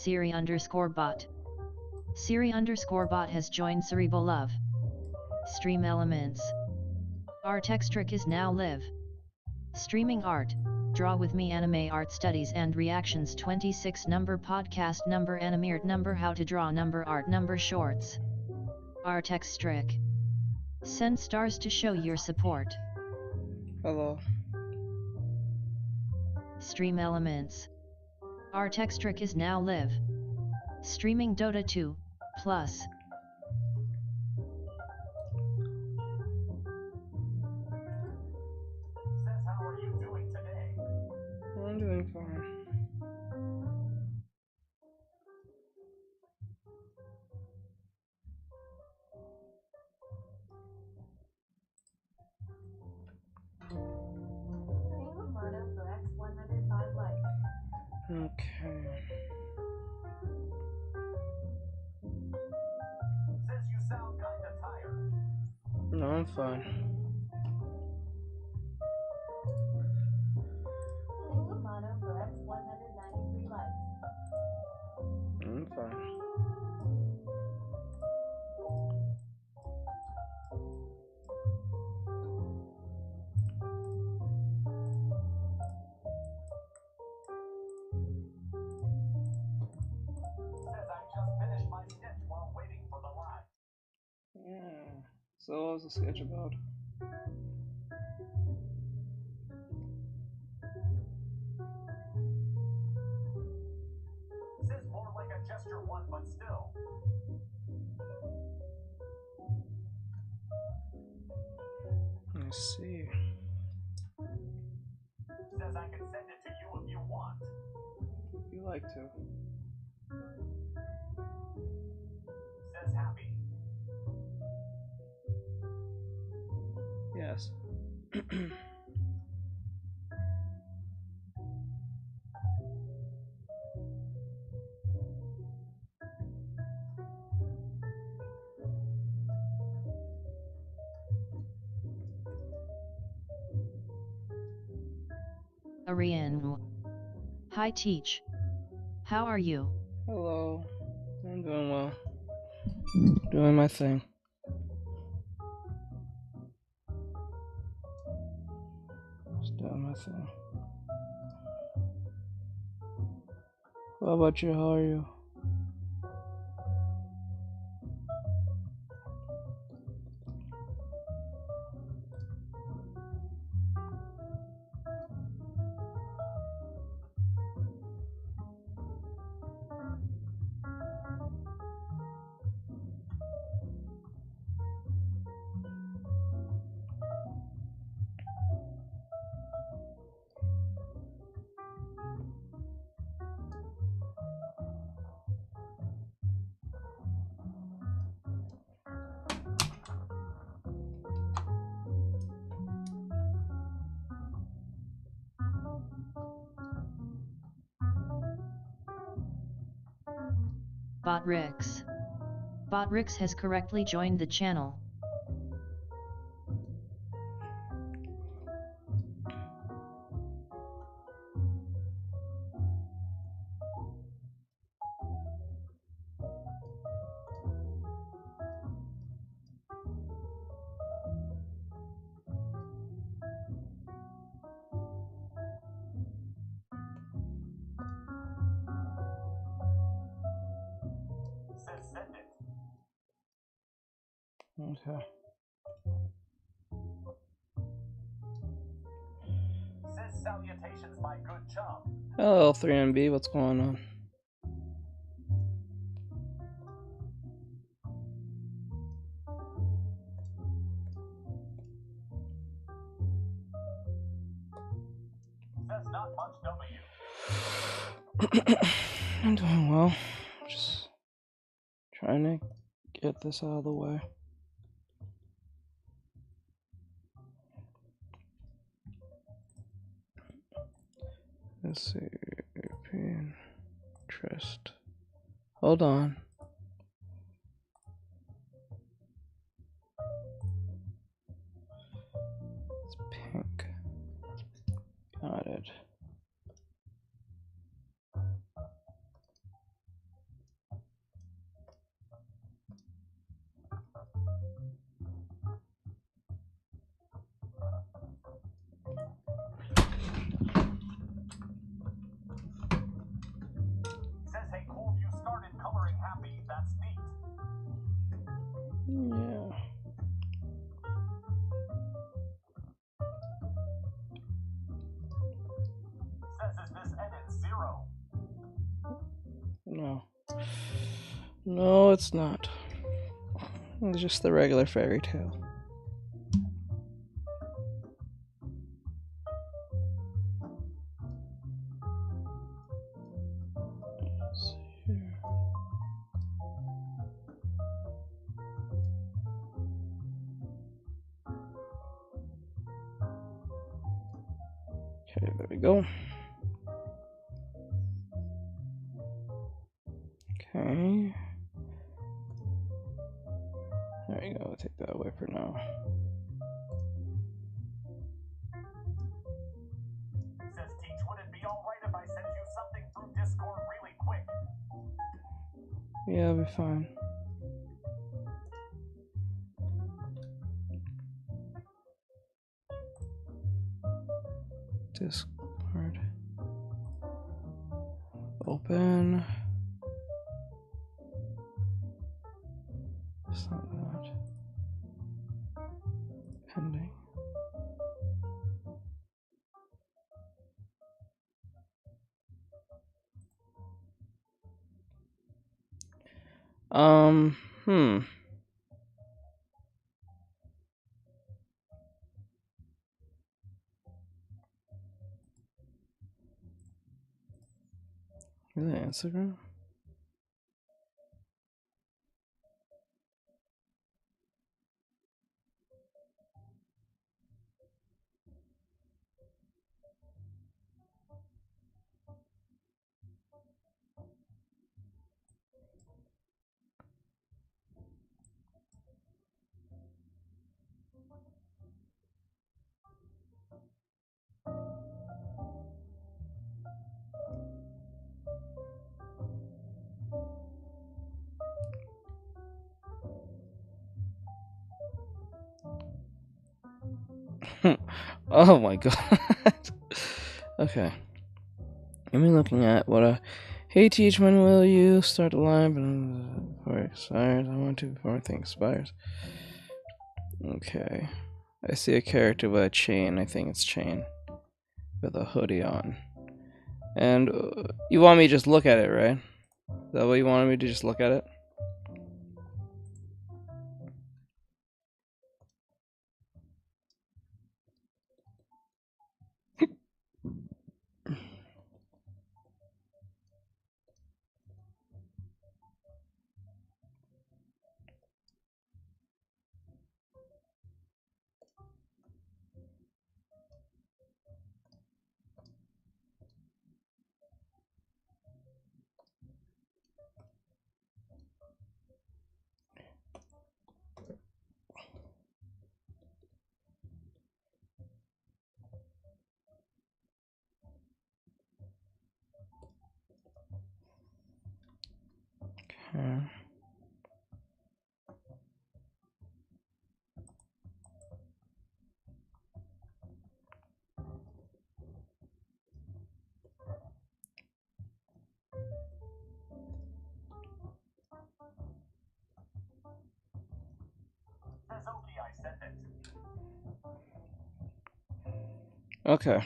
Siri_bot. Siri_bot has joined Cerebolove. Stream elements. Artextric is now live. Streaming art, draw with me, anime art studies and reactions, 26 number, podcast number, animeart number, how to draw number, art number, shorts. Artextric. Send stars to show your support. Hello. Stream elements. Artextric is now live. Streaming Dota 2, Plus. Says, how are you doing today? I'm doing fine. Okay. Says you sound kinda tired. No, I'm fine. I'm fine. Says I just finished my sketch while waiting for the line. Yeah. So what was the sketch about? Says more like a gesture one, but still. Let's see. Says I can send it to you if you want. If you like to. Says happy. Yes. Ariane. Hi Teach. How are you? Hello. I'm doing well. Doing my thing. Just doing my thing. What about you? How are you? Botrix. Botrix has correctly joined the channel. Says send it. Okay. Says salutations, my good chum. Hello, 3MB. What's going on? Says not much W. I'm doing well. Just trying to get this out of the way. Let's see. European Trust. Hold on. It's pink. Got it. No. No, it's not. It's just the regular fairy tale. Let's see here. Okay, there we go. Okay. There you go. We'll take that away for now. Says Teach, would it be alright if I sent you something through Discord really quick? Yeah, it'll be fine. Discord. Open. It's not that. Pending. Hmm. Really, Instagram? Oh my god. Okay. I'm looking at what a hey Teach, when will you start the line before it expires? I want to before the thing expires. Okay. I see a character with a chain. I think it's Chain. With a hoodie on. And you want me to just look at it, right? Is that what you wanted me to just look at it? Okay. Says okay, I sent it. Okay.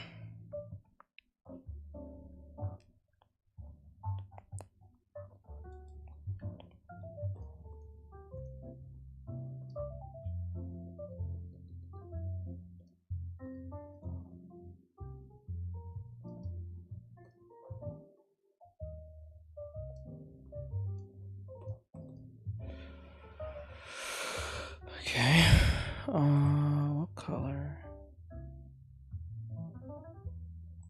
Okay. What color?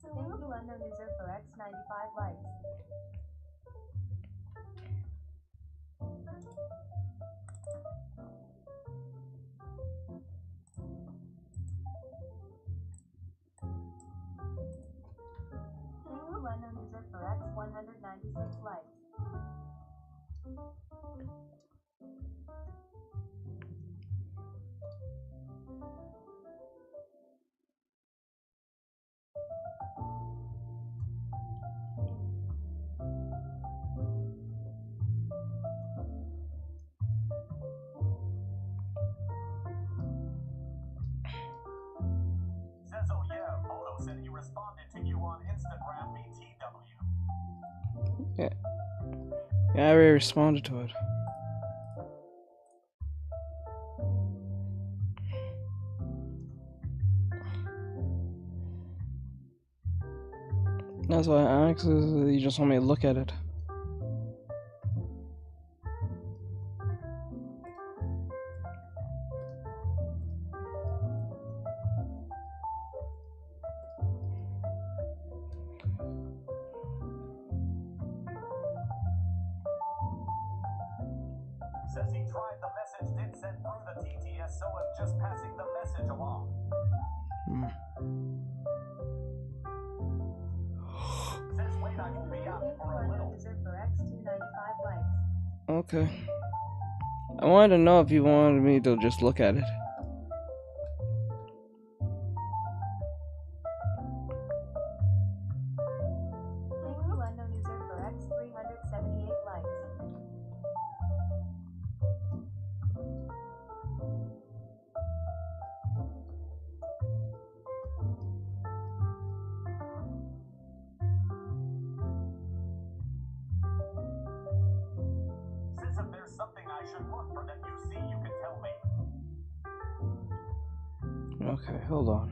Thank you unknown user for X95 likes. Thank you unknown user for X196 likes. Says oh yeah, Moto said he responded to you on Instagram BTW. Yeah. Yeah, I already responded to it. That's why I asked. You just want me to look at it. Says he tried the message did send through the TTS, so I'm just passing the message along. Says wait, I will be out for a little. User for X295 likes. Okay. I wanted to know if you wanted me to just look at it. Thank you unknown user for X378 likes. Says if there's something I should look for that you see, you can tell me. Okay, hold on.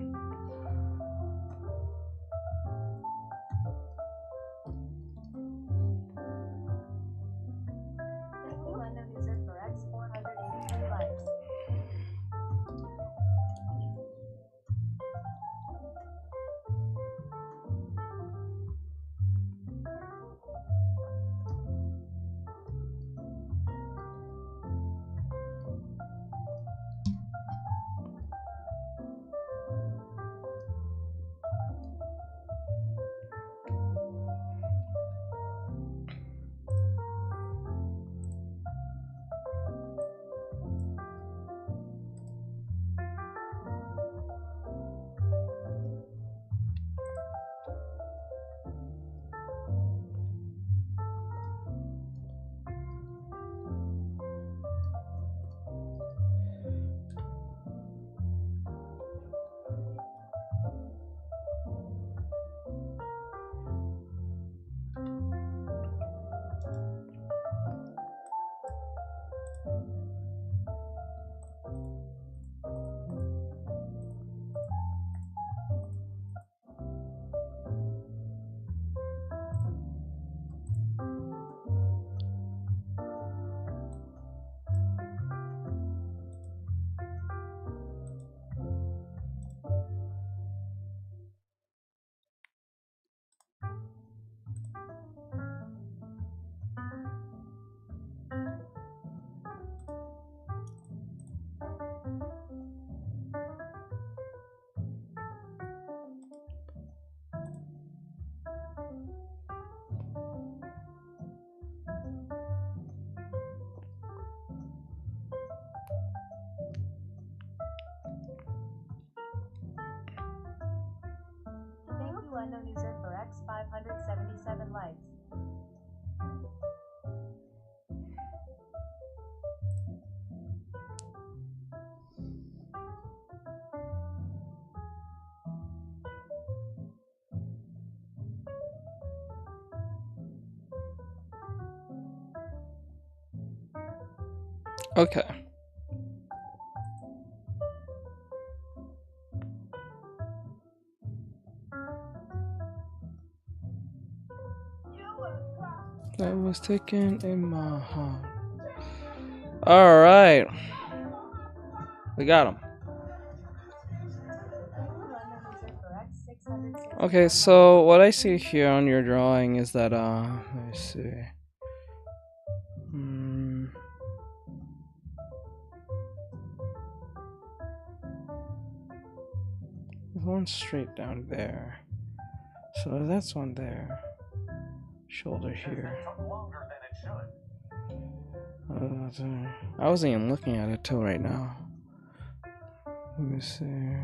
Thank you unknown user for X483 likes. Thank you unknown user for X577 likes. Okay. That was taken in my heart. Alright. We got him. Thank you unknown user for X660. Okay, so what I see here on your drawing is that, let me see. There's one straight down there. So that's one there. Shoulder here. Took longer than it should. I wasn't even looking at it till right now. Let me see.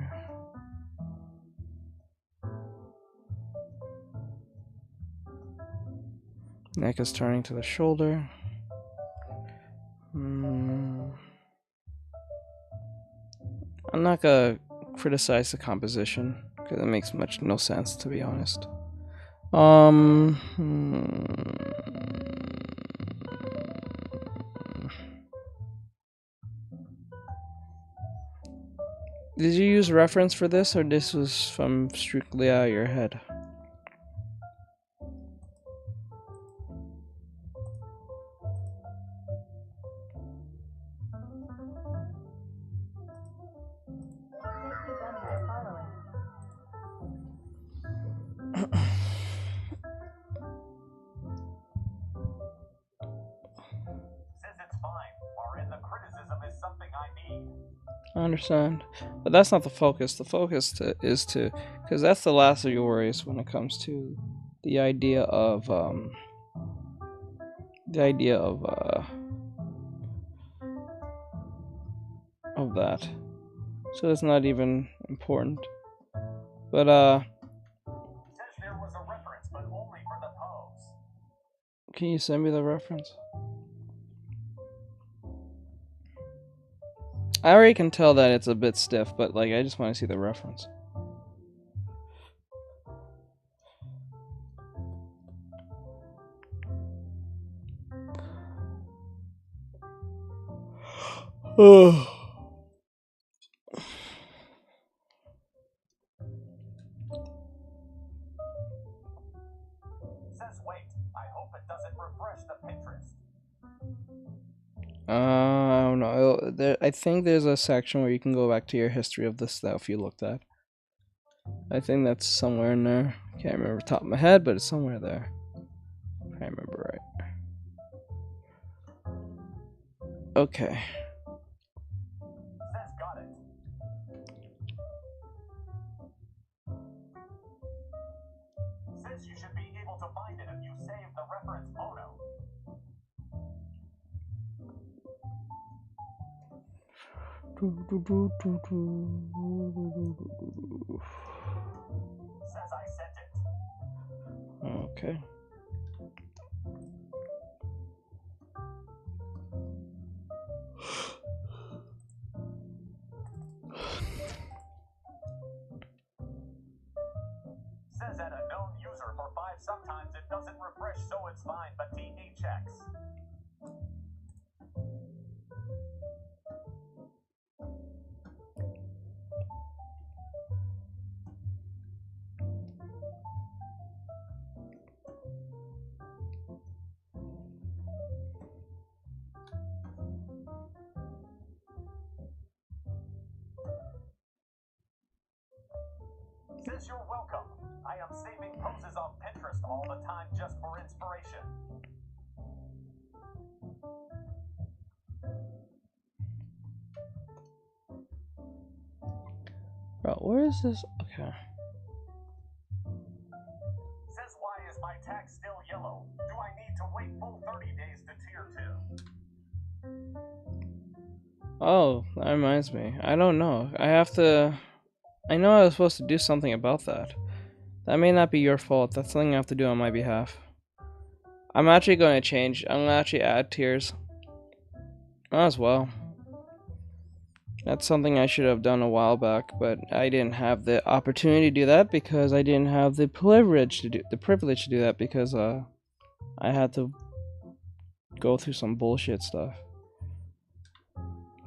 Neck is turning to the shoulder. I'm not gonna criticize the composition because it makes no sense, to be honest. Did you use reference for this, or this was from strictly out of your head? Says it's fine. RN, the criticism is something I need. I understand, but that's not the focus. The focus is to, because that's the last of your worries when it comes to the idea of of that. So it's not even important. But Says there was a reference, but only for the pose. can you send me the reference? I already can tell that it's a bit stiff, but like I just want to see the reference. Oh. Says wait. I hope it doesn't refresh the Pinterest. I don't know. I think there's a section where you can go back to your history of the stuff you looked at. I think that's somewhere in there. Can't remember the top of my head, but it's somewhere there. If I remember right. Okay. Says got it. Says you should be able to find it if you save the reference photo. Says I sent it. Okay. Says at a known user for 5 sometimes it doesn't refresh, so it's fine, but TD checks. Says you're welcome. I am saving poses off Pinterest all the time just for inspiration. Bro, where is this? Okay. Says why is my tag still yellow? Do I need to wait full 30 days to tier 2? Oh, that reminds me. I don't know. I know I was supposed to do something about that. That may not be your fault. That's something I have to do on my behalf. I'm actually going to change. I'm going to actually add tiers. Might as well. That's something I should have done a while back, but I didn't have the opportunity to do that because I didn't have the privilege to do that because I had to go through some bullshit stuff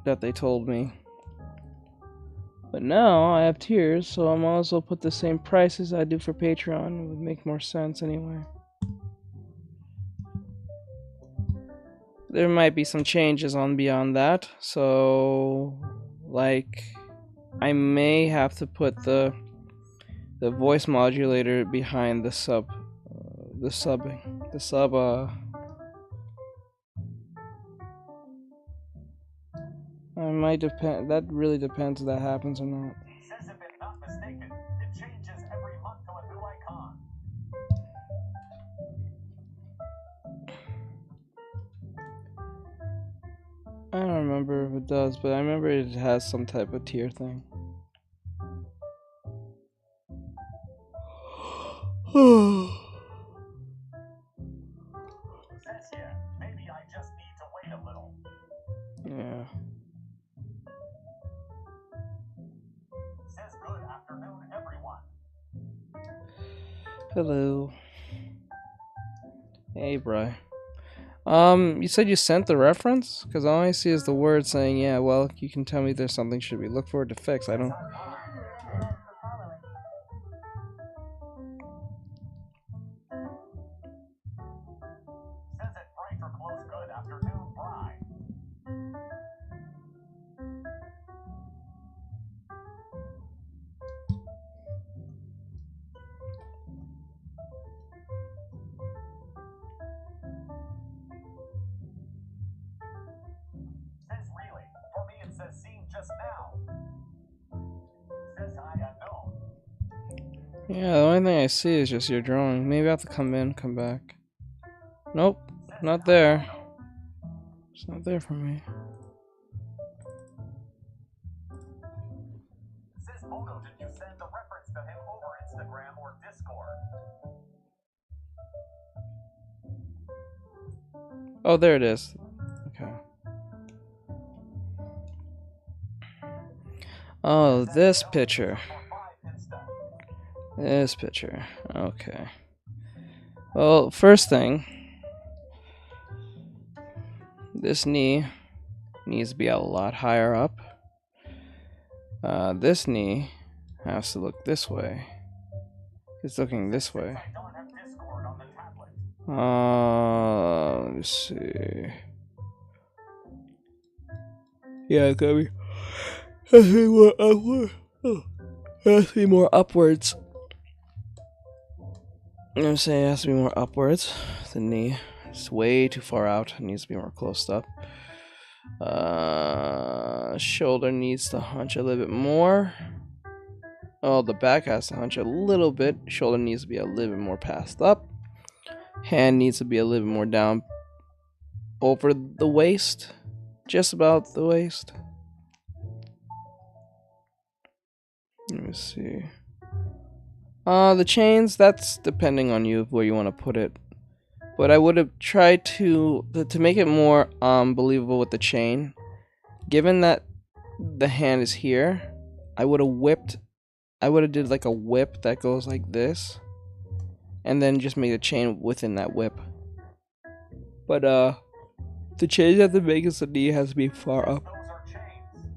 that they told me. But now I have tiers, so I might as well put the same prices I do for Patreon. It would make more sense anyway. There might be some changes on beyond that, so like I may have to put the voice modulator behind the sub. I might depend. That really depends if that happens or not. Says if I'm not mistaken, it changes every month to a new icon. I don't remember if it does, but I remember it has some type of tier thing. Says yeah, maybe I just need to wait a little. Yeah. Says good afternoon, everyone. Hello. Hey, Bri. You said you sent the reference? Because all I see is the word saying, yeah, well, you can tell me there's something should be looked for to fix. I don't... Says it bright or close good afternoon brine. Says really. For me it says seen just now. Says high unknown. Yeah, the only thing I see is just your drawing. Maybe I have to come in, come back. Nope, Says not high there. photo. It's not there for me. Says photo, did you send the reference to him over Instagram or Discord? Oh, there it is. Okay. Oh, this picture. For 5 Insta. This picture. Okay. Well, first thing, this knee needs to be a lot higher up. This knee has to look this way. It's looking this way. I don't have Discord on the tablet. Let me see. Yeah, it's gotta be. Has to be more upward. Oh, has to be more upwards. I'm saying it has to be more upwards. The knee is way too far out. It needs to be more closed up. Shoulder needs to hunch a little bit more. Oh, the back has to hunch a little bit. Shoulder needs to be a little bit more passed up. Hand needs to be a little bit more down over the waist. Just about the waist. Let me see. The chains, that's depending on you where you want to put it. But I would have tried to make it more believable with the chain. Given that the hand is here, I would have did like a whip that goes like this. And then just made a chain within that whip. But the chain you have to make is the knee has to be far up. Those are chains.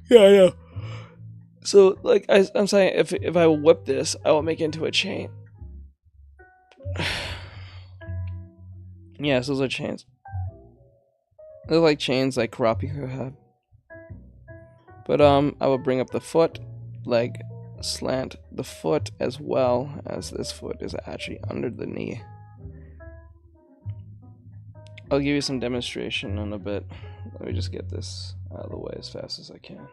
Yeah, I know. So, like, I'm saying, if I whip this, I will make it into a chain. Yes, those are chains. They're like chains like Kurapika had. But, I will bring up the foot, leg, slant the foot as well as this foot is actually under the knee. I'll give you some demonstration in a bit. Let me just get this out of the way as fast as I can.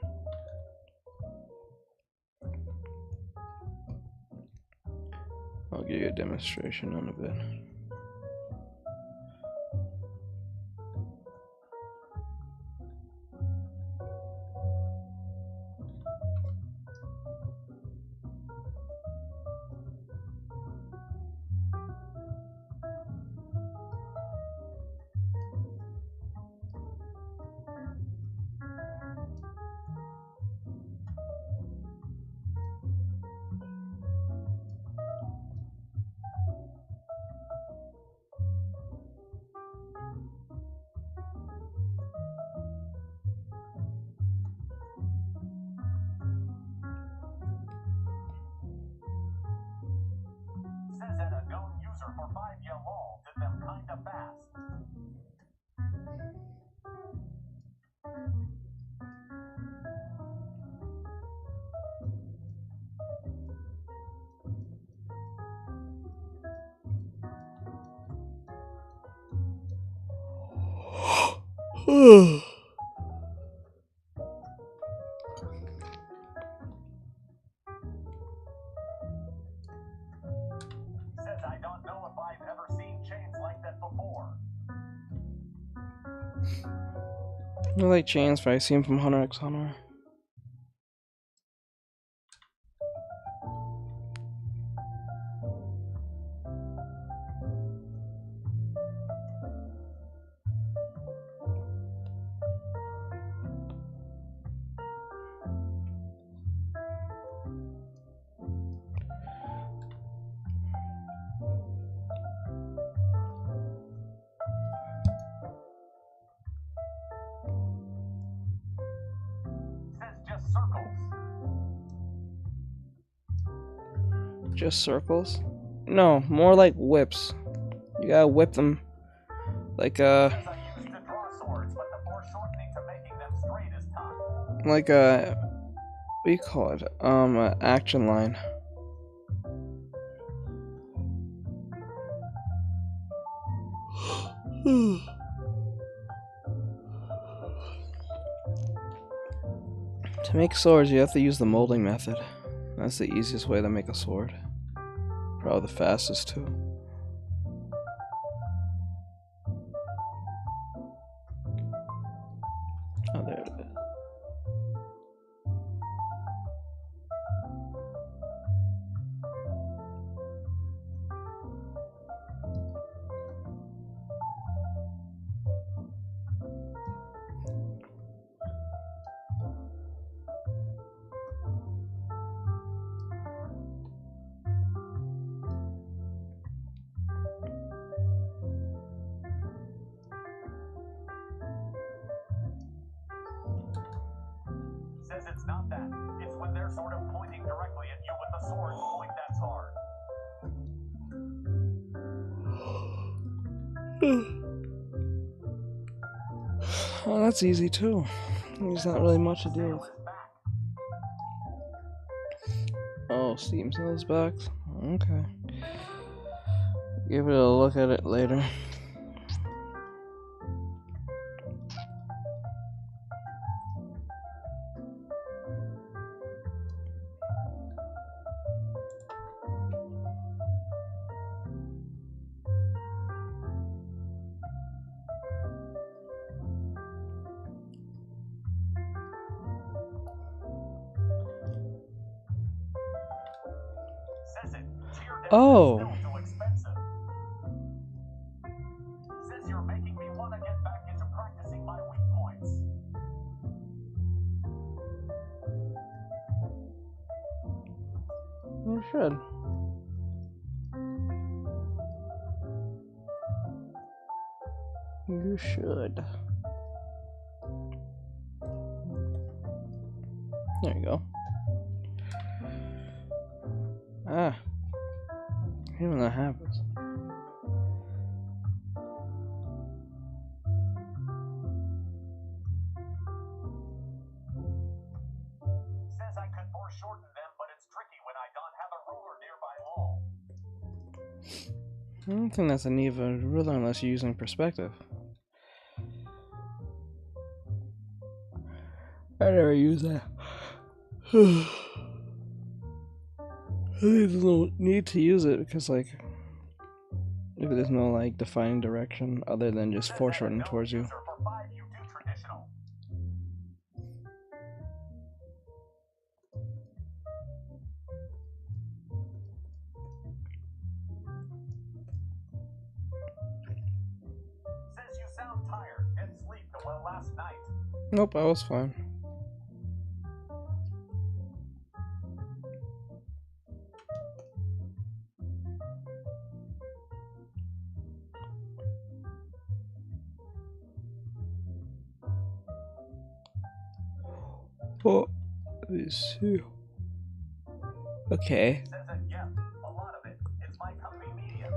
I'll give you a demonstration in a bit. Says that a known user for 5 lol did them kinda fast. Says I don't know if I've ever seen chains like that before. I like chains, but I see them from Hunter x Hunter. circles. Just circles? No, more like whips. You gotta whip them. Like Says I used to draw swords, but the foreshortening to making them straight is tough. like a, what do you call it? Action line. To make swords, you have to use the molding method. That's the easiest way to make a sword. Probably the fastest too. Oh, there it is. Says it's not that. It's when they're sort of pointing directly at you with the swords point that's hard. Oh, that's easy too. There's not really much to do with. Is back. Oh, Steam sales back. Okay. Give it a look at it later. Says it. Tear down Oh. is still too expensive. Says you're making me want to get back into practicing my weak points. You should. You should. There you go. Ah. Even that happens. Says I could foreshorten them, but it's tricky when I don't have a ruler nearby wall. I don't think that's a need of a ruler unless you're using perspective. I never use that. I think there's no need to use it because, like, if there's no like defining direction other than just Says foreshortening that a towards you. user for 5 you do traditional. Says you sound tired. Get sleep well last night. Nope, I was fine. Oh, let me see. Okay. Says that, yeah, a lot of it. It's my comfy medium.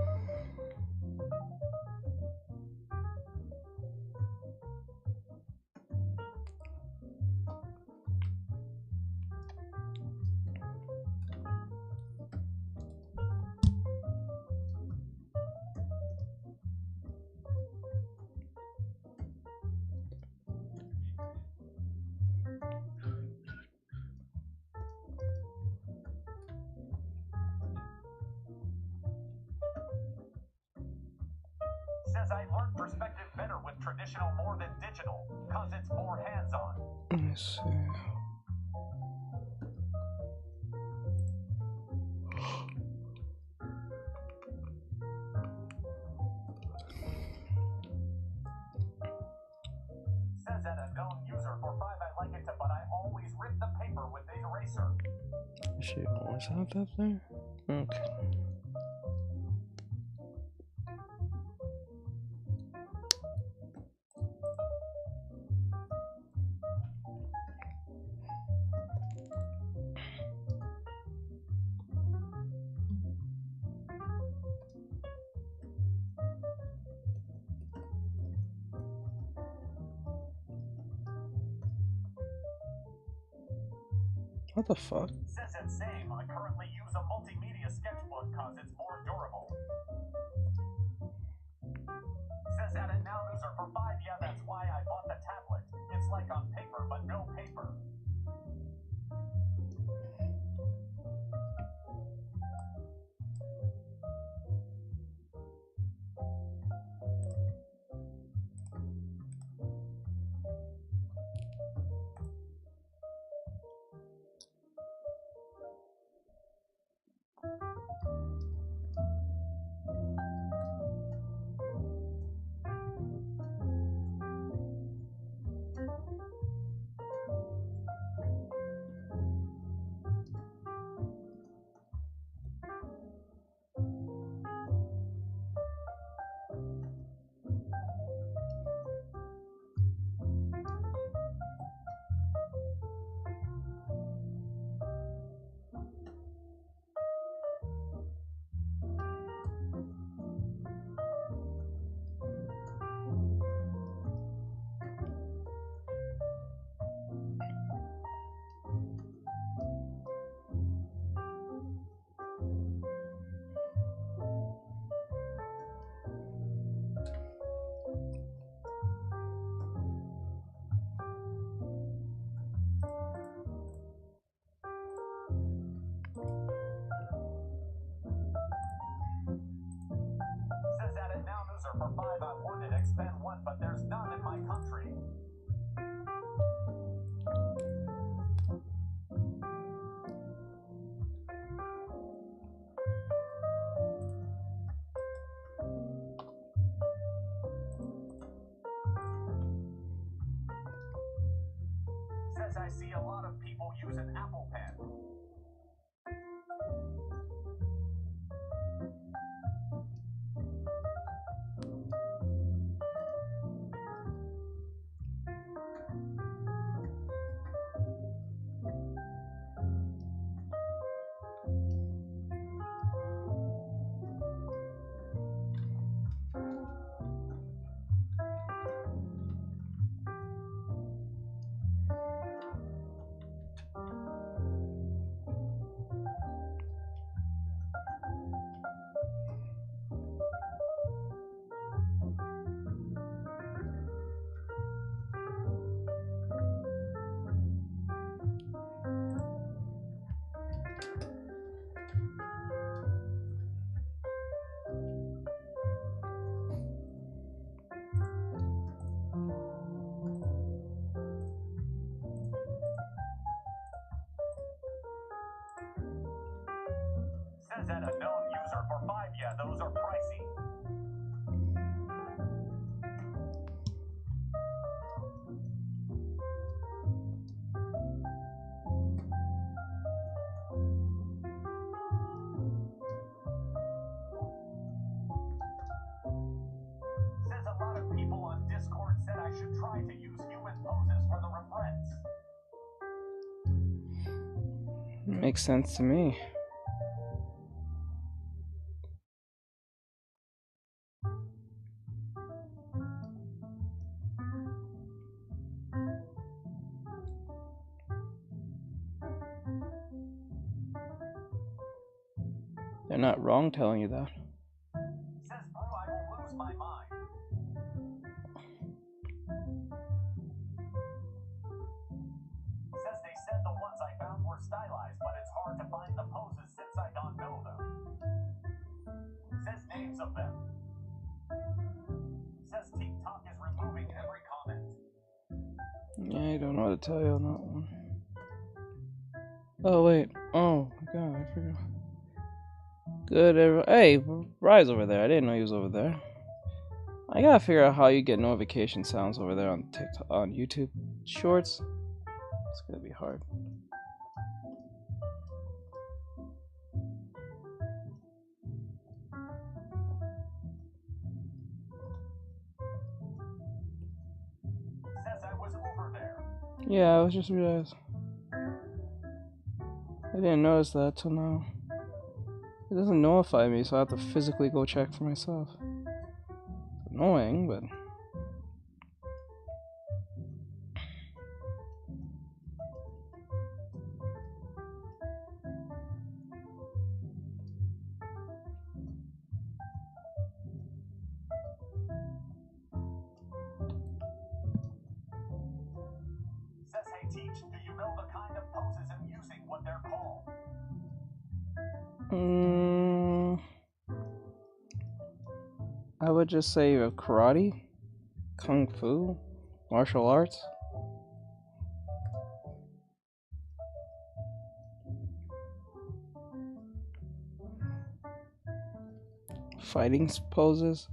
Says I learned perspective better with traditional more than digital, cause it's more hands-on. Let me see. Says that a known user for 5 I like it to, but I always rip the paper with the eraser. She always have that there? Okay. What the fuck? Says it's same. I currently use a multimedia sketchbook cause it's more durable. Says at it now user for 5. Yeah, that's why I bought the tablet. It's like on paper, but no paper. Says at it now user for 5. I wanted to expand one, but there's none in my country. Says I see a lot of people use an Apple Pen. Says at a known user for 5. Yeah, those are pricey. Says a lot of people on Discord said I should try to use human poses for the reference. Makes sense to me. They're not wrong telling you that. Says Brew, I will lose my mind. Says they said the ones I found were stylized, but it's hard to find the poses since I don't know them. Says names of them. Says TikTok is removing every comment. Yeah, I don't know what to tell you on that one. Oh wait. Oh my god, I forgot. Good, everyone. Hey, Rise over there. I didn't know he was over there. I gotta figure out how you get notification sounds over there on TikTok, on YouTube Shorts. It's gonna be hard. Says I was over there. Yeah, I was just realized. I didn't notice that till now. It doesn't notify me, so I have to physically go check for myself. It's annoying, but. teach. Do you know the kind of poses I'm using, what they're called? I would just say karate, kung fu, martial arts. Fighting poses.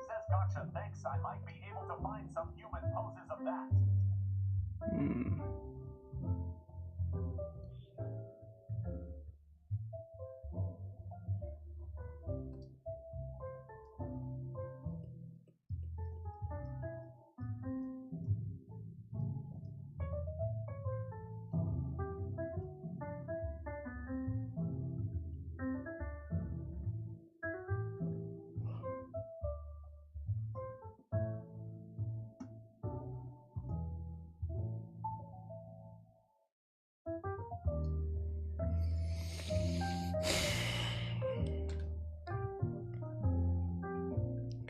Says Gotcha thinks I might be able to find some human poses of that.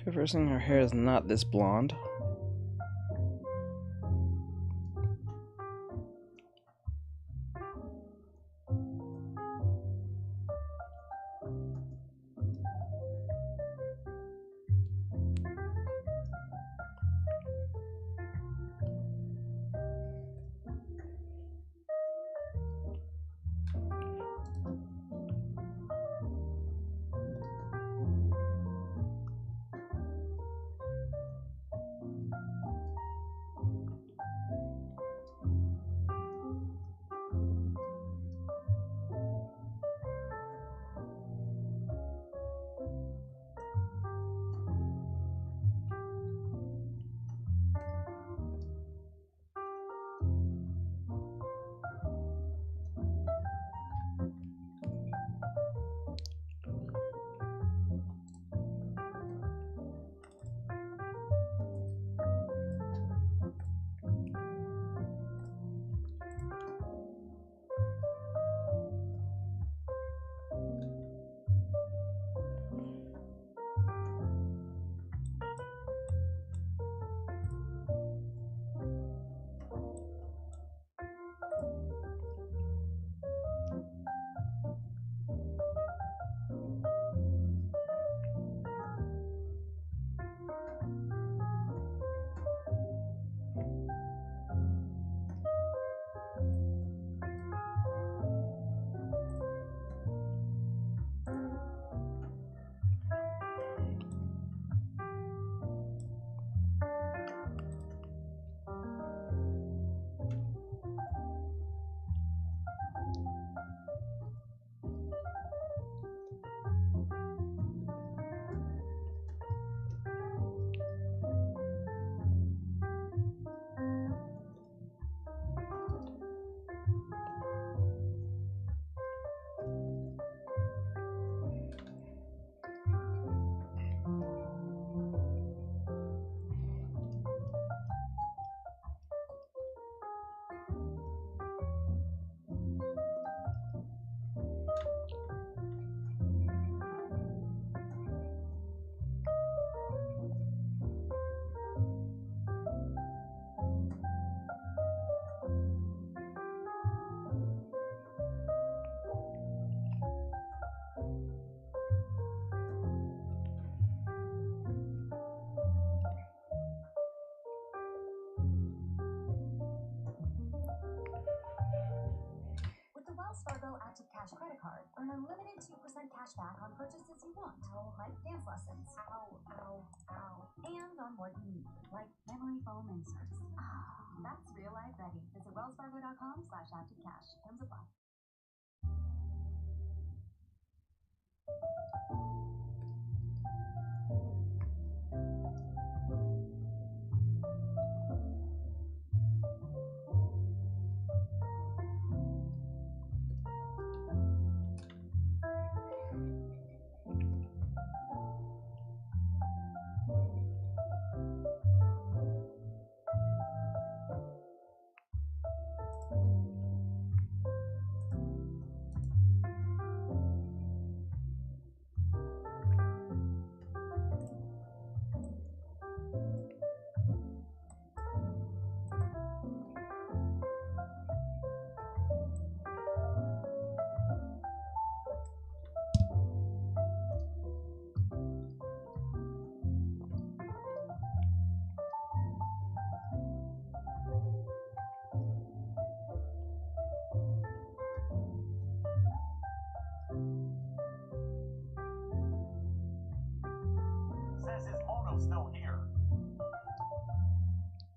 Okay, first thing, her hair is not this blonde. With the Wells Fargo Active Cash credit card, earn unlimited 2% cash back on purchases you want, like dance lessons. Ow, ow, ow. And on what you need, like memory foam inserts. That's real life ready. Visit wellsfargo.com/activecash. Terms apply.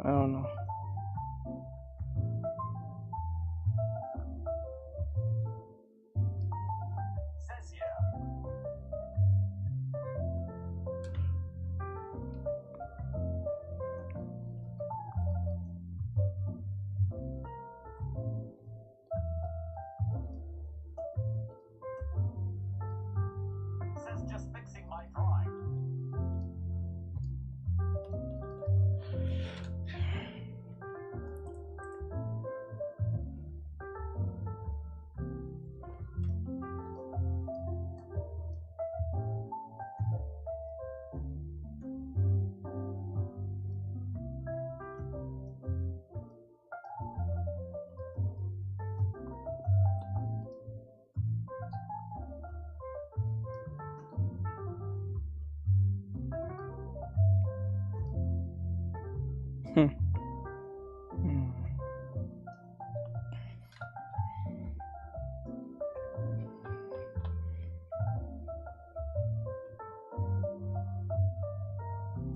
I don't know. Says yeah. Says just fixing my drawing. Hmm.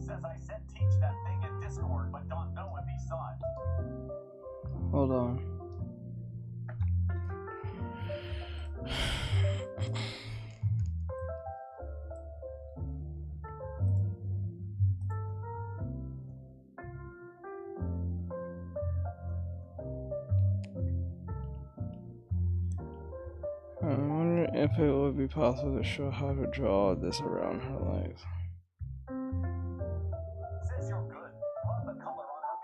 Says I said teach that thing in Discord, but don't know if he saw it. Hold on. I wonder if it would be possible to show how to draw this around her legs. Says you're good. Love the color on her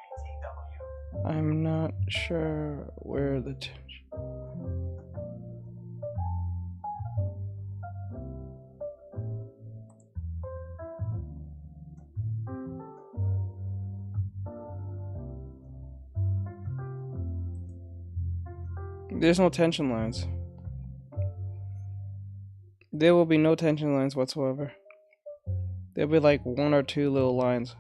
BTW. I'm not sure where the tension. There's no tension lines. There will be no tension lines whatsoever. There'll be like one or two little lines.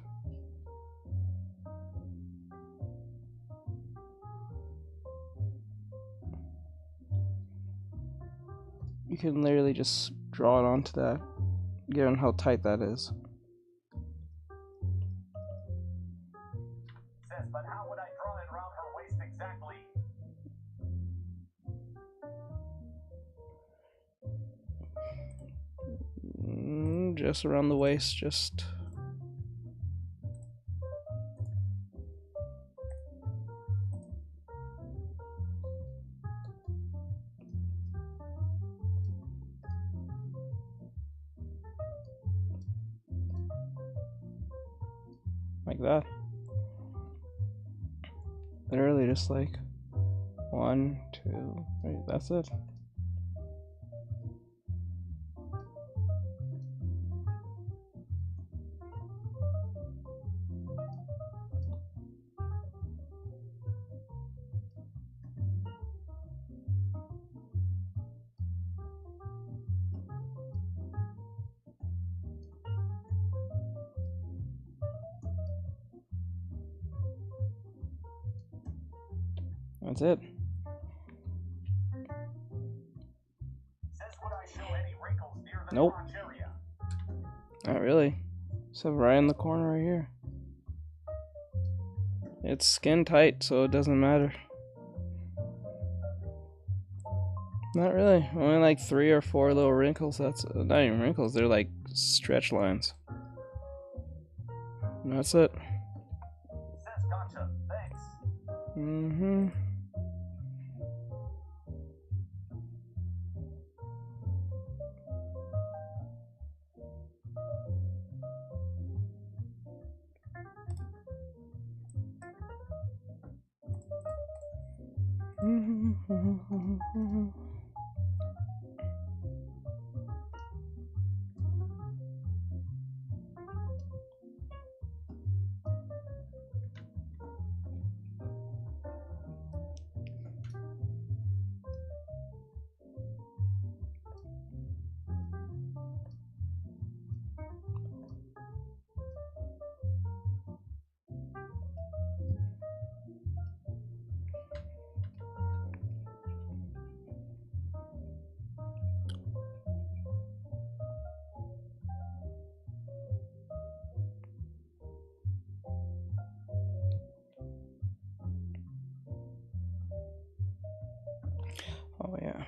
You can literally just draw it onto that, given how tight that is. Says, but how would I draw it around her waist exactly? Just around the waist, just. Like that. Literally just like 1, 2, 3, that's it. That's it. Says would I show any wrinkles near the Nope. crotch area? Not really. So right in the corner right here. It's skin tight, so it doesn't matter. Not really. Only like 3 or 4 little wrinkles. That's not even wrinkles. They're like stretch lines. And that's it. Says gotcha. Thanks. Mm-hmm. Oh yeah.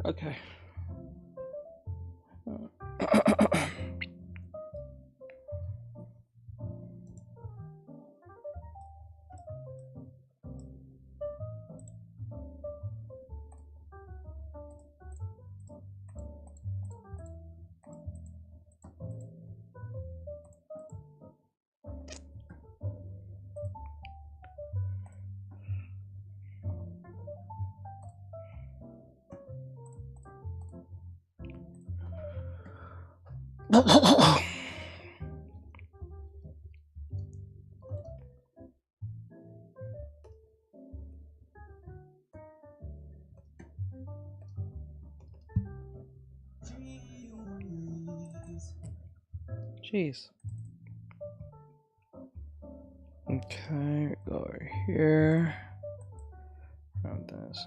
Okay. Jeez. Okay, go over here. Grab this.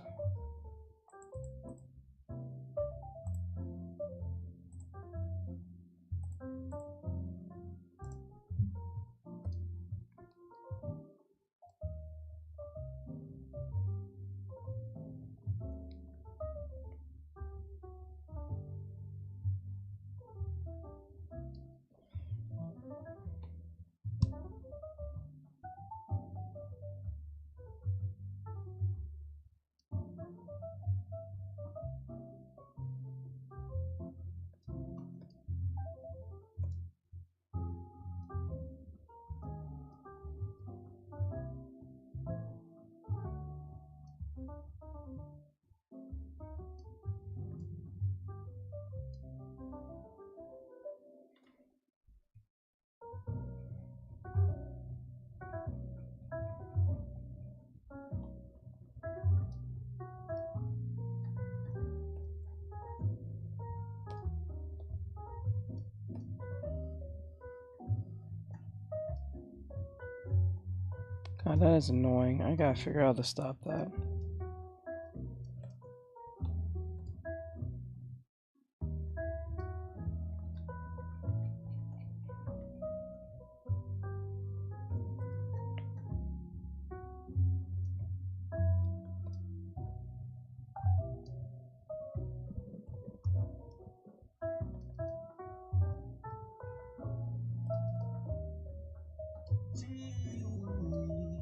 Oh, that is annoying. I gotta figure out how to stop that.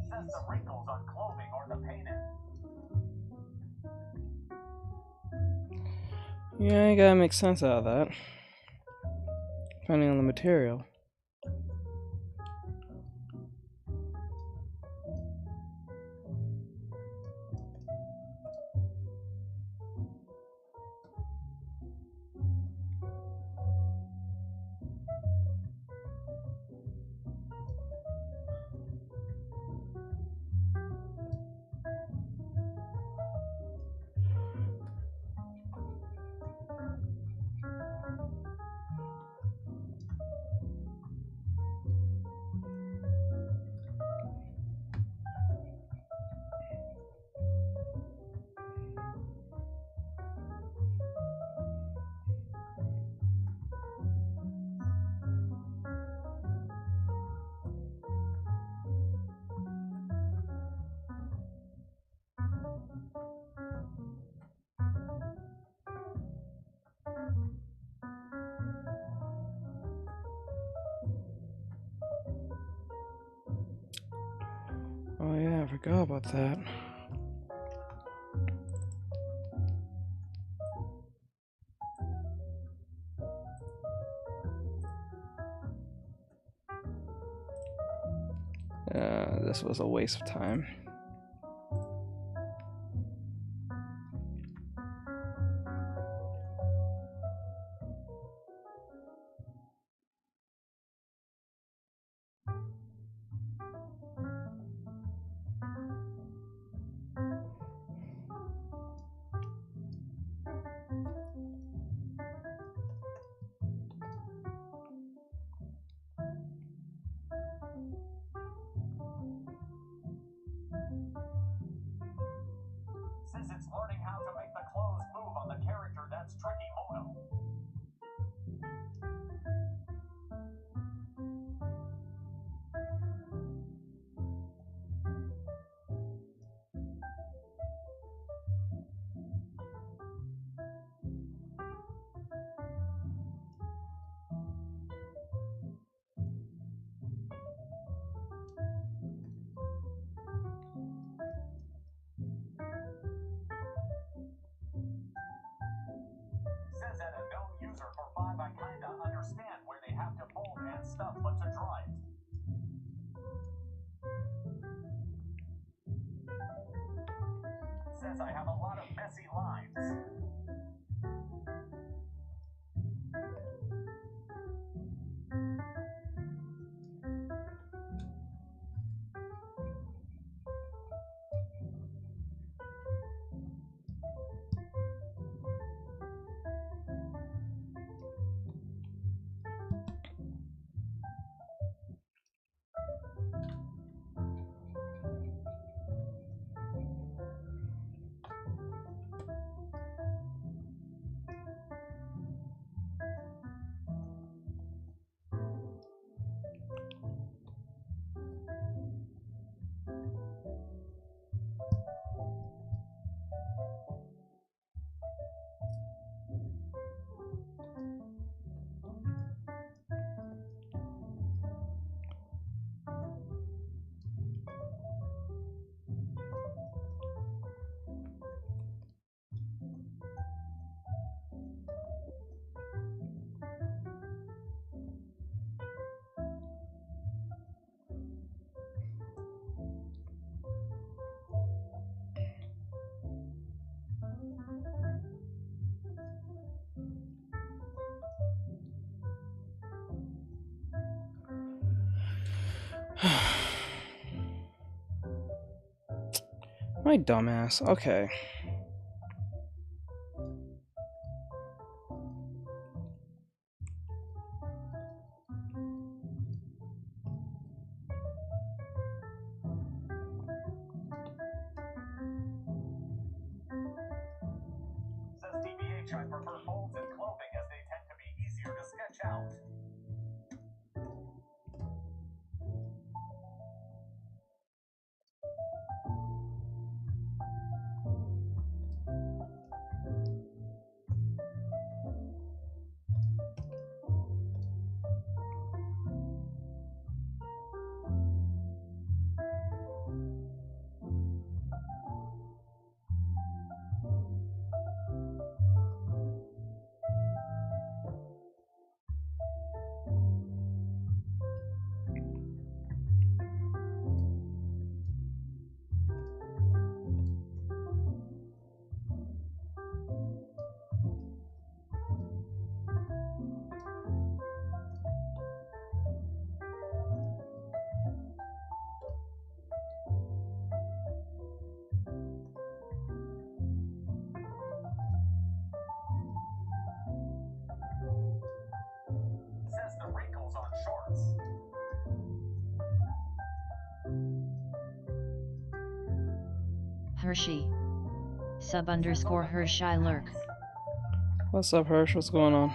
Says the wrinkles on clothing or the painted. Yeah, you gotta make sense out of that. Depending on the material. Oh yeah, I forgot about that. This was a waste of time. Says it's learning how to make the clothes move on the character that's Tricky Mono. Says at a known user for 5, I kinda understand where they have to fold and stuff, but to draw it. Says I have a lot of messy lines. My dumbass. Okay. H, I prefer folds in clothing as they tend to be easier to sketch out. Says the wrinkles on shorts. Hershey. Sub_Hershey lurk. What's up, Hirsch? What's going on?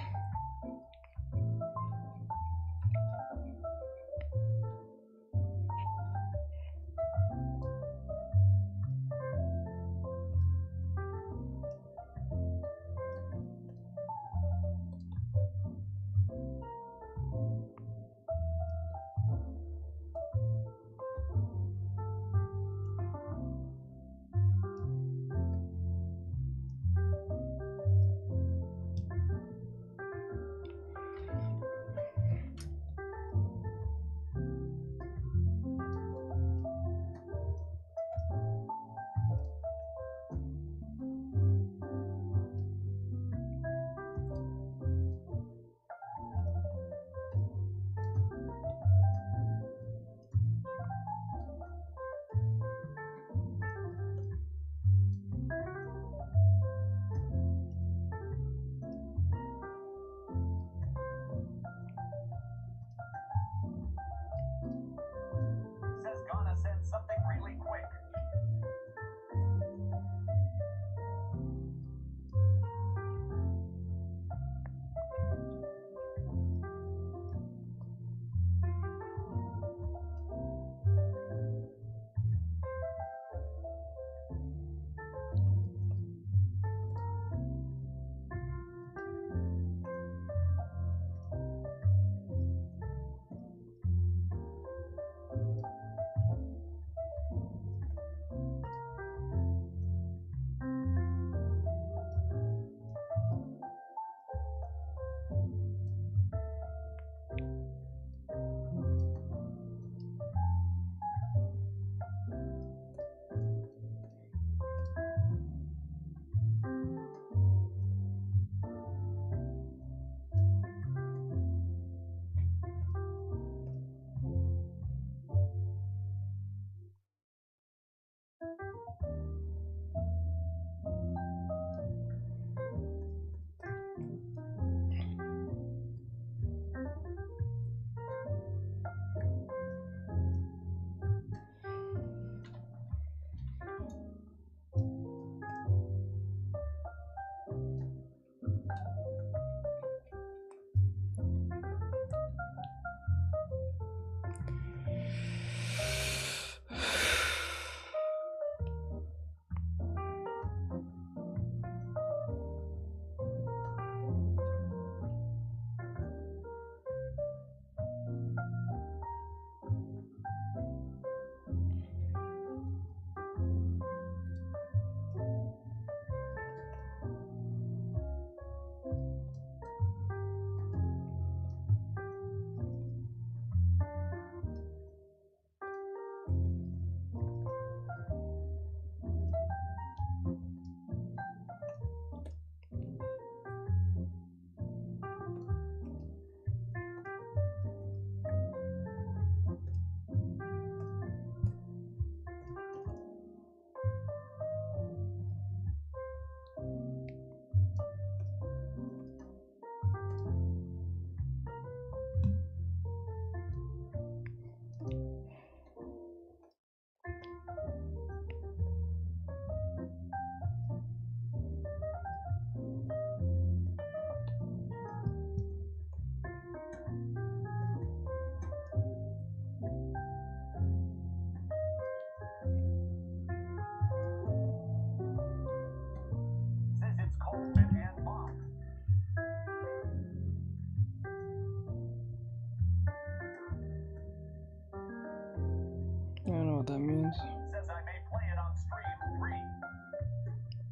what that means. Says I may play it on stream free.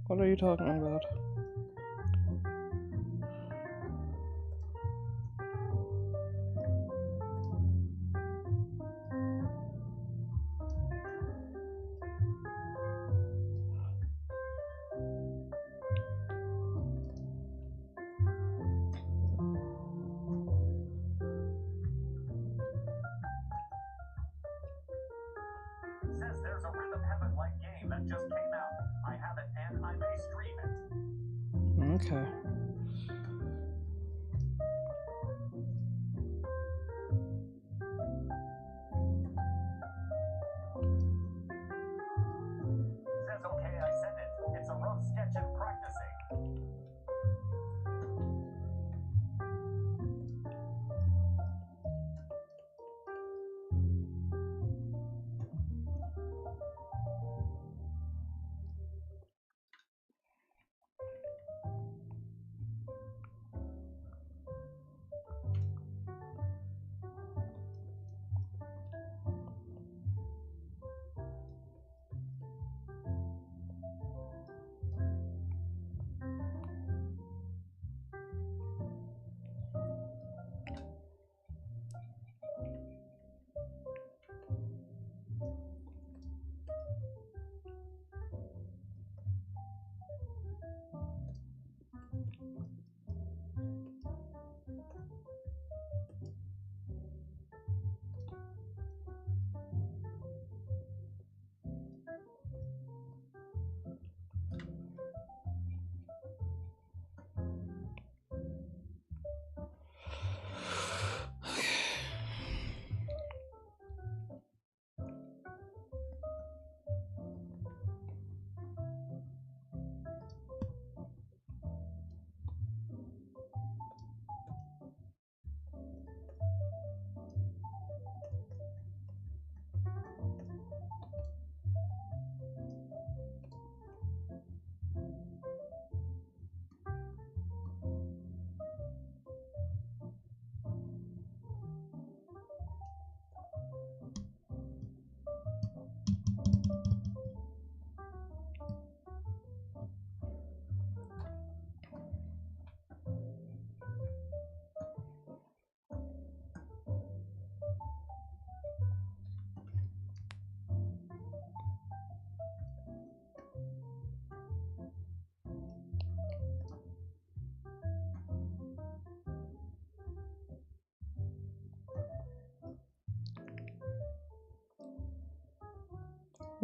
What are you talking about? Says there's a Rhythm Heaven-like game that just came out. I have it and I may stream it. Okay. Says okay, I send it. It's a rough sketch and practicing.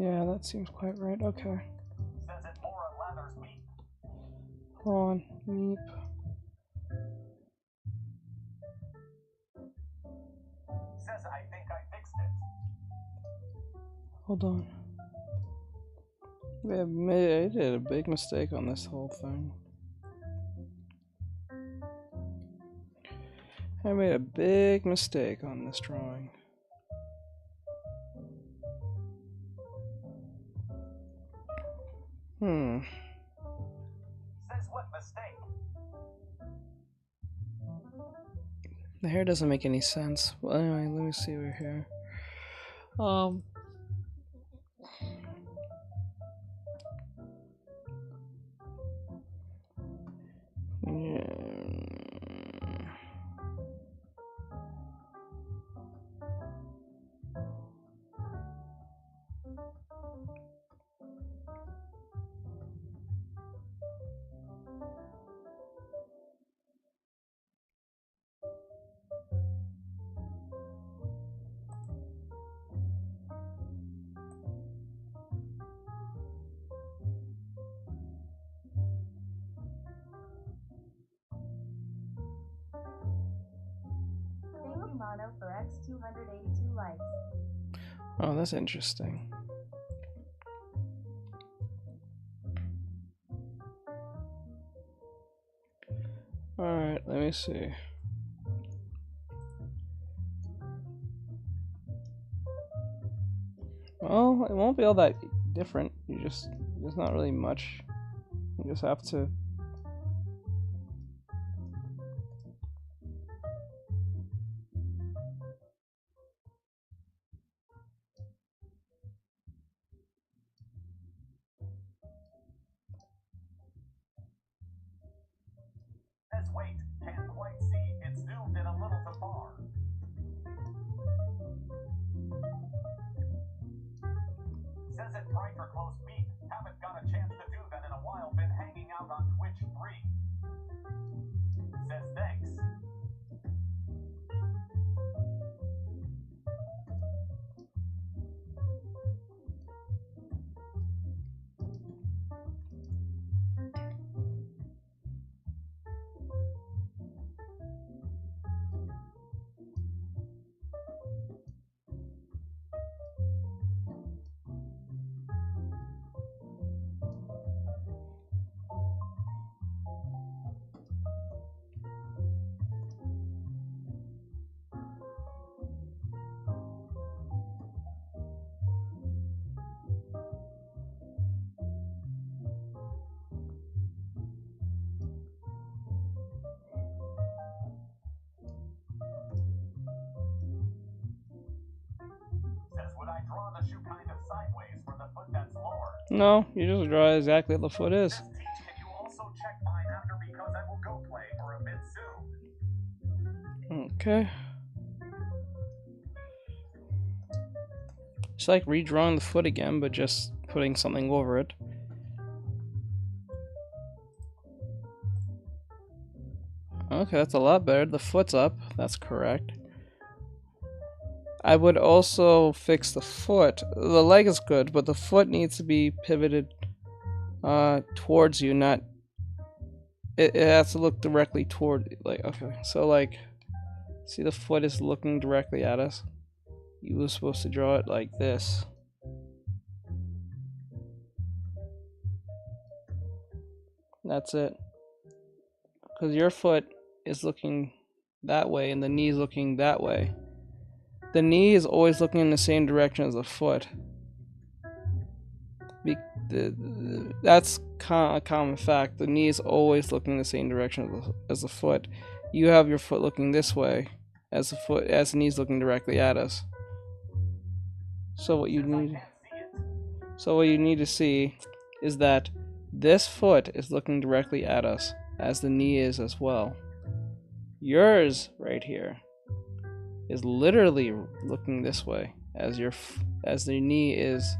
Yeah, that seems quite right. Okay. Says it more on Lather's meat. Hold on. Meep. Says I think I fixed it. Hold on. I did a big mistake on this whole thing. I made a big mistake on this drawing. Says what mistake? The hair doesn't make any sense. Well, anyway, let me see over here. Yeah. Thank you, Mono, for X 282 likes. Oh, that's interesting. Alright, let me see. Well, it won't be all that different. There's not really much. You just have to. Says it bright for close meet. Haven't got a chance to do that in a while. Been hanging out on Twitch 3. Says thanks. Says, would I draw the shoe kind of sideways for the foot that's lower? No, you just draw exactly what the foot is. Says, Teach, can you also check mine after because I will go play for a bit soon? Okay. It's like redrawing the foot again, but just putting something over it. Okay, that's a lot better. The foot's up. That's correct. I would also fix the foot. The leg is good, but the foot needs to be pivoted towards you, not... It has to look directly toward... Like, okay, so like... See, the foot is looking directly at us. You were supposed to draw it like this. That's it. Because your foot is looking that way and the knee is looking that way. The knee is always looking in the same direction as the foot. That's a common fact. The knee is always looking the same direction as the foot. You have your foot looking this way as the knee is looking directly at us. So what you need to see is that this foot is looking directly at us, as the knee is as well. Yours right here is literally looking this way, as the knee is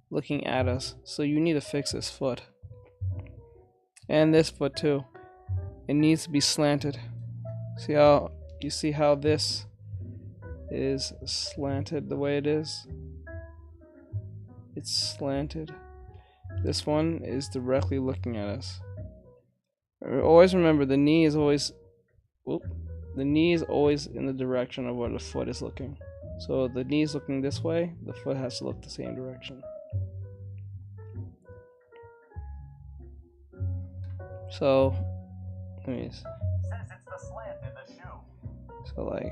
looking at us. So you need to fix this foot, and this foot too. It needs to be slanted. See how this is slanted the way it is? It's slanted. This one is directly looking at us. Always remember, the knee is always in the direction of where the foot is looking. So the knee is looking this way, the foot has to look the same direction. So let me see. Says it's the slant in the shoe. So like,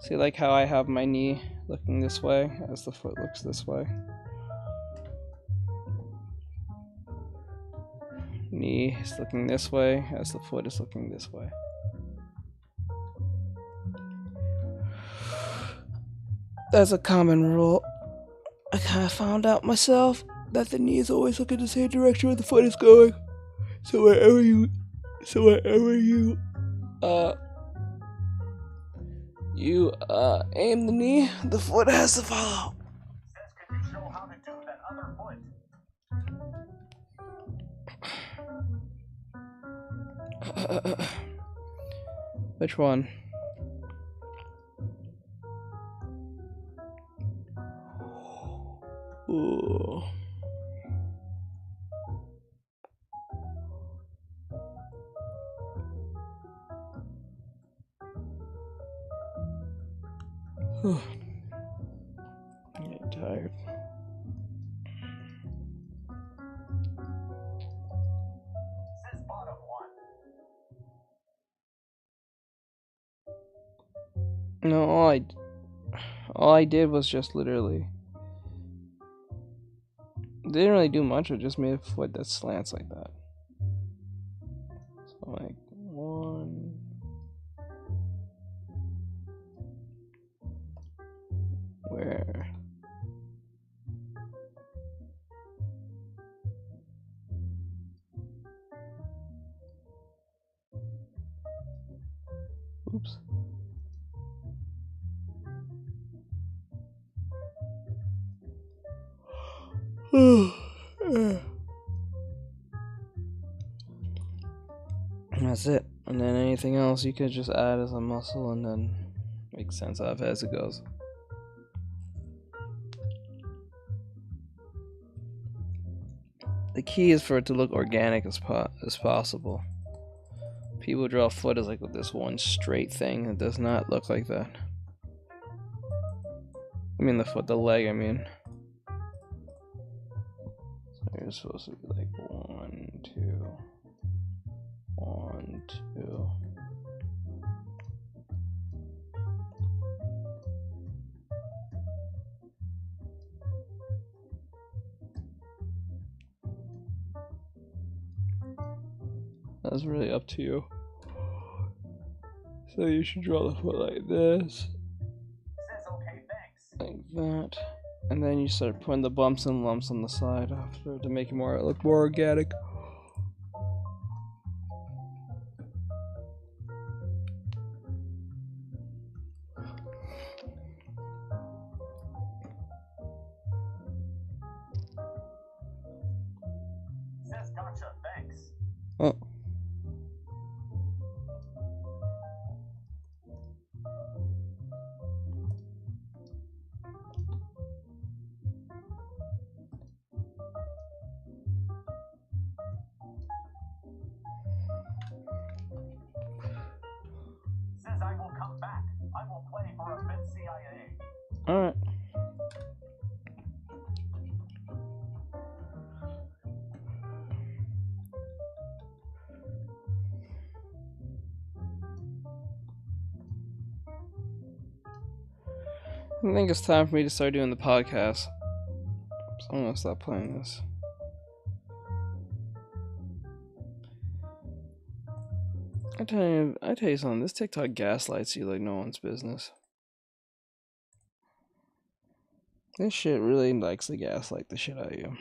see like how I have my knee looking this way as the foot looks this way. Knee is looking this way as the foot is looking this way. That's a common rule. I kind of found out myself that the knee is always looking the same direction where the foot is going. So wherever you aim the knee, the foot has to follow. Says, can you show how to do that other foot? Which one? Ooh. I'm getting tired. Says bottom one. No, all I did was just literally didn't really do much. I just made a foot that slants like that. So like one. Where? Oops. That's it. And then anything else you could just add as a muscle and then make sense of as it goes. The key is for it to look organic as possible. People draw foot as like this one straight thing. It does not look like that. I mean the leg, I mean. So you're supposed to be like 1, 2, 1, 2. That's really up to you. So you should draw the foot like this. Says okay, thanks. Like that. And then you start putting the bumps and lumps on the side after to make it look more organic. Says gotcha, thanks. Oh. Says I will come back. I will play for a bit CIA. Alright. I think it's time for me to start doing the podcast. So I'm gonna stop playing this. I tell you something, this TikTok gaslights you like no one's business. This shit really likes to gaslight the shit out of you.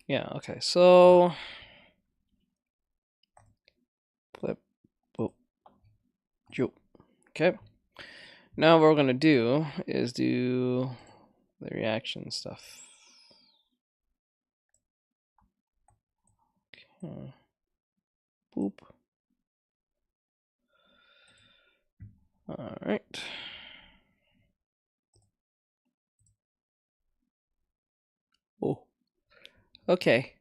Yeah, okay, so flip, boop, joop. Okay. Now what we're gonna do is do the reaction stuff. Okay. Boop. Alright. Oh. Okay.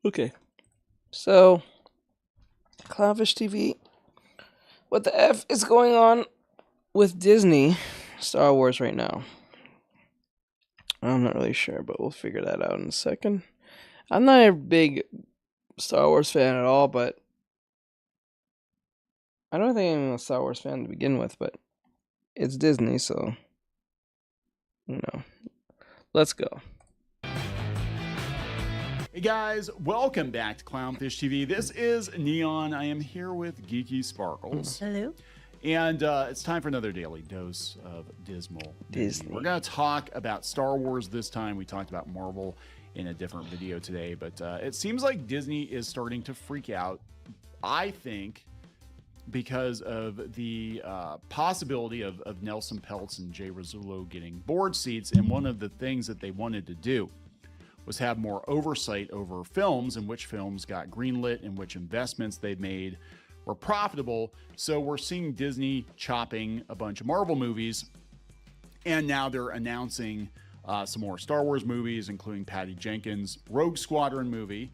Okay. So, Clownfish TV. What the F is going on with Disney Star Wars right now? I'm not really sure, but we'll figure that out in a second. I'm not a big Star Wars fan at all, but I don't think I'm a Star Wars fan to begin with, but it's Disney, so, you know, let's go. Hey guys, welcome back to Clownfish TV. This is Neon. I am here with Geeky Sparkles. Hello. And it's time for another daily dose of dismal Disney. We're going to talk about Star Wars this time. We talked about Marvel in a different video today, but it seems like Disney is starting to freak out, I think, because of the possibility of Nelson Peltz and Jay Rizzullo getting board seats. And one of the things that they wanted to do was have more oversight over films and which films got greenlit and which investments they made were profitable. So we're seeing Disney chopping a bunch of Marvel movies, and now they're announcing some more Star Wars movies, including Patty Jenkins' Rogue Squadron movie.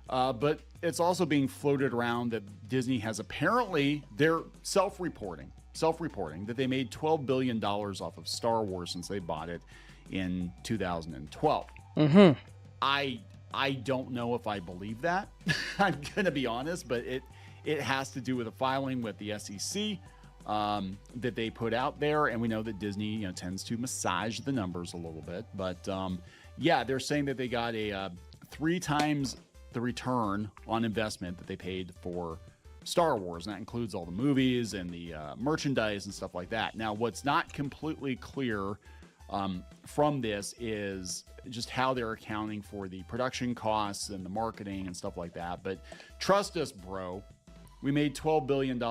But it's also being floated around that Disney has apparently, they're self-reporting that they made $12 billion off of Star Wars since they bought it in 2012. Mm-hmm. I I don't know if I believe that. I'm gonna be honest, but it has to do with a filing with the SEC that they put out there, and we know that Disney tends to massage the numbers a little bit. But yeah, they're saying that they got a 3 times the return on investment that they paid for Star Wars, and that includes all the movies and the merchandise and stuff like that. Now, what's not completely clear from this is just how they're accounting for the production costs and the marketing and stuff like that. But trust us, bro, we made $12 billion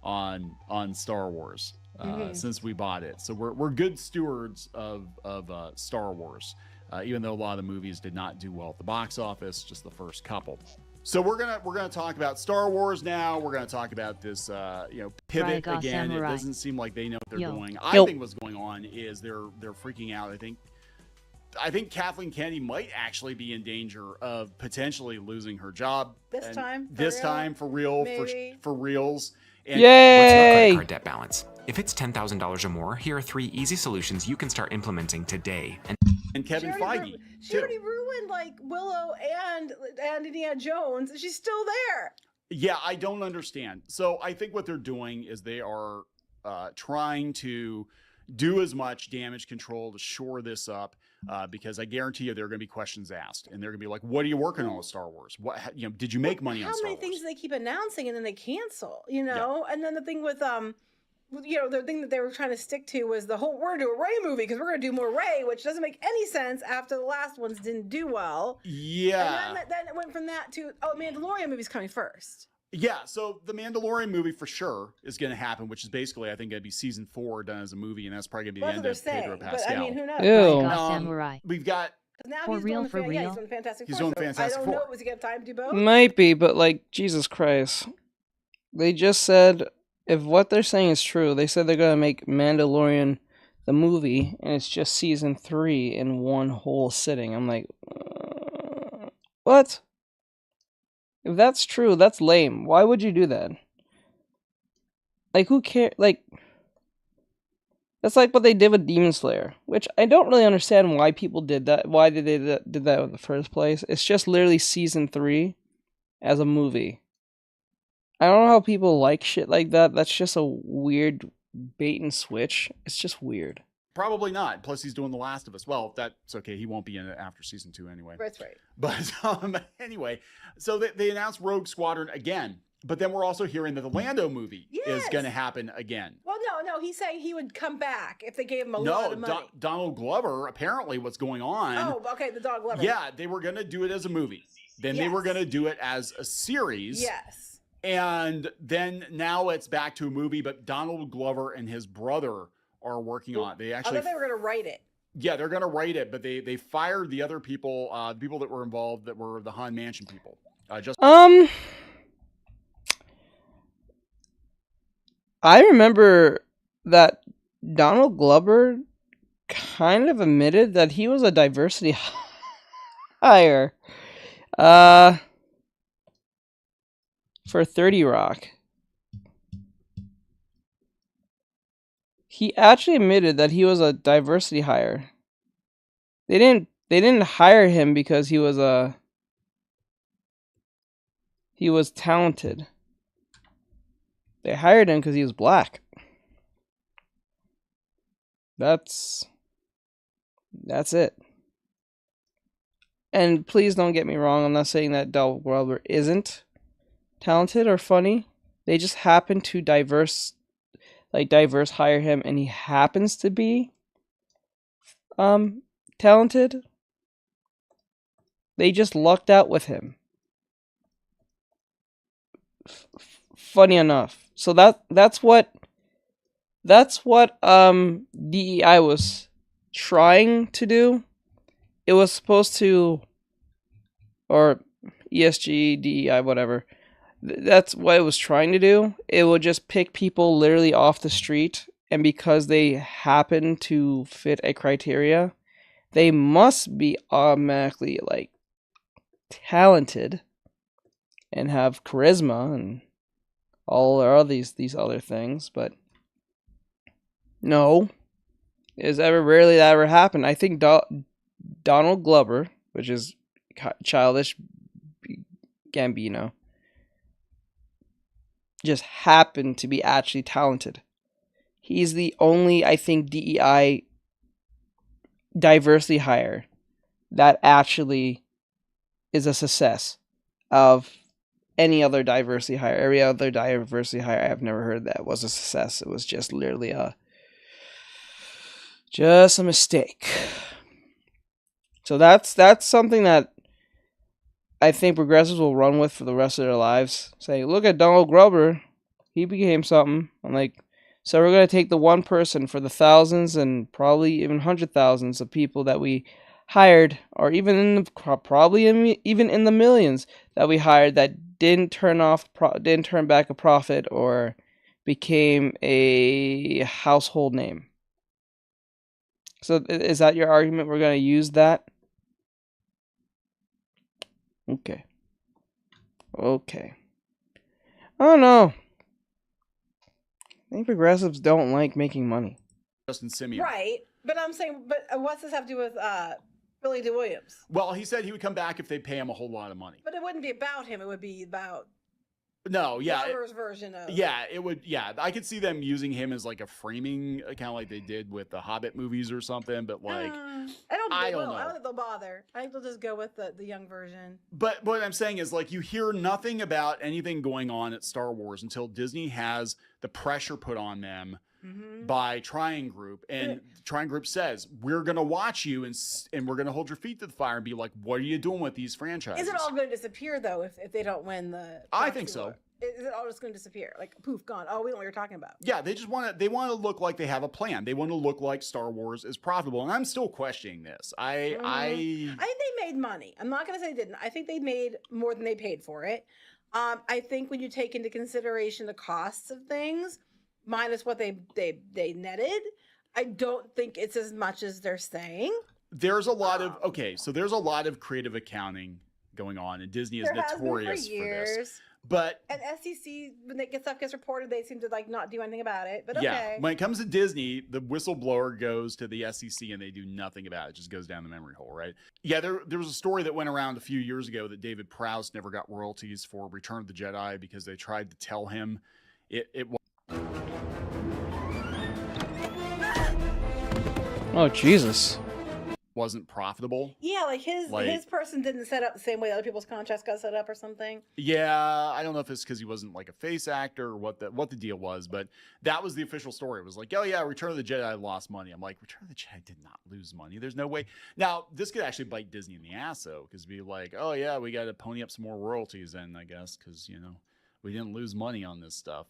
on Star Wars since we bought it. So we're good stewards of Star Wars, even though a lot of the movies did not do well at the box office, just the first couple. So we're gonna talk about Star Wars now. We're gonna talk about this pivot Raiga again. Samurai. It doesn't seem like they know what they're Yo. doing. I Yo. think what's going on is they're freaking out. I think Kathleen Kennedy might actually be in danger of potentially losing her job This time? For This real? time for real, Maybe. for reals. And What's your Yay! credit card debt balance? If it's $10,000 or more, here are 3 easy solutions you can start implementing today. And Kevin Feige She too. already ruined like Willow and Indiana Jones. She's still there. Yeah, I don't understand. So I think what they're doing is they are trying to do as much damage control to shore this up, because I guarantee you there are going to be questions asked, and they're going to be like, "What are you working on with Star Wars? What did you make money on How Star many Wars?" things do they keep announcing and then they cancel? And then the thing with the thing that they were trying to stick to was the whole we're gonna do a Ray movie because we're gonna do more Ray, which doesn't make any sense after the last ones didn't do well. Yeah. And then it went from that to Mandalorian movie's coming first. Yeah, so the Mandalorian movie for sure is going to happen, which is basically, I think, going to be season 4 done as a movie, and that's probably going to be Well, the that's what end they're of saying. Pedro Pascal. But I mean, who knows? Ew. Raiga Samurai. We've got, 'Cause now For he's real, doing for Yeah, real? he's doing Fantastic He's Four. doing so Fantastic I don't know. Four. Was he gonna have time to do both? Might be, but like, Jesus Christ. They just said, if what they're saying is true, they said they're gonna make Mandalorian the movie, and it's just season 3 in one whole sitting. I'm like, what? If that's true, that's lame. Why would you do that? Like, who cares? Like, that's like what they did with Demon Slayer, which I don't really understand why people did that. Why did they did that in the first place? It's just literally season 3 as a movie. I don't know how people like shit like that. That's just a weird bait and switch. It's just weird. probably not. Plus, he's doing The Last of Us. Well, that's okay. He won't be in it after season 2 anyway. That's right. But anyway, so they announced Rogue Squadron again. But then we're also hearing that the Lando movie is Yes. going to happen again. Well, no, he's saying he would come back if they gave him a lot No, of money. Donald Glover, apparently what's going on. Oh, okay, the dog lover. Yeah, they were going to do it as a movie. Then they were Yes. going to do it as a series. Yes. And then now it's back to a movie, but Donald Glover and his brother are working on it. They I actually, thought they were going to write it. yeah, they're going to write it, but they fired the other people, the people that were involved that were the Han Mansion people. I remember that Donald Glover kind of admitted that he was a diversity hire for 30 Rock. He actually admitted that he was a diversity hire. They didn't hire him because he was talented. They hired him because he was black. That's it. And please don't get me wrong, I'm not saying that Donald Glover isn't talented or funny. They just happen to diverse hire him, and he happens to be talented. They just lucked out with him. Funny enough. So that's what DEI was trying to do. It was supposed to, or ESG, DEI, whatever. That's what it was trying to do. It would just pick people literally off the street, and because they happen to fit a criteria, they must be automatically like talented and have charisma and all are these other things. But no, rarely that ever happened. I think Donald Glover, which is childish Gambino just happened to be actually talented. He's the only, I think, DEI diversity hire that actually is a success of any other diversity hire. Every other diversity hire I've never heard that was a success. It was just literally just a mistake. So that's something that I think progressives will run with for the rest of their lives. Say, look at Donald Glover. He became something. I'm like, so we're going to take the one person for the thousands and probably even 100,000s of people that we hired, or even in the, even in the millions that we hired that didn't turn back a profit or became a household name. So is that your argument? We're going to use that? Okay. I don't know. I think progressives don't like making money. Justin Simeon. Right. But I'm saying, what's this have to do with Billy DeWilliams? Well, he said he would come back if they pay him a whole lot of money. But it wouldn't be about him. It would be about Glover's version of. Yeah, it would. Yeah, I could see them using him as like a framing, kind of like they did with the Hobbit movies or something. But like, I don't know. I don't think they'll bother. I think they'll just go with the young version. But what I'm saying is, like, you hear nothing about anything going on at Star Wars until Disney has the pressure put on them by Triangle Group, and Triangle Group says, we're going to watch you and we're going to hold your feet to the fire and be like, what are you doing with these franchises? Is it all going to disappear, though, if they don't win the... I think so. Is it all just going to disappear? Like, poof, gone. Oh, we know what you're talking about. Yeah, they just want to look like they have a plan. They want to look like Star Wars is profitable. And I'm still questioning this. I think they made money. I'm not going to say they didn't. I think they made more than they paid for it. I think when you take into consideration the costs of things, minus what they netted, I don't think it's as much as they're saying. There's a lot of creative accounting going on, and Disney is notorious for this. But and SEC, when stuff gets reported, they seem to like not do anything about it. But okay. Yeah, when it comes to Disney, the whistleblower goes to the SEC and they do nothing about it. It just goes down the memory hole, right? Yeah, there was a story that went around a few years ago that David Prowse never got royalties for Return of the Jedi because they tried to tell him it Oh, Jesus. wasn't profitable. Yeah, like his person didn't set up the same way other people's contracts got set up or something. Yeah, I don't know if it's because he wasn't like a face actor or what the deal was, but that was the official story. It was like, oh yeah, Return of the Jedi lost money. I'm like, Return of the Jedi did not lose money. There's no way. Now, this could actually bite Disney in the ass, though, because be like, oh yeah, we got to pony up some more royalties then, I guess, because, we didn't lose money on this stuff.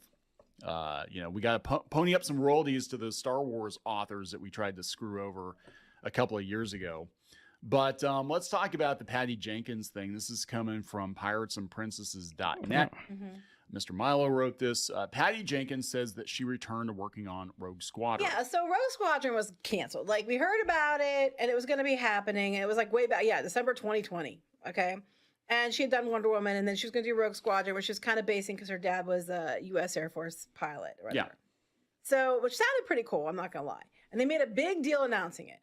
We got to pony up some royalties to the Star Wars authors that we tried to screw over a couple of years ago. But let's talk about the Patty Jenkins thing. This is coming from piratesandprincesses.net. Mr. Milo wrote this. Patty Jenkins says that she returned to working on Rogue Squadron. Yeah, so Rogue Squadron was canceled. Like, we heard about it, and it was going to be happening. And it was like way back, December 2020, okay? And she had done Wonder Woman, and then she was going to do Rogue Squadron, which she was kind of basing because her dad was a U.S. Air Force pilot. Or whatever. Yeah. So, which sounded pretty cool, I'm not going to lie. And they made a big deal announcing it.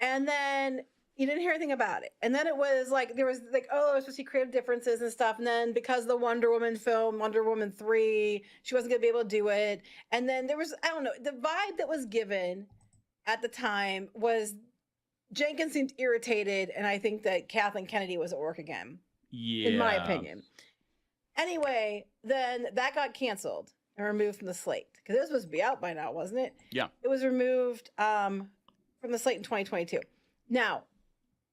And then you didn't hear anything about it. And then it was like, there was like, oh, there's supposed to be creative differences and stuff. And then because the Wonder Woman film, Wonder Woman 3, she wasn't going to be able to do it. And then there was, I don't know, the vibe that was given at the time was Jenkins seemed irritated. And I think that Kathleen Kennedy was at work again. Yeah. In my opinion. Anyway, then that got canceled and removed from the slate. Because it was supposed to be out by now, wasn't it? Yeah. It was removed from the slate in 2022. Now,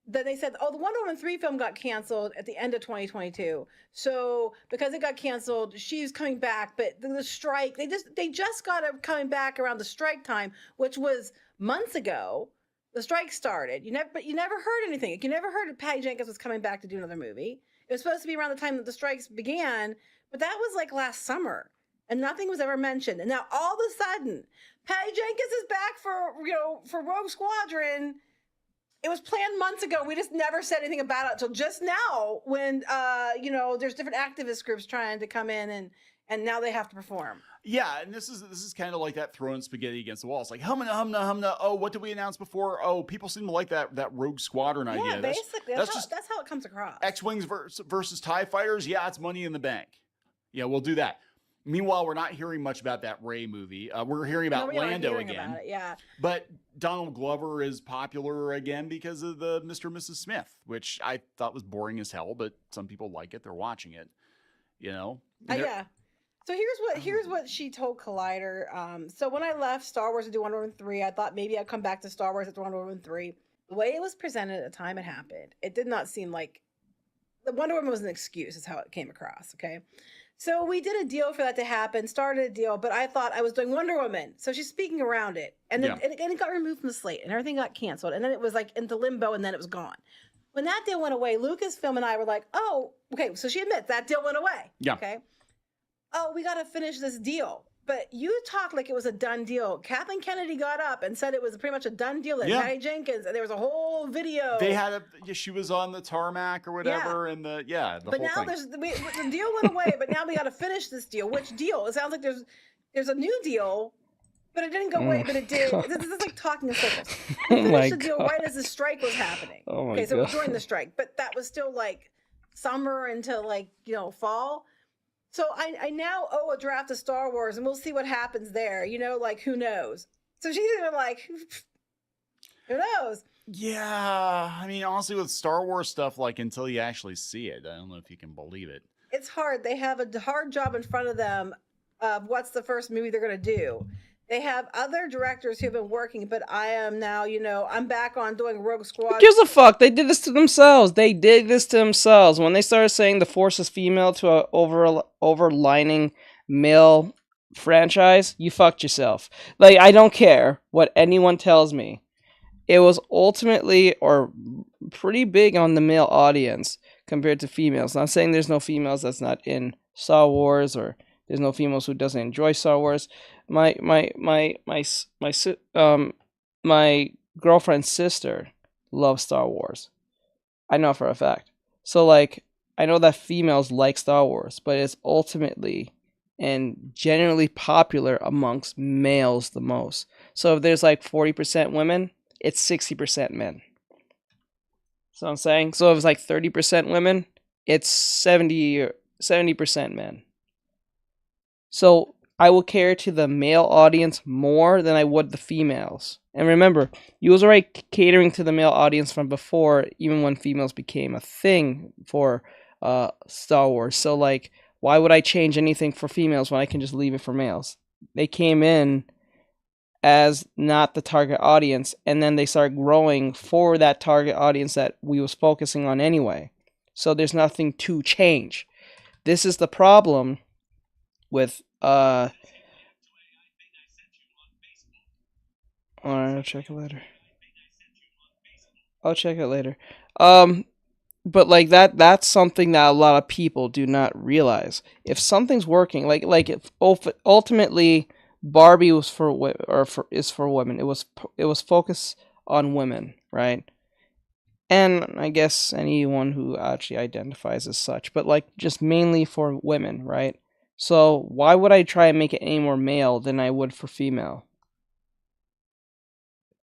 then they said, oh, the Wonder Woman 3 film got canceled at the end of 2022. So because it got canceled, she's coming back. But the strike, they just got her coming back around the strike time, which was months ago. The strike started. But you never heard anything. You never heard that Patty Jenkins was coming back to do another movie. It was supposed to be around the time that the strikes began, but that was like last summer, and nothing was ever mentioned. And now all of a sudden, Patty Jenkins is back for Rogue Squadron. It was planned months ago. We just never said anything about it until just now when, there's different activist groups trying to come in and now they have to perform. Yeah, and this is kind of like that throwing spaghetti against the wall. It's like humna humna humna. Oh, what did we announce before? Oh, people seem to like that Rogue Squadron idea. Yeah, basically that's how it comes across. X-wings versus TIE fighters. Yeah, it's Money in the Bank. Yeah, we'll do that. Meanwhile, we're not hearing much about that Rey movie. We're hearing about Lando again. About it, yeah. But Donald Glover is popular again because of the Mr. and Mrs. Smith, which I thought was boring as hell, but some people like it. They're watching it. You know? Yeah. So here's what she told Collider. So when I left Star Wars to do Wonder Woman 3, I thought maybe I'd come back to Star Wars after Wonder Woman 3. The way it was presented at the time it happened, it did not seem like the Wonder Woman was an excuse, is how it came across. Okay. So we did a deal for that to happen, started a deal, but I thought I was doing Wonder Woman. So she's speaking around it. And then and it got removed from the slate and everything got canceled. And then it was like into limbo and then it was gone. When that deal went away, Lucasfilm and I were like, oh, okay. So she admits that deal went away. Yeah. Okay. Oh, we got to finish this deal. But you talked like it was a done deal. Kathleen Kennedy got up and said it was pretty much a done deal that Patty Jenkins, and there was a whole video. They had she was on the tarmac or whatever, and the but whole now thing. The deal went away, but now we got to finish this deal. Which deal? It sounds like there's a new deal, but it didn't go away. But it did. This is like talking in circles. We finished the deal right as the strike was happening. Oh my okay, so God. it was during the strike, but that was still like summer until like fall. So I now owe a draft of Star Wars, and we'll see what happens there. Like who knows? So she's even like, who knows? Yeah, I mean, honestly, with Star Wars stuff, like until you actually see it, I don't know if you can believe it. It's hard. They have a hard job in front of them of what's the first movie they're going to do. They have other directors who've been working, but I am now, I'm back on doing Rogue Squadron. Who gives a fuck? They did this to themselves. They did this to themselves. When they started saying the Force is female to a overlining male franchise, you fucked yourself. Like, I don't care what anyone tells me. It was ultimately or pretty big on the male audience compared to females. Not saying there's no females that's not in Star Wars or there's no females who doesn't enjoy Star Wars. My girlfriend's sister loves Star Wars. I know for a fact. So like I know that females like Star Wars, but it's ultimately and generally popular amongst males the most. So if there's like 40% women, it's 60% men. So I'm saying, so if it's like 30% women, it's 70% men. So I will cater to the male audience more than I would the females. And remember, you was already catering to the male audience from before, even when females became a thing for Star Wars. So like, why would I change anything for females when I can just leave it for males? They came in as not the target audience, and then they start growing for that target audience that we was focusing on anyway. So there's nothing to change. This is the problem with alright, I'll check it later. But like that's something that a lot of people do not realize. If something's working, like if ultimately Barbie was is for women. It was focused on women, right? And I guess anyone who actually identifies as such, but like just mainly for women, right? So why would I try and make it any more male than I would for female?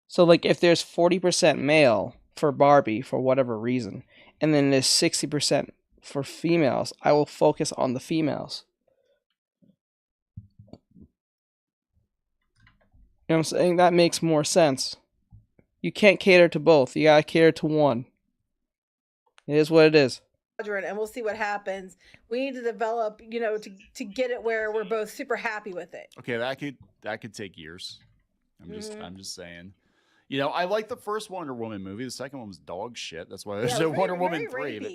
So like if there's 40% male for Barbie for whatever reason, and then there's 60% for females, I will focus on the females. You know what I'm saying? That makes more sense. You can't cater to both. You gotta cater to one. It is what it is. And we'll see what happens. We need to develop, to get it where we're both super happy with it. Okay, that could take years. I'm just saying. I like the first Wonder Woman movie. The second one was dog shit. That's why there's a Wonder Woman 3. But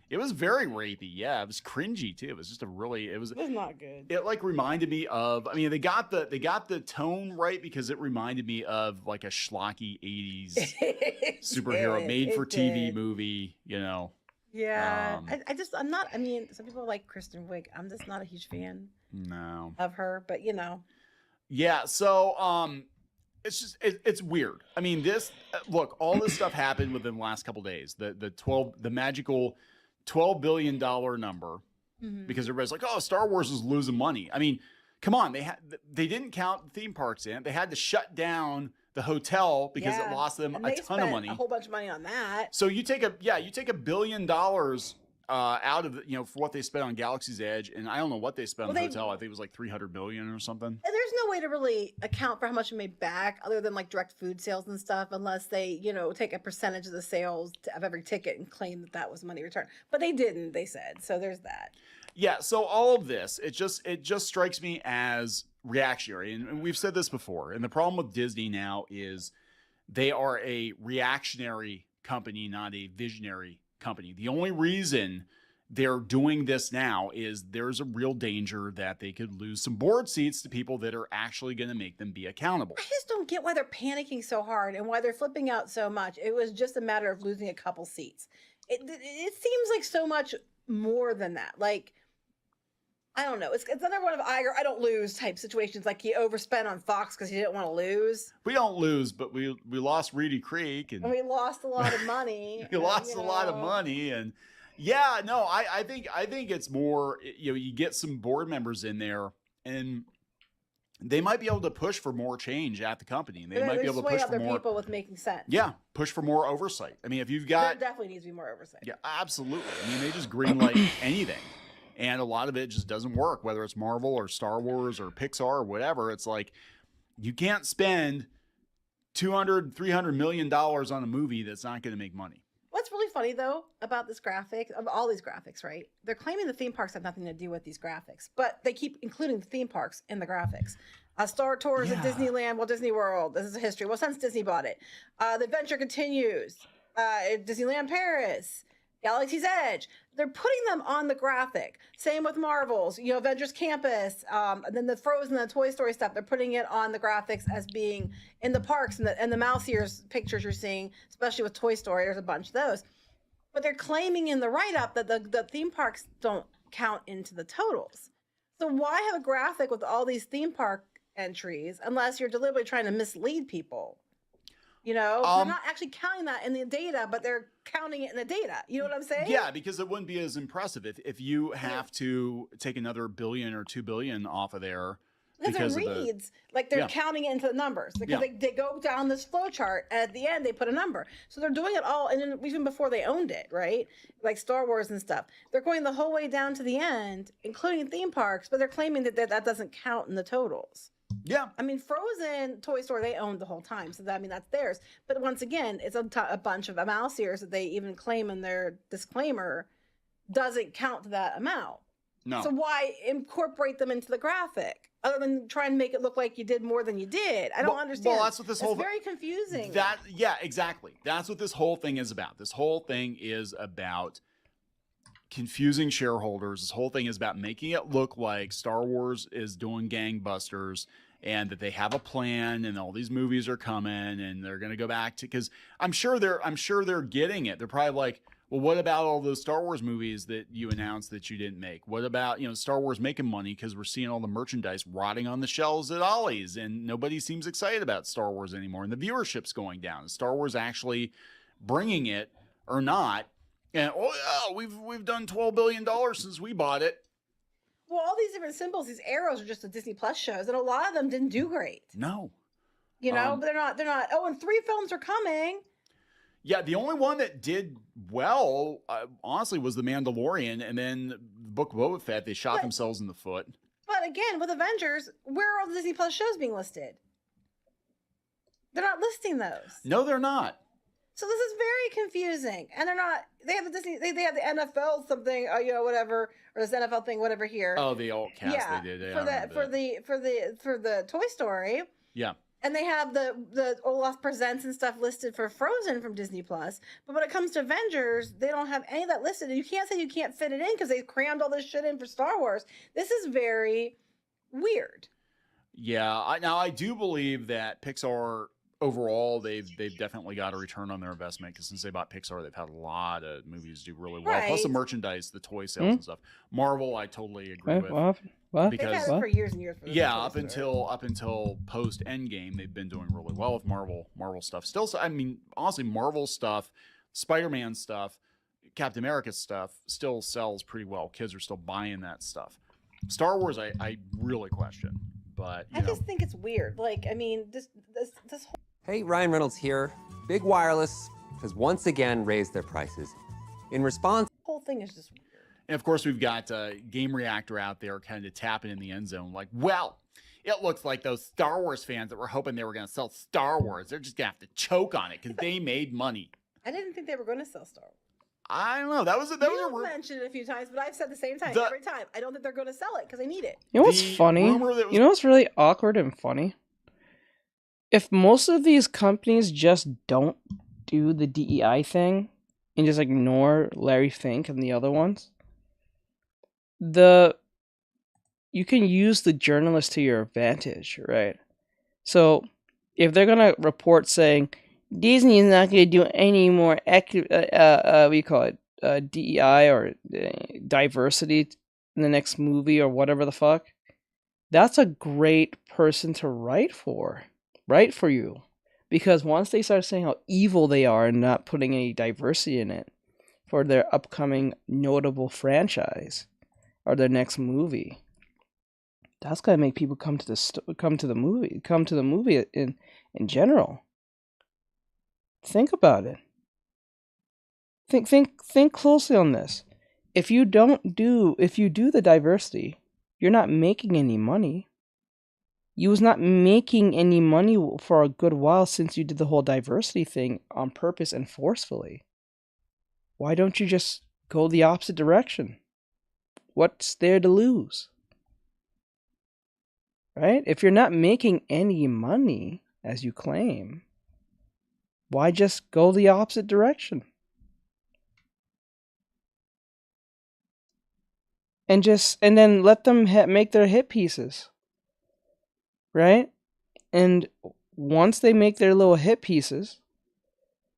it was very rapey. Yeah, it was cringy too. It was just it was not good. It like reminded me of, they got the tone right because it reminded me of like a schlocky 80s superhero made for TV movie, Yeah. I'm not, some people like Kristen Wiig. I'm just not a huge fan of her, but Yeah, so it's weird. Look, all this stuff happened within the last couple days. The magical $12 billion number, because everybody's like, oh, Star Wars is losing money. I mean, come on, they didn't count the theme parks in. They had to shut down the hotel because it lost them a ton of money. A whole bunch of money on that. So you take $1 billion out of for what they spent on Galaxy's Edge, and I don't know what they spent on the hotel. I think it was like $300 million or something. And there's no way to really account for how much it made back, other than like direct food sales and stuff, unless they take a percentage of the sales of every ticket and claim that was money returned. But they didn't. They said so. There's that. Yeah. So all of this, it just strikes me as reactionary, and we've said this before. And the problem with Disney now is they are a reactionary company, not a visionary company. The only reason they're doing this now is there's a real danger that they could lose some board seats to people that are actually going to make them be accountable. I just don't get why they're panicking so hard and why they're flipping out so much. It was just a matter of losing a couple seats. It seems like so much more than that. Like, I don't know. It's another one of I don't lose type situations. Like he overspent on Fox because he didn't want to lose. We don't lose, but we lost Reedy Creek and we lost a lot of money. We lost a lot of money, and yeah, no, I think it's more. You get some board members in there, and they might be able to push for more change at the company, and they might be able to push for more people with making sense. Yeah, push for more oversight. I mean, if you've got, there definitely needs to be more oversight. Yeah, absolutely. I mean, they just greenlight anything. And a lot of it just doesn't work, whether it's Marvel or Star Wars or Pixar or whatever. It's like you can't spend $200-300 million on a movie that's not going to make money. What's really funny, though, about this graphic, of all these graphics, right? They're claiming the theme parks have nothing to do with these graphics, but they keep including the theme parks in the graphics. Star Tours at Disneyland, Walt Disney World. This is a history. Well, since Disney bought it. The adventure continues. Disneyland Paris. Galaxy's Edge. They're putting them on the graphic. Same with Marvel's, Avengers Campus, and then the Frozen and the Toy Story stuff. They're putting it on the graphics as being in the parks and the mouse ears pictures you're seeing, especially with Toy Story. There's a bunch of those. But they're claiming in the write-up that the theme parks don't count into the totals. So why have a graphic with all these theme park entries unless you're deliberately trying to mislead people? They're not actually counting that in the data, but they're counting it in the data. You know what I'm saying? Yeah, because it wouldn't be as impressive if you have to take another $1 billion or $2 billion off of there. Because it reads like they're counting it into the numbers because they go down this flow chart and at the end they put a number. So they're doing it all, and even before they owned it, right? Like Star Wars and stuff. They're going the whole way down to the end, including theme parks, but they're claiming that doesn't count in the totals. Yeah. I mean, Frozen, Toy Story, they owned the whole time. So, that's theirs. But once again, it's a bunch of mouse ears that they even claim in their disclaimer doesn't count to that amount. No. So why incorporate them into the graphic other than try and make it look like you did more than you did? I don't understand. Well, that's what this whole It's very confusing. Yeah, exactly. That's what this whole thing is about. This whole thing is about confusing shareholders. This whole thing is about making it look like Star Wars is doing gangbusters and that they have a plan and all these movies are coming and they're going to go back to, because I'm sure they're getting it. They're probably like, well, what about all those Star Wars movies that you announced that you didn't make? What about, Star Wars making money because we're seeing all the merchandise rotting on the shelves at Ollie's and nobody seems excited about Star Wars anymore and the viewership's going down. Is Star Wars actually bringing it or not? And we've done $12 billion since we bought it. Well, all these different symbols, these arrows are just the Disney Plus shows, and a lot of them didn't do great. No. But they're not. Oh, and 3 films are coming. Yeah, the only one that did well, honestly, was The Mandalorian, and then the Book of Boba Fett. They shot themselves in the foot. But again, with Avengers, where are all the Disney Plus shows being listed? They're not listing those. No, they're not. So this is very confusing, and they're not. They have the Disney. They have the NFL something, whatever, or this NFL thing, whatever here. Oh, the alt cast they did. For the Toy Story. Yeah. And they have the Olaf Presents and stuff listed for Frozen from Disney Plus. But when it comes to Avengers, they don't have any of that listed. And you can't say you can't fit it in because they crammed all this shit in for Star Wars. This is very weird. Yeah. I do believe that Pixar overall, they've definitely got a return on their investment because since they bought Pixar, they've had a lot of movies do really well. Right. Plus the merchandise, the toy sales and stuff. Marvel, I totally agree with. What? They've had it for years and years. Up until post Endgame, they've been doing really well with Marvel stuff. Still, I mean, honestly, Marvel stuff, Spider-Man stuff Captain America stuff still sells pretty well. Kids are still buying that stuff. Star Wars, I really question, but I just think it's weird. Like, I mean, this whole Hey, Ryan Reynolds here. Big Wireless has once again raised their prices. In response, thing is just weird. And of course, we've got Game Reactor out there kind of tapping in the end zone, like, well, it looks like those Star Wars fans that were hoping they were going to sell Star Wars, they're just going to have to choke on it because they made money. I didn't think they were going to sell Star Wars. I don't know. That was a mentioned it a few times, but I've said the same time every time. I don't think they're going to sell it because they need it. You know what's funny? You know what's really awkward and funny? If most of these companies just don't do the DEI thing and just ignore Larry Fink and the other ones, you can use the journalist to your advantage, right? So if they're gonna report saying Disney is not gonna do any more DEI or diversity in the next movie or whatever the fuck, that's a great person to write for you, because once they start saying how evil they are and not putting any diversity in it for their upcoming notable franchise or their next movie, that's gonna make people come to the movie in general. Think about it. Think closely on this. If you do the diversity, you're not making any money. You was not making any money for a good while since you did the whole diversity thing on purpose and forcefully. Why don't you just go the opposite direction? What's there to lose? Right? If you're not making any money, as you claim, why just go the opposite direction? And then let them make their hit pieces. Right? And once they make their little hit pieces,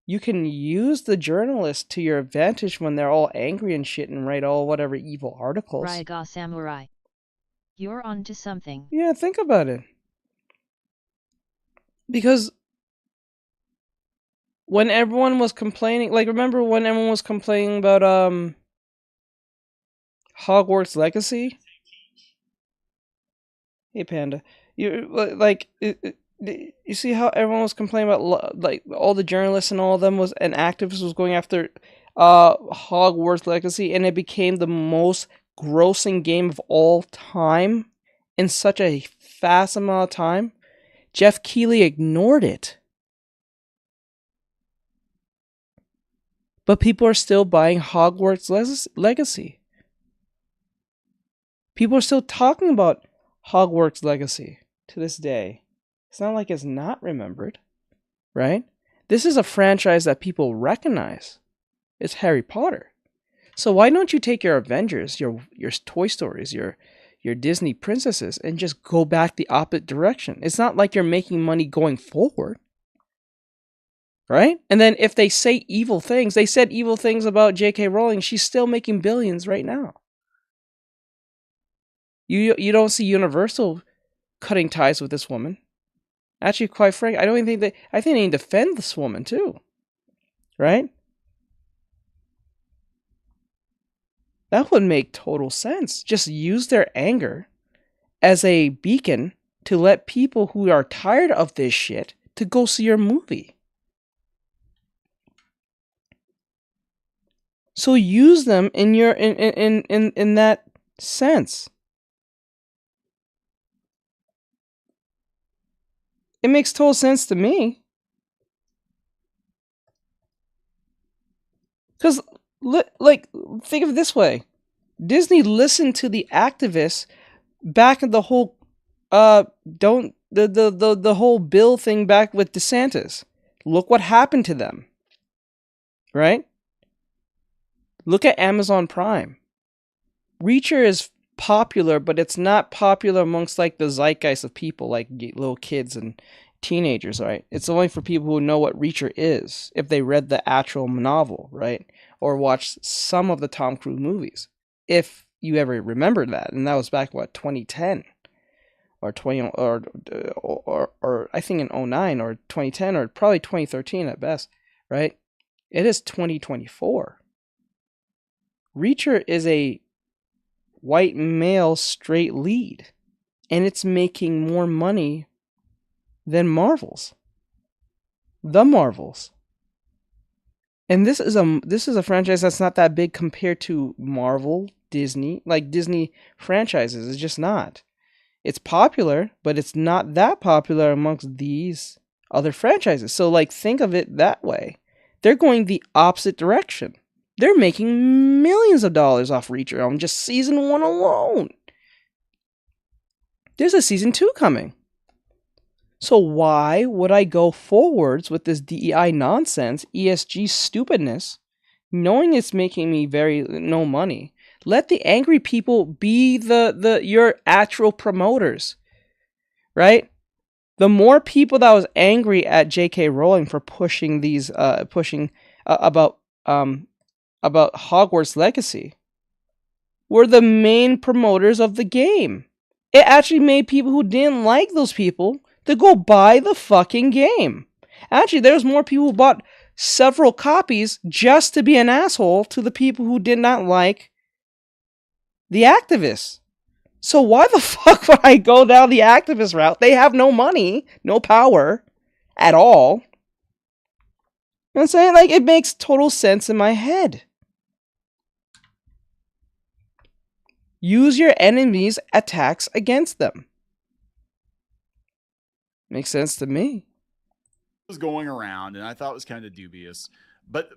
you can use the journalist to your advantage when they're all angry and shit and write all whatever evil articles. Raiga Samurai. You're onto something. Yeah, think about it. Because when everyone was complaining, like, remember when everyone was complaining about Hogwarts Legacy? Hey Panda, you see how everyone was complaining about, like, all the journalists and all of them and activists was going after Hogwarts Legacy, and it became the most grossing game of all time in such a fast amount of time. Jeff Keighley ignored it. But people are still buying Hogwarts Legacy. People are still talking about Hogwarts Legacy to this day. It's not like it's not remembered, right? This is a franchise that people recognize. It's Harry Potter. So why don't you take your Avengers, your Toy Stories, your Disney princesses, and just go back the opposite direction? It's not like you're making money going forward. Right? And then if they say evil things, they said evil things about J.K. Rowling, she's still making billions right now. You don't see Universal cutting ties with this woman. Actually, quite frank, I think they need to defend this woman too. Right? That would make total sense. Just use their anger as a beacon to let people who are tired of this shit to go see your movie. So use them in your in that sense. It makes total sense to me. Because, like, think of it this way. Disney listened to the activists back in the whole the whole bill thing back with DeSantis. Look what happened to them. Right? Look at Amazon Prime. Reacher is popular, but it's not popular amongst, like, the zeitgeist of people, like little kids and teenagers, right? It's only for people who know what Reacher is, if they read the actual novel, right? Or watched some of the Tom Cruise movies, if you ever remember that. And that was back, 2010 or 20 or I think in 2009 or 2010 or probably 2013 at best, right? It is 2024. Reacher is a white male straight lead, and it's making more money than Marvel's. The Marvels. And this is a franchise that's not that big compared to Marvel, Disney. Like Disney franchises, it's just not. It's popular, but it's not that popular amongst these other franchises. So like think of it that way. They're going the opposite direction. They're making millions of dollars off Reacher on just season 1 alone. There's a season 2 coming. So why would I go forwards with this DEI nonsense, ESG stupidness, knowing it's making me no money? Let the angry people be your actual promoters, right? The more people that was angry at J.K. Rowling for pushing these about Hogwarts Legacy were the main promoters of the game. It actually made people who didn't like those people to go buy the fucking game. Actually, there's more people who bought several copies just to be an asshole to the people who did not like the activists. So why the fuck would I go down the activist route? They have no money, no power at all. You know what I'm saying? Like, it makes total sense in my head. Use your enemies' attacks against them. Makes sense to me. Was going around, and I thought it was kind of dubious. But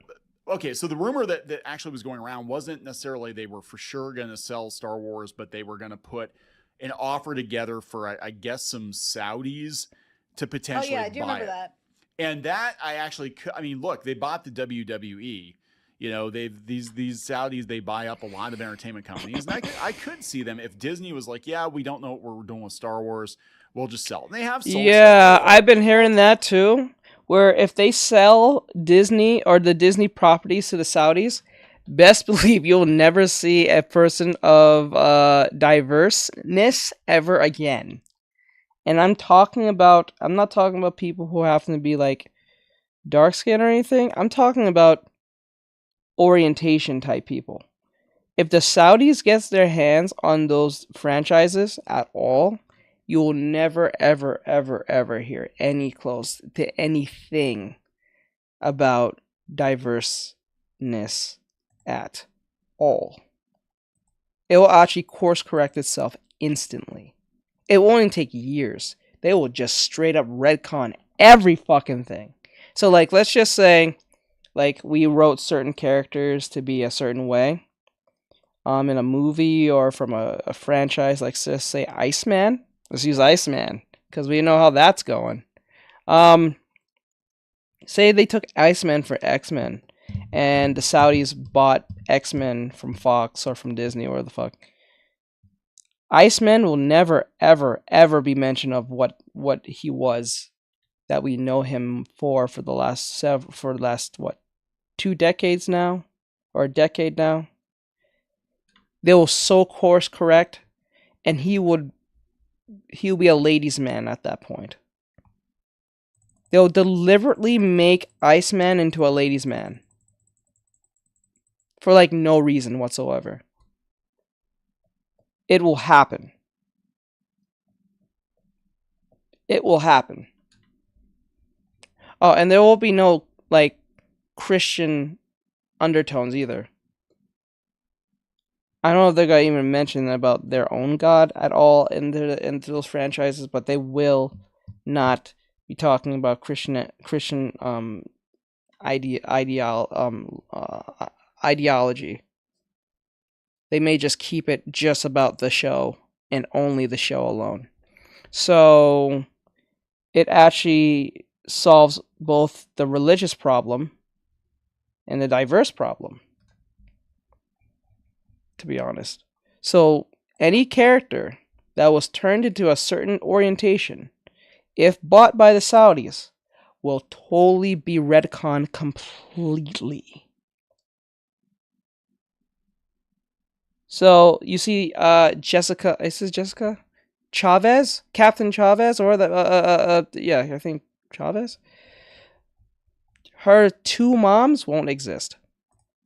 okay, so the rumor that actually was going around wasn't necessarily they were for sure going to sell Star Wars, but they were going to put an offer together for, I guess, some Saudis to potentially buy. Oh yeah, I do remember that. And that I mean, look, they bought the WWE. You know, these Saudis, they buy up a lot of entertainment companies, and I could see them if Disney was like, yeah, we don't know what we're doing with Star Wars. We'll just sell it. And they have sold. Yeah, I've been hearing that too. Where if they sell Disney or the Disney properties to the Saudis, best believe you'll never see a person of diverseness ever again. And I'm not talking about people who happen to be like dark skin or anything. I'm talking about orientation type people. If the Saudis gets their hands on those franchises at all, you will never, ever, ever, ever hear any close to anything about diverseness at all. It will actually course correct itself instantly. It won't even take years. They will just straight up retcon every fucking thing. So, like, let's just say, like, we wrote certain characters to be a certain way in a movie or from a franchise, like, let's say Iceman. Let's use Iceman, because we know how that's going. Say they took Iceman for X-Men, and the Saudis bought X-Men from Fox or from Disney or the fuck. Iceman will never, ever, ever be mentioned of what he was that we know him for the last 2 decades now, or a decade now. They will so course correct, and he'll be a ladies' man at that point. They'll deliberately make Iceman into a ladies' man. For like no reason whatsoever. It will happen. It will happen. Oh, and there will be no like Christian undertones either. I don't know if they're gonna even mention about their own God at all into those franchises, but they will not be talking about Christian ideology. They may just keep it just about the show and only the show alone. So it actually solves both the religious problem and the diverse problem, to be honest. So any character that was turned into a certain orientation, if bought by the Saudis, will totally be retconned completely. So you see, Jessica, is this Jessica Chavez, Captain Chavez, or yeah, I think Chavez. Her 2 moms won't exist.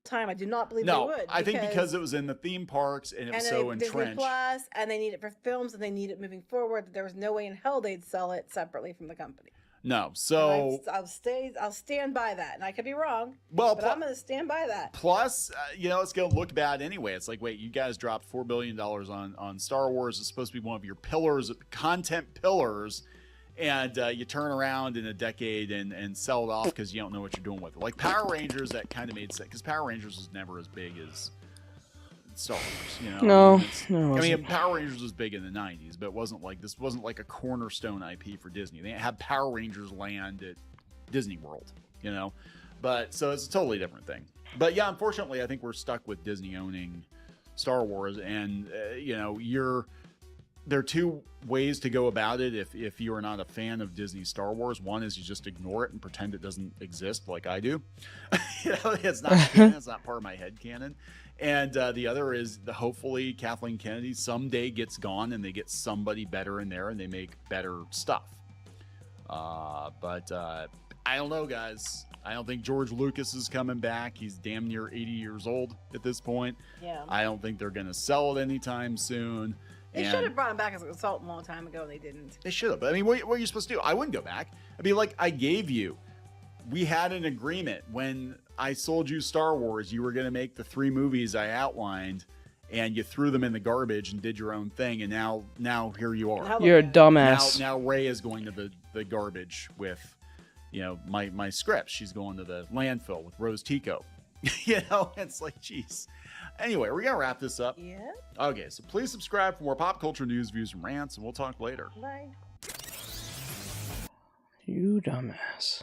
time. I do not believe they No, would. I think because it was in the theme parks and it was so Disney entrenched. Plus, and they need it for films, and they need it moving forward. That there was no way in hell they'd sell it separately from the company. No, so I'll stand by that, and I could be wrong. Well, but I'm going to stand by that. Plus, it's going to look bad anyway. It's like, wait, you guys dropped $4 billion on Star Wars. It's supposed to be one of your pillars, content pillars, and you turn around in a decade and sell it off because you don't know what you're doing with it. Like Power Rangers, that kind of made sense because Power Rangers was never as big as Star Wars. No, I mean, Power Rangers was big in the 90s, but it wasn't like this wasn't like a cornerstone IP for Disney. They had Power Rangers land at Disney World, but so it's a totally different thing. But yeah, unfortunately, I think we're stuck with Disney owning Star Wars, and there are two ways to go about it if you are not a fan of Disney Star Wars. One is you just ignore it and pretend it doesn't exist like I do. It's not canon, it's not part of my head canon. And the other is hopefully Kathleen Kennedy someday gets gone and they get somebody better in there and they make better stuff. But I don't know, guys. I don't think George Lucas is coming back. He's damn near 80 years old at this point. Yeah. I don't think they're going to sell it anytime soon. They should have brought him back as a consultant a long time ago, and they didn't. They should have. But I mean, what are you supposed to do? I wouldn't go back. I mean, like I gave you. We had an agreement when I sold you Star Wars. You were going to make the 3 movies I outlined, and you threw them in the garbage and did your own thing. And now here you are. You're a dumbass. Now Ray is going to the garbage with, my scripts. She's going to the landfill with Rose Tico. It's like, geez. Anyway, we're going to wrap this up. Yeah. Okay, so please subscribe for more pop culture news, views, and rants, and we'll talk later. Bye. You dumbass.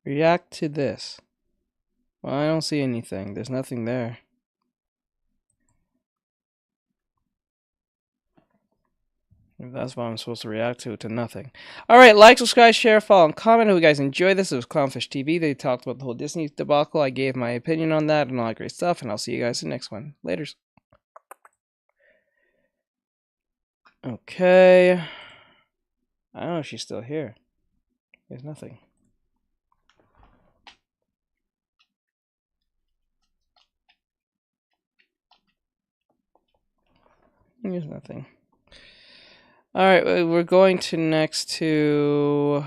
React to this. Well, I don't see anything. There's nothing there. If that's what I'm supposed to react to nothing. Alright, like, subscribe, share, follow, and comment. I hope you guys enjoyed this. It was Clownfish TV. They talked about the whole Disney debacle. I gave my opinion on that and all that great stuff, and I'll see you guys in the next one. Laters. Okay. I don't know if she's still here. There's nothing. There's nothing. Alright, we're going to next to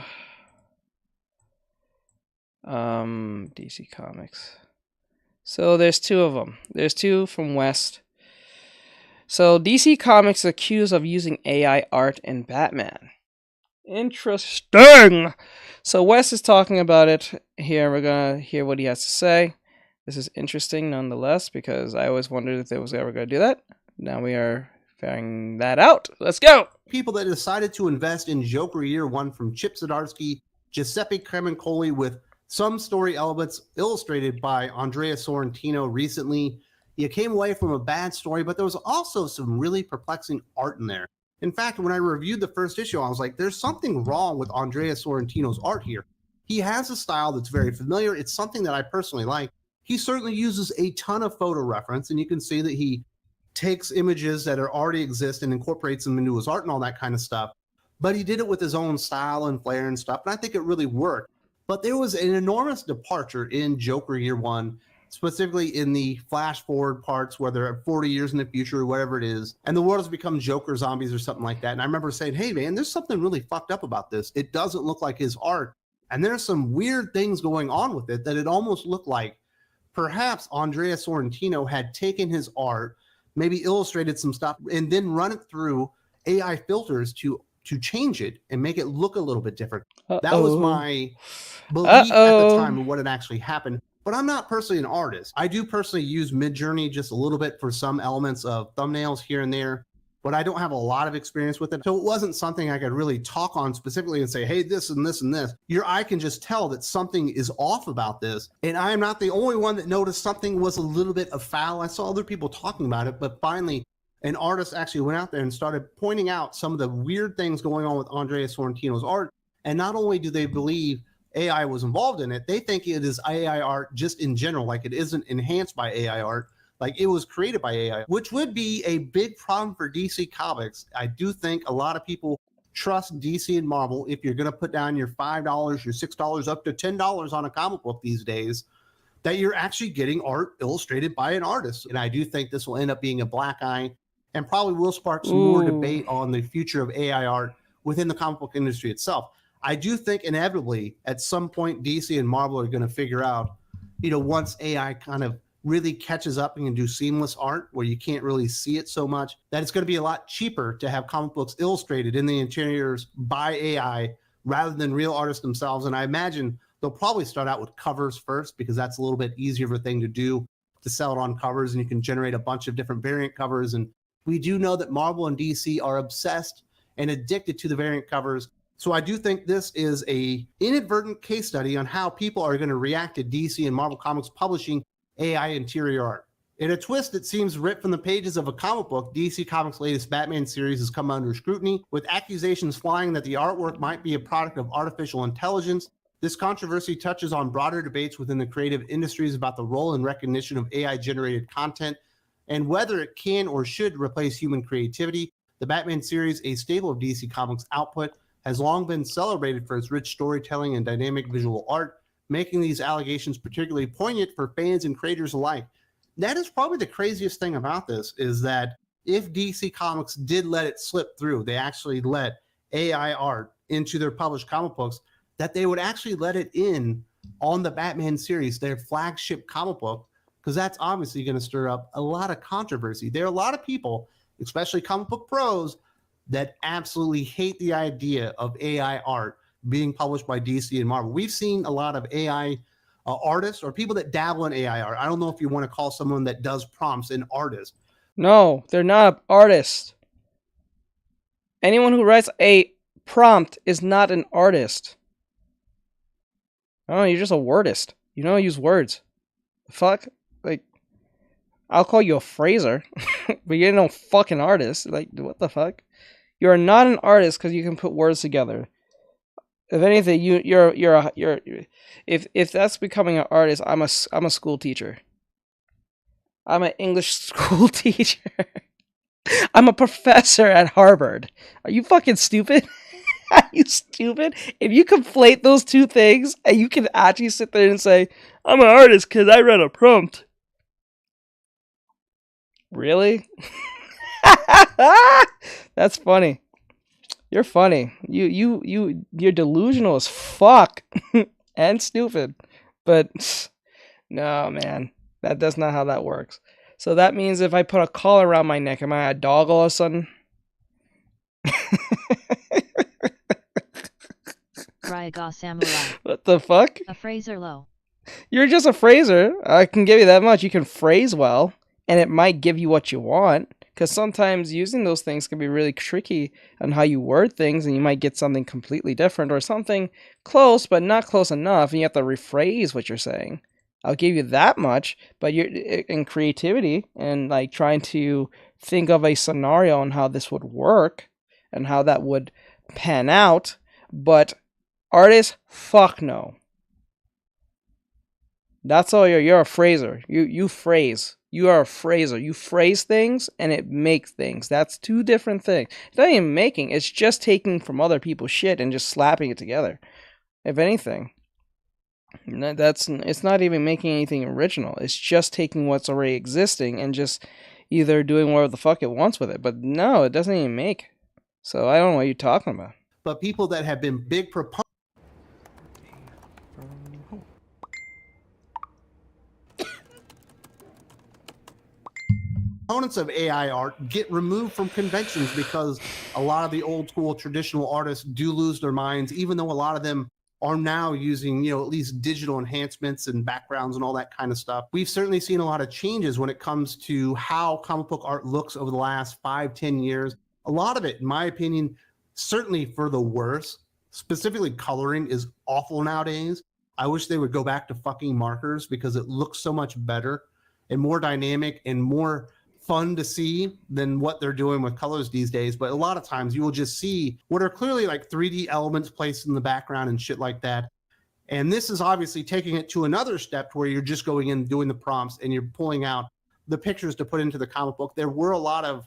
DC Comics. So there's 2 of them. There's 2 from West. So DC Comics is accused of using AI art in Batman. Interesting! So West is talking about it here. We're going to hear what he has to say. This is interesting nonetheless because I always wondered if they was ever going to do that. Now we are figuring that out. Let's go! People that decided to invest in Joker Year One from Chip Zdarsky, Giuseppe Cremencoli, with some story elements illustrated by Andrea Sorrentino recently. You came away from a bad story, but there was also some really perplexing art in there. In fact, when I reviewed the first issue, I was like, there's something wrong with Andrea Sorrentino's art here. He has a style that's very familiar. It's something that I personally like. He certainly uses a ton of photo reference, and you can see that he takes images that already exist and incorporates them into his art and all that kind of stuff. But he did it with his own style and flair and stuff, and I think it really worked. But there was an enormous departure in Joker Year One, specifically in the flash forward parts where they're 40 years in the future or whatever it is, and the world has become Joker zombies or something like that. And I remember saying, hey man, there's something really fucked up about this. It doesn't look like his art, and there's some weird things going on with it that it almost looked like perhaps Andrea Sorrentino had taken his art, maybe illustrated some stuff, and then run it through AI filters to change it and make it look a little bit different. That was my belief at the time of what had actually happened. But I'm not personally an artist. I do personally use Midjourney just a little bit for some elements of thumbnails here and there, but I don't have a lot of experience with it. So it wasn't something I could really talk on specifically and say, hey, this and this and this. Your eye can just tell that something is off about this. And I am not the only one that noticed something was a little bit afoul. I saw other people talking about it, but finally an artist actually went out there and started pointing out some of the weird things going on with Andrea Sorrentino's art. And not only do they believe AI was involved in it, they think it is AI art just in general, like it isn't enhanced by AI art, like it was created by AI, which would be a big problem for DC Comics. I do think a lot of people trust DC and Marvel if you're going to put down your $5, your $6, up to $10 on a comic book these days, that you're actually getting art illustrated by an artist. And I do think this will end up being a black eye and probably will spark some more debate on the future of AI art within the comic book industry itself. I do think inevitably at some point DC and Marvel are going to figure out, once AI kind of really catches up and can do seamless art where you can't really see it so much, that it's going to be a lot cheaper to have comic books illustrated in the interiors by AI rather than real artists themselves. And I imagine they'll probably start out with covers first because that's a little bit easier of a thing to do, to sell it on covers, and you can generate a bunch of different variant covers. And we do know that Marvel and DC are obsessed and addicted to the variant covers. So I do think this is a inadvertent case study on how people are going to react to DC and Marvel Comics publishing AI interior art. In a twist that seems ripped from the pages of a comic book, DC Comics' latest Batman series has come under scrutiny, with accusations flying that the artwork might be a product of artificial intelligence. This controversy touches on broader debates within the creative industries about the role and recognition of AI-generated content and whether it can or should replace human creativity. The Batman series, a staple of DC Comics output, has long been celebrated for its rich storytelling and dynamic visual art, making these allegations particularly poignant for fans and creators alike. That is probably the craziest thing about this, is that if DC Comics did let it slip through, they actually let AI art into their published comic books, that they would actually let it in on the Batman series, their flagship comic book, because that's obviously going to stir up a lot of controversy. There are a lot of people, especially comic book pros, that absolutely hate the idea of AI art being published by DC and Marvel. We've seen a lot of AI artists or people that dabble in AI art. I don't know if you want to call someone that does prompts an artist. No, they're not an artist. Anyone who writes a prompt is not an artist. Oh, you're just a wordist. You don't use words. Fuck? Like, I'll call you a phraser, but you're no fucking artist. Like, what the fuck? You're not an artist because you can put words together. If anything, if that's becoming an artist, I'm a school teacher. I'm an English school teacher. I'm a professor at Harvard. Are you fucking stupid? Are you stupid? If you conflate those two things and you can actually sit there and say, I'm an artist because I read a prompt. Really? That's funny. You're funny. You're delusional as fuck and stupid. But no, man, that's not how that works. So that means if I put a collar around my neck, am I a dog all of a sudden? Raiga Samurai. What the fuck? A phraser low. You're just a phraser. I can give you that much. You can phrase well, and it might give you what you want. Because sometimes using those things can be really tricky on how you word things, and you might get something completely different or something close but not close enough, and you have to rephrase what you're saying. I'll give you that much, but you're in creativity and like trying to think of a scenario on how this would work and how that would pan out. But artists, fuck no. That's all you're a phraser. You phrase. You are a phraser. You phrase things and it makes things. That's two different things. It's not even making. It's just taking from other people's shit and just slapping it together. If anything, it's not even making anything original. It's just taking what's already existing and just either doing whatever the fuck it wants with it. But no, it doesn't even make. So I don't know what you're talking about. But people that have been big proponents of AI art get removed from conventions because a lot of the old school traditional artists do lose their minds, even though a lot of them are now using, at least digital enhancements and backgrounds and all that kind of stuff. We've certainly seen a lot of changes when it comes to how comic book art looks over the last 5-10 years. A lot of it, in my opinion, certainly for the worse. Specifically, coloring is awful nowadays. I wish they would go back to fucking markers because it looks so much better and more dynamic and more fun to see than what they're doing with colors these days. But a lot of times you will just see what are clearly like 3D elements placed in the background and shit like that. And this is obviously taking it to another step where you're just going in doing the prompts and you're pulling out the pictures to put into the comic book. There were a lot of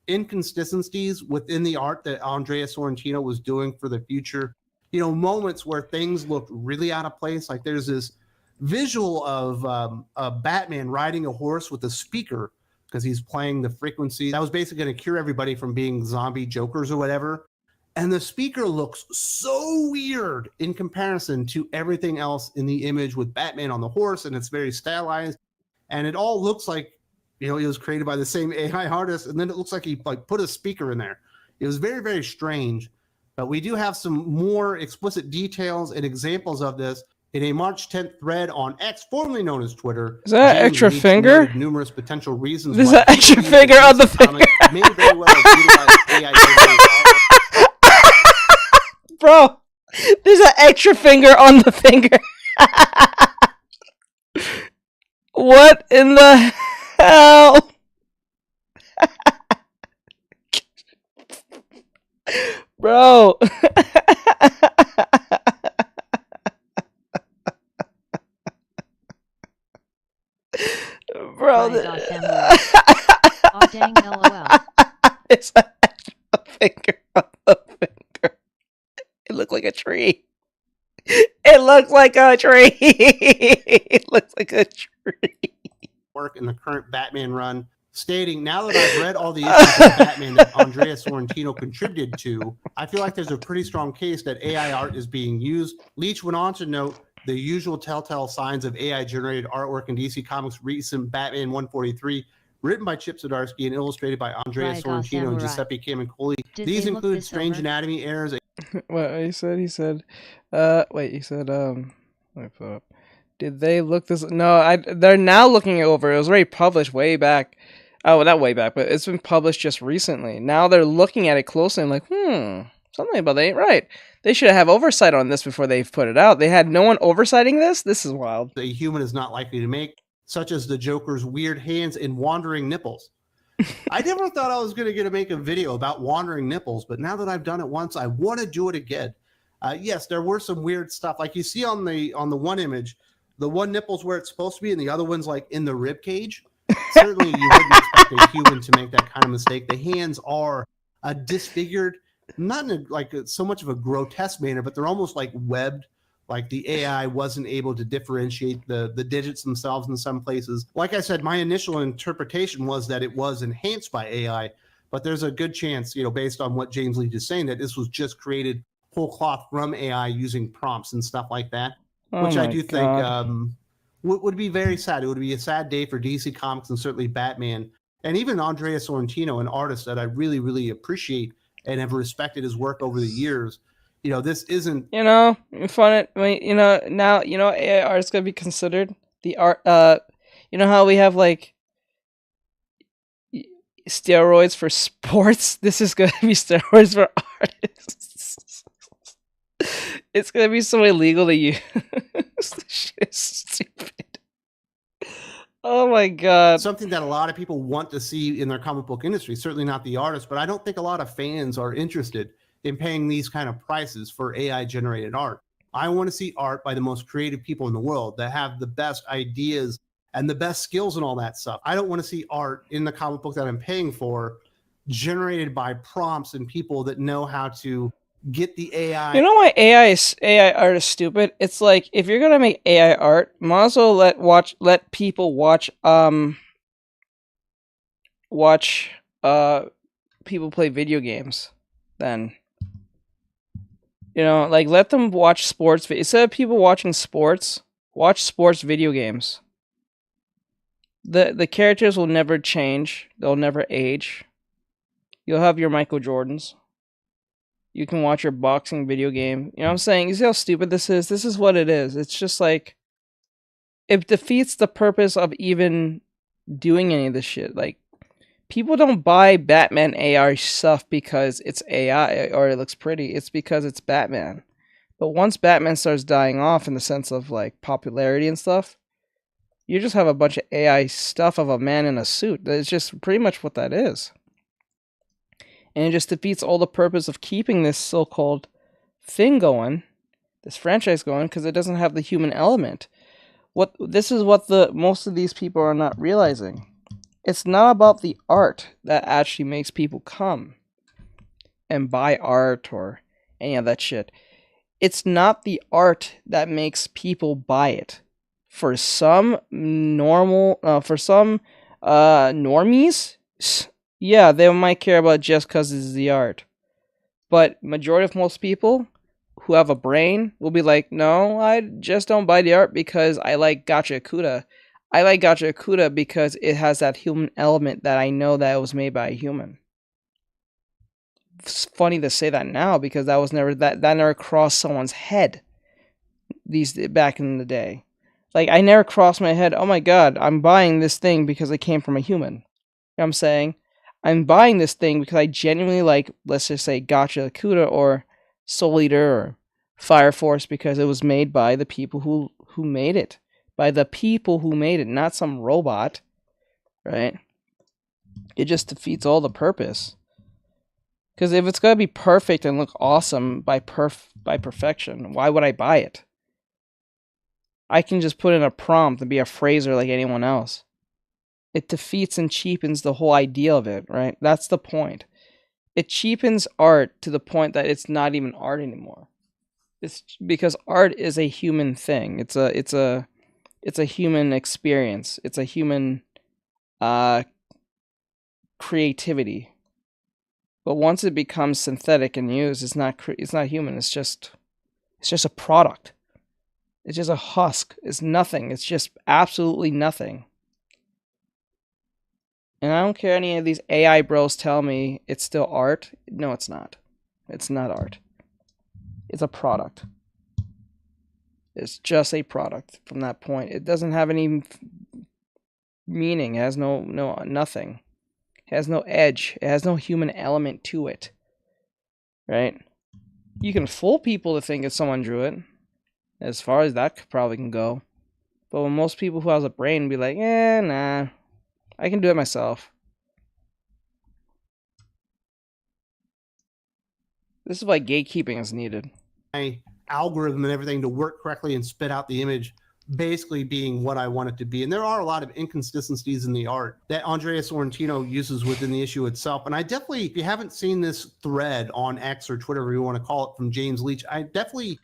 inconsistencies within the art that Andrea Sorrentino was doing for the future. You know, moments where things looked really out of place. Like there's this visual of a Batman riding a horse with a speaker because he's playing the frequency. That was basically going to cure everybody from being zombie jokers or whatever. And the speaker looks so weird in comparison to everything else in the image with Batman on the horse, and it's very stylized. And it all looks like, you know, it was created by the same AI artist, and then it looks like he like put a speaker in there. It was very, very strange. But we do have some more explicit details and examples of this in a March 10th thread on X, formerly known as Twitter. Is that an extra finger? Numerous potential reasons. There's an extra finger on the finger. May very well have utilized AI. Bro, there's an extra finger on the finger. What in the hell? Bro. Bro. Oh, dang, LOL. It's an extra finger on the finger. It looked like a tree. It looks like a tree. It looks like a tree. Work in the current Batman run, stating, now that I've read all the issues of Batman that Andrea Sorrentino contributed to, I feel like there's a pretty strong case that AI art is being used. Leach went on to note the usual telltale signs of AI-generated artwork in DC Comics' recent Batman 143, written by Chip Zdarsky and illustrated by Andrea Sorrentino and Giuseppe Camuncoli. These include strange anatomy errors. What he said? He said, wait, he said, let me put up. Did they look this? No, they're now looking it over. It was already published way back. Oh, well, not way back, but it's been published just recently. Now they're looking at it closely and like, something about that ain't right. They should have oversight on this before they put it out. They had no one oversighting this? This is wild. A human is not likely to make, such as the Joker's weird hands and wandering nipples. I never thought I was going to make a video about wandering nipples, but now that I've done it once, I want to do it again. Yes, there were some weird stuff. Like you see on the one image, the one nipple's where it's supposed to be, and the other one's like in the rib cage. Certainly, you wouldn't expect a human to make that kind of mistake. The hands are disfigured, not in so much of a grotesque manner, but they're almost like webbed. Like the AI wasn't able to differentiate the digits themselves in some places. Like I said, my initial interpretation was that it was enhanced by AI, but there's a good chance, based on what James Leach is saying, that this was just created whole cloth from AI using prompts and stuff like that, which I do think would be very sad. It would be a sad day for DC Comics and certainly Batman, and even Andrea Sorrentino, an artist that I really, really appreciate and have respected his work over the years. This isn't, now, AI art is going to be considered the art. How we have like steroids for sports? This is going to be steroids for artists. It's going to be so illegal to use. This shit is stupid. Oh my God. Something that a lot of people want to see in their comic book industry, certainly not the artists, but I don't think a lot of fans are interested in paying these kind of prices for AI generated art. I want to see art by the most creative people in the world that have the best ideas and the best skills and all that stuff. I don't want to see art in the comic book that I'm paying for generated by prompts and people that know how to get the AI. You know why AI art is stupid? It's like, if you're gonna make AI art, might as well let people watch people play video games then. Let them watch sports. Instead of people watching sports, watch sports video games. The characters will never change. They'll never age. You'll have your Michael Jordans. You can watch your boxing video game. You know what I'm saying? You see how stupid this is? This is what it is. It's just like, it defeats the purpose of even doing any of this shit. Like, people don't buy Batman AR stuff because it's AI or it looks pretty. It's because it's Batman. But once Batman starts dying off in the sense of like popularity and stuff, you just have a bunch of AI stuff of a man in a suit. That's just pretty much what that is. And it just defeats all the purpose of keeping this so-called thing going, this franchise going, because it doesn't have the human element. This is what most of these people are not realizing. It's not about the art that actually makes people come and buy art or any of that shit. It's not the art that makes people buy it. For some normies, yeah, they might care about just because it's the art. But majority of most people who have a brain will be like, no, I just don't buy the art because I like Gacha Akuda. I like Gacha Akuda because it has that human element that I know that it was made by a human. It's funny to say that now because that never crossed someone's head back in the day. Like, I never crossed my head, oh my god, I'm buying this thing because it came from a human. You know what I'm saying? I'm buying this thing because I genuinely like, let's just say, Gacha Akuda or Soul Eater or Fire Force because it was made by the people who made it. By the people who made it, not some robot. Right? It just defeats all the purpose. Because if it's going to be perfect and look awesome by perfection, why would I buy it? I can just put in a prompt and be a phraser like anyone else. It defeats and cheapens the whole idea of it, right? That's the point. It cheapens art to the point that it's not even art anymore. It's because art is a human thing. It's a human experience. It's a human creativity. But once it becomes synthetic and used, it's not human. It's just a product. It's just a husk. It's nothing. It's just absolutely nothing. And I don't care any of these AI bros tell me it's still art. No, it's not. It's not art. It's a product. It's just a product from that point. It doesn't have any meaning. It has nothing. It has no edge. It has no human element to it. Right? You can fool people to think it's someone drew it. As far as that probably can go. But when most people who has a brain be like, nah, I can do it myself. This is why gatekeeping is needed. My algorithm and everything to work correctly and spit out the image basically being what I want it to be. And there are a lot of inconsistencies in the art that Andrea Sorrentino uses within the issue itself. And I definitely, if you haven't seen this thread on X or Twitter, whatever you want to call it, from James Leach, I definitely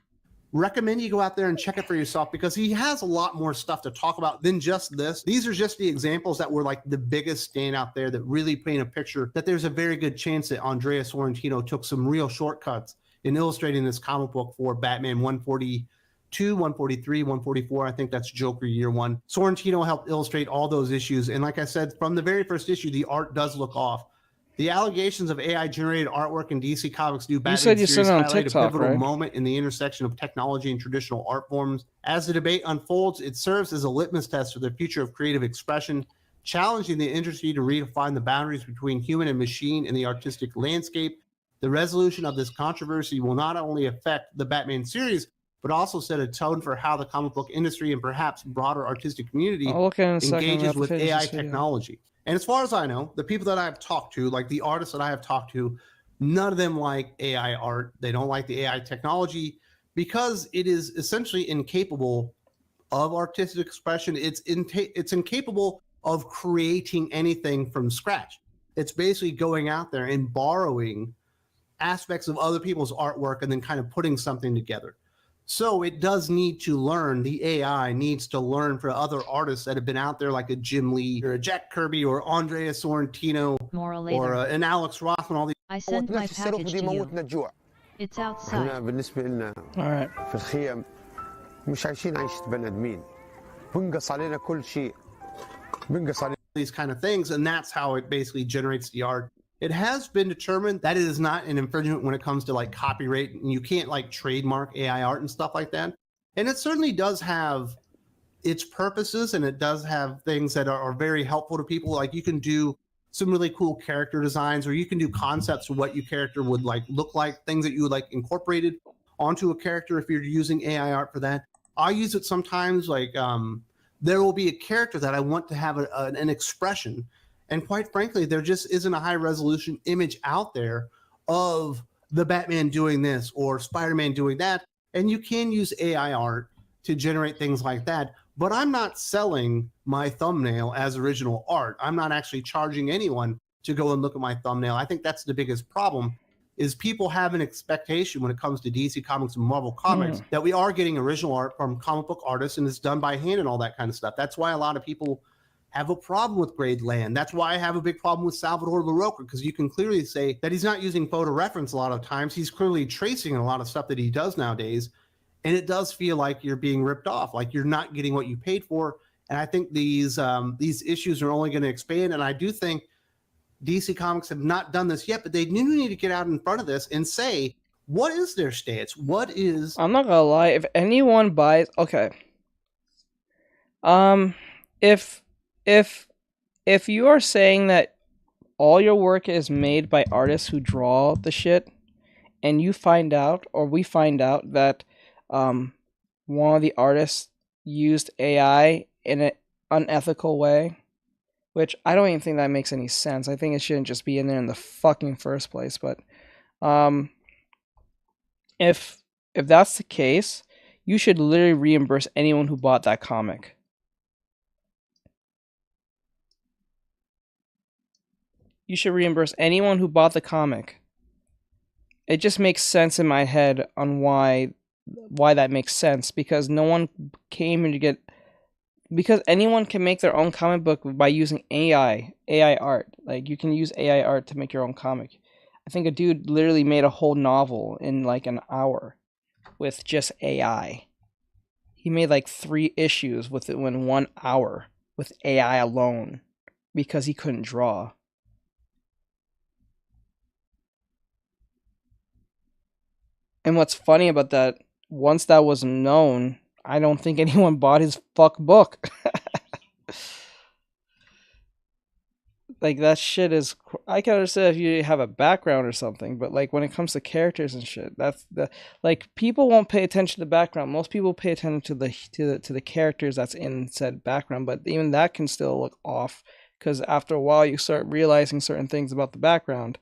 recommend you go out there and check it for yourself because he has a lot more stuff to talk about than just this. These are just the examples that were like the biggest standout there that really paint a picture that there's a very good chance that Andrea Sorrentino took some real shortcuts in illustrating this comic book for Batman 142, 143, 144. I think that's Joker Year One. Sorrentino helped illustrate all those issues. And like I said, from the very first issue, the art does look off. The allegations of AI-generated artwork in DC Comics' new Batman series highlight a pivotal moment in the intersection of technology and traditional art forms. As the debate unfolds, it serves as a litmus test for the future of creative expression, challenging the industry to redefine the boundaries between human and machine in the artistic landscape. The resolution of this controversy will not only affect the Batman series, but also set a tone for how the comic book industry and perhaps broader artistic community engages with AI technology. And as far as I know, the people that I've talked to, like the artists that I have talked to, none of them like AI art. They don't like the AI technology because it is essentially incapable of artistic expression. It's incapable of creating anything from scratch. It's basically going out there and borrowing aspects of other people's artwork and then kind of putting something together. So it does need to learn. The AI needs to learn for other artists that have been out there, like a Jim Lee or a Jack Kirby or Andrea Sorrentino or an Alex Ross and all these. I sent my package to you. It's outside. بالنسبة لنا في الخيم مش عايشين عيشة بني آدمين. بنقص علينا كل شيء. بنقص علينا these kind of things, and that's how it basically generates the art. It has been determined that it is not an infringement when it comes to like copyright, and you can't like trademark AI art and stuff like that. And it certainly does have its purposes, and it does have things that are very helpful to people. Like you can do some really cool character designs, or you can do concepts of what your character would like look like, things that you would like incorporated onto a character if you're using AI art for that. I use it sometimes, like there will be a character that I want to have an expression. And quite frankly, there just isn't a high resolution image out there of the Batman doing this or Spider-Man doing that. And you can use AI art to generate things like that. but I'm not selling my thumbnail as original art. I'm not actually charging anyone to go and look at my thumbnail. I think that's the biggest problem, is people have an expectation when it comes to DC Comics and Marvel Comics that we are getting original art from comic book artists and it's done by hand and all that kind of stuff. That's why a lot of people have a problem with Grade Land. That's why I have a big problem with Salvador LaRocca, because you can clearly say that he's not using photo reference a lot of times. He's clearly tracing a lot of stuff that he does nowadays. And it does feel like you're being ripped off, like you're not getting what you paid for. And I think these issues are only going to expand. And I do think DC Comics have not done this yet, but they do need to get out in front of this and say, what is their stance? What is... I'm not gonna lie, if anyone buys... Okay. If you are saying that all your work is made by artists who draw the shit, and you find out, or we find out, that one of the artists used AI in an unethical way, which I don't even think that makes any sense. I think it shouldn't just be in there in the fucking first place. But if that's the case, you should literally reimburse anyone who bought that comic. You should reimburse anyone who bought the comic. It just makes sense in my head on why that makes sense, because no one came in to get... Because anyone can make their own comic book by using AI art. Like, you can use AI art to make your own comic. I think a dude literally made a whole novel in like an hour with just AI. He made like 3 issues with it in 1 hour with AI alone because he couldn't draw. And what's funny about that, once that was known, I don't think anyone bought his fuck book. Like, that shit is... I can understand if you have a background or something, but like when it comes to characters and shit, that's the... Like, people won't pay attention to the background. Most people pay attention to the characters that's in said background, but even that can still look off, because after a while you start realizing certain things about the background.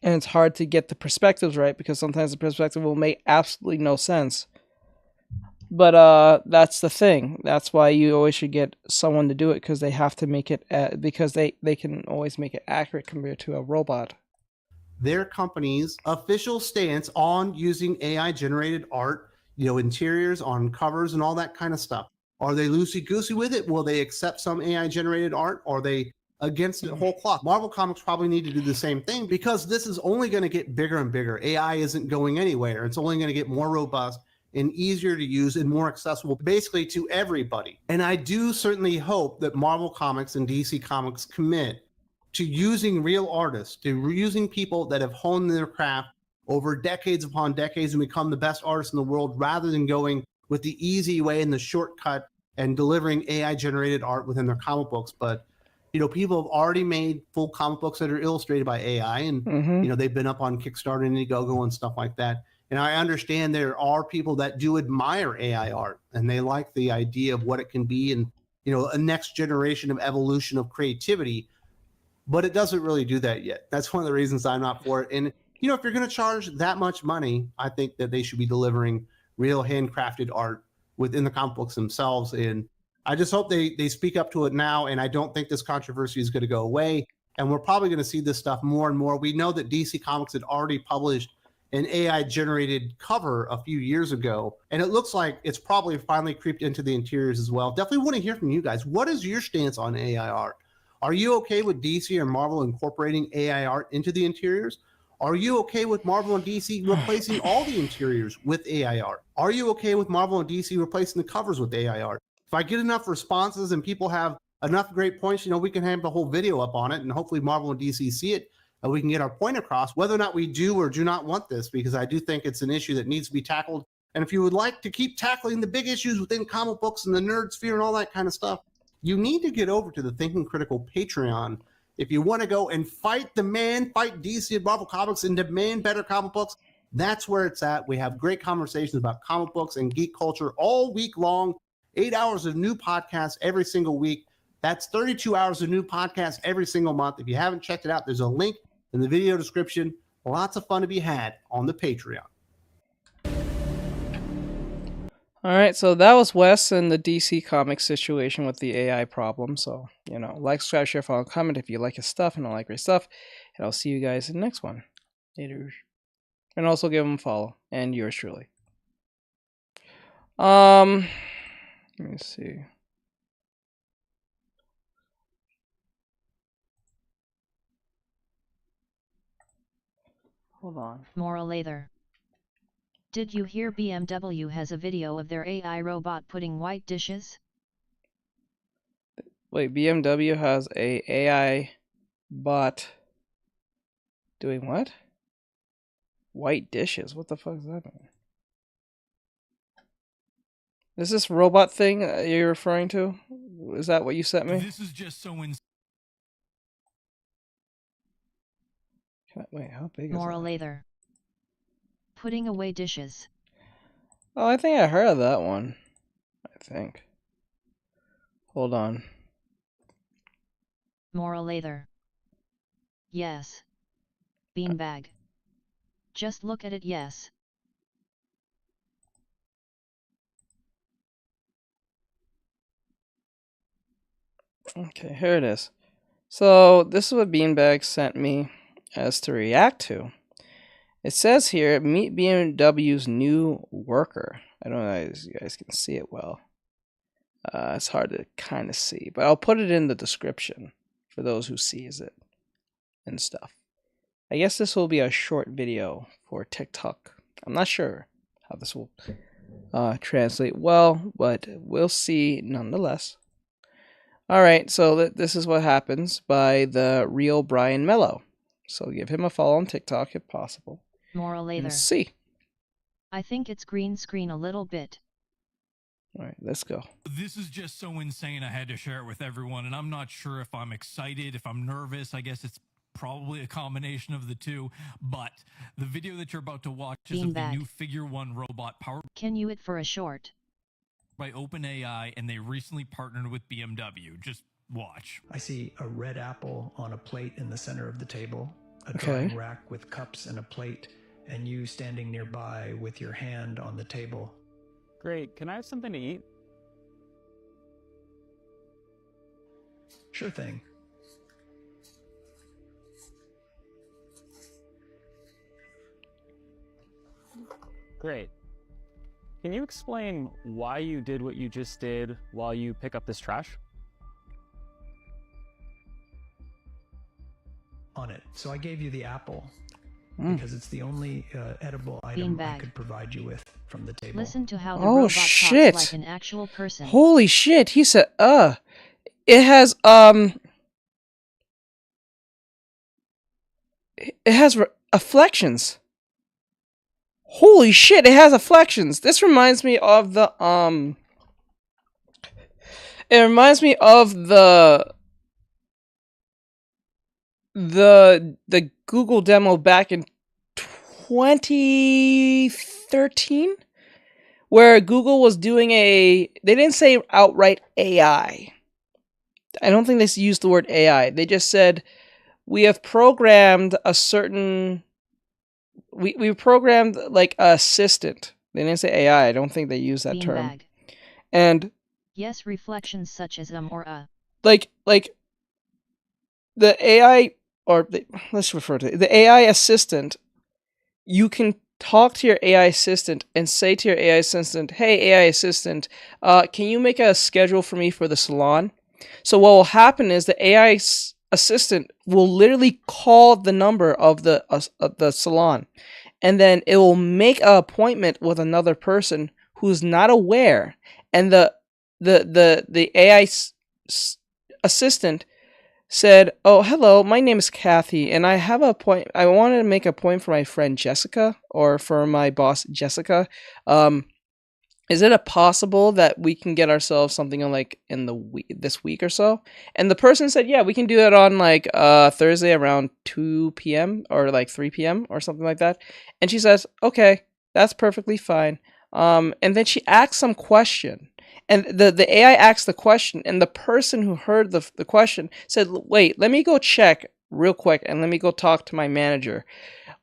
And it's hard to get the perspectives right, because sometimes the perspective will make absolutely no sense. But that's the thing. That's why you always should get someone to do it, because they have to make it... because they can always make it accurate compared to a robot. Their company's official stance on using AI-generated art, interiors on covers and all that kind of stuff. Are they loosey-goosey with it? Will they accept some AI-generated art? Are they against it whole cloth? Marvel Comics probably need to do the same thing, because this is only going to get bigger and bigger. AI isn't going anywhere. It's only going to get more robust and easier to use and more accessible basically to everybody. And I do certainly hope that Marvel Comics and DC Comics commit to using real artists, to using people that have honed their craft over decades upon decades and become the best artists in the world, rather than going with the easy way and the shortcut and delivering AI-generated art within their comic books. But people have already made full comic books that are illustrated by AI, and they've been up on Kickstarter and Indiegogo and stuff like that. And I understand there are people that do admire AI art, and they like the idea of what it can be, and a next generation of evolution of creativity. But it doesn't really do that yet. That's one of the reasons I'm not for it. And if you're going to charge that much money, I think that they should be delivering real handcrafted art within the comic books themselves. And I just hope they speak up to it now, and I don't think this controversy is going to go away. And we're probably going to see this stuff more and more. We know that DC Comics had already published an AI-generated cover a few years ago, and it looks like it's probably finally creeped into the interiors as well. Definitely want to hear from you guys. What is your stance on AI art? Are you okay with DC or Marvel incorporating AI art into the interiors? Are you okay with Marvel and DC replacing all the interiors with AI art? Are you okay with Marvel and DC replacing the covers with AI art? If I get enough responses and people have enough great points, we can have the whole video up on it, and hopefully Marvel and DC see it, and we can get our point across, whether or not we do or do not want this, because I do think it's an issue that needs to be tackled. And if you would like to keep tackling the big issues within comic books and the nerd sphere and all that kind of stuff, you need to get over to the Thinking Critical Patreon. If you want to go and fight DC and Marvel Comics and demand better comic books, that's where it's at. We have great conversations about comic books and geek culture all week long. 8 hours of new podcasts every single week. That's 32 hours of new podcasts every single month. If you haven't checked it out, there's a link in the video description. Lots of fun to be had on the Patreon. All right, so that was Wes and the DC Comics situation with the AI problem. So, you know, like, subscribe, share, follow, comment if you like his stuff and all that great stuff. And I'll see you guys in the next one. Later. And also give him a follow. And yours truly. Let me see. Hold on. Moral Lather. Did you hear BMW has a video of their AI robot putting white dishes? Wait, BMW has a AI bot doing what? White dishes? What the fuck does that mean? Is this robot thing you're referring to? Is that what you sent me? This is just so insane. Wait, how big is Moral that? Lather. Putting away dishes. Oh, I think I heard of that one. I think. Hold on. Moral Lather. Yes. Beanbag. Just look at it, yes. Okay, here it is. So this is what Beanbag sent me as to react to. It says here, meet BMW's new worker. I don't know if you guys can see it well. It's hard to kind of see, but I'll put it in the description for those who sees it and stuff. I guess this will be a short video for TikTok. I'm not sure how this will translate well, but we'll see nonetheless. Alright, so this is what happens by the real Brian Mello. So give him a follow on TikTok if possible. Moral Lather. And see. I think it's green screen a little bit. Alright, let's go. This is just so insane. I had to share it with everyone, and I'm not sure if I'm excited, if I'm nervous. I guess it's probably a combination of the two. But the video that you're about to watch is of the new Figure 1 robot powered. Can you it for a short? By OpenAI, and they recently partnered with BMW. Just watch. I see a red apple on a plate in the center of the table, a drawing rack with cups and a plate, and you standing nearby with your hand on the table. Great. Can I have something to eat? Sure thing. Great. Can you explain why you did what you just did while you pick up this trash? On it. So I gave you the apple because it's the only edible item I could provide you with from the table. Listen to how the robot talks like an actual person. Holy shit, he said, it has, it has afflections. Holy shit, it has afflections. This reminds me of the, it reminds me of the Google demo back in 2013, where Google was doing they didn't say outright AI. I don't think they used the word AI. They just said, we have programmed a certain, we programmed like an assistant. They didn't say AI. I don't think they used that term. And yes, reflections such as or like the AI, or let's refer to it, the AI assistant. You can talk to your AI assistant and say to your AI assistant, hey, AI assistant, can you make a schedule for me for the salon? So what will happen is the AI assistant will literally call the number of the salon, and then it will make an appointment with another person who's not aware, and the AI assistant said, oh, hello, my name is Kathy, and I have a point. I wanted to make a point for my friend Jessica, or for my boss Jessica. Is it possible that we can get ourselves something on like in this week or so? And the person said, yeah, we can do it on like Thursday around 2 p.m. or like 3 p.m. or something like that. And she says, okay, that's perfectly fine. And then she asks some question. And the AI asked the question, and the person who heard the question said, wait, let me go check real quick, and let me go talk to my manager.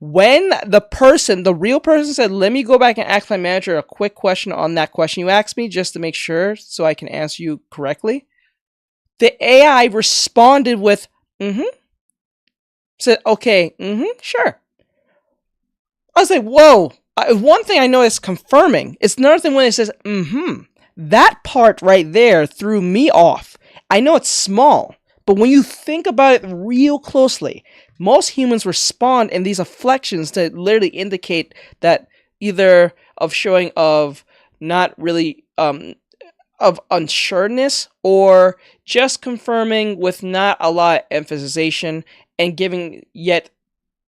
When the real person said, let me go back and ask my manager a quick question on that question you asked me just to make sure so I can answer you correctly, the AI responded with, said, okay, sure. I was like, whoa. One thing I know is confirming. It's another thing when it says, That part right there threw me off. I know it's small, but when you think about it real closely, most humans respond in these inflections to literally indicate that either of showing of not really of unsureness or just confirming with not a lot of emphasization and giving yet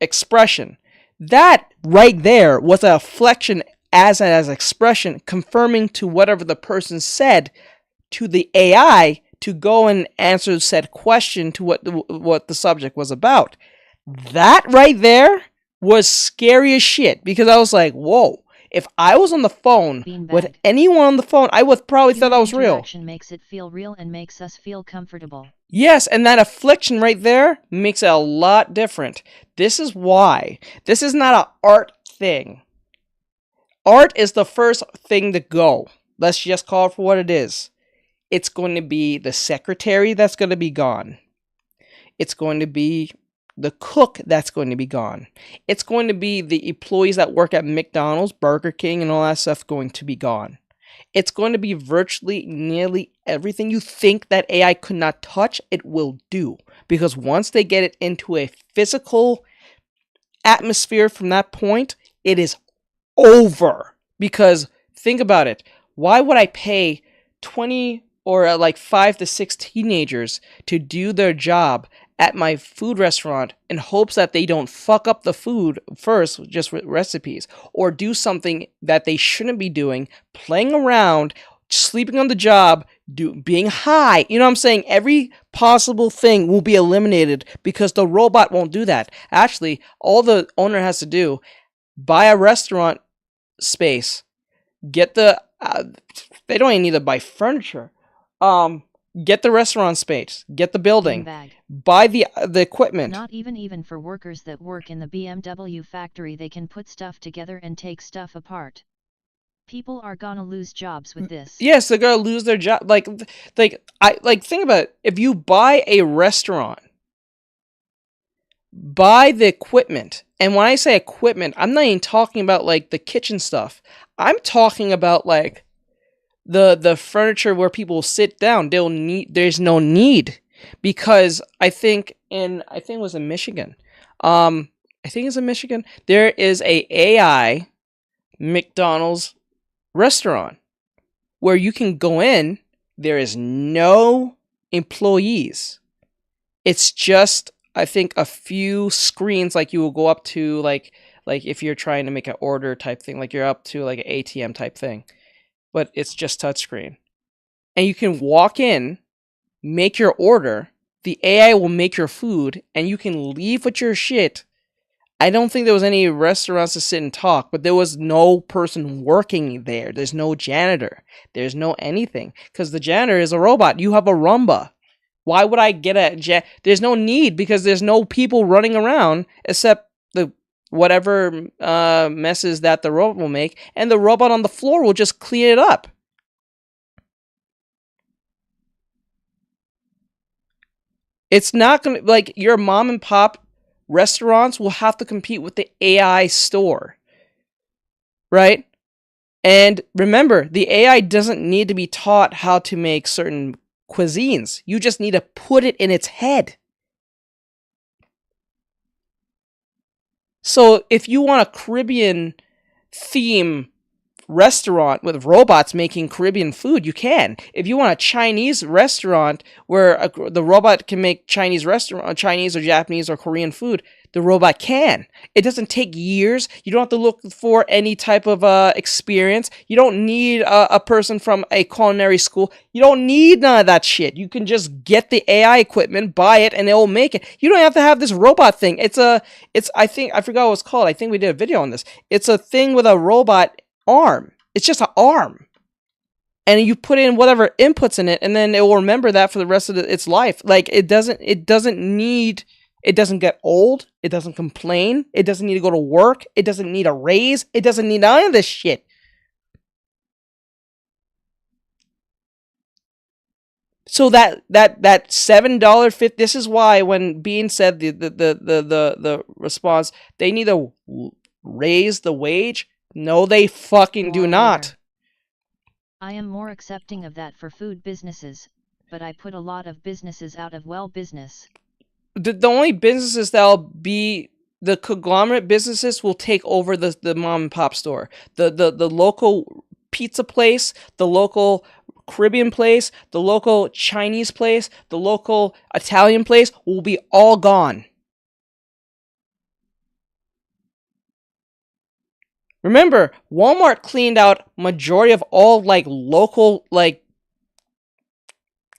expression. That right there was a inflection as expression, confirming to whatever the person said to the AI to go and answer said question to what the subject was about. That right there was scary as shit, because I was like, whoa. If I was on the phone with anyone on the phone, I would probably thought I was real. Interaction makes it feel real and makes us feel comfortable. Yes, and that affliction right there makes it a lot different. This is why. This is not an art thing. Art is the first thing to go. Let's just call it for what it is. It's going to be the secretary that's going to be gone. It's going to be the cook that's going to be gone. It's going to be the employees that work at McDonald's, Burger King, and all that stuff going to be gone. It's going to be virtually nearly everything you think that AI could not touch, it will do. Because once they get it into a physical atmosphere from that point, it is over. Because think about it. Why would I pay 20 or like 5 to 6 teenagers to do their job at my food restaurant in hopes that they don't fuck up the food first, just with recipes, or do something that they shouldn't be doing, playing around, sleeping on the job, being high? You know what I'm saying? Every possible thing will be eliminated because the robot won't do that. Actually, all the owner has to do, buy a restaurant space, get the, they don't even need to buy furniture. Get the restaurant space, get the building, buy the equipment. Not even for workers that work in the BMW factory, they can put stuff together and take stuff apart. People are gonna lose jobs with this. Yes, they're gonna lose their job. Like think about it. If you buy a restaurant, buy the equipment. And when I say equipment, I'm not even talking about like the kitchen stuff. I'm talking about like the furniture where people sit down. There's no need, because I think it was in Michigan. There is a AI McDonald's restaurant where you can go in. There is no employees. It's just, I think, a few screens, like you will go up to like if you're trying to make an order type thing, like you're up to like an ATM type thing. But it's just touchscreen. And you can walk in, make your order, the AI will make your food, and you can leave with your shit. I don't think there was any restaurants to sit and talk, but there was no person working there. There's no janitor. There's no anything. Because the janitor is a robot. You have a Roomba. Why would I get there's no need, because there's no people running around except the whatever messes that the robot will make, and the robot on the floor will just clean it up. It's not gonna, like, your mom and pop restaurants will have to compete with the AI store, right? And remember, the AI doesn't need to be taught how to make certain cuisines. You just need to put it in its head. So if you want a Caribbean theme restaurant with robots making Caribbean food, you can. If you want a Chinese restaurant where the robot can make Chinese or Japanese or Korean food, the robot can. It doesn't take years. You don't have to look for any type of experience. You don't need a person from a culinary school. You don't need none of that shit. You can just get the AI equipment, buy it, and it will make it. You don't have to have this robot thing. I forgot what it's called. I think we did a video on this. It's a thing with a robot arm. It's just an arm. And you put in whatever inputs in it, and then it will remember that for the rest of its life. Like, it doesn't need It doesn't get old. It doesn't complain. It doesn't need to go to work. It doesn't need a raise. It doesn't need none of this shit. So that $7.50. This is why when Bean said the response, they need to raise the wage. No, they fucking do not. I am more accepting of that for food businesses, but I put a lot of businesses out of business. The only businesses that'll be the conglomerate businesses will take over the mom and pop store. The local pizza place, the local Caribbean place, the local Chinese place, the local Italian place will be all gone. Remember, Walmart cleaned out majority of all local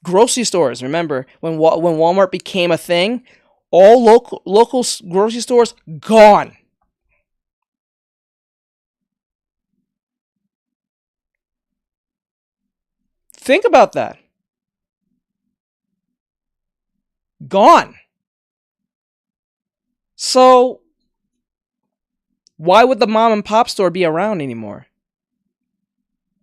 grocery stores. Remember when Walmart became a thing, all local grocery stores gone. Think about that. Gone. So why would the mom and pop store be around anymore?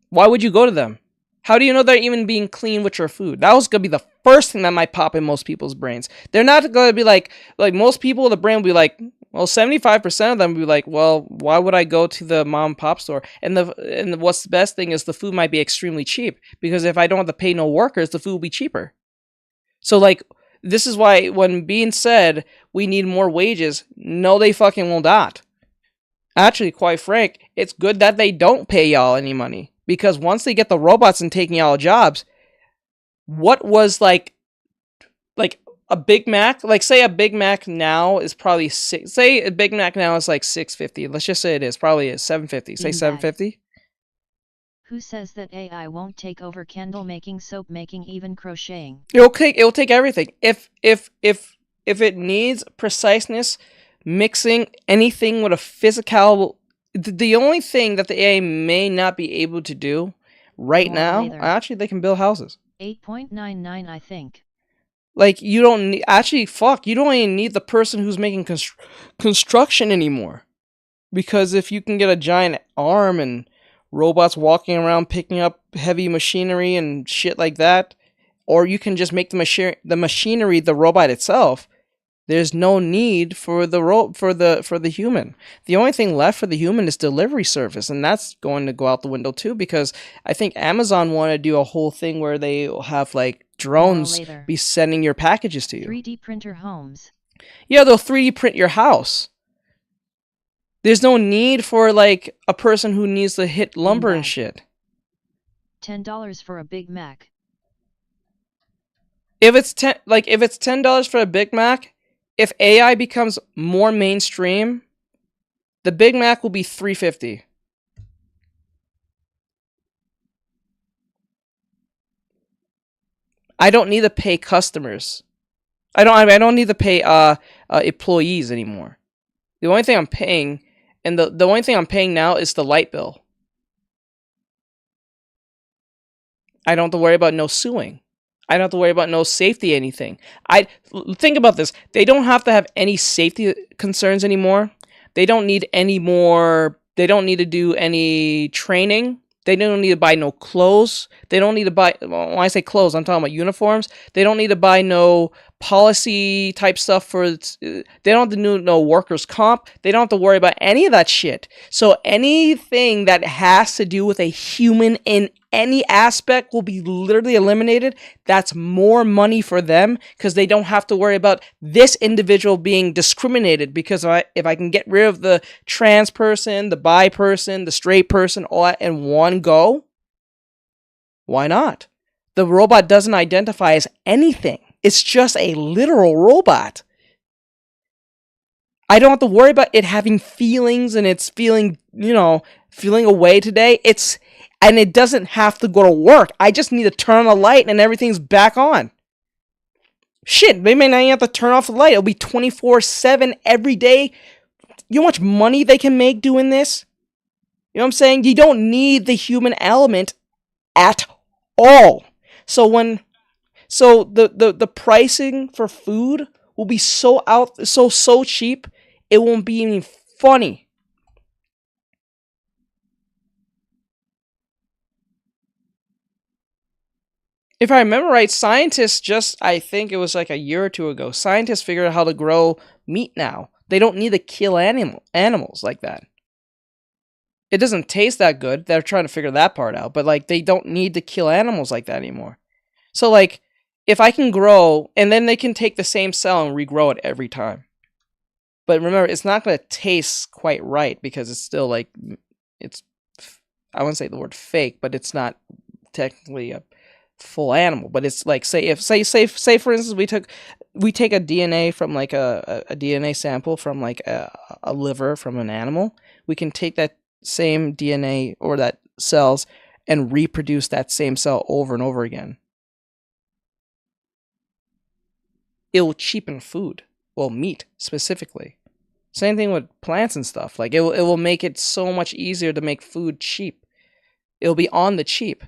Why would you go to them? How do you know they're even being clean with your food? That was going to be the first thing that might pop in most people's brains. They're not going to be like most people, the brain will be like, well, 75% of them will be like, well, why would I go to the mom and pop store? And what's the best thing is the food might be extremely cheap, because if I don't have to pay no workers, the food will be cheaper. So this is why when being said we need more wages, no, they fucking will not. Actually, quite frank, it's good that they don't pay y'all any money. Because once they get the robots and taking y'all jobs, what was like a Big Mac? Say a Big Mac now is probably say a Big Mac now is like $6.50. Let's just say it is. Probably is $7.50. Say $7.50. Who says that AI won't take over candle making, soap making, even crocheting? It'll take everything. If it needs preciseness, mixing anything with a physical. The only thing that the AI may not be able to do right now, actually, they can build houses. 8.99, I think. You don't need, you don't even need the person who's making construction anymore. Because if you can get a giant arm and robots walking around picking up heavy machinery and shit like that, or you can just make the machinery the robot itself, there's no need for the human. The only thing left for the human is delivery service, and that's going to go out the window too, because I think Amazon wanted to do a whole thing where they have drones be sending your packages to you. 3D printer homes. Yeah, they'll 3D print your house. There's no need for a person who needs to hit lumber and shit. $10 for a Big Mac. If it's $10 for a Big Mac, if AI becomes more mainstream, the Big Mac will be $3.50. I don't need to pay customers. I don't need to pay employees anymore. The only thing I'm paying, and the only thing I'm paying now is the light bill. I don't have to worry about no suing. I don't have to worry about no safety anything. Think about this. They don't have to have any safety concerns anymore. They don't need any more. They don't need to do any training. They don't need to buy no clothes. They don't need to buy, when I say clothes, I'm talking about uniforms. They don't need to buy no policy type stuff they don't have to do no workers' comp. They don't have to worry about any of that shit. So anything that has to do with a human in any aspect will be literally eliminated. That's more money for them, because they don't have to worry about this individual being discriminated, because if I can get rid of the trans person, the bi person, the straight person, all that in one go, why not? The robot doesn't identify as anything. It's just a literal robot. I don't have to worry about it having feelings and it's feeling away today. And it doesn't have to go to work. I just need to turn on a light and everything's back on. Shit, they may not even have to turn off the light. It'll be 24/7 every day. You know how much money they can make doing this? You know what I'm saying? You don't need the human element at all. So the pricing for food will be so cheap, it won't be even funny. If I remember right, scientists I think it was like a year or two ago, scientists figured out how to grow meat now. They don't need to kill animals like that. It doesn't taste that good. They're trying to figure that part out. But, like, they don't need to kill animals like that anymore. So, like, if I can grow, and then they can take the same cell and regrow it every time. But remember, it's not going to taste quite right because it's still, like, I wouldn't say the word fake, but it's not technically a full animal. But it's like, say for instance, we take a DNA from, like, a DNA sample from, like, a liver from an animal. We can take that same DNA or that cells and reproduce that same cell over and over again. It will cheapen food. Well, meat specifically. Same thing with plants and stuff. Like, it will make it so much easier to make food cheap. It'll be on the cheap.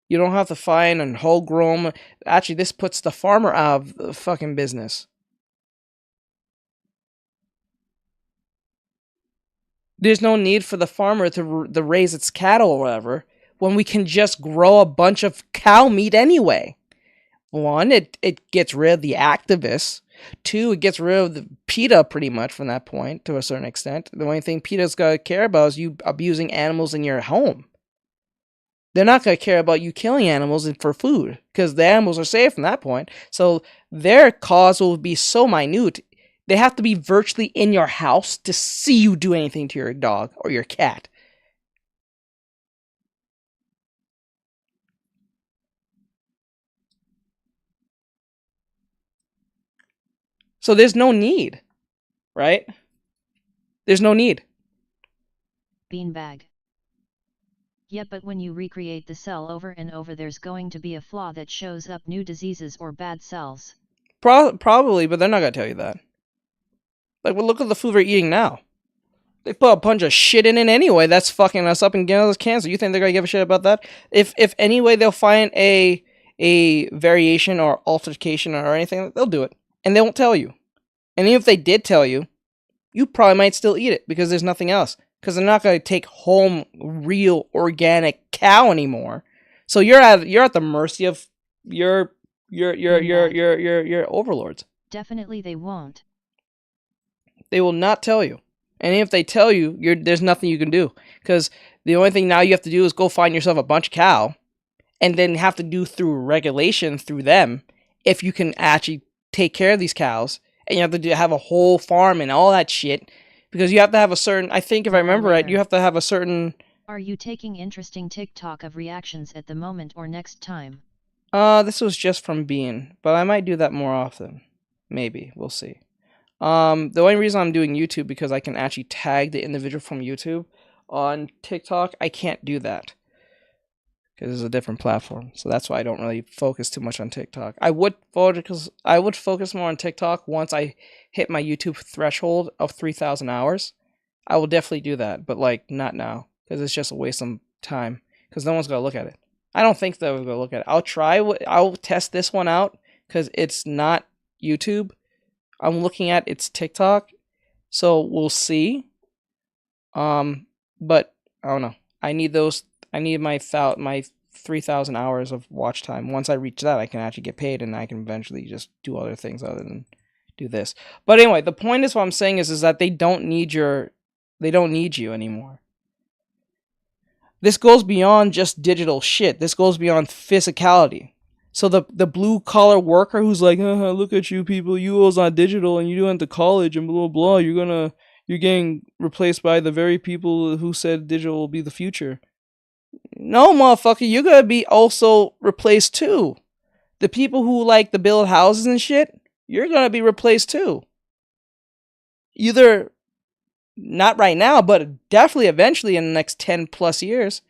You don't have to find a whole grown. Actually, this puts the farmer out of the fucking business. There's no need for the farmer to raise its cattle or whatever when we can just grow a bunch of cow meat anyway. One, it gets rid of the activists. Two, it gets rid of the PETA pretty much from that point to a certain extent. The only thing PETA's going to care about is you abusing animals in your home. They're not going to care about you killing animals for food because the animals are safe from that point. So their cause will be so minute. They have to be virtually in your house to see you do anything to your dog or your cat. So there's no need, right? There's no need. Beanbag. Yeah, but when you recreate the cell over and over, there's going to be a flaw that shows up new diseases or bad cells. Probably, but they're not going to tell you that. Like, well, look at the food we're eating now. They put a bunch of shit in it anyway. That's fucking us up and getting us cancer. You think they're gonna give a shit about that? If anyway they'll find a variation or altercation or anything, they'll do it, and they won't tell you. And even if they did tell you, you probably might still eat it because there's nothing else. Because they're not gonna take home real organic cow anymore. So you're at the mercy of your overlords. Definitely they won't. They will not tell you. And if they tell you, there's nothing you can do. Because the only thing now you have to do is go find yourself a bunch of cow. And then have to do through regulation through them. If you can actually take care of these cows. And you have to have a whole farm and all that shit. Because you have to have a certain, I think if I remember right, you have to have a certain... Are you taking interesting TikTok of reactions at the moment or next time? This was just from Bean. But I might do that more often. Maybe. We'll see. The only reason I'm doing YouTube because I can actually tag the individual from YouTube. On TikTok, I can't do that because it's a different platform. So that's why I don't really focus too much on TikTok. I would focus more on TikTok once I hit my YouTube threshold of 3,000 hours. I will definitely do that, but like not now because it's just a waste of time because no one's gonna look at it. I don't think they're gonna look at it. I'll test this one out because it's not YouTube. I'm looking at it's TikTok, so we'll see. But I don't know. I need my 3,000 hours of watch time. Once I reach that, I can actually get paid, and I can eventually just do other things other than do this. But anyway, the point is what I'm saying is that they don't need you anymore. This goes beyond just digital shit. This goes beyond physicality. So the blue collar worker who's like, look at you people, you all's on digital and you went to college and blah blah, you're getting replaced by the very people who said digital will be the future. No, motherfucker, you're gonna be also replaced too. The people who like to build houses and shit, you're gonna be replaced too. Either not right now, but definitely eventually in the next 10 plus years.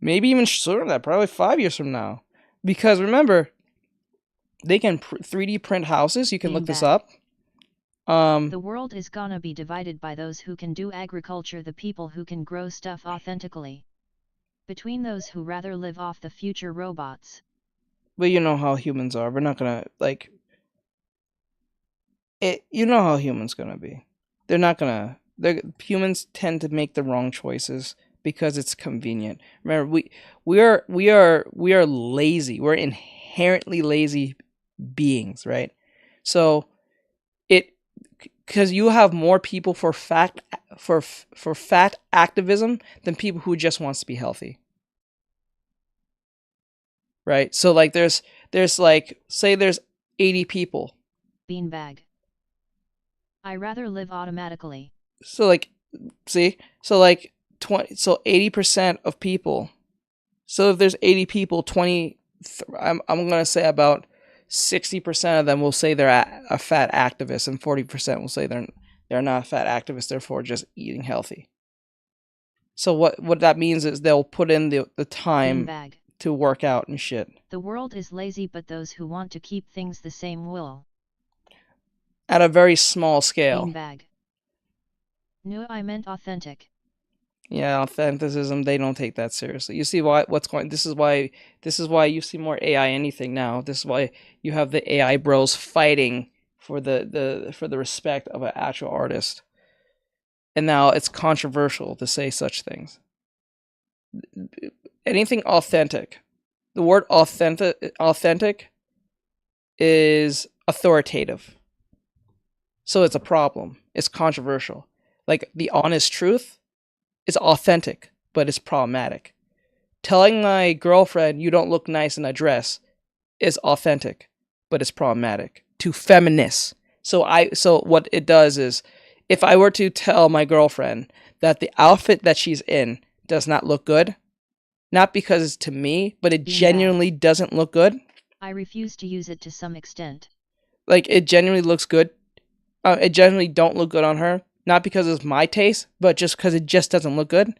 Maybe even sooner than that, probably 5 years from now. Because remember, they can 3D print houses. You can look this up. The world is gonna be divided by those who can do agriculture, the people who can grow stuff authentically. Between those who rather live off the future robots. But you know how humans are. We're not gonna like it. You know how humans gonna be. They're not gonna. Humans tend to make the wrong choices because it's convenient. Remember, we are lazy. We're inherently lazy beings, right? So it because you have more people for fat activism than people who just wants to be healthy, right? So like there's like, say there's 80 people. Beanbag. I rather live automatically. So like, see, so like 80% of people. So if there's 80 people, I'm gonna say about 60% of them will say they're a fat activist, and 40% will say they're not a fat activist, therefore just eating healthy. So what that means is they'll put in the time Beanbag. to work out and shit. The world is lazy, but those who want to keep things the same will. At a very small scale. Beanbag. No, I meant authentic. Yeah, authenticism, they don't take that seriously. You see this is why you see more AI anything now. This is why you have the AI bros fighting for the respect of an actual artist. And now it's controversial to say such things. Anything authentic. The word authentic is authoritative. So it's a problem. It's controversial. Like the honest truth is authentic, but it's problematic. Telling my girlfriend you don't look nice in a dress is authentic, but it's problematic to feminists. So what it does is, if I were to tell my girlfriend that the outfit that she's in does not look good, not because it's to me, but it genuinely doesn't look good. I refuse to use it to some extent. Like it genuinely looks good. It genuinely don't look good on her. Not because it's my taste, but just because it just doesn't look good.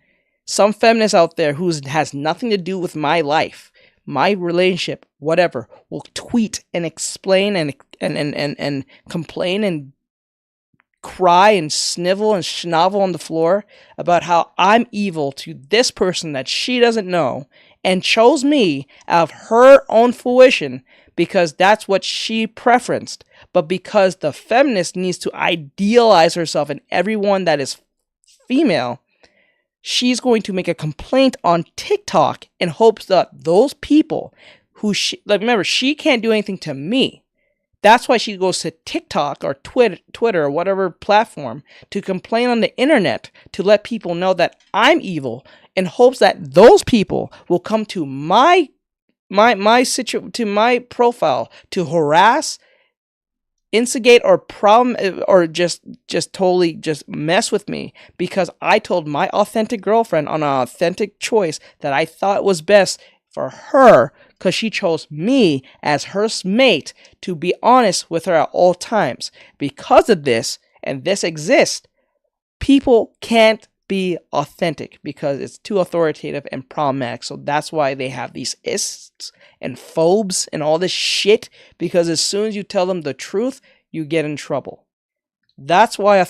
Some feminist out there who has nothing to do with my life, my relationship, whatever, will tweet and explain and complain and cry and snivel and schnovel on the floor about how I'm evil to this person that she doesn't know and chose me out of her own fruition because that's what she preferenced. But because the feminist needs to idealize herself and everyone that is female, she's going to make a complaint on TikTok in hopes that those people who remember, she can't do anything to me. That's why she goes to TikTok or Twitter or whatever platform to complain on the internet to let people know that I'm evil in hopes that those people will come to my profile to harass, instigate, or just totally just mess with me because I told my authentic girlfriend on an authentic choice that I thought was best for her because she chose me as her mate to be honest with her at all times. Because of this, and this exists, people can't be authentic because it's too authoritative and problematic. So that's why they have these ists and phobes and all this shit, because as soon as you tell them the truth, you get in trouble. That's why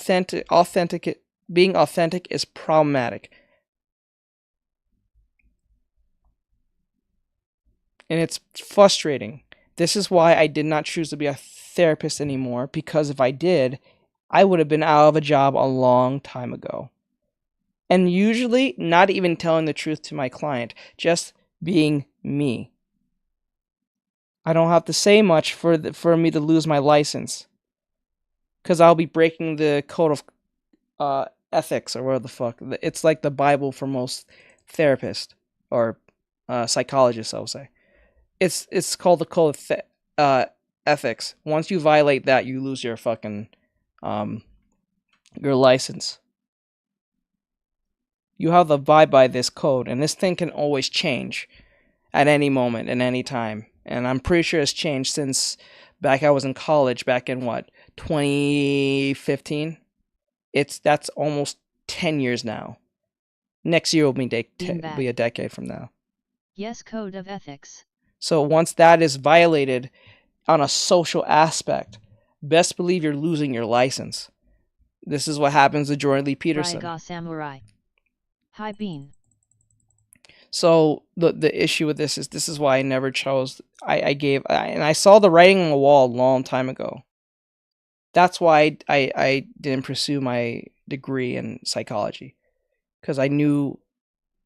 being authentic is problematic. And it's frustrating. This is why I did not choose to be a therapist anymore, because if I did, I would have been out of a job a long time ago. And usually not even telling the truth to my client, just being me. I don't have to say much for me to lose my license, because I'll be breaking the code of ethics or whatever the fuck. It's like the Bible for most therapists or psychologists, I would say. It's called the code of ethics. Once you violate that, you lose your fucking your license. You have to abide by this code, and this thing can always change at any moment and any time. And I'm pretty sure it's changed since back I was in college, back in 2015. That's almost 10 years now. Next year will be a decade from now. Yes, code of ethics. So once that is violated on a social aspect, best believe you're losing your license. This is what happens to Jordan Lee Peterson. Samurai. Hi, Bean. So the issue with this is why I never chose. And I saw the writing on the wall a long time ago. That's why I didn't pursue my degree in psychology, because I knew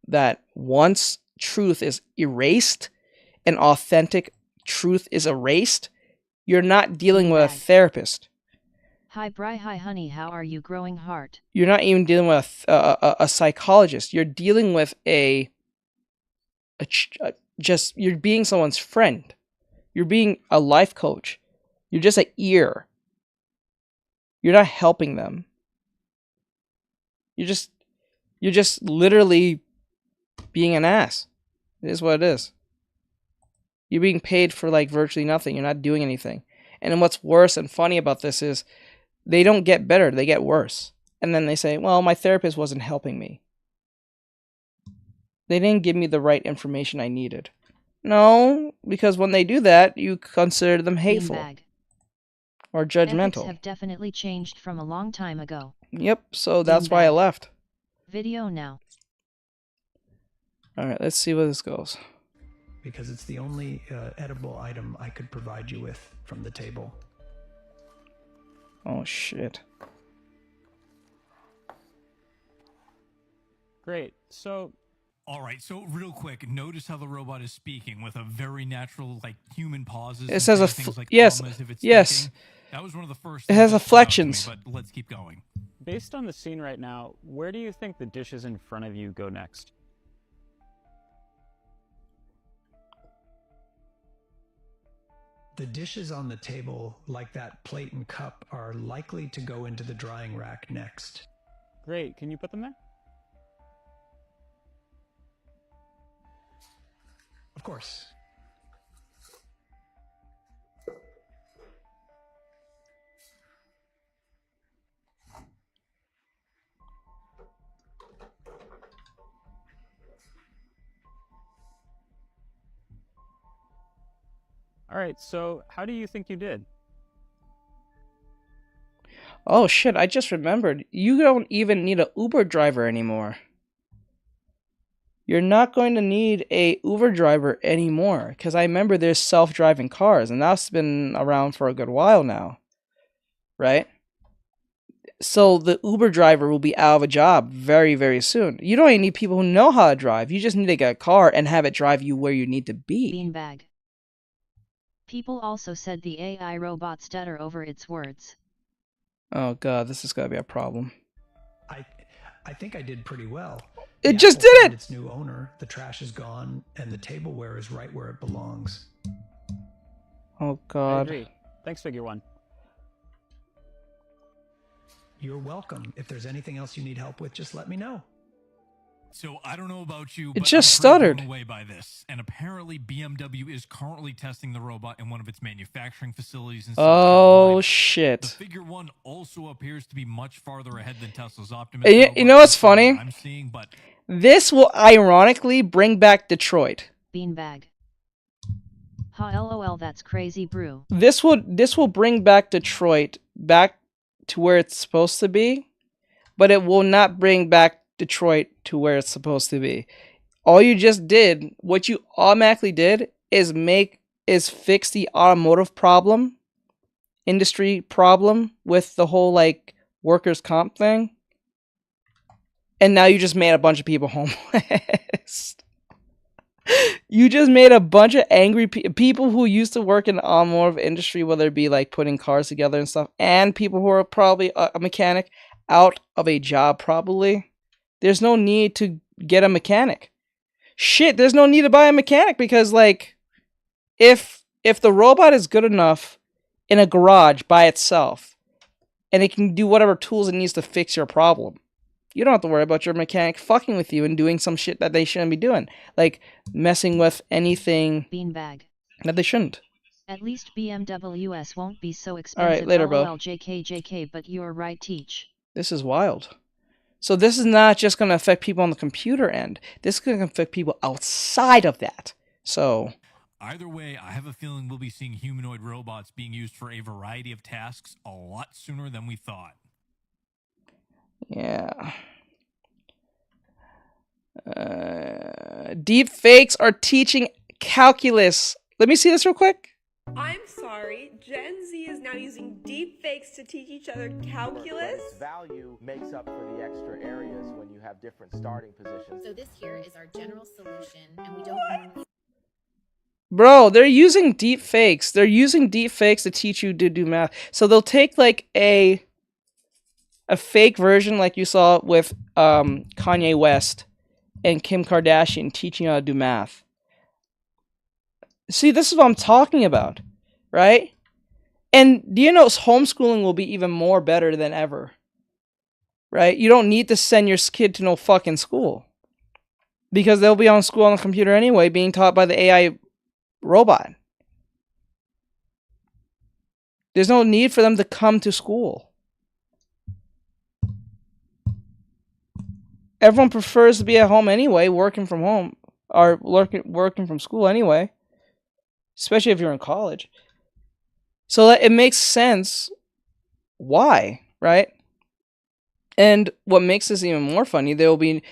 that once truth is erased, and authentic truth is erased, you're not dealing with a therapist. Hi Bri, hi honey, how are you growing heart? You're not even dealing with a psychologist. You're dealing with you're being someone's friend. You're being a life coach. You're just an ear. You're not helping them. You're just literally being an ass. It is what it is. You're being paid for like virtually nothing. You're not doing anything. And then what's worse and funny about this is they don't get better, they get worse. And then they say, well, my therapist wasn't helping me. They didn't give me the right information I needed. No, because when they do that, you consider them hateful. Beanbag. Or judgmental. Ethics have definitely changed from a long time ago. Yep, so that's why I left. Video now. Alright, let's see where this goes. Because it's the only edible item I could provide you with from the table. Oh, shit. Great. So... Alright, so real quick, notice how the robot is speaking with a very natural, like, human pauses. It says things like yes, commas if it's yes. thinking. That was one of the first It has things that stood out to me, inflections. but let's keep going. Based on the scene right now, where do you think the dishes in front of you go next? The dishes on the table, like that plate and cup, are likely to go into the drying rack next. Great. Can you put them there? Of course. All right, so how do you think you did? Oh shit, I just remembered. You don't even need an Uber driver anymore. You're not going to need a Uber driver anymore, because I remember there's self-driving cars, and that's been around for a good while now. Right? So the Uber driver will be out of a job very, very soon. You don't even need people who know how to drive. You just need to get a car and have it drive you where you need to be. Beanbag. People also said the AI robot stutter over its words. Oh god, this is gonna be a problem. I think I did pretty well. It The just apple did found it! Its new owner, the trash is gone, and the tableware is right where it belongs. Oh I god. agree. Thanks, Figure One. You're welcome. If there's anything else you need help with, just let me know. So I don't know about you, It but just I'm pretty stuttered. blown away by this. And apparently BMW is currently testing the robot in one of its manufacturing facilities in South Oh Carolina. The shit. Figure One also appears to be much farther ahead than Tesla's Optimus. And you robot know what's based on what funny? I'm seeing, but This will ironically bring back Detroit. Beanbag. Ha lol, that's crazy brew. This will bring back Detroit back to where it's supposed to be, but it will not bring back Detroit to where it's supposed to be. All you just did, what you automatically did, is fix the automotive industry problem with the whole like workers' comp thing, and now you just made a bunch of people homeless. You just made a bunch of angry people who used to work in the automotive industry, whether it be like putting cars together and stuff, and people who are probably a mechanic, out of a job probably. There's no need to get a mechanic. Shit, there's no need to buy a mechanic because like if the robot is good enough in a garage by itself and it can do whatever tools it needs to fix your problem, you don't have to worry about your mechanic fucking with you and doing some shit that they shouldn't be doing. Like messing with anything Beanbag. that they shouldn't. At least BMWs won't be so expensive. Alright, later, bro. LOL, JK, but you're right, teach. This is wild. So this is not just going to affect people on the computer end. This is going to affect people outside of that. So either way, I have a feeling we'll be seeing humanoid robots being used for a variety of tasks a lot sooner than we thought. yeah. Deep fakes are teaching calculus. Let me see this real quick. I'm sorry, Gen Z is now using deep fakes to teach each other calculus? Its value makes up for the extra areas when you have different starting positions. So this here is our general solution, and we don't... Bro, they're using deep fakes. They're using deep fakes to teach you to do math. So they'll take like a fake version like you saw with Kanye West and Kim Kardashian teaching you how to do math. See, this is what I'm talking about, right? And do you know homeschooling will be even more better than ever, right? You don't need to send your kid to no fucking school because they'll be on school on the computer anyway, being taught by the AI robot. There's no need for them to come to school. Everyone prefers to be at home anyway, working from home, or working from school anyway, especially if you're in college. So that it makes sense why, right? And what makes this even more funny, there will be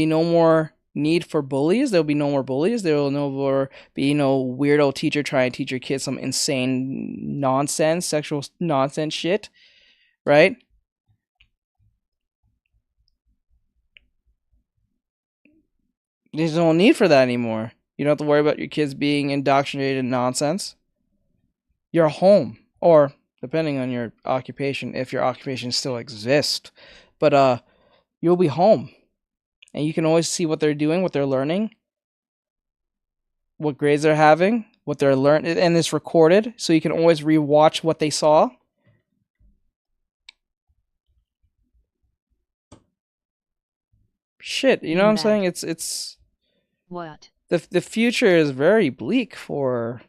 no more need for bullies. There will be no more bullies. There will no more be no weirdo teacher trying to teach your kids some insane nonsense, sexual nonsense shit, right? There's no need for that anymore. You don't have to worry about your kids being indoctrinated in nonsense. You're home, or depending on your occupation, if your occupation still exists, but you'll be home, and you can always see what they're doing, what they're learning, what grades they're having, what they're learning, and it's recorded, so you can always rewatch what they saw. Shit, you know what I'm saying? It's what? The future is very bleak for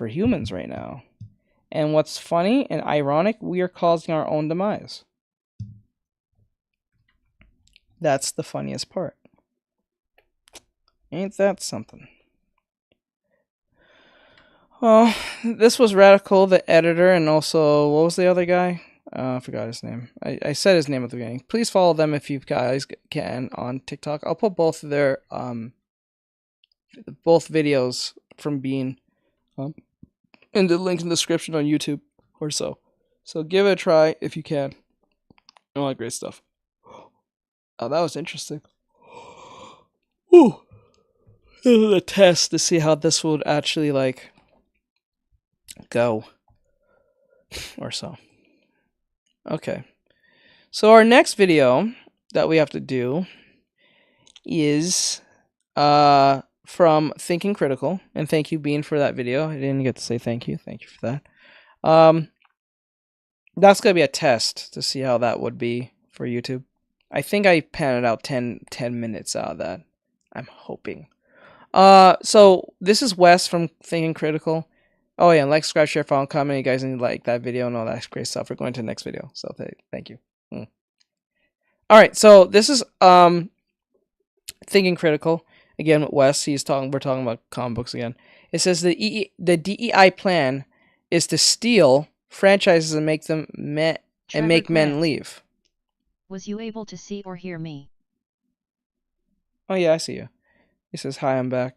humans right now. And what's funny and ironic, we are causing our own demise. That's the funniest part. Ain't that something? Well, this was Radical, the editor, and also, what was the other guy? I forgot his name. I said his name at the beginning. Please follow them if you guys can on TikTok. I'll put both of their both videos from Bean in the link in the description on YouTube or so. So give it a try if you can. All that great stuff. Oh, that was interesting. Ooh. This is a test to see how this would actually like go or so. Okay. So our next video that we have to do is from Thinking Critical, and thank you, Bean, for that video. I didn't get to say thank you. Thank you for that. That's gonna be a test to see how that would be for YouTube. I think I panned out 10 minutes out of that. I'm hoping. So this is Wes from Thinking Critical. Oh yeah, like, subscribe, share, follow, comment. You guys need to like that video and all that great stuff. We're going to the next video. So thank you. All right, so this is Thinking Critical. Again, with Wes, we're talking about comic books again. It says the DEI plan is to steal franchises and make them make men leave. Was you able to see or hear me? Oh yeah, I see you. He says, "Hi, I'm back."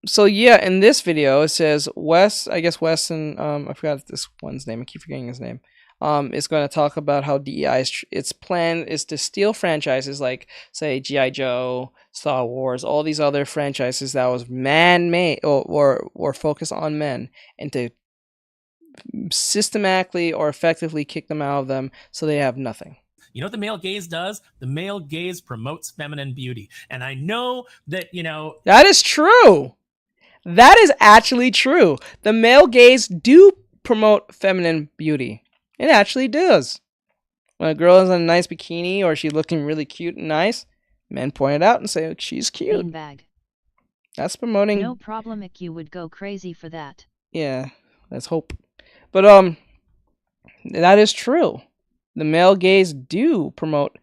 So yeah, in this video it says Wes, I guess Wes and I forgot this one's name. I keep forgetting his name. Is going to talk about how DEI its plan is to steal franchises like, say, G.I. Joe, Star Wars, all these other franchises that was man-made or focused on men, and to systematically or effectively kick them out of them so they have nothing. You know what the male gaze does? The male gaze promotes feminine beauty. And I know that, That is true. That is actually true. The male gaze do promote feminine beauty. It actually does. When a girl is in a nice bikini or she's looking really cute and nice, men point it out and say, she's cute. Beanbag. That's promoting... No problem if you would go crazy for that. Yeah, let's hope. But, that is true. The male gaze do promote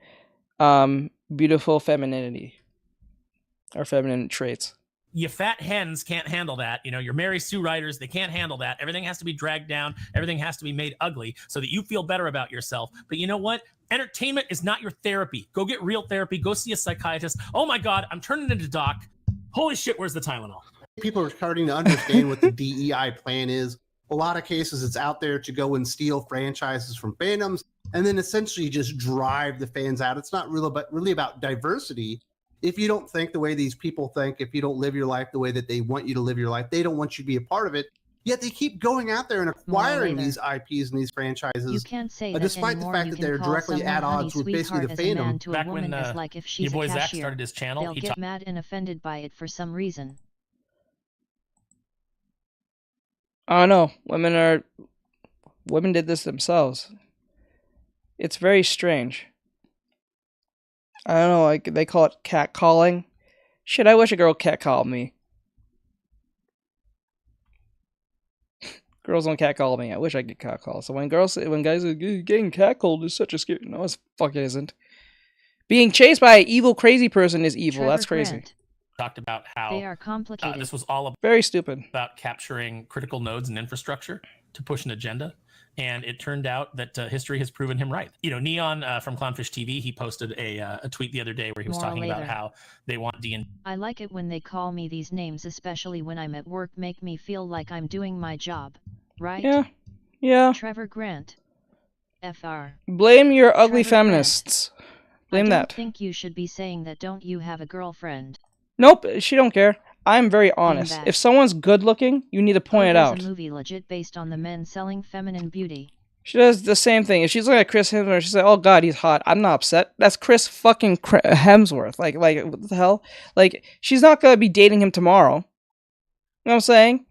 beautiful femininity or feminine traits. You fat hens can't handle that. You know, your Mary Sue writers, they can't handle that. Everything has to be dragged down. Everything has to be made ugly so that you feel better about yourself. But you know what? Entertainment is not your therapy. Go get real therapy. Go see a psychiatrist. Oh my God, I'm turning into Doc. Holy shit, where's the Tylenol? People are starting to understand what the DEI plan is. A lot of cases, it's out there to go and steal franchises from fandoms and then essentially just drive the fans out. It's not really about diversity. If you don't think the way these people think, if you don't live your life the way that they want you to live your life, they don't want you to be a part of it. Yet they keep going out there and acquiring these IPs and these franchises, You can't say that despite the anymore. fact You that can they're call directly someone at honey odds with basically the sweetheart as a man fandom. to a woman as like if she's your boy a Zach cashier. started his channel, They'll get mad and offended by it for some reason. I don't know. Women did this themselves. It's very strange. I don't know, like they call it catcalling. Shit, I wish a girl catcalled me. Girls don't catcall me. I wish I could catcall. So when guys are getting catcalled is such a scary. No, it's fucking isn't. Being chased by an evil, crazy person is evil. Trevor That's crazy. Grant. Talked about how They are complicated. this was all very stupid about capturing critical nodes and infrastructure to push an agenda. And it turned out that history has proven him right. You know, Neon from Clownfish TV, he posted a tweet the other day where he was More talking about later. how they want D&D. I like it when they call me these names, especially when I'm at work, make me feel like I'm doing my job, right? Yeah. Yeah. Trevor Grant. FR. Blame your ugly Trevor Grant. feminists. Blame I don't that. think you should be saying that. Don't you have a girlfriend? Nope, she don't care. I'm very honest. Beanbag. If someone's good looking, you need to point it There's out. a movie legit based on the men selling feminine beauty. She does the same thing. If she's looking at Chris Hemsworth, she's like, "Oh God, he's hot." I'm not upset. That's Chris fucking Hemsworth. Like what the hell? Like she's not gonna be dating him tomorrow. You know what I'm saying?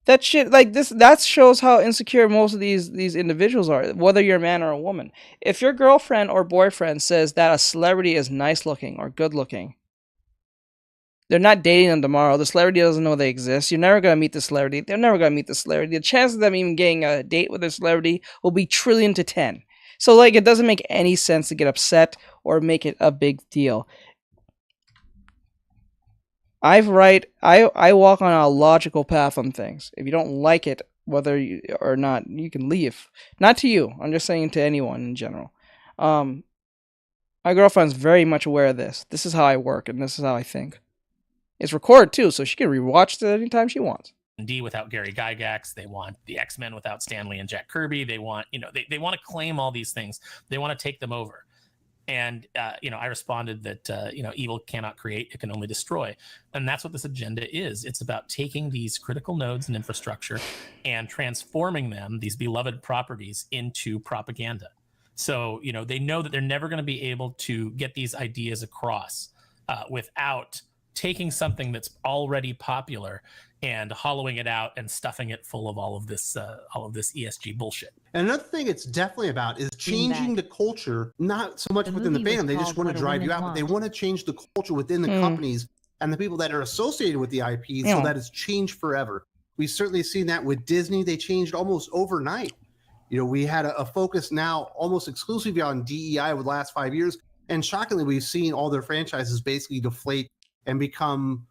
That shit, like this, that shows how insecure most of these individuals are. Whether you're a man or a woman, if your girlfriend or boyfriend says that a celebrity is nice looking or good looking, they're not dating them tomorrow. The celebrity doesn't know they exist. You're never going to meet the celebrity. They're never going to meet the celebrity. The chances of them even getting a date with a celebrity will be 1,000,000,000 to 10. So, like, it doesn't make any sense to get upset or make it a big deal. I walk on a logical path on things. If you don't like it, whether you or not, you can leave. Not to you. I'm just saying to anyone in general. My girlfriend's very much aware of this. This is how I work, and this is how I think. It's recorded too, so she can rewatch it anytime she wants. D without Gary Gygax. They want the X-Men without Stan Lee and Jack Kirby. They want, they want to claim all these things. They want to take them over. And, I responded that, evil cannot create, it can only destroy. And that's what this agenda is. It's about taking these critical nodes and infrastructure and transforming them, these beloved properties, into propaganda. So, they know that they're never going to be able to get these ideas across without taking something that's already popular and hollowing it out and stuffing it full of all of this ESG bullshit. And another thing it's definitely about is changing the culture, not so much within the fandom. They just want to drive you out, but they want to change the culture within the companies and the people that are associated with the IP so that it's changed forever. We've certainly seen that with Disney. They changed almost overnight. We had a focus now almost exclusively on DEI over the last 5 years. And shockingly, we've seen all their franchises basically deflate and become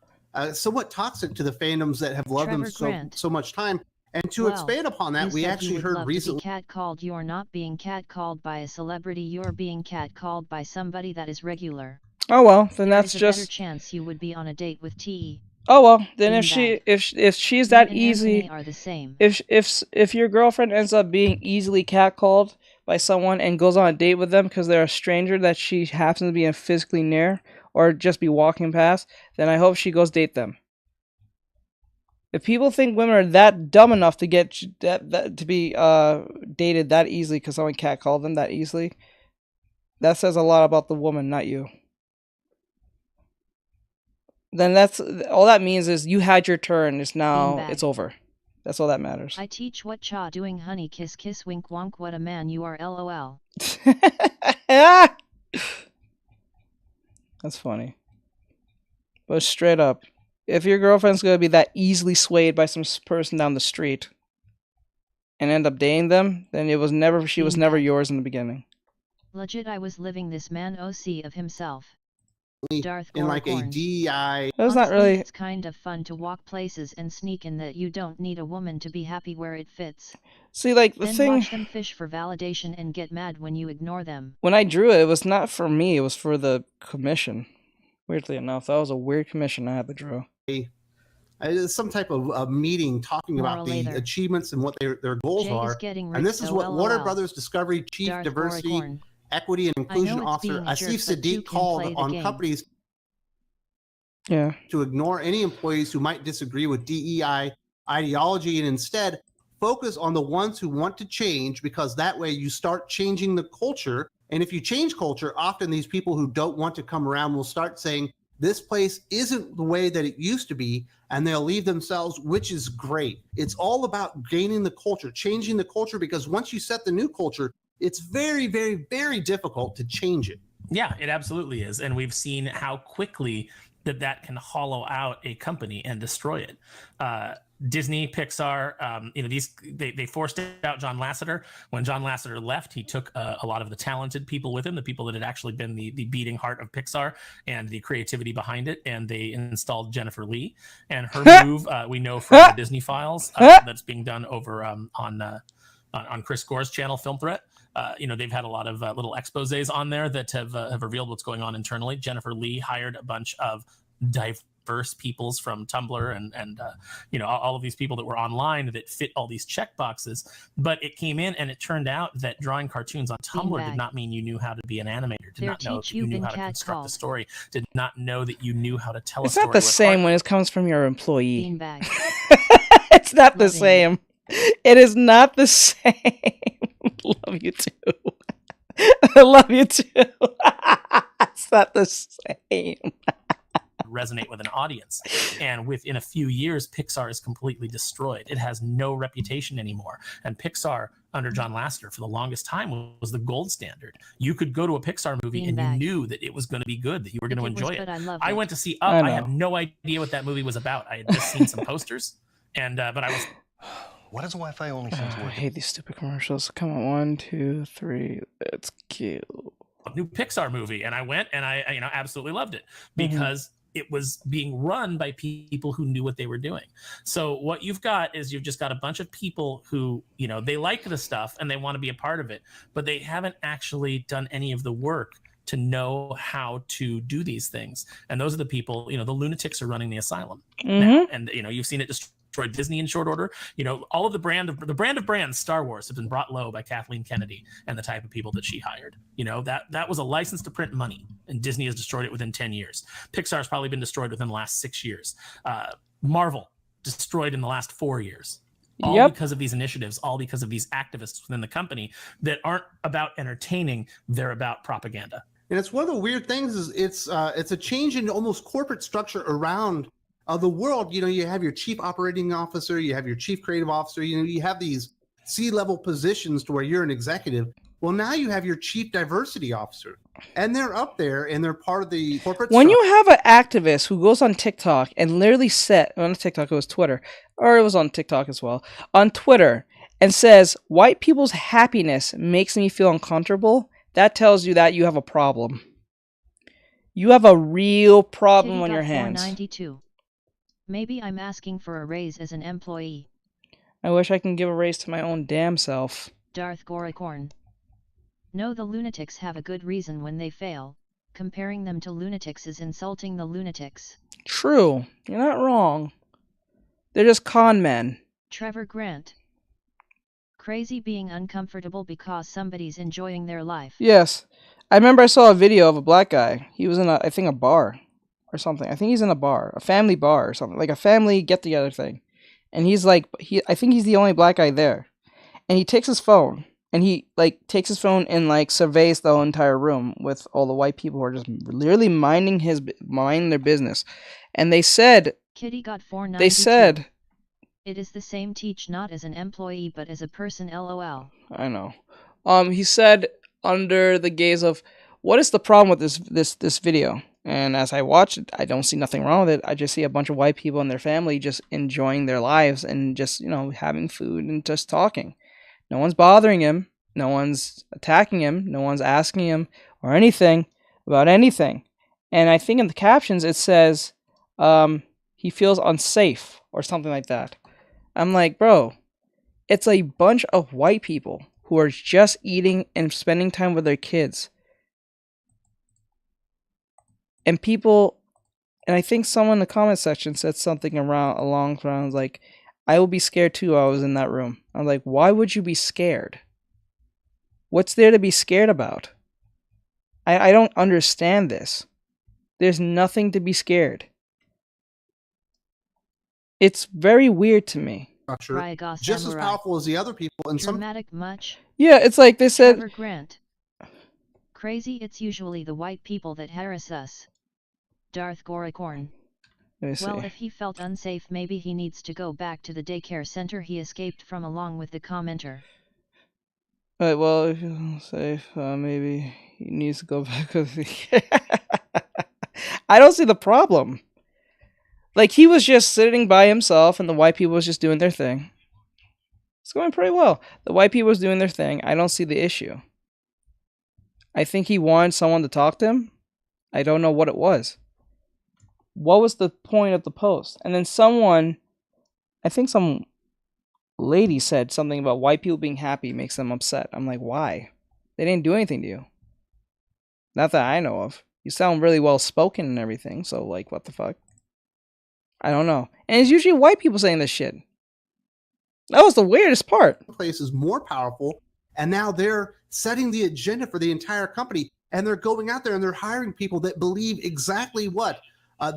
somewhat toxic to the fandoms that have loved them so much time. And to expand upon that, we actually heard recently. Catcalled. You're not being catcalled by a celebrity. You're being catcalled by somebody that is regular. Oh well, then that's There's just. a better chance you would be on a date with T. Oh well, then if she's that easy, are the same. If your girlfriend ends up being easily catcalled by someone and goes on a date with them because they're a stranger that she happens to be physically near or just be walking past, then I hope she goes date them. If people think women are that dumb enough to get that to be dated that easily because someone catcalled them that easily, that says a lot about the woman, not you. Then that's all that means is you had your turn. It's over. That's all that matters. I teach what cha doing, honey, kiss kiss, wink wonk. What a man you are, LOL. That's funny. But straight up, if your girlfriend's gonna be that easily swayed by some person down the street and end up dating them, then she was never yours in the beginning. Legit, I was living this man OC of himself. in like a DEI. That was not really. It's kind of fun to walk places and sneak in that you don't need a woman to be happy where it fits. See, like the then thing. Watch them fish for validation and get mad when you ignore them. When I drew it, it was not for me. It was for the commission. Weirdly enough, that was a weird commission I had to draw. Some type of meeting talking about the achievements and what their goals Jay are. And this is what Warner Brothers Discovery Chief Diversity, Equity, and Inclusion Officer Asif Siddiq called on companies to ignore any employees who might disagree with DEI ideology and instead focus on the ones who want to change, because that way you start changing the culture. And if you change culture, often these people who don't want to come around will start saying, this place isn't the way that it used to be, and they'll leave themselves, which is great. It's all about gaining the culture, changing the culture, because once you set the new culture, it's very, very, very difficult to change it. Yeah, it absolutely is. And we've seen how quickly that can hollow out a company and destroy it. Disney, Pixar, they forced out John Lasseter. When John Lasseter left, he took a lot of the talented people with him, the people that had actually been the beating heart of Pixar and the creativity behind it, and they installed Jennifer Lee. And her move, we know from the Disney Files, that's being done over on Chris Gore's channel, Film Threat. They've had a lot of little exposés on there that have revealed what's going on internally. Jennifer Lee hired a bunch of diverse peoples from Tumblr and all of these people that were online that fit all these check boxes. But it came in and it turned out that drawing cartoons on Tumblr did not mean you knew how to be an animator, did not know that you knew how to construct a story, did not know that you knew how to tell a story. It's not the same when it comes from your employee. It's not the same. It is not the same. Love you too. I love you too. It's not the same. Resonate with an audience, and within a few years Pixar is completely destroyed. It has no reputation anymore, and Pixar under John Lasseter for the longest time was the gold standard. You could go to a Pixar movie and you knew that it was going to be good, that you were going to enjoy it. I went to see Up. I had no idea what that movie was about. I had just seen some posters, and but I was. What is Wi-Fi only? I hate these stupid commercials. Come on, 1, 2, 3. It's cute. A new Pixar movie, and I went and I absolutely loved it because it was being run by people who knew what they were doing. So what you've got is you've just got a bunch of people who, they like the stuff and they want to be a part of it, but they haven't actually done any of the work to know how to do these things. And those are the people, the lunatics are running the asylum now. And, you've seen it destroy Disney in short order. All of the brand of brands, Star Wars, have been brought low by Kathleen Kennedy and the type of people that she hired. That was a license to print money, and Disney has destroyed it within 10 years. Pixar's probably been destroyed within the last 6 years. Marvel destroyed in the last 4 years. All because of these initiatives, all because of these activists within the company that aren't about entertaining, they're about propaganda. And it's one of the weird things is it's a change in almost corporate structure around the world. You have your chief operating officer, you have your chief creative officer, you have these C-level positions to where you're an executive. Well, now you have your chief diversity officer, and they're up there and they're part of the corporate when structure. You have an activist who goes on TikTok and literally on TikTok, it was Twitter, or it was on TikTok as well, on Twitter, and says, white people's happiness makes me feel uncomfortable, that tells you that you have a problem. You have a real problem on your hands. 492. Maybe I'm asking for a raise as an employee. I wish I can give a raise to my own damn self. Darth Goracorn. No, the lunatics have a good reason when they fail. Comparing them to lunatics is insulting the lunatics. True. You're not wrong. They're just con men. Trevor Grant. Crazy being uncomfortable because somebody's enjoying their life. Yes. I remember I saw a video of a black guy. He was in I think a bar or something. I think he's in a bar, a family bar or something, like a family get-together thing. And he's like, I think he's the only black guy there. And he takes his phone, and he takes his phone and surveys the whole entire room with all the white people who are just literally minding their business. And they said, Kitty got 492. They said, it is the same teach not as an employee but as a person, lol. I know. He said under the gaze of, what is the problem with this video? And as I watch it, I don't see nothing wrong with it. I just see a bunch of white people and their family just enjoying their lives and just, having food and just talking. No one's bothering him. No one's attacking him. No one's asking him or anything about anything. And I think in the captions it says he feels unsafe or something like that. I'm like, bro, it's a bunch of white people who are just eating and spending time with their kids. And people, and I think someone in the comment section said something along the lines like, I will be scared too. I was in that room. I'm like, why would you be scared? What's there to be scared about? I don't understand this. There's nothing to be scared. It's very weird to me. Structure, just as powerful as the other people. And Dramatic much? Yeah, it's like they said. Trevor Grant. Crazy, it's usually the white people that harass us. Darth Goricorn. Well, if he felt unsafe, maybe he needs to go back to the daycare center he escaped from, along with the commenter. Right, well, if he's unsafe, maybe he needs to go back to the... I don't see the problem. Like, he was just sitting by himself, and the white people was just doing their thing. It's going pretty well. The white people was doing their thing. I don't see the issue. I think he wanted someone to talk to him. I don't know what it was. What was the point of the post? And then someone, I think some lady said something about white people being happy makes them upset. I'm like, why? They didn't do anything to you. Not that I know of. You sound really well spoken and everything, so like, what the fuck? I don't know. And it's usually white people saying this shit. That was the weirdest part. Place is more powerful, and now they're setting the agenda for the entire company, and they're going out there and they're hiring people that believe exactly what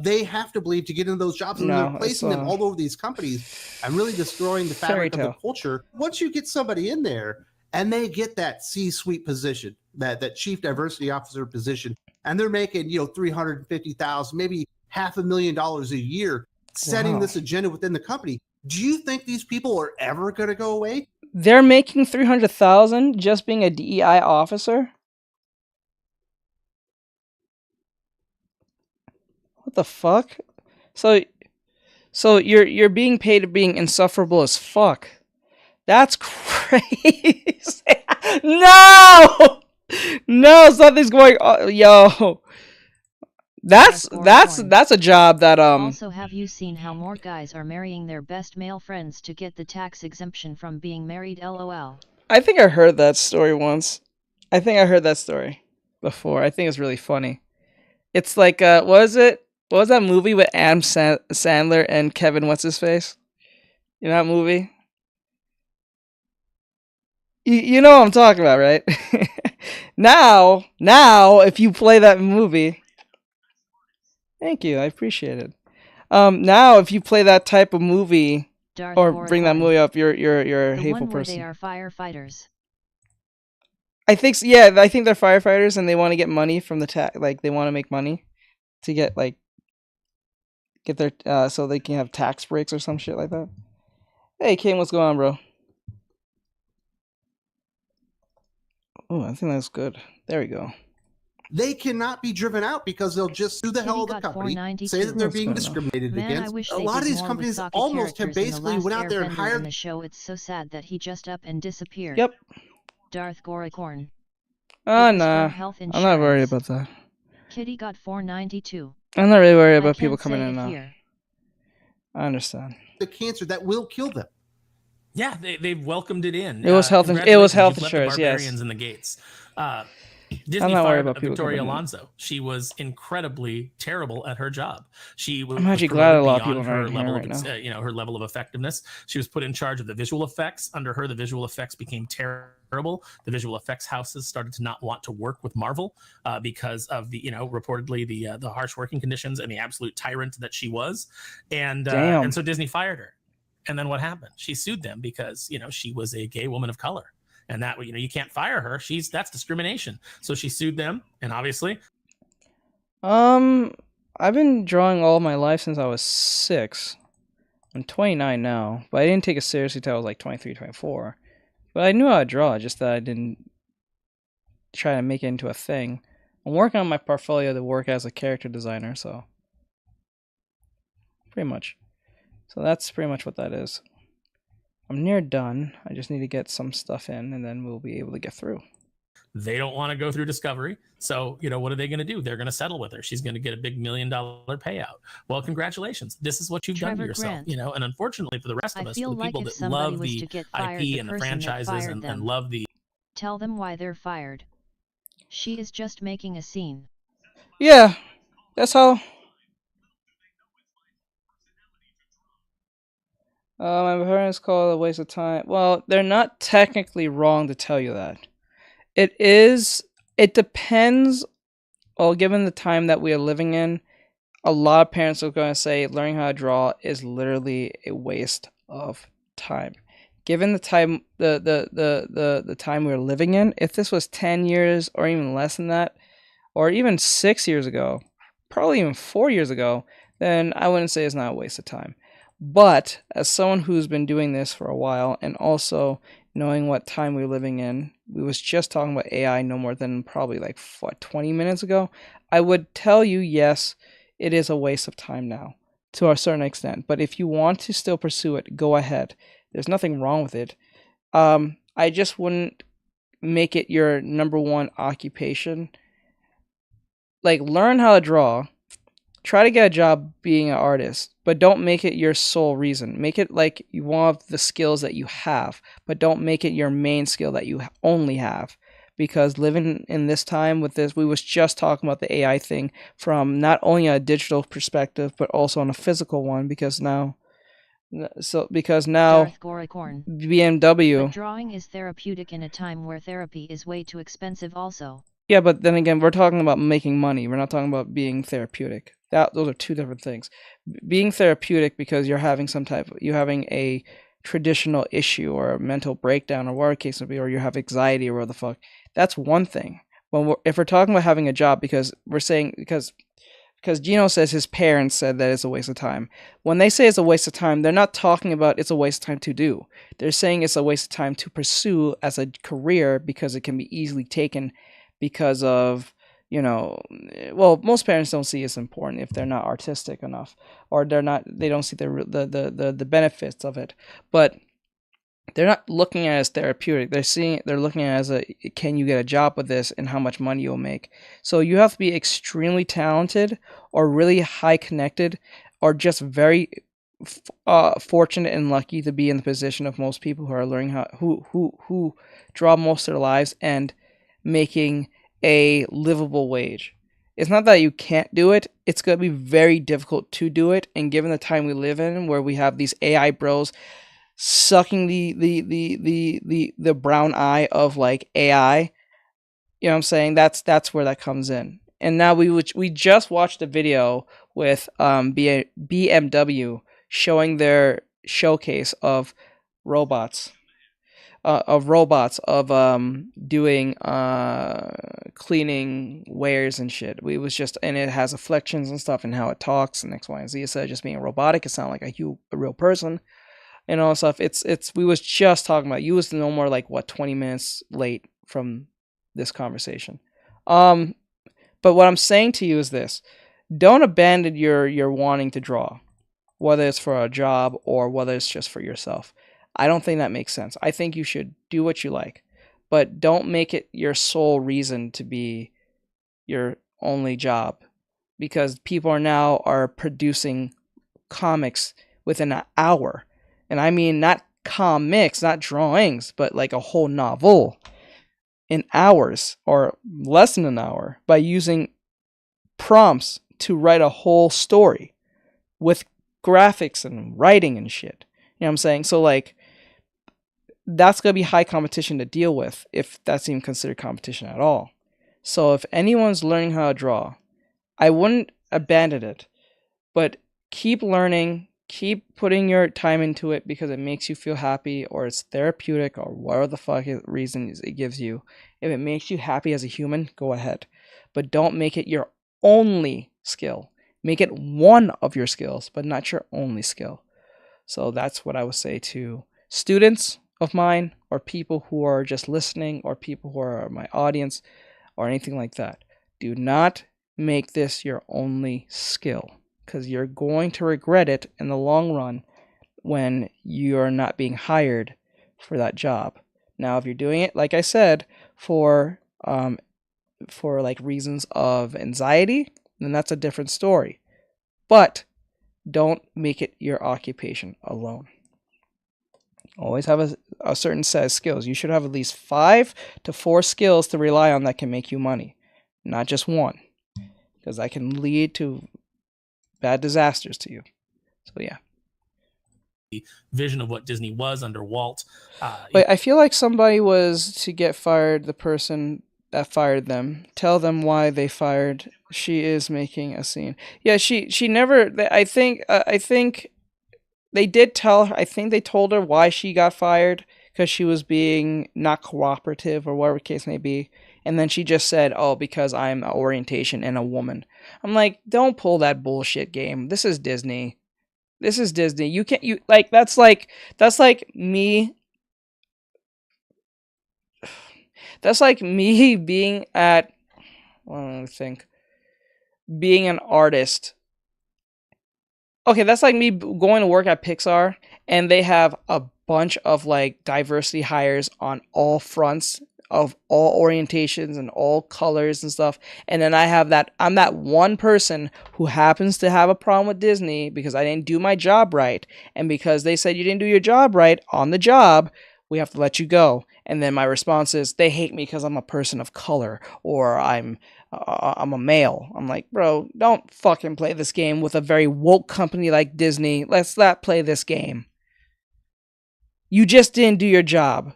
they have to believe to get into those jobs, and they're placing them all over these companies and really destroying the fabric of the culture. Once you get somebody in there and they get that C-suite position, that chief diversity officer position, and they're making, $350,000, maybe $500,000 a year, setting this agenda within the company. Do you think these people are ever going to go away? They're making $300,000 just being a DEI officer? What the fuck? So you're being paid to being insufferable as fuck. That's crazy. No! No, something's going on. Yo. That's a job that Also, have you seen how more guys are marrying their best male friends to get the tax exemption from being married? LOL. I think I heard that story once. I think I heard that story before. I think it's really funny. It's like what was it? What was that movie with Adam Sandler and Kevin what's his face? You know that movie? You know what I'm talking about, right? Now if you play that movie, thank you, I appreciate it. Now if you play that type of movie or bring that movie up, you're a hateful person. They are firefighters. I think so, yeah, I think they're firefighters and they want to get money from the tax, like they want to make money to get their so they can have tax breaks or some shit like that. Hey Kane, what's going on, bro? Oh, I think that's good. There we go. They cannot be driven out because they'll just sue the hell of the company, say that they're being discriminated against. A lot of these companies almost have basically went out there and hired. The show, it's so sad that he just up and disappeared. Yep. Darth Goricorn. Oh nah, I'm not worried about that. Kitty got $4.92. I'm not really worried about people coming in and out. I understand. The cancer that will kill them. Yeah, they've welcomed it in. It was health insurance. Yes. In the gates. Disney I'm not worried about people Victoria Alonso. She was incredibly terrible at her job. She was I'm actually glad a lot of people her are level right of, now. her level of effectiveness. She was put in charge of the visual effects. Under her, the visual effects became terrible. The visual effects houses started to not want to work with Marvel because of the, reportedly the harsh working conditions and the absolute tyrant that she was. And so Disney fired her. And then what happened? She sued them because, she was a gay woman of color. And that, you can't fire her. That's discrimination. So she sued them, and obviously. I've been drawing all my life since I was 6. I'm 29 now, but I didn't take it seriously until I was like 23, 24. But I knew how to draw, just that I didn't try to make it into a thing. I'm working on my portfolio to work as a character designer, so. Pretty much. So that's pretty much what that is. I'm near done. I just need to get some stuff in, and then we'll be able to get through. They don't want to go through discovery. So, what are they going to do? They're going to settle with her. She's going to get a big $1 million payout. Well, congratulations. This is what you've done to yourself, and unfortunately for the rest of us, the people that love the IP and the franchises and love the... Tell them why they're fired. She is just making a scene. Yeah, that's how... my parents call it a waste of time. Well, they're not technically wrong to tell you that. It depends. Well, given the time that we are living in, a lot of parents are going to say learning how to draw is literally a waste of time. Given the time, the time we're living in, if this was 10 years or even less than that, or even 6 years ago, probably even 4 years ago, then I wouldn't say it's not a waste of time. But as someone who's been doing this for a while, and also knowing what time we're living in, we was just talking about AI no more than probably 20 minutes ago, I would tell you, yes, it is a waste of time now, to a certain extent. But if you want to still pursue it, go ahead. There's nothing wrong with it. I just wouldn't make it your number one occupation. Learn how to draw. Try to get a job being an artist, but don't make it your sole reason. Make it like you want the skills that you have, but don't make it your main skill that you only have. Because living in this time with this, we was just talking about the AI thing from not only a digital perspective, but also on a physical one. Because now BMW. But drawing is therapeutic in a time where therapy is way too expensive also. Yeah, but then again, we're talking about making money. We're not talking about being therapeutic. Those are two different things. Being therapeutic because you're having a traditional issue or a mental breakdown or whatever case may be, or you have anxiety or whatever the fuck. That's one thing. If we're talking about having a job, because Gino says his parents said that it's a waste of time. When they say it's a waste of time, they're not talking about it's a waste of time to do. They're saying it's a waste of time to pursue as a career because it can be easily taken because of, most parents don't see it's important if they're not artistic enough, or they don't see the benefits of it. But they're not looking at it as therapeutic. They're looking at it as can you get a job with this and how much money you'll make. So you have to be extremely talented or really high connected or just very fortunate and lucky to be in the position of most people who are learning who draw most of their lives and making a livable wage. It's not that you can't do it. It's going to be very difficult to do it. And given the time we live in, where we have these AI bros sucking the brown eye of AI, you know what I'm saying? That's where that comes in. And now we just watched a video with BMW showing their showcase of robots. Doing cleaning wares and shit. And it has afflictions and stuff and how it talks and X, Y, and Z. Instead of just being robotic, it sounds like a real person and all that stuff. We was just talking about, you was no more 20 minutes late from this conversation. But what I'm saying to you is this: don't abandon your wanting to draw, whether it's for a job or whether it's just for yourself. I don't think that makes sense. I think you should do what you like, but don't make it your sole reason to be your only job, because people are producing comics within an hour. And I mean, not comics, not drawings, but a whole novel in hours or less than an hour by using prompts to write a whole story with graphics and writing and shit. You know what I'm saying? So that's going to be high competition to deal with, if that's even considered competition at all. So if anyone's learning how to draw, I wouldn't abandon it, but keep learning, keep putting your time into it because it makes you feel happy, or it's therapeutic, or whatever the fuck reason it gives you. If it makes you happy as a human, go ahead. But don't make it your only skill. Make it one of your skills, but not your only skill. So that's what I would say to students of mine, or people who are just listening, or people who are my audience, or anything like that. Do not make this your only skill, because you're going to regret it in the long run when you're not being hired for that job. Now, if you're doing it, like I said, for for like reasons of anxiety, then that's a different story. But don't make it your occupation alone. Always have a certain set of skills. You should have at least 5 to 4 skills to rely on that can make you money, not just one, because that can lead to bad disasters to you. So yeah. Vision of what Disney was under Walt. Wait, I feel like somebody was to get fired. The person that fired them, tell them why they fired. She is making a scene. Yeah, she never. I think they did tell her. I think they told her why she got fired, because she was being not cooperative or whatever the case may be. And then she just said, "Oh, because I'm an orientation and a woman." I'm like, don't pull that bullshit game. This is Disney. This is Disney. You can't. You like that's like me. That's like me being at. Well, I think being an artist. Okay, that's like me going to work at Pixar and they have a bunch of like diversity hires on all fronts of all orientations and all colors and stuff. And then I'm that one person who happens to have a problem with Disney because I didn't do my job right. And because they said you didn't do your job right on the job, we have to let you go. And then my response is they hate me because I'm a person of color or I'm a male. I'm like, bro, don't fucking play this game with a very woke company like Disney. Let's not play this game. You just didn't do your job.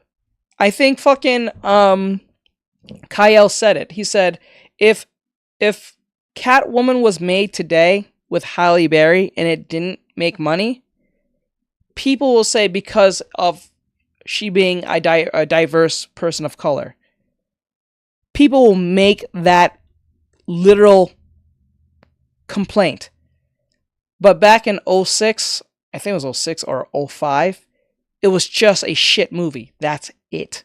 I think fucking Kyle said it. He said, if Catwoman was made today with Halle Berry and it didn't make money, people will say because of she being a diverse person of color. People will make that literal complaint. But back in 06, I think it was 06 or 05, it was just a shit movie. That's it.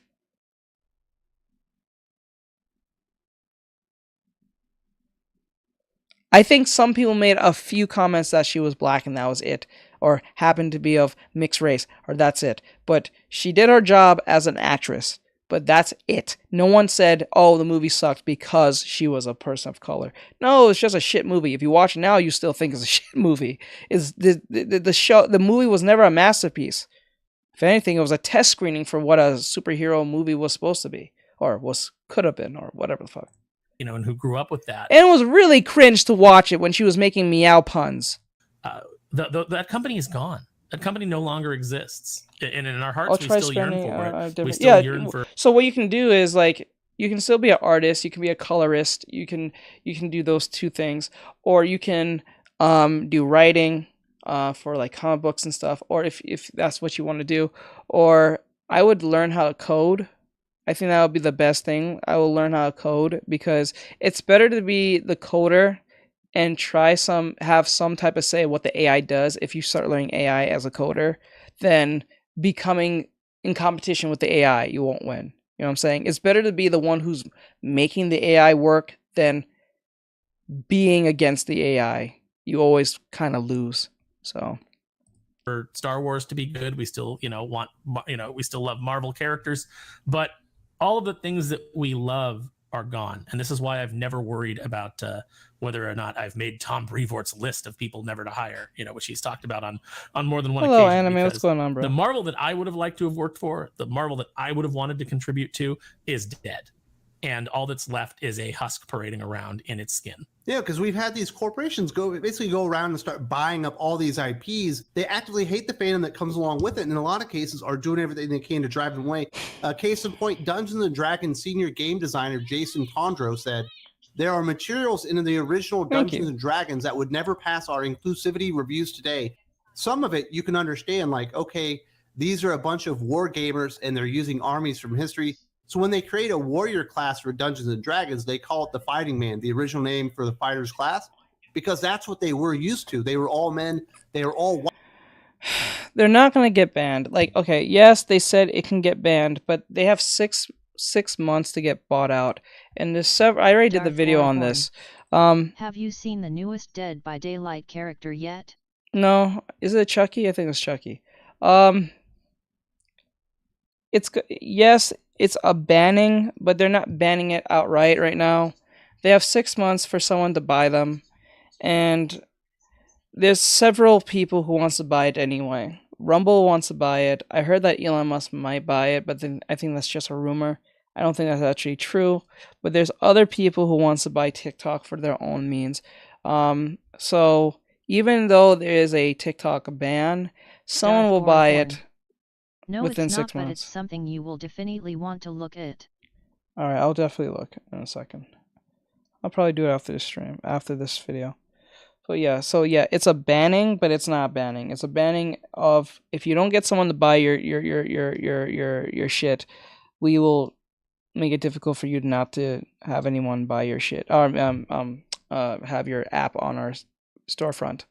I think some people made a few comments that she was black and that was it. Or happened to be of mixed race. Or that's it. But she did her job as an actress. But that's it. No one said, oh, the movie sucked because she was a person of color. No, it's just a shit movie. If you watch it now, you still think it's a shit movie. The movie was never a masterpiece. If anything, it was a test screening for what a superhero movie was supposed to be. Or could have been, or whatever the fuck. You know, and who grew up with that. And it was really cringe to watch it when she was making meow puns. That company is gone. That company no longer exists. And in our hearts, we still yearn for it. We still yearn for it. So what you can do is, like, you can still be an artist. You can be a colorist. You can do those two things. Or you can do writing for, like, comic books and stuff. Or if that's what you want to do. Or I would learn how to code. I think that would be the best thing. I will learn how to code because it's better to be the coder and have some type of say what the AI does if you start learning AI as a coder than becoming in competition with the AI. You won't win. You know what I'm saying? It's better to be the one who's making the AI work than being against the AI. You always kind of lose. So for Star Wars to be good, we still, we still love Marvel characters, but all of the things that we love are gone. And this is why I've never worried about whether or not I've made Tom Brevoort's list of people never to hire, which he's talked about on more than one occasion. Hello, Anime. What's going on, bro? The Marvel that I would have liked to have worked for, the Marvel that I would have wanted to contribute to is dead. And all that's left is a husk parading around in its skin. Yeah, because we've had these corporations basically go around and start buying up all these IPs. They actively hate the fandom that comes along with it, and in a lot of cases are doing everything they can to drive them away. Case in point, Dungeons & Dragons senior game designer Jason Tondro said, there are materials in the original Dungeons & Dragons that would never pass our inclusivity reviews today. Some of it you can understand, like, okay, these are a bunch of war gamers and they're using armies from history. So when they create a warrior class for Dungeons & Dragons, they call it the Fighting Man, the original name for the fighter's class, because that's what they were used to. They were all men. They were all white. They're not going to get banned. Like, okay, yes, they said it can get banned, but they have six months to get bought out. And I already did the video on this. Have you seen the newest Dead by Daylight character yet? No. Is it Chucky? I think it's Chucky. Yes, it's a banning, but they're not banning it outright right now. They have 6 months for someone to buy them, and there's several people who wants to buy it anyway. Rumble wants to buy it. I heard that Elon Musk might buy it, but then I think that's just a rumor. I don't think that's actually true. But there's other people who wants to buy TikTok for their own means. So even though there is a TikTok ban, someone will buy it within it's 6 not, months. But it's something you will definitely want to look at. All right, I'll definitely look in a second. I'll probably do it after this stream, after this video. But yeah, so yeah, it's a banning, but it's not banning. It's a banning of if you don't get someone to buy your shit, we will make it difficult for you not to have anyone buy your shit or have your app on our storefront.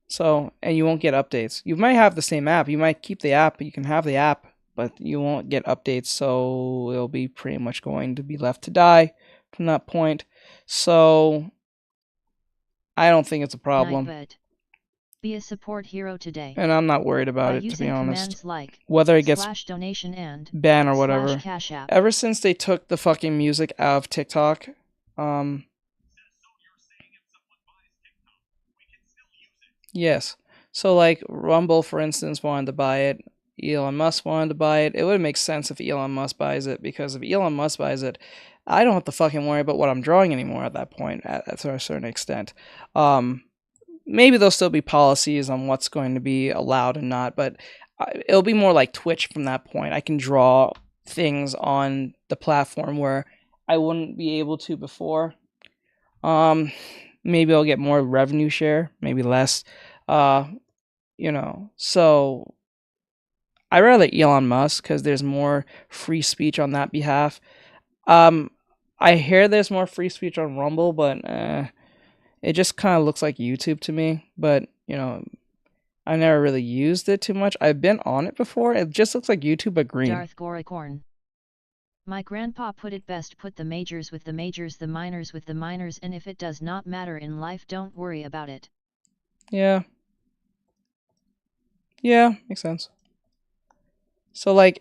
So, and you won't get updates. You might have the same app. You might keep the app. You can have the app, but you won't get updates. So it'll be pretty much going to be left to die from that point. So I don't think it's a problem. Be a support hero today. And I'm not worried about it, to be honest. Like whether it gets donation and ban or whatever. Cash app. Ever since they took the fucking music out of TikTok, yes. So like Rumble, for instance, wanted to buy it. Elon Musk wanted to buy it. It would make sense if Elon Musk buys it, because if Elon Musk buys it, I don't have to fucking worry about what I'm drawing anymore at that point, to a certain extent. Maybe there'll still be policies on what's going to be allowed and not, but it'll be more like Twitch from that point. I can draw things on the platform where I wouldn't be able to before. Maybe I'll get more revenue share, maybe less. So I rather Elon Musk because there's more free speech on that behalf. I hear there's more free speech on Rumble, but it just kind of looks like YouTube to me. But, I never really used it too much. I've been on it before. It just looks like YouTube, but green. Darth Goricorn. My grandpa put it best: put the majors with the majors, the minors with the minors, and if it does not matter in life, don't worry about it. Yeah. Yeah, makes sense. So, like,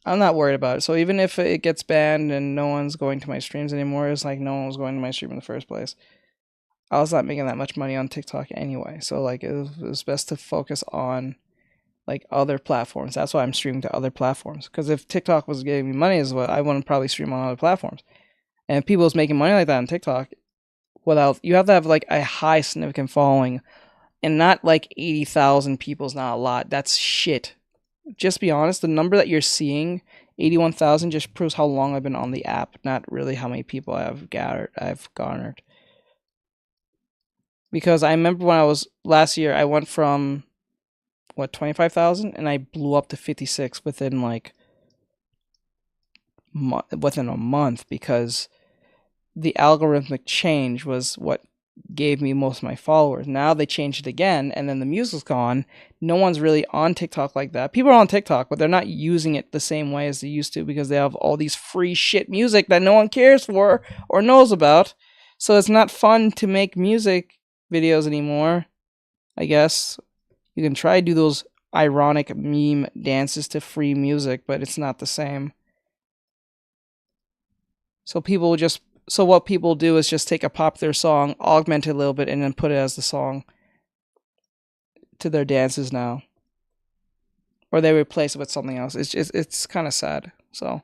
I'm not worried about it. So even if it gets banned and no one's going to my streams anymore, it's like no one was going to my stream in the first place. I was not making that much money on TikTok anyway. So like it was best to focus on like other platforms. That's why I'm streaming to other platforms. Because if TikTok was giving me money as well, I wouldn't probably stream on other platforms. And if people was making money like that on TikTok, you have to have like a high significant following, and not like 80,000 people is not a lot. That's shit. Just be honest, the number that you're seeing, 81,000, just proves how long I've been on the app, not really how many people I've garnered. Because I remember when I was last year, I went from 25,000, and I blew up to 56 within within a month, because the algorithmic change was what gave me most of my followers. Now they changed it again, and then the music's gone. No one's really on TikTok like that. People are on TikTok, but they're not using it the same way as they used to, because they have all these free shit music that no one cares for or knows about. So it's not fun to make music videos anymore, I guess. You can try to do those ironic meme dances to free music, but it's not the same. So what people do is just take a popular song, augment it a little bit, and then put it as the song to their dances now. Or they replace it with something else. It's kind of sad. So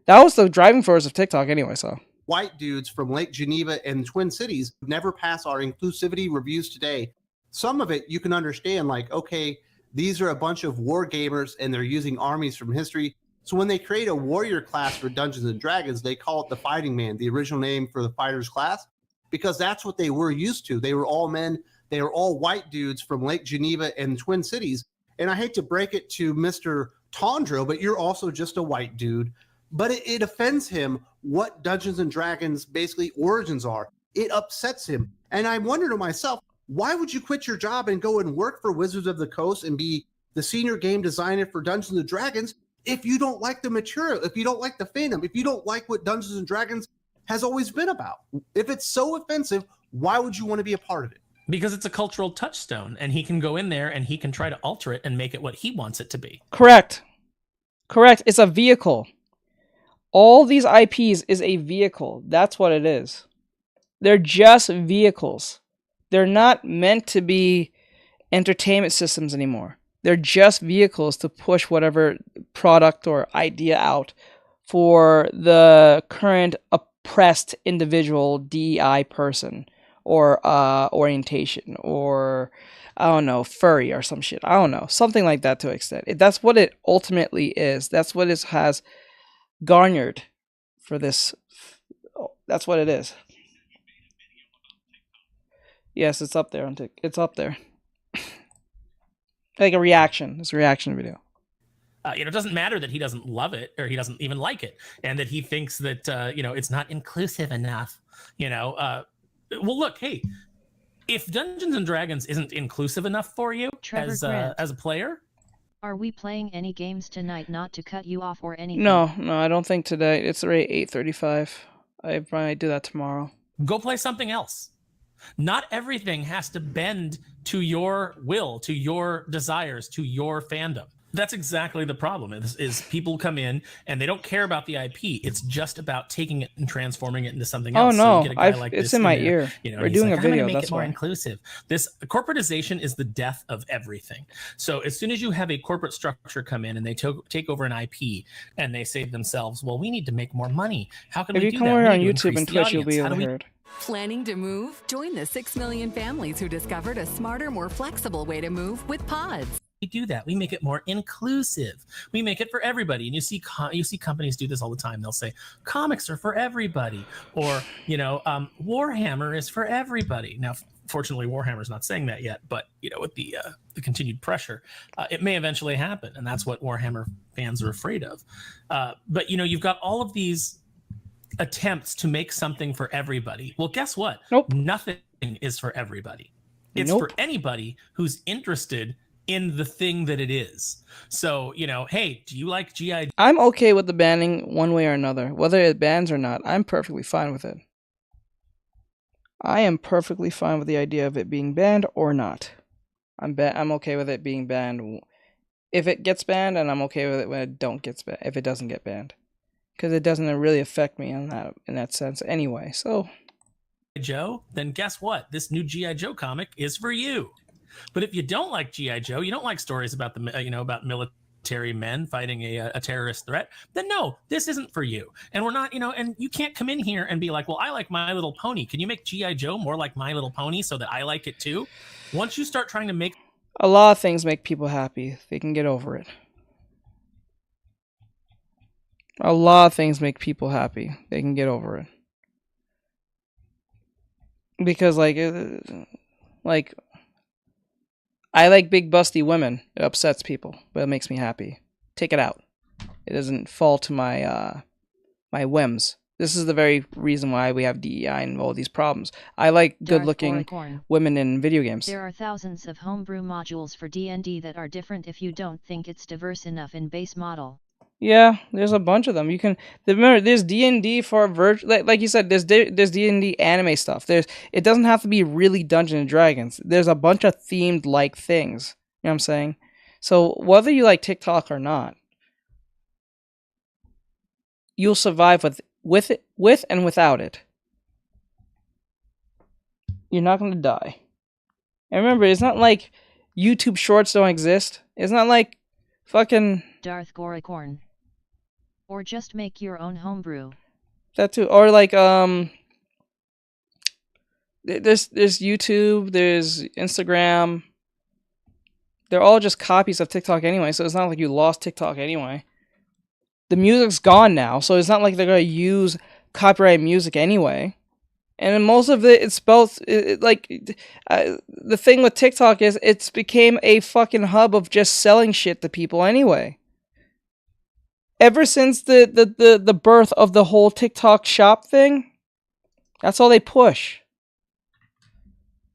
that was the driving force of TikTok anyway, so. White dudes from Lake Geneva and Twin Cities never pass our inclusivity reviews today. Some of it you can understand, like, okay, these are a bunch of war gamers and they're using armies from history. So when they create a warrior class for Dungeons and Dragons, they call it the Fighting Man, the original name for the fighter's class, because that's what they were used to. They were all men. They were all white dudes from Lake Geneva and Twin Cities. And I hate to break it to Mr. Tondro, but you're also just a white dude. But it offends him what Dungeons and Dragons basically origins are. It upsets him. And I wonder to myself, why would you quit your job and go and work for Wizards of the Coast and be the senior game designer for Dungeons and Dragons if you don't like the material, if you don't like the fandom, if you don't like what Dungeons and Dragons has always been about? If it's so offensive, why would you want to be a part of it? Because it's a cultural touchstone, and he can go in there and he can try to alter it and make it what he wants it to be. Correct. Correct. It's a vehicle. All these IPs is a vehicle. That's what it is. They're just vehicles. They're not meant to be entertainment systems anymore. They're just vehicles to push whatever product or idea out for the current oppressed individual DEI person or orientation or I don't know, furry or some shit. I don't know, something like that to an extent. That's what it ultimately is. That's what it has garnered for this. That's what it is. Yes, it's up there on TikTok. It's up there. Like a reaction. It's a reaction video. It doesn't matter that he doesn't love it or he doesn't even like it, and that he thinks that it's not inclusive enough. Well, look, hey, if Dungeons and Dragons isn't inclusive enough for you as a player, are we playing any games tonight? Not to cut you off or anything. No, I don't think today. It's already 8:35. I might do that tomorrow. Go play something else. Not everything has to bend to your will, to your desires, to your fandom. That's exactly the problem. Is people come in and they don't care about the IP. It's just about taking it and transforming it into something else. Oh no, so you get a guy like it's this in my ear. We're doing a video. Make That's it more why. inclusive. This corporatization is the death of everything. So as soon as you have a corporate structure come in and they take over an IP and they say to themselves, "Well, we need to make more money. How can we do that?" If you come over on YouTube and Twitch, you'll be heard. Planning to move? Join the 6 million families who discovered a smarter, more flexible way to move with Pods. We do that. We make it more inclusive. We make it for everybody. And you see companies do this all the time. They'll say comics are for everybody, or Warhammer is for everybody. Now, fortunately, Warhammer's not saying that yet, but with the continued pressure, it may eventually happen, and that's what Warhammer fans are afraid of. But you've got all of these attempts to make something for everybody. Well, guess what? Nope. Nothing is for everybody. It's for anybody who's interested in the thing that it is. So, hey, do you like G.I. I'm okay with the banning one way or another. Whether it bans or not, I'm perfectly fine with it. I am perfectly fine with the idea of it being banned or not. I'm okay with it being banned if it gets banned, and I'm okay with it when it if it doesn't get banned. Because it doesn't really affect me in that sense anyway. So, Joe, then guess what? This new G.I. Joe comic is for you. But if you don't like G.I. Joe, you don't like stories about about military men fighting a terrorist threat, then no, this isn't for you. And we're not, and you can't come in here and be like, well, I like My Little Pony. Can you make G.I. Joe more like My Little Pony so that I like it too? Once you start trying to make a lot of things make people happy. They can get over it. A lot of things make people happy. They can get over it. Because I like big busty women. It upsets people, but it makes me happy. Take it out. It doesn't fall to my my whims. This is the very reason why we have DEI and all these problems. I like good-looking women in video games. There are thousands of homebrew modules for D&D that are different if you don't think it's diverse enough in base model. Yeah, there's a bunch of them. You can remember there's D&D for like you said. There's D&D anime stuff. It doesn't have to be really Dungeons and Dragons. There's a bunch of themed like things. You know what I'm saying? So whether you like TikTok or not, you'll survive with and without it. You're not gonna die. And remember, it's not like YouTube Shorts don't exist. It's not like fucking Darth Goricorn. Or just make your own homebrew. That too. Or like there's YouTube, there's Instagram. They're all just copies of TikTok anyway, so it's not like you lost TikTok anyway. The music's gone now, so it's not like they're gonna use copyright music anyway. And most of it's both. The thing with TikTok is it's became a fucking hub of just selling shit to people anyway. Ever since the birth of the whole TikTok shop thing, that's all they push.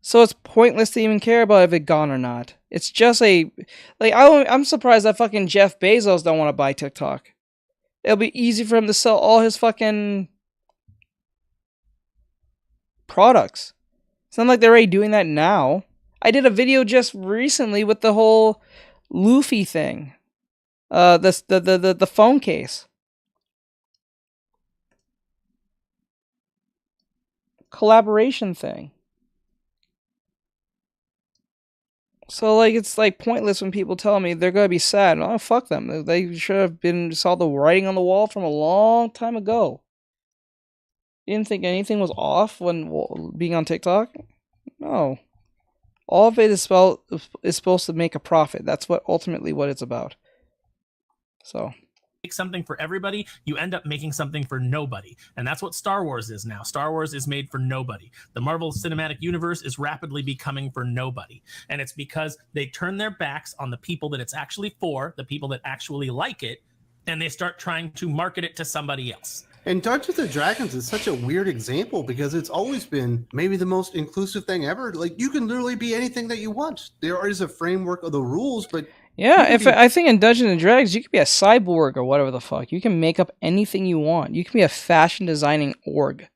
So it's pointless to even care about if it's gone or not. It's just I'm surprised that fucking Jeff Bezos don't want to buy TikTok. It'll be easy for him to sell all his fucking products. It's not like they're already doing that now. I did a video just recently with the whole Luffy thing. The phone case. Collaboration thing. So like it's like pointless when people tell me they're gonna be sad. Oh, fuck them. They should have saw the writing on the wall from a long time ago. You didn't think anything was off when being on TikTok? No. All of it is supposed to make a profit. That's ultimately what it's about. So make something for everybody, you end up making something for nobody. And that's what Star Wars is now. Star Wars is made for nobody. The Marvel Cinematic Universe is rapidly becoming for nobody. And it's because they turn their backs on the people that it's actually for, the people that actually like it, and they start trying to market it to somebody else. And Dungeons and Dragons is such a weird example because it's always been maybe the most inclusive thing ever. Like, you can literally be anything that you want. There is a framework of the rules, but yeah, I think in Dungeons and Dragons, you can be a cyborg or whatever the fuck. You can make up anything you want. You can be a fashion designing orc,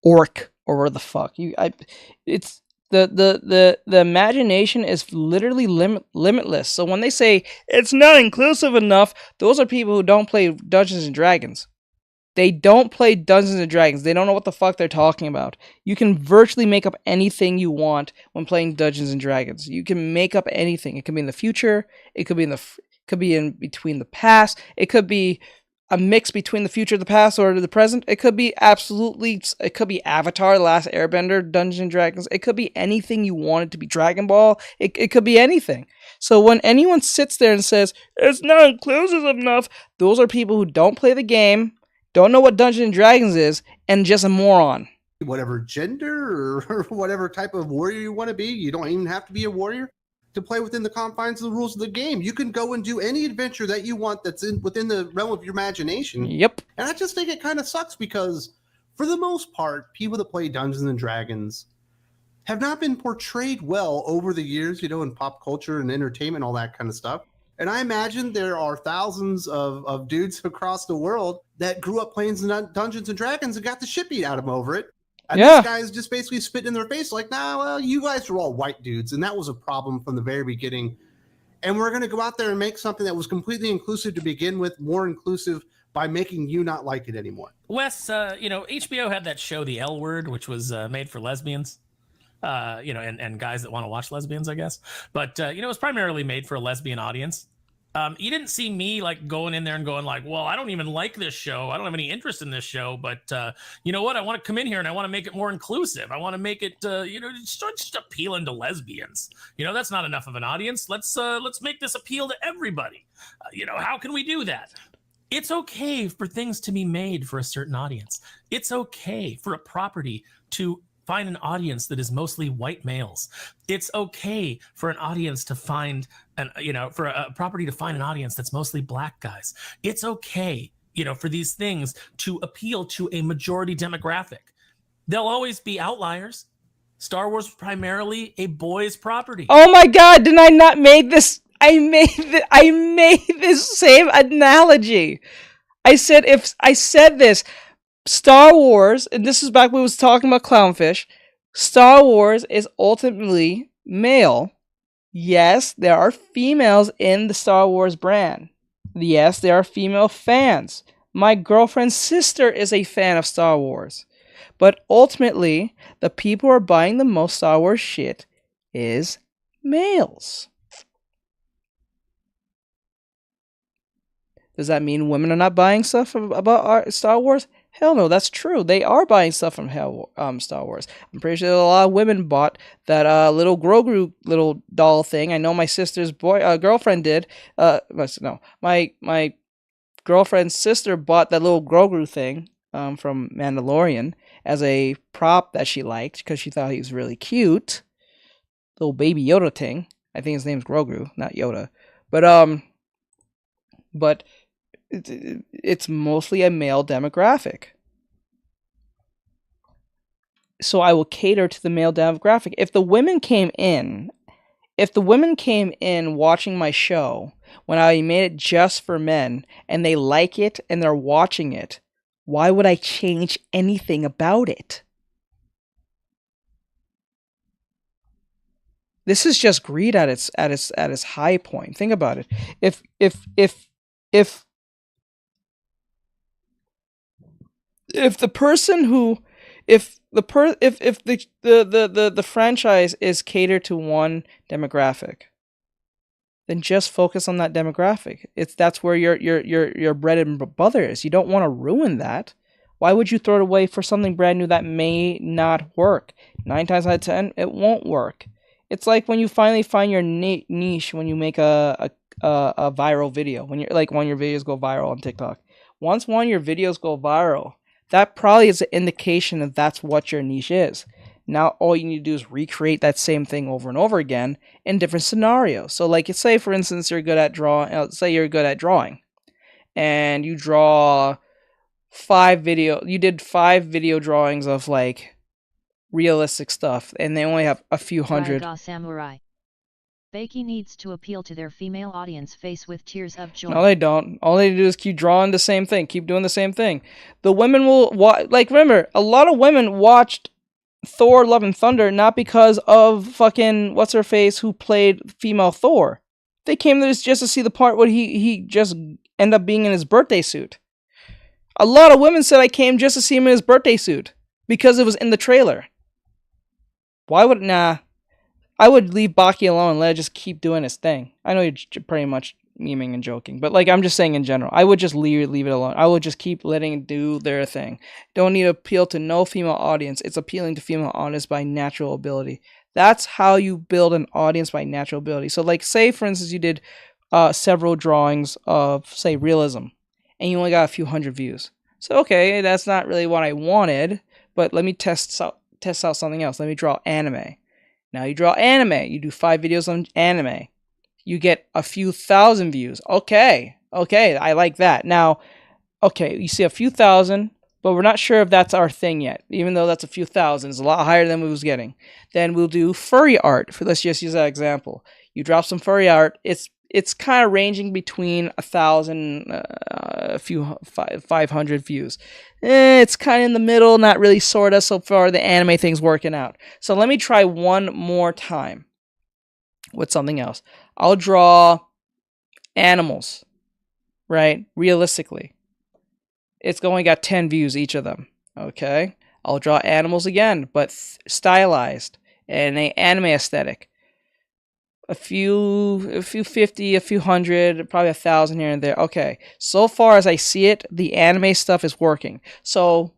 or whatever the fuck. It's the imagination is literally limitless. So when they say it's not inclusive enough, those are people who don't play Dungeons and Dragons. They don't play Dungeons and Dragons. They don't know what the fuck they're talking about. You can virtually make up anything you want when playing Dungeons and Dragons. You can make up anything. It could be in the future. It could be in between the past. It could be a mix between the future, the past, or the present. It could be it could be Avatar, The Last Airbender, Dungeons and Dragons. It could be anything you want it to be. Dragon Ball. It could be anything. So when anyone sits there and says, it's not inclusive enough, those are people who don't play the game, don't know what Dungeons and Dragons is, and just a moron. Whatever gender or whatever type of warrior you want to be, you don't even have to be a warrior to play within the confines of the rules of the game. You can go and do any adventure that you want that's within the realm of your imagination. Yep. And I just think it kind of sucks because, for the most part, people that play Dungeons and Dragons have not been portrayed well over the years, in pop culture and entertainment, all that kind of stuff. And I imagine there are thousands of dudes across the world that grew up playing Dungeons and Dragons and got the shit beat out of them over it. And this guy's just basically spitting in their face like, nah, well, you guys are all white dudes. And that was a problem from the very beginning. And we're going to go out there and make something that was completely inclusive to begin with, more inclusive by making you not like it anymore. Wes, HBO had that show, The L Word, which was made for lesbians. And guys that want to watch lesbians, I guess. But, it was primarily made for a lesbian audience. You didn't see me like going in there and going like, well, I don't even like this show. I don't have any interest in this show. But you know what? I want to come in here and I want to make it more inclusive. I want to make it, just appealing to lesbians. That's not enough of an audience. Let's make this appeal to everybody. How can we do that? It's okay for things to be made for a certain audience. It's okay for a property to find an audience that is mostly white males. It's okay for an audience to find for a property to find an audience that's mostly black guys. It's okay, for these things to appeal to a majority demographic. There'll always be outliers. Star Wars was primarily a boys' property. Oh my God, did I not make this? I made this same analogy. I said this, Star Wars, and this is back when we was talking about Clownfish, Star Wars is ultimately male. Yes, there are females in the Star Wars brand. Yes, there are female fans. My girlfriend's sister is a fan of Star Wars. But ultimately, the people who are buying the most Star Wars shit is males. Does that mean women are not buying stuff about Star Wars? Hell no, that's true. They are buying stuff from Star Wars. I'm pretty sure a lot of women bought that little Grogu little doll thing. I know my sister's girlfriend did. My girlfriend's sister bought that little Grogu thing from Mandalorian as a prop that she liked because she thought he was really cute. Little baby Yoda thing. I think his name's Grogu, not Yoda. But it's mostly a male demographic. So I will cater to the male demographic. If the women came in watching my show when I made it just for men and they like it and they're watching it, why would I change anything about it? This is just greed at its high point. Think about it. If if the person who if the franchise is catered to one demographic, then just focus on that demographic. That's where your bread and butter is. You don't want to ruin that. Why would you throw it away for something brand new that may not work? 9 times out of 10, it won't work. It's like when you finally find your niche when you make a viral video. When you're like when your videos go viral on TikTok. Once one of your videos go viral, that probably is an indication that that's what your niche is. Now all you need to do is recreate that same thing over and over again in different scenarios. So like, say for instance you're good at drawing. Say you're good at drawing, and you draw 5 video drawings of like realistic stuff, and they only have a few hundred. Samurai. Becky needs to appeal to their female audience face with tears of joy. No, they don't. All they do is keep drawing the same thing, keep doing the same thing. The women will like, remember, a lot of women watched Thor: Love and Thunder not because of fucking what's her face who played female Thor. They came there just to see the part where he just end up being in his birthday suit. A lot of women said I came just to see him in his birthday suit because it was in the trailer. Why would I would leave Baki alone and let it just keep doing his thing. I know you're pretty much memeing and joking, but like I'm just saying in general, I would just leave it alone. I would just keep letting it do their thing. Don't need to appeal to no female audience. It's appealing to female audience by natural ability. That's how you build an audience, by natural ability. So like, say for instance you did several drawings of, say, realism, and you only got a few hundred views. So okay, that's not really what I wanted, but let me test out something else. Let me draw anime. Now you draw anime. You do 5 videos on anime. You get a few thousand views. Okay, I like that. Now, okay, you see a few thousand, but we're not sure if that's our thing yet. Even though that's a few thousand, it's a lot higher than we was getting. Then we'll do furry art. Let's just use that example. You drop some furry art. It's kind of ranging between 1,000, a few 500 views. It's kind of in the middle, not really, sort of. So far, the anime thing's working out. So let me try one more time with something else. I'll draw animals, right? Realistically. It's only got 10 views, each of them. Okay? I'll draw animals again, but stylized and an anime aesthetic. A few 50, a few hundred, probably 1,000 here and there. Okay, so far as I see it, the anime stuff is working. So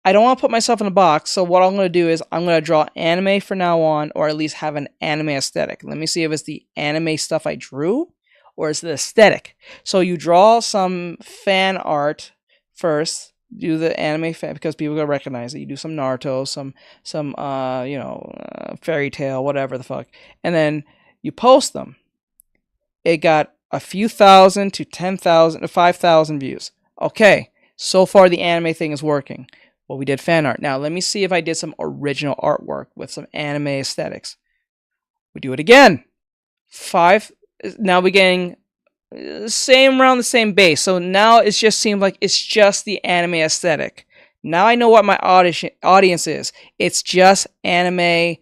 I don't want to put myself in a box. So what I'm going to do is I'm going to draw anime from now on, or at least have an anime aesthetic. Let me see if it's the anime stuff I drew, or is it aesthetic. So you draw some fan art first. Do the anime fan, because people gonna recognize it. You do some Naruto, some fairy tale, whatever the fuck, and then you post them. It got a few thousand to 10,000 to 5,000 views. Okay, so far the anime thing is working. Well, we did fan art. Now let me see if I did some original artwork with some anime aesthetics. We do it again. 5. Now we're getting around the same base. So now it just seems like it's just the anime aesthetic. Now I know what my audience is. It's just anime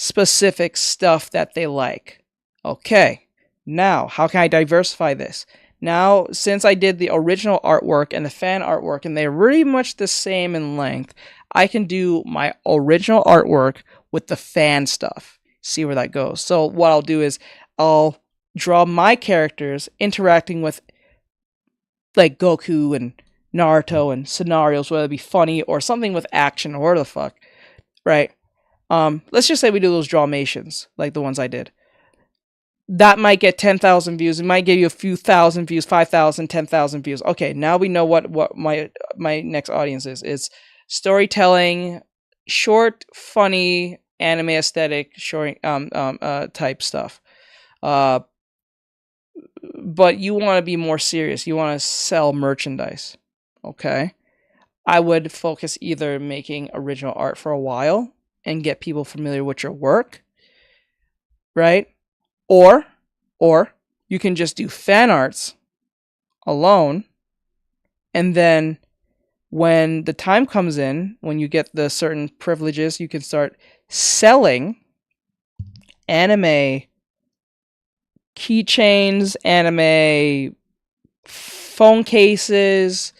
specific stuff that they like. Okay, now how can I diversify this? Now, since I did the original artwork and the fan artwork, and they're pretty much the same in length, I can do my original artwork with the fan stuff. See where that goes. So what I'll do is I'll draw my characters interacting with like Goku and Naruto and scenarios, whether it be funny or something with action or whatever the fuck, right? Let's just say we do those drawmations, like the ones I did. That might get 10,000 views. It might give you a few thousand views, 5,000, 10,000 views. Okay, now we know what my next audience is. It's storytelling, short, funny, anime aesthetic, short type stuff. But you want to be more serious. You want to sell merchandise. Okay, I would focus either making original art for a while and get people familiar with your work, right? Or you can just do fan arts alone, and then when the time comes in, when you get the certain privileges, you can start selling anime keychains, anime phone cases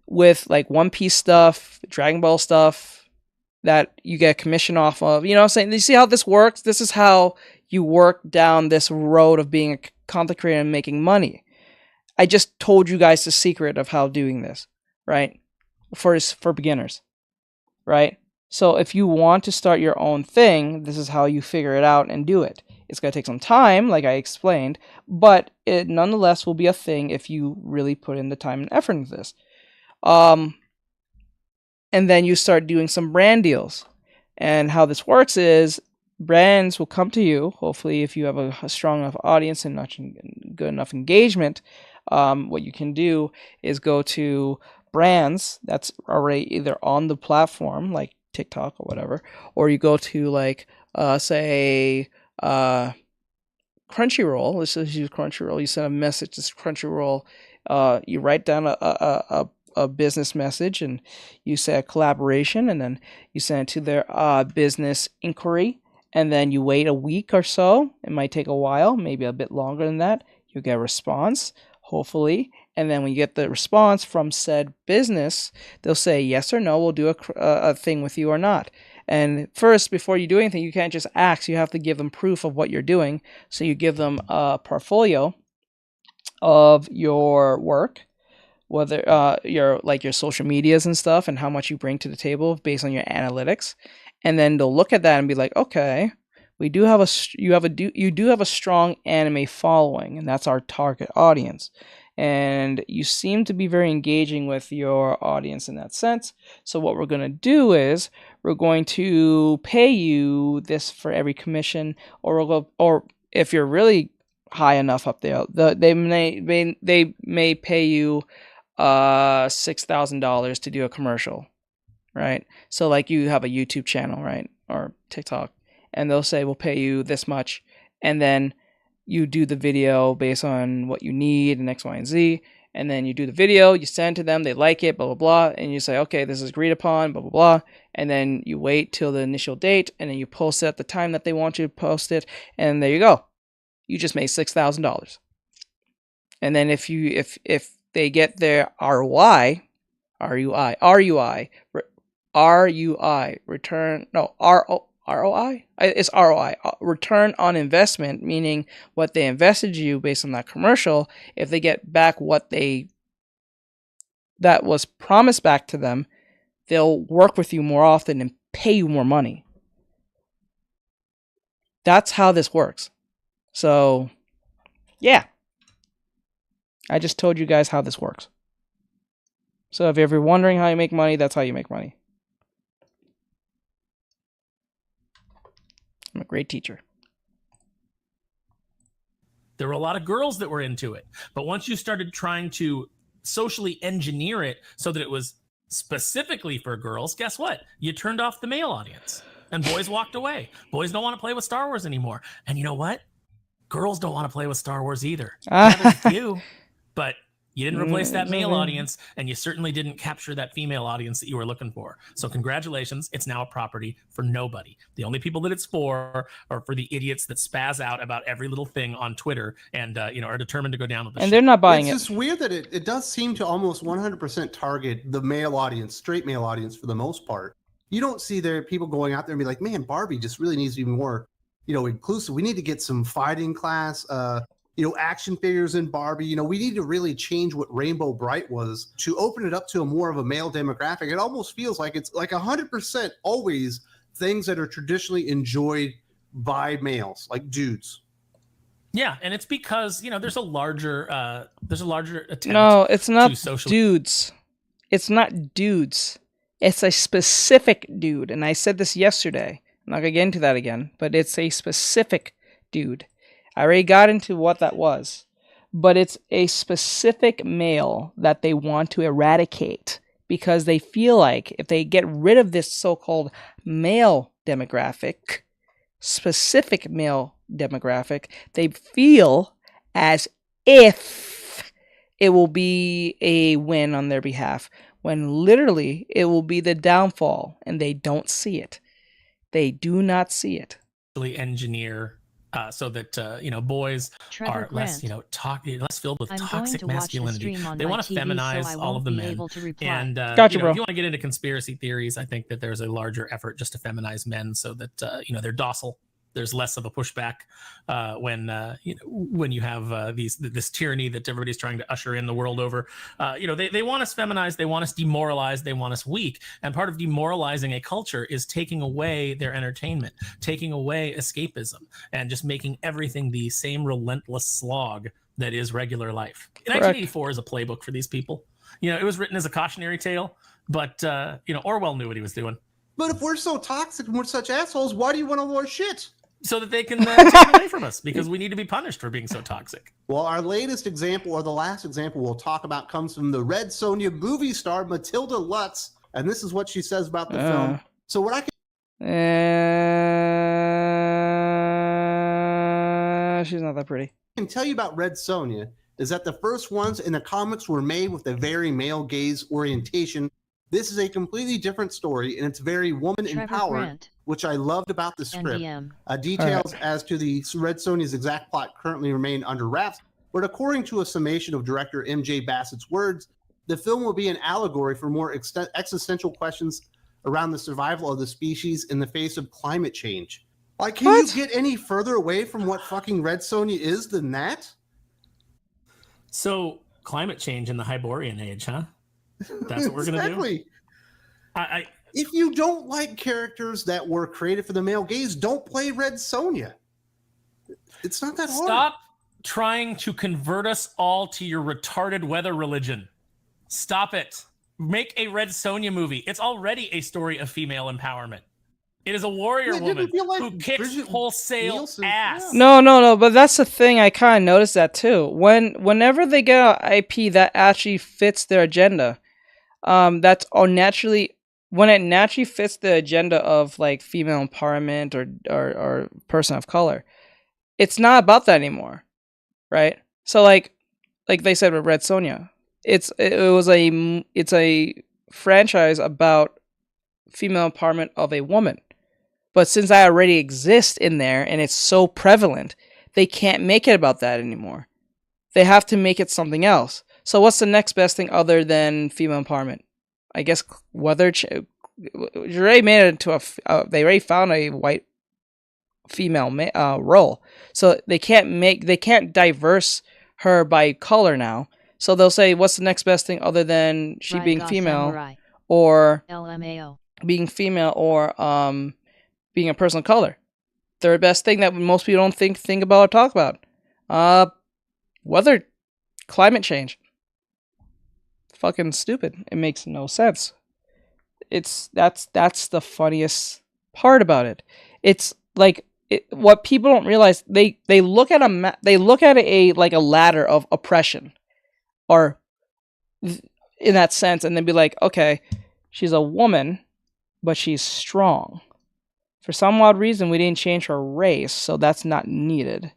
with like One Piece stuff, Dragon Ball stuff that you get commission off of. You know what I'm saying? You see how this works? This is how you work down this road of being a content creator and making money. I just told you guys the secret of how doing this, right? For beginners, right? So if you want to start your own thing, this is how you figure it out and do it. It's going to take some time, like I explained, but it nonetheless will be a thing if you really put in the time and effort into this. And then you start doing some brand deals. And how this works is brands will come to you, hopefully if you have a strong enough audience and not good enough engagement. What you can do is go to brands that's already either on the platform, like TikTok or whatever, or you go to like, say, Crunchyroll. Let's just use Crunchyroll. You send a message to Crunchyroll. You write down a business message and you say a collaboration, and then you send it to their business inquiry, and then you wait a week or so. It might take a while, maybe a bit longer than that. You get a response, hopefully, and then when you get the response from said business, they'll say yes or no, we'll do a thing with you or not. And first, before you do anything, you can't just ask. You have to give them proof of what you're doing. So you give them a portfolio of your work, whether your social medias and stuff, and how much you bring to the table based on your analytics, and then they'll look at that and be like, okay, you do have a strong anime following, and that's our target audience, and you seem to be very engaging with your audience in that sense. So what we're going to do is we're going to pay you this for every commission, or if you're really high enough up there, they may pay you $6,000 to do a commercial, right? So like you have a YouTube channel, right, or TikTok, and they'll say we'll pay you this much, and then you do the video based on what you need and X, Y, and Z, and then you do the video, you send it to them, they like it, blah blah blah, and you say, okay, this is agreed upon, blah blah blah, and then you wait till the initial date, and then you post it at the time that they want you to post it, and there you go, you just made $6,000. And then if they get their ROI, return on investment, meaning what they invested you based on that commercial, if they get back that was promised back to them, they'll work with you more often and pay you more money. That's how this works. So, yeah. I just told you guys how this works. So if you're ever wondering how you make money, that's how you make money. I'm a great teacher. There were a lot of girls that were into it. But once you started trying to socially engineer it so that it was specifically for girls, guess what? You turned off the male audience and boys walked away. Boys don't want to play with Star Wars anymore. And you know what? Girls don't want to play with Star Wars either. Yeah, there's a few, but you didn't replace that male audience, and you certainly didn't capture that female audience that you were looking for. So congratulations, it's now a property for nobody. The only people that it's for are for the idiots that spaz out about every little thing on Twitter and are determined to go down with the and they're not buying it. It's just weird that it does seem to almost 100% target the male audience, straight male audience for the most part. You don't see there people going out there and be like, man, Barbie just really needs to be more, inclusive. We need to get some fighting class, action figures in Barbie. We need to really change what Rainbow Bright was to open it up to a more of a male demographic. It almost feels like it's like 100% always things that are traditionally enjoyed by males, like dudes. Yeah, and it's because there's a larger attempt. No, it's not to dudes. It's not dudes. It's a specific dude, and I said this yesterday. I'm not gonna get into that again, but it's a specific dude. I already got into what that was, but it's a specific male that they want to eradicate because they feel like if they get rid of this so-called male demographic, specific male demographic, they feel as if it will be a win on their behalf, when literally it will be the downfall, and they don't see it. They do not see it. Engineer so that you know, boys Trevor are less, Grant. you know, less filled with I'm going toxic to watch the masculinity. stream on They my want to TV, feminize so I all won't of the be men. able to reply. And Gotcha, you know, bro. if you want to get into conspiracy theories, I think that there's a larger effort just to feminize men so that you know, they're docile. There's less of a pushback when you know, when you have this tyranny that everybody's trying to usher in the world over. You know, they want us feminized, they want us demoralized, they want us weak. And part of demoralizing a culture is taking away their entertainment, taking away escapism, and just making everything the same relentless slog that is regular life. 1984 is a playbook for these people. You know, it was written as a cautionary tale, but you know, Orwell knew what he was doing. But if we're so toxic and we're such assholes, why do you want more shit? So that they can take it away from us, because we need to be punished for being so toxic. Well, our latest example, or the last example we'll talk about, comes from the Red Sonja movie star Matilda Lutz, and this is what she says about the film. So what I can she's not that pretty. Tell you about Red Sonja is that the first ones in the comics were made with a very male gaze orientation. This is a completely different story, and it's very woman empowered, which I loved about the script. Details as to the Red Sonja's exact plot currently remain under wraps, but according to a summation of director M.J. Bassett's words, the film will be an allegory for more existential questions around the survival of the species in the face of climate change. Like, can you get any further away from what fucking Red Sonja is than that? So, climate change in the Hyborian age, huh? That's what we're going to do? Exactly. If you don't like characters that were created for the male gaze, don't play Red Sonja. It's not that hard. Stop trying to convert us all to your retarded weather religion. Stop it. Make a Red Sonja movie. It's already a story of female empowerment. It is a warrior woman who kicks wholesale ass. No, but that's the thing. I kind of noticed that too. Whenever they get an IP that actually fits their agenda, that's all naturally, when it naturally fits the agenda of like female empowerment or person of color, it's not about that anymore, right? So like they said with Red Sonja, it's a franchise about female empowerment of a woman. But since I already exist in there and it's so prevalent, they can't make it about that anymore. They have to make it something else. So what's the next best thing other than female empowerment? I guess weather. They already made it into they already found a white female role, so they can't diverse her by color now. So they'll say, what's the next best thing other than she being female, or LMAO. being female, or being a person of color? Third best thing that most people don't think about or talk about. Weather, climate change. Fucking stupid. It makes no sense. That's the funniest part about it. It's like what people don't realize. They look at a like a ladder of oppression, or in that sense, and then be like, okay, she's a woman, but she's strong. For some odd reason, we didn't change her race, so that's not needed.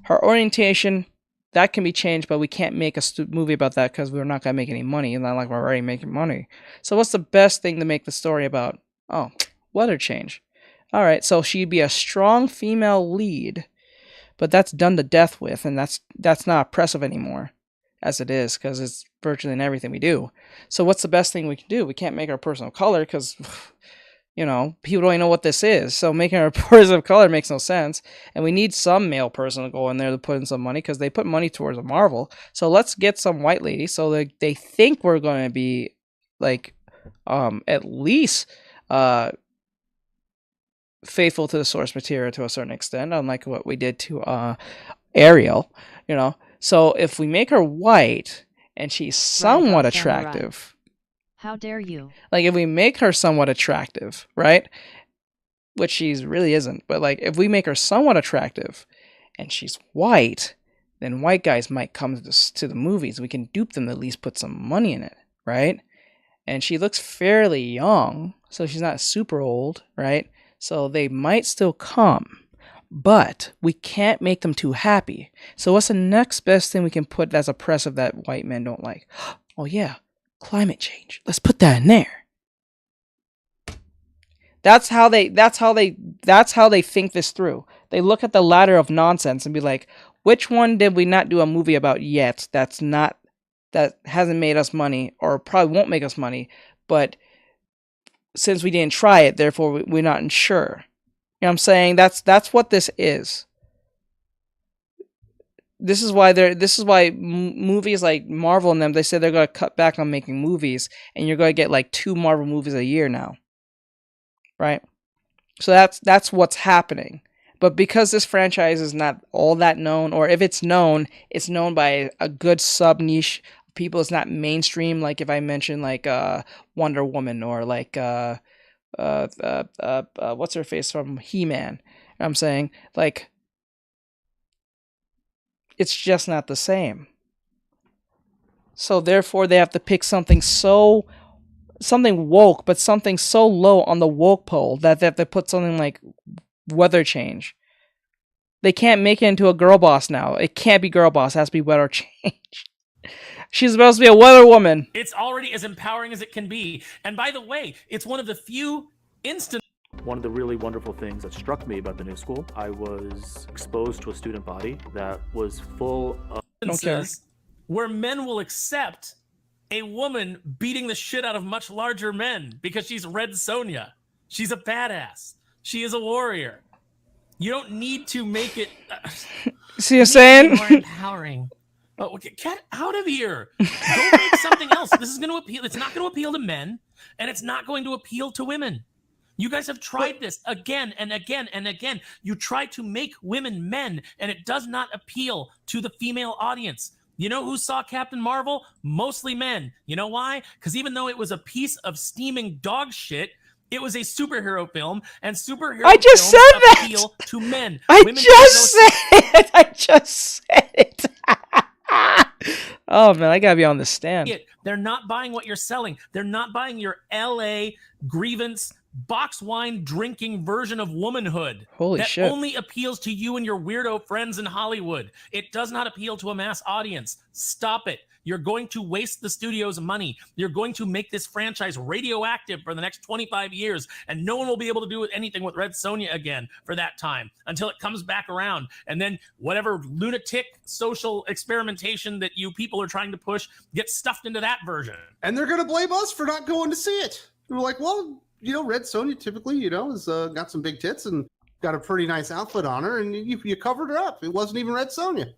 Her orientation, that can be changed, but we can't make a movie about that because we're not going to make any money, and not like we're already making money. So what's the best thing to make the story about? Oh, weather change. All right, so she'd be a strong female lead, but that's done to death with, and that's not oppressive anymore, as it is, because it's virtually in everything we do. So what's the best thing we can do? We can't make her a person of color because... you know, people don't even know what this is. So making her a person of color makes no sense. And we need some male person to go in there to put in some money because they put money towards a Marvel. So let's get some white lady so that they think we're going to be like at least faithful to the source material to a certain extent, unlike what we did to Ariel, you know. So if we make her white and she's somewhat attractive... How dare you? Like, if we make her somewhat attractive, right? Which she really isn't. But, like, if we make her somewhat attractive and she's white, then white guys might come to the movies. We can dupe them to at least put some money in it, right? And she looks fairly young, so she's not super old, right? So they might still come. But we can't make them too happy. So what's the next best thing we can put that's oppressive that white men don't like? Oh, yeah. Climate change. Let's put that in there. That's how they think this through. They look at the ladder of nonsense and be like, which one did we not do a movie about yet that hasn't made us money or probably won't make us money, but since we didn't try it, therefore we're not sure. You know what I'm saying? That's what this is. This is why movies like Marvel and them, they say they're going to cut back on making movies, and you're going to get like 2 Marvel movies a year now. Right? So that's what's happening. But because this franchise is not all that known, or if it's known by a good sub niche people. It's not mainstream. Like if I mention like Wonder Woman or like what's her face from He-Man. I'm saying like it's just not the same. So therefore they have to pick something woke, but something so low on the woke pole that they have to put something like weather change. They can't make it into a girl boss now. It can't be girl boss. It has to be weather change. She's supposed to be a weather woman. It's already as empowering as it can be. And by the way, it's one of the few instances. One of the really wonderful things that struck me about the new school, I was exposed to a student body that was full of instances where men will accept a woman beating the shit out of much larger men because she's Red Sonja. She's a badass. She is a warrior. You don't need to make it. See what I'm saying? More empowering. Oh, get out of here. Go make something else. This is going to appeal. It's not going to appeal to men, and it's not going to appeal to women. You guys have tried this again and again and again. You try to make women men, and it does not appeal to the female audience. You know who saw Captain Marvel? Mostly men. You know why? Because even though it was a piece of steaming dog shit, it was a superhero film, and superhero I just films said that. appeal to men. I Women just said it. Oh man, I gotta be on the stand. They're not buying what you're selling. They're not buying your LA grievance box wine drinking version of womanhood. Holy that shit. Only appeals to you and your weirdo friends in Hollywood. It does not appeal to a mass audience. Stop it. You're going to waste the studio's money. You're going to make this franchise radioactive for the next 25 years, and no one will be able to do anything with Red Sonja again for that time until it comes back around. And then whatever lunatic social experimentation that you people are trying to push gets stuffed into that version. And they're going to blame us for not going to see it. We're like, well, you know, Red Sonja typically, you know, has got some big tits and got a pretty nice outfit on her, and you covered her up. It wasn't even Red Sonja.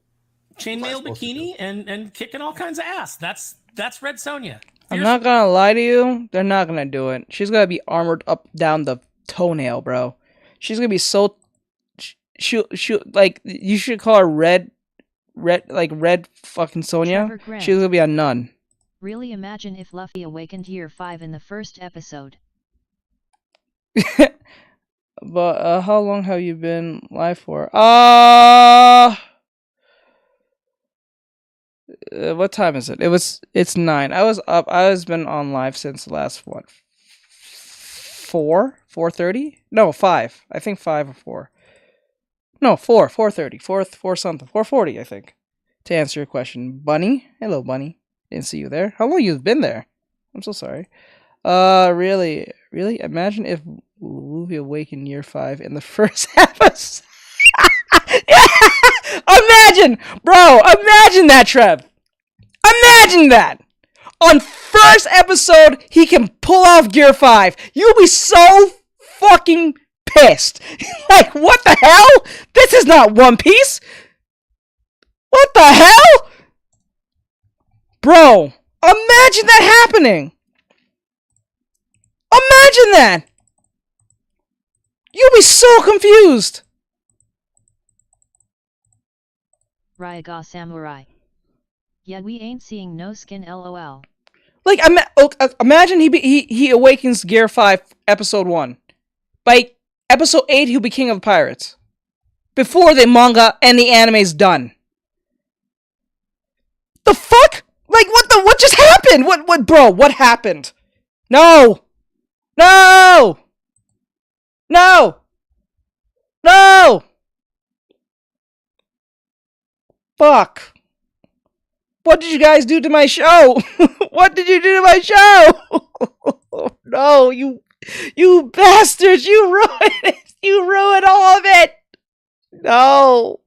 Chainmail bikini and kicking all kinds of ass. That's Red Sonja. I'm not gonna lie to you. They're not gonna do it. She's gonna be armored up down the toenail, bro. She's gonna be so. She like you should call her red fucking Sonja. She's gonna be a nun. Really imagine if Luffy awakened year 5 in the first episode. But how long have you been live for? What time is it? It's 9. I was up. I was been on live since the last 4:30? No, 5. I think 5 or 4. No, 4:30. 4 something. 4:40, I think. To answer your question, Bunny. Hello, Bunny. Didn't see you there. How long you've been there? I'm so sorry. Really? Imagine if Luffy awakened year 5 in the first episode. Imagine, bro. Imagine that, Trev. Imagine that. On first episode, he can pull off Gear 5. You'll be so fucking pissed. Like, what the hell? This is not One Piece. What the hell? Bro, imagine that happening. Imagine that. You'll be so confused. Raiga Samurai. Yeah, we ain't seeing no skin lol. Like, imagine he awakens Gear 5, Episode 1. By Episode 8, he'll be King of the Pirates. Before the manga and the anime's done. The fuck? Like, what just happened? What, bro, what happened? No! No! No! No! Fuck. What did you guys do to my show? What did you do to my show? No, you bastards, you ruined it. You ruined all of it. No.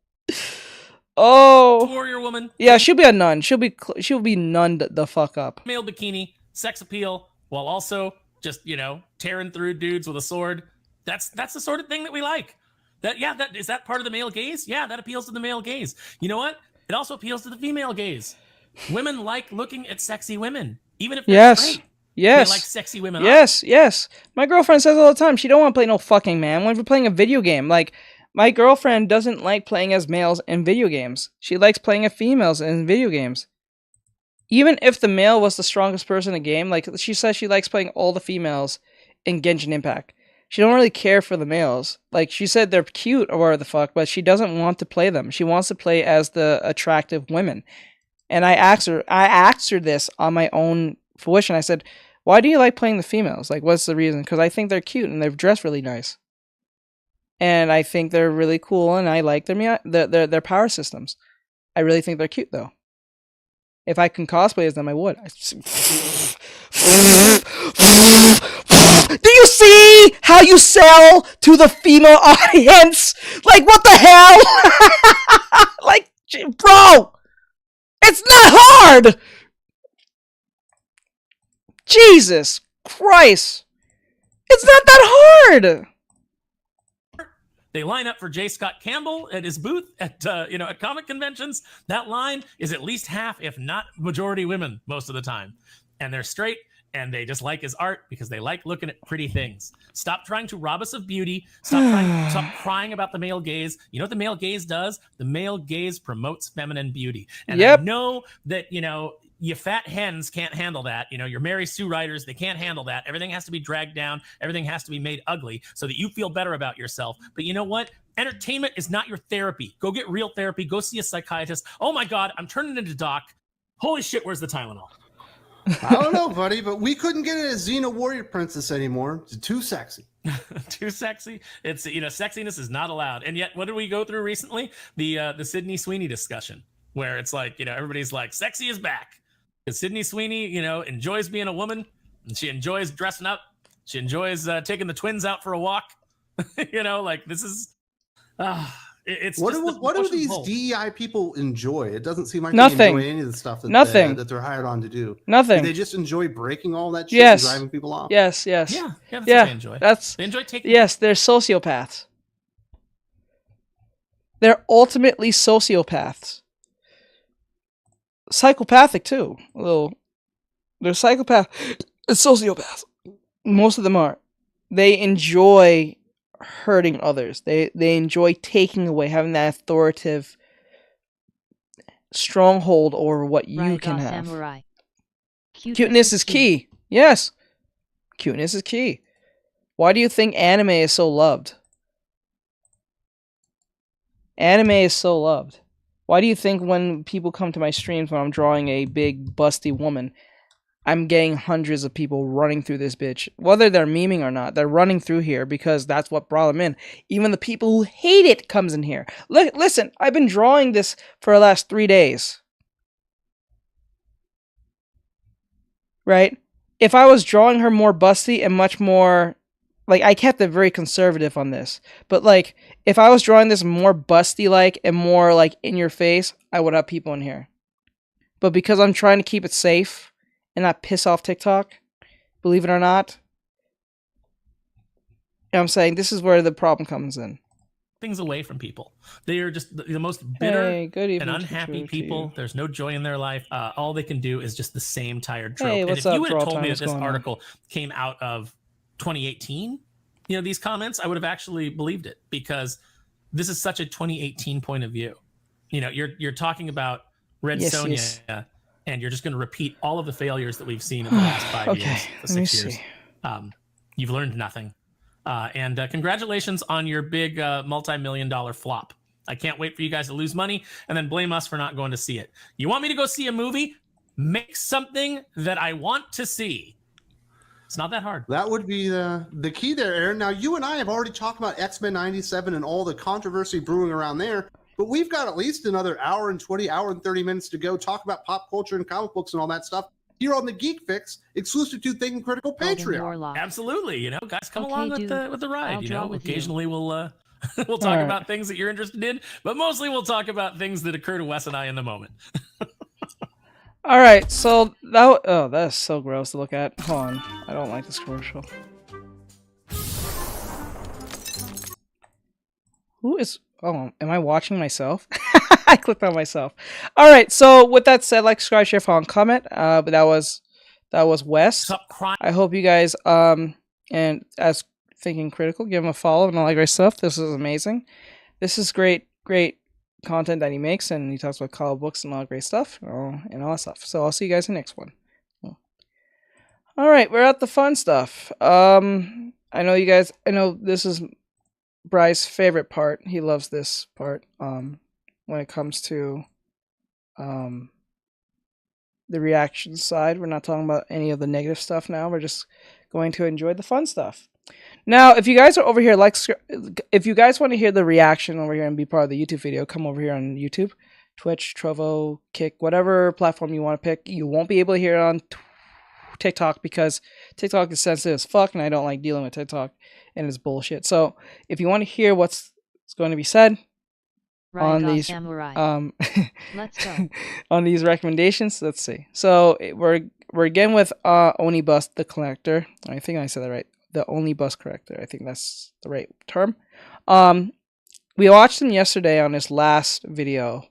Oh. Warrior woman. Yeah, she'll be a nun. She'll be nunned the fuck up. Male bikini, sex appeal, while also just, you know, tearing through dudes with a sword. That's the sort of thing that we like. That is that part of the male gaze? Yeah, that appeals to the male gaze. You know what? It also appeals to the female gaze. Women like looking at sexy women, even if they're straight. Yes. They like sexy women. Yes. My girlfriend says all the time she don't want to play no fucking man when we're playing a video game. Like, my girlfriend doesn't like playing as males in video games. She likes playing as females in video games. Even if the male was the strongest person in the game, like, she says she likes playing all the females in Genshin Impact. She don't really care for the males. Like, she said they're cute or whatever the fuck, but she doesn't want to play them. She wants to play as the attractive women. And I asked her this on my own fruition. I said, why do you like playing the females? Like, what's the reason? Because I think they're cute and they're dressed really nice. And I think they're really cool and I like their power systems. I really think they're cute, though. If I can cosplay as them, I would. Do you see how you sell to the female audience? Like, what the hell? Like, bro, it's not hard. Jesus Christ. It's not that hard. They line up for J. Scott Campbell at his booth at at comic conventions. That line is at least half, if not majority, women most of the time, and they're straight and they just like his art because they like looking at pretty things. Stop trying to rob us of beauty. Stop crying about the male gaze. You know what the male gaze does? The male gaze promotes feminine beauty, and I know that you fat hens can't handle that. Your Mary Sue writers, they can't handle that. Everything has to be dragged down. Everything has to be made ugly so that you feel better about yourself. But you know what? Entertainment is not your therapy. Go get real therapy. Go see a psychiatrist. Oh my God, I'm turning into Doc. Holy shit, where's the Tylenol? I don't know, buddy, but we couldn't get a Xena Warrior Princess anymore. It's too sexy. Too sexy. It's sexiness is not allowed. And yet, what did we go through recently? The Sydney Sweeney discussion, where it's like, everybody's like, sexy is back. Because Sydney Sweeney, enjoys being a woman, and she enjoys dressing up. She enjoys taking the twins out for a walk. This is, it's what just do these DEI people enjoy? It doesn't seem like Nothing. they enjoy any of the stuff that they're hired on to do. Nothing. Do they just enjoy breaking all that shit Yes. and driving people off? Yes. Yeah, that's what they enjoy. They enjoy taking. Yes, they're sociopaths. They're ultimately sociopaths. Psychopathic too. They're psychopath and sociopaths. Most of them are. They enjoy hurting others. They enjoy taking away, having that authoritative stronghold over what you can have. Samurai. Cuteness is key. Yes. Cuteness is key. Why do you think anime is so loved? Anime is so loved. Why do you think when people come to my streams when I'm drawing a big, busty woman, I'm getting hundreds of people running through this bitch? Whether they're memeing or not, they're running through here because that's what brought them in. Even the people who hate it comes in here. Look, listen, I've been drawing this for the last 3 days. Right? If I was drawing her more busty and much more... Like, I kept it very conservative on this. But, like, if I was drawing this more busty-like and more, like, in your face, I would have people in here. But because I'm trying to keep it safe and not piss off TikTok, believe it or not, I'm saying this is where the problem comes in. Things away from people. They are just the most bitter and unhappy people. There's no joy in their life. All they can do is just the same tired trope. Hey, and what's if up, you had Draw told Time? me that What's this going on? article came out of 2018, these comments, I would have actually believed it, because this is such a 2018 point of view. You're talking about Red Yes, Sonja, yes. and you're just going to repeat all of the failures that we've seen in the last 5 years, let me 6 years. see. You've learned nothing. And congratulations on your big multi-million-dollar flop. I can't wait for you guys to lose money and then blame us for not going to see it. You want me to go see a movie? Make something that I want to see. It's not that hard. That would be the key there, Aaron. Now, you and I have already talked about X-Men 97 and all the controversy brewing around there, but we've got at least another hour and 30 minutes to go talk about pop culture and comic books and all that stuff here on the Geek Fix, exclusive to Thinking Critical Patreon. Absolutely. Guys, come along with the ride. Occasionally we'll We'll talk about things that you're interested in, but mostly we'll talk about things that occur to Wes and I in the moment. All right, so that is so gross to look at. Hold on, I don't like this commercial. Who is? Oh, am I watching myself? I clicked on myself. All right, so with that said, like, subscribe, share, follow, and comment. But that was West. I hope you guys and as Thinking Critical, give him a follow and all that great stuff. This is amazing. This is great content that he makes, and he talks about comic books and all that great stuff and all that stuff. So I'll see you guys in the next one. All right, we're at the fun stuff. I know this is Bry's favorite part. He loves this part when it comes to the reaction side. We're not talking about any of the negative stuff now. We're just going to enjoy the fun stuff. Now, if you guys are over here, if you guys want to hear the reaction over here and be part of the YouTube video, come over here on YouTube, Twitch, Trovo, Kick, whatever platform you want to pick. You won't be able to hear it on TikTok because TikTok is sensitive as fuck, and I don't like dealing with TikTok and it's bullshit. So, if you want to hear what's going to be said on these Let's go. on these recommendations, let's see. So we're again with Onibus the Collector. I think I said that right. The only bus corrector. I think that's the right term. We watched him yesterday on his last video.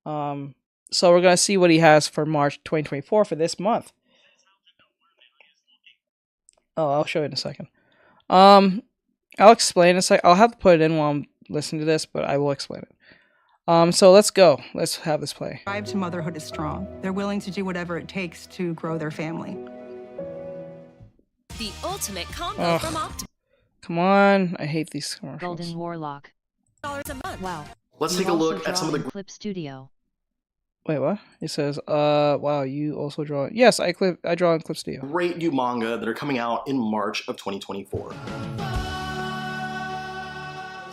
So we're gonna see what he has for March 2024 for this month. Oh, I'll show you in a second. I'll explain in a sec. I'll have to put it in while I'm listening to this, but I will explain it. So let's go. Let's have this play. Drive to motherhood is strong. They're willing to do whatever it takes to grow their family. The ultimate combo from Optimal. Come on, I hate these commercials. Golden Warlock. $1 a month. Wow. Let's take a look at some of the Clip Studio. Wait, what? It says, wow, you also draw. Yes, I draw in Clip Studio. great new manga that are coming out in March of 2024.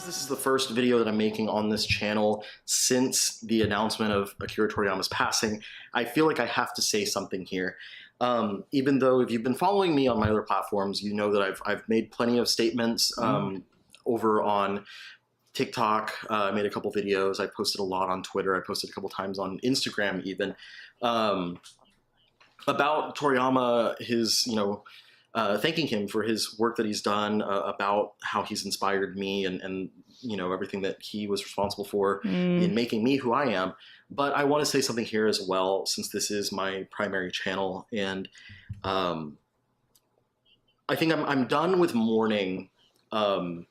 This is the first video that I'm making on this channel since the announcement of Akira Toriyama's passing. I feel like I have to say something here. Even though if you've been following me on my other platforms, you know that I've made plenty of statements over on TikTok. I made a couple videos. I posted a lot on Twitter. I posted a couple times on Instagram even about Toriyama, his, thanking him for his work that he's done, about how he's inspired me and everything that he was responsible for in making me who I am. But I want to say something here as well, since this is my primary channel, and I think I'm done with mourning. I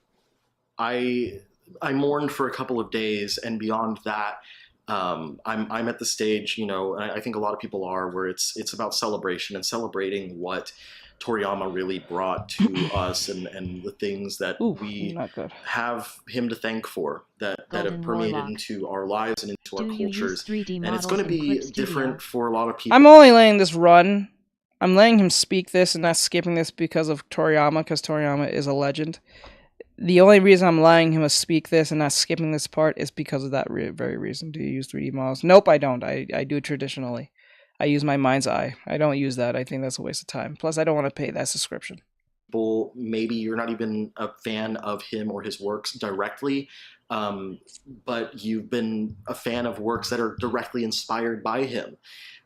mourned for a couple of days, and beyond that, I'm at the stage, and I think a lot of people are, where it's about celebration and celebrating what Toriyama really brought to us and the things that we have him to thank for that have permeated into our lives and into our cultures. And it's going to be different for a lot of people. I'm only letting this run. I'm letting him speak this and not skipping this because of Toriyama, because Toriyama is a legend. The only reason I'm allowing him to speak this and not skipping this part is because of that very reason. Do you use 3D models? Nope, I don't. I do traditionally. I use my mind's eye. I don't use that. I think that's a waste of time. Plus, I don't want to pay that subscription. Maybe you're not even a fan of him or his works directly, but you've been a fan of works that are directly inspired by him.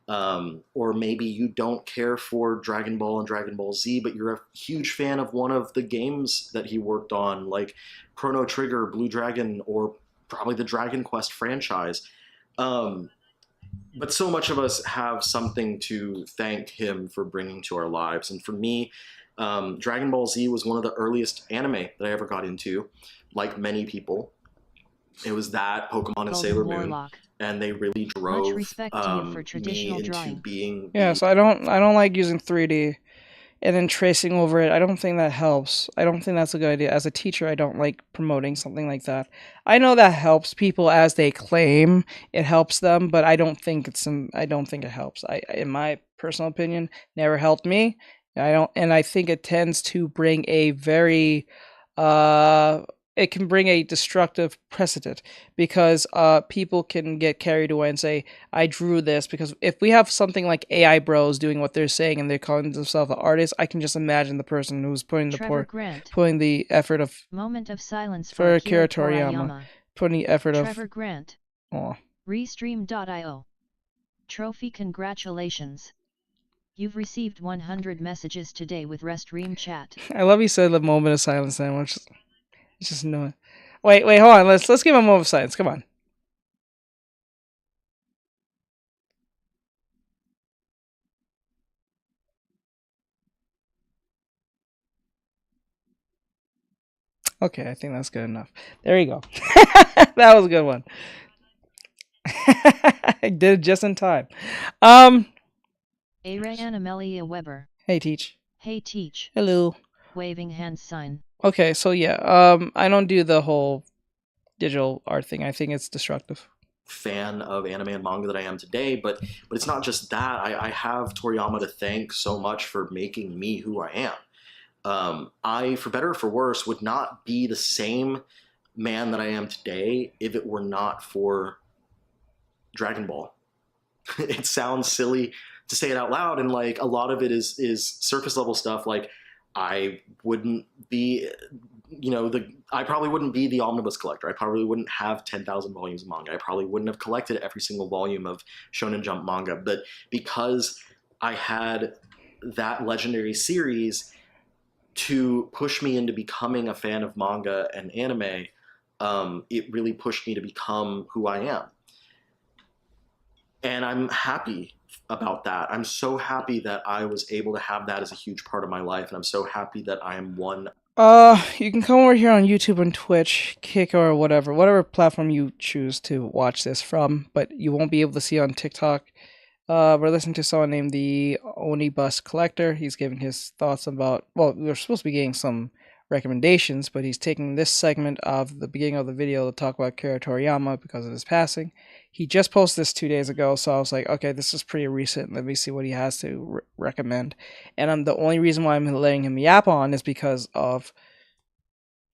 Or maybe you don't care for Dragon Ball and Dragon Ball Z, but you're a huge fan of one of the games that he worked on, like Chrono Trigger, Blue Dragon, or probably the Dragon Quest franchise. But so much of us have something to thank him for bringing to our lives. And for me, Dragon Ball Z was one of the earliest anime that I ever got into, like many people. It was that, Pokemon and Sailor Moon. And they really drove Much respect to you for traditional me into drawing. being... Yeah, so I don't like using 3D and then tracing over it. I don't think that helps. I don't think that's a good idea. As a teacher, I don't like promoting something like that. I know that helps people as they claim it helps them, but I don't think it helps. In my personal opinion, never helped me. I think it tends to bring a very it can bring a destructive precedent, because people can get carried away and say, I drew this, because if we have something like AI bros doing what they're saying and they're calling themselves an artist, I can just imagine the person who's putting the effort of moment of silence for Akira Akira Toriyama, putting the effort Trevor of Grant. Aw. Restream.io. Trophy, congratulations. You've received 100 messages today with Restream chat. I love you said the moment of silence sandwich. It's just no. Wait, hold on. Let's give him a moment of silence. Come on. Okay, I think that's good enough. There you go. That was a good one. I did it just in time. Ray Amelia Weber. Hey, Teach. Hey, Teach. Hello. Waving hand sign. Okay, so yeah, I don't do the whole digital art thing. I think it's destructive. Fan of anime and manga that I am today, but it's not just that. I have Toriyama to thank so much for making me who I am. I, for better or for worse, would not be the same man that I am today if it were not for Dragon Ball. It sounds silly to say it out loud, and like a lot of it is surface level stuff. Like I wouldn't be, I probably wouldn't be the omnibus collector. I probably wouldn't have 10,000 volumes of manga. I probably wouldn't have collected every single volume of Shonen Jump manga. But because I had that legendary series to push me into becoming a fan of manga and anime, it really pushed me to become who I am. And I'm happy about that. I'm so happy that I was able to have that as a huge part of my life. And I'm so happy that I am one. You can come over here on YouTube and Twitch, Kick, or whatever platform you choose to watch this from, but you won't be able to see on TikTok. We're listening to someone named the Onibus Collector. He's giving his thoughts about, well, we were supposed to be getting some recommendations, but he's taking this segment of the beginning of the video to talk about Akira Toriyama because of his passing. He just posted this 2 days ago, so I was like, okay, this is pretty recent. Let me see what he has to recommend. And the only reason why I'm letting him yap on is because of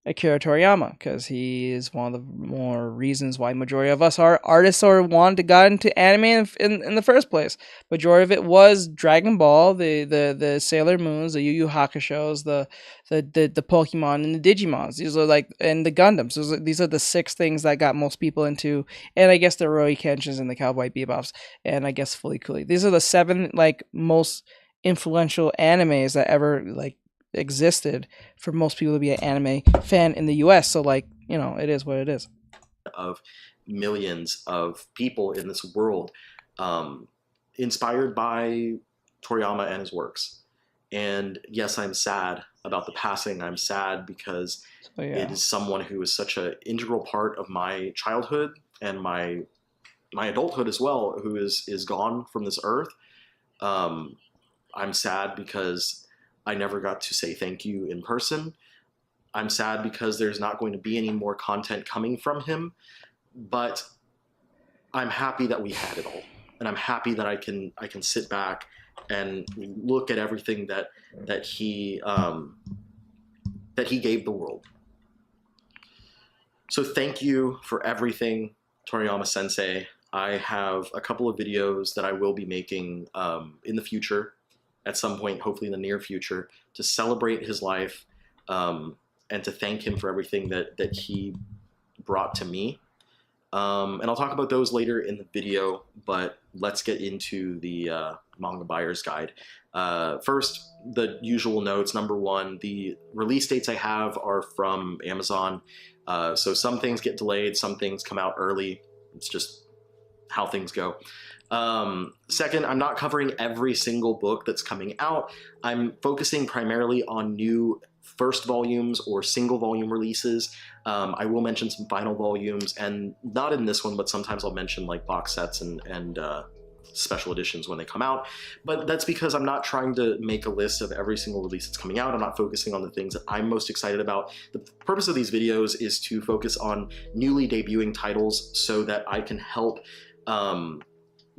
Akira Toriyama, because he is one of the more reasons why majority of us are artists or wanted to got into anime in the first place. Majority of it was Dragon Ball, the Sailor Moons, the Yu Yu Hakushos, the Pokemon and the Digimons. These are like, and the Gundams. These are the 6 things that got most people into, and I guess the Rurouni Kenshins and the Cowboy Bebops, and I guess Fully Cooley. These are the 7 like most influential animes that ever like existed for most people to be an anime fan in the US. So like, it is what it is. Of millions of people in this world, inspired by Toriyama and his works. And yes, I'm sad about the passing. I'm sad because it is someone who is such an integral part of my childhood and my adulthood as well, who is gone from this earth. I'm sad because I never got to say thank you in person. I'm sad because there's not going to be any more content coming from him, but I'm happy that we had it all. And I'm happy that I can sit back and look at everything that he gave the world. So thank you for everything, Toriyama Sensei. I have a couple of videos that I will be making in the future, at some point, hopefully in the near future, to celebrate his life and to thank him for everything that he brought to me. And I'll talk about those later in the video, but let's get into the manga buyer's guide. First, the usual notes. Number 1, the release dates I have are from Amazon. So some things get delayed, some things come out early. It's just how things go. Second, I'm not covering every single book that's coming out. I'm focusing primarily on new first volumes or single volume releases. I will mention some final volumes, and not in this one, but sometimes I'll mention like box sets and special editions when they come out. But that's because I'm not trying to make a list of every single release that's coming out. I'm not focusing on the things that I'm most excited about. The purpose of these videos is to focus on newly debuting titles so that I can help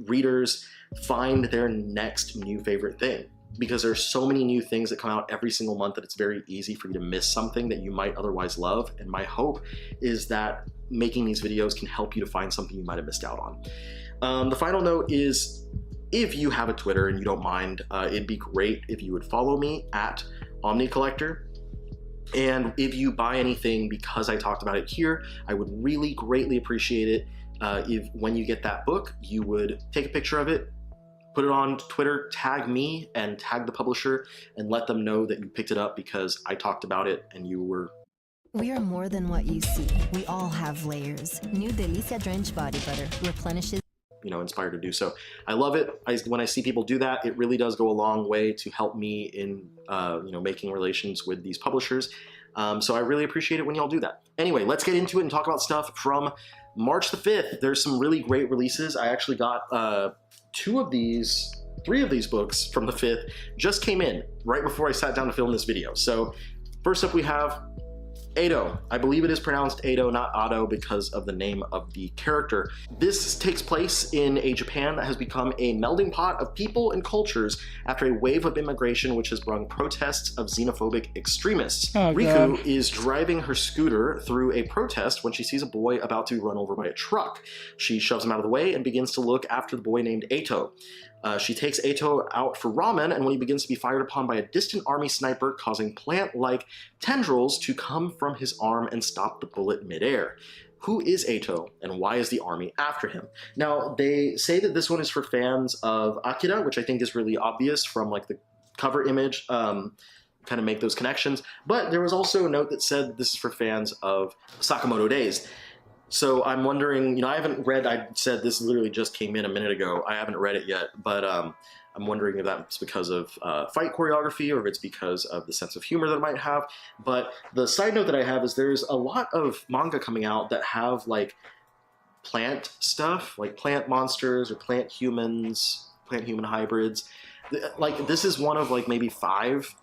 readers find their next new favorite thing. because there's so many new things that come out every single month that it's very easy for you to miss something that you might otherwise love. And my hope is that making these videos can help you to find something you might have missed out on. The final note is, if you have a Twitter and you don't mind, it'd be great if you would follow me at OmniCollector. And if you buy anything because I talked about it here, I would really greatly appreciate it if when you get that book, you would take a picture of it, put it on Twitter, tag me and tag the publisher, and let them know that you picked it up because I talked about it and you were... We are more than what you see. We all have layers. New Delicia Drench Body Butter replenishes, inspired to do so. I love it. When I see people do that, it really does go a long way to help me in, making relations with these publishers. So I really appreciate it when y'all do that. Anyway, let's get into it and talk about stuff from March the 5th. There's some really great releases. I actually got three of these books from the 5th just came in right before I sat down to film this video. So first up we have Ado. I believe it is pronounced Ado, not Otto, because of the name of the character. This takes place in a Japan that has become a melding pot of people and cultures after a wave of immigration which has brought protests of xenophobic extremists. Riku is driving her scooter through a protest when she sees a boy about to be run over by a truck. She shoves him out of the way and begins to look after the boy named Ato. She takes Ato out for ramen, and when he begins to be fired upon by a distant army sniper, causing plant-like tendrils to come from his arm and stop the bullet midair. Who is Ato, and why is the army after him? Now, they say that this one is for fans of Akira, which I think is really obvious from like the cover image, kind of make those connections. But there was also a note that said this is for fans of Sakamoto Days. So I'm wondering, I haven't read, I said this literally just came in a minute ago. I haven't read it yet, but I'm wondering if that's because of fight choreography or if it's because of the sense of humor that it might have. But the side note that I have is there's a lot of manga coming out that have like plant stuff, like plant monsters or plant humans, plant human hybrids. Like this is one of like maybe 5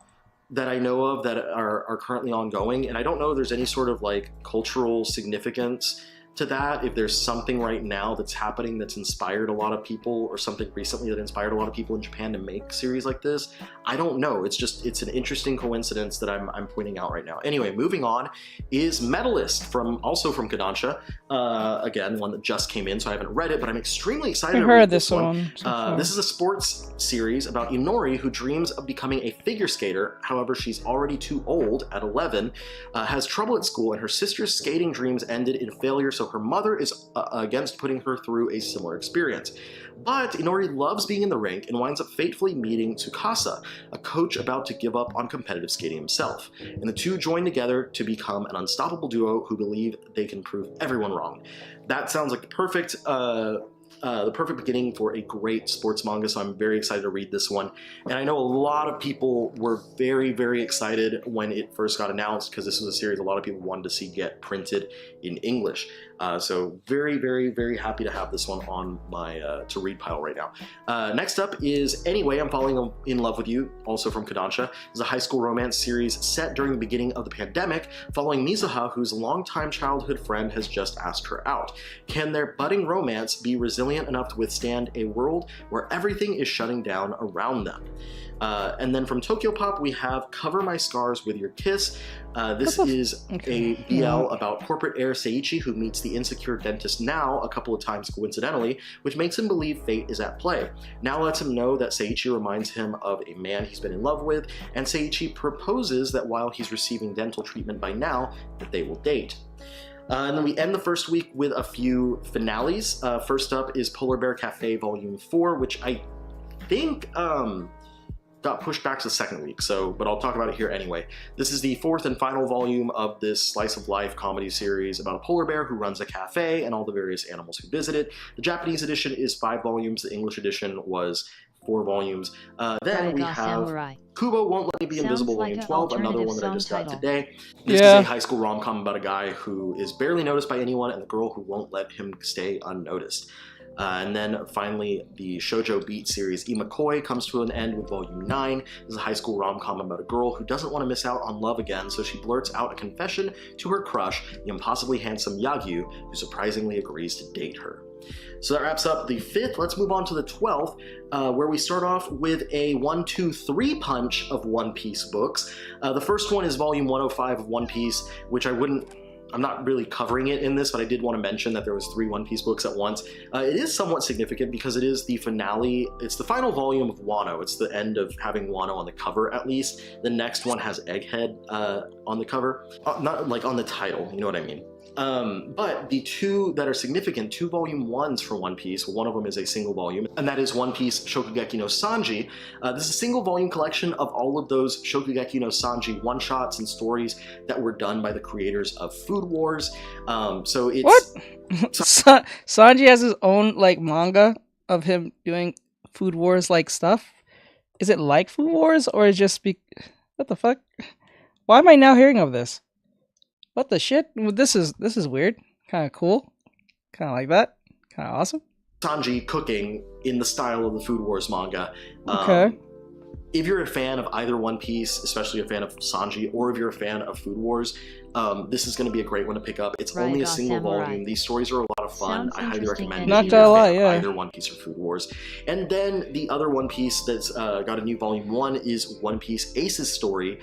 that I know of that are currently ongoing. And I don't know if there's any sort of like cultural significance to that, if there's something right now that's happening that's inspired a lot of people, or something recently that inspired a lot of people in Japan to make series like this. I don't know. It's an interesting coincidence that I'm pointing out right now. Anyway, moving on is Medalist, also from Kodansha. Again, one that just came in, so I haven't read it, but I'm extremely excited to read this one. This is a sports series about Inori, who dreams of becoming a figure skater. However, she's already too old at 11, has trouble at school, and her sister's skating dreams ended in failure, so her mother is against putting her through a similar experience. But Inori loves being in the rink and winds up fatefully meeting Tsukasa, a coach about to give up on competitive skating himself. And the two join together to become an unstoppable duo who believe they can prove everyone wrong. That sounds like the perfect beginning for a great sports manga, so I'm very excited to read this one. And I know a lot of people were very, very excited when it first got announced, because this was a series a lot of people wanted to see get printed in English. So very, very, very happy to have this one on my to read pile right now. Next up is Anyway, I'm Falling in Love with You, also from Kodansha. It's a high school romance series set during the beginning of the pandemic, following Mizuha, whose longtime childhood friend has just asked her out. Can their budding romance be resilient enough to withstand a world where everything is shutting down around them? And then from Tokyo Pop, we have Cover My Scars with Your Kiss. This is a BL about corporate heir Seiichi, who meets the insecure dentist Now a couple of times coincidentally, which makes him believe fate is at play. Now lets him know that Seiichi reminds him of a man he's been in love with, and Seiichi proposes that while he's receiving dental treatment by Now, that they will date. And then we end the first week with a few finales. First up is Polar Bear Cafe Volume 4, which I think got pushed back to the second week, but I'll talk about it here anyway. This is the 4th and final volume of this slice of life comedy series about a polar bear who runs a cafe and all the various animals who visit it. The Japanese edition is 5 volumes, the English edition was 4 volumes. Then we have Kubo Won't Let Me Be Invisible Volume 12, another one that I just got today. This is a high school rom-com about a guy who is barely noticed by anyone and the girl who won't let him stay unnoticed. And then finally, the shoujo beat series E McCoy comes to an end with volume 9. This is a high school rom-com about a girl who doesn't want to miss out on love again, so she blurts out a confession to her crush, the impossibly handsome Yagyu, who surprisingly agrees to date her. So that wraps up the 5th. Let's move on to the 12th, where we start off with a 1, 2, 3 punch of One Piece books. The first one is volume 105 of One Piece, which I'm not really covering it in this, but I did want to mention that there was 3 One Piece books at once. It is somewhat significant because it is the finale. It's the final volume of Wano. It's the end of having Wano on the cover, at least. The next one has Egghead on the cover. Not like on the title, you know what I mean. But the 2 that are significant, 2 volume 1s for One Piece, one of them is a single volume, and that is One Piece Shokugeki no Sanji. This is a single volume collection of all of those Shokugeki no Sanji one-shots and stories that were done by the creators of Food Wars. So it's... What? Sanji has his own, like, manga of him doing Food Wars-like stuff? Is it like Food Wars, or is it just what the fuck? Why am I now hearing of this? What the shit? This is weird. Kind of cool. Kind of like that. Kind of awesome. Sanji cooking in the style of the Food Wars manga. Okay. If you're a fan of either One Piece, especially a fan of Sanji, or if you're a fan of Food Wars, this is going to be a great one to pick up. It's only a single volume. These stories are a lot of fun. I highly recommend it. Not gonna lie, yeah. Either One Piece or Food Wars. And then the other One Piece that's got a new volume 1 is One Piece Ace's Story.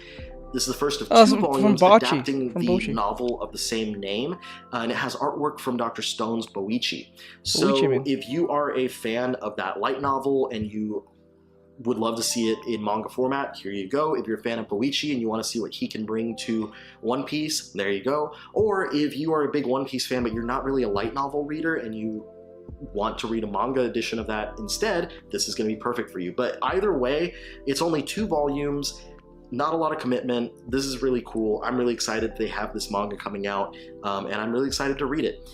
This is the first of 2 volumes adapting the novel of the same name, and it has artwork from Dr. Stone's Boichi. So if you are a fan of that light novel and you would love to see it in manga format, here you go. If you're a fan of Boichi and you want to see what he can bring to One Piece, there you go. Or if you are a big One Piece fan but you're not really a light novel reader and you want to read a manga edition of that instead, this is going to be perfect for you. But either way, it's only 2 volumes. Not a lot of commitment. This is really cool. I'm really excited they have this manga coming out, and I'm really excited to read it.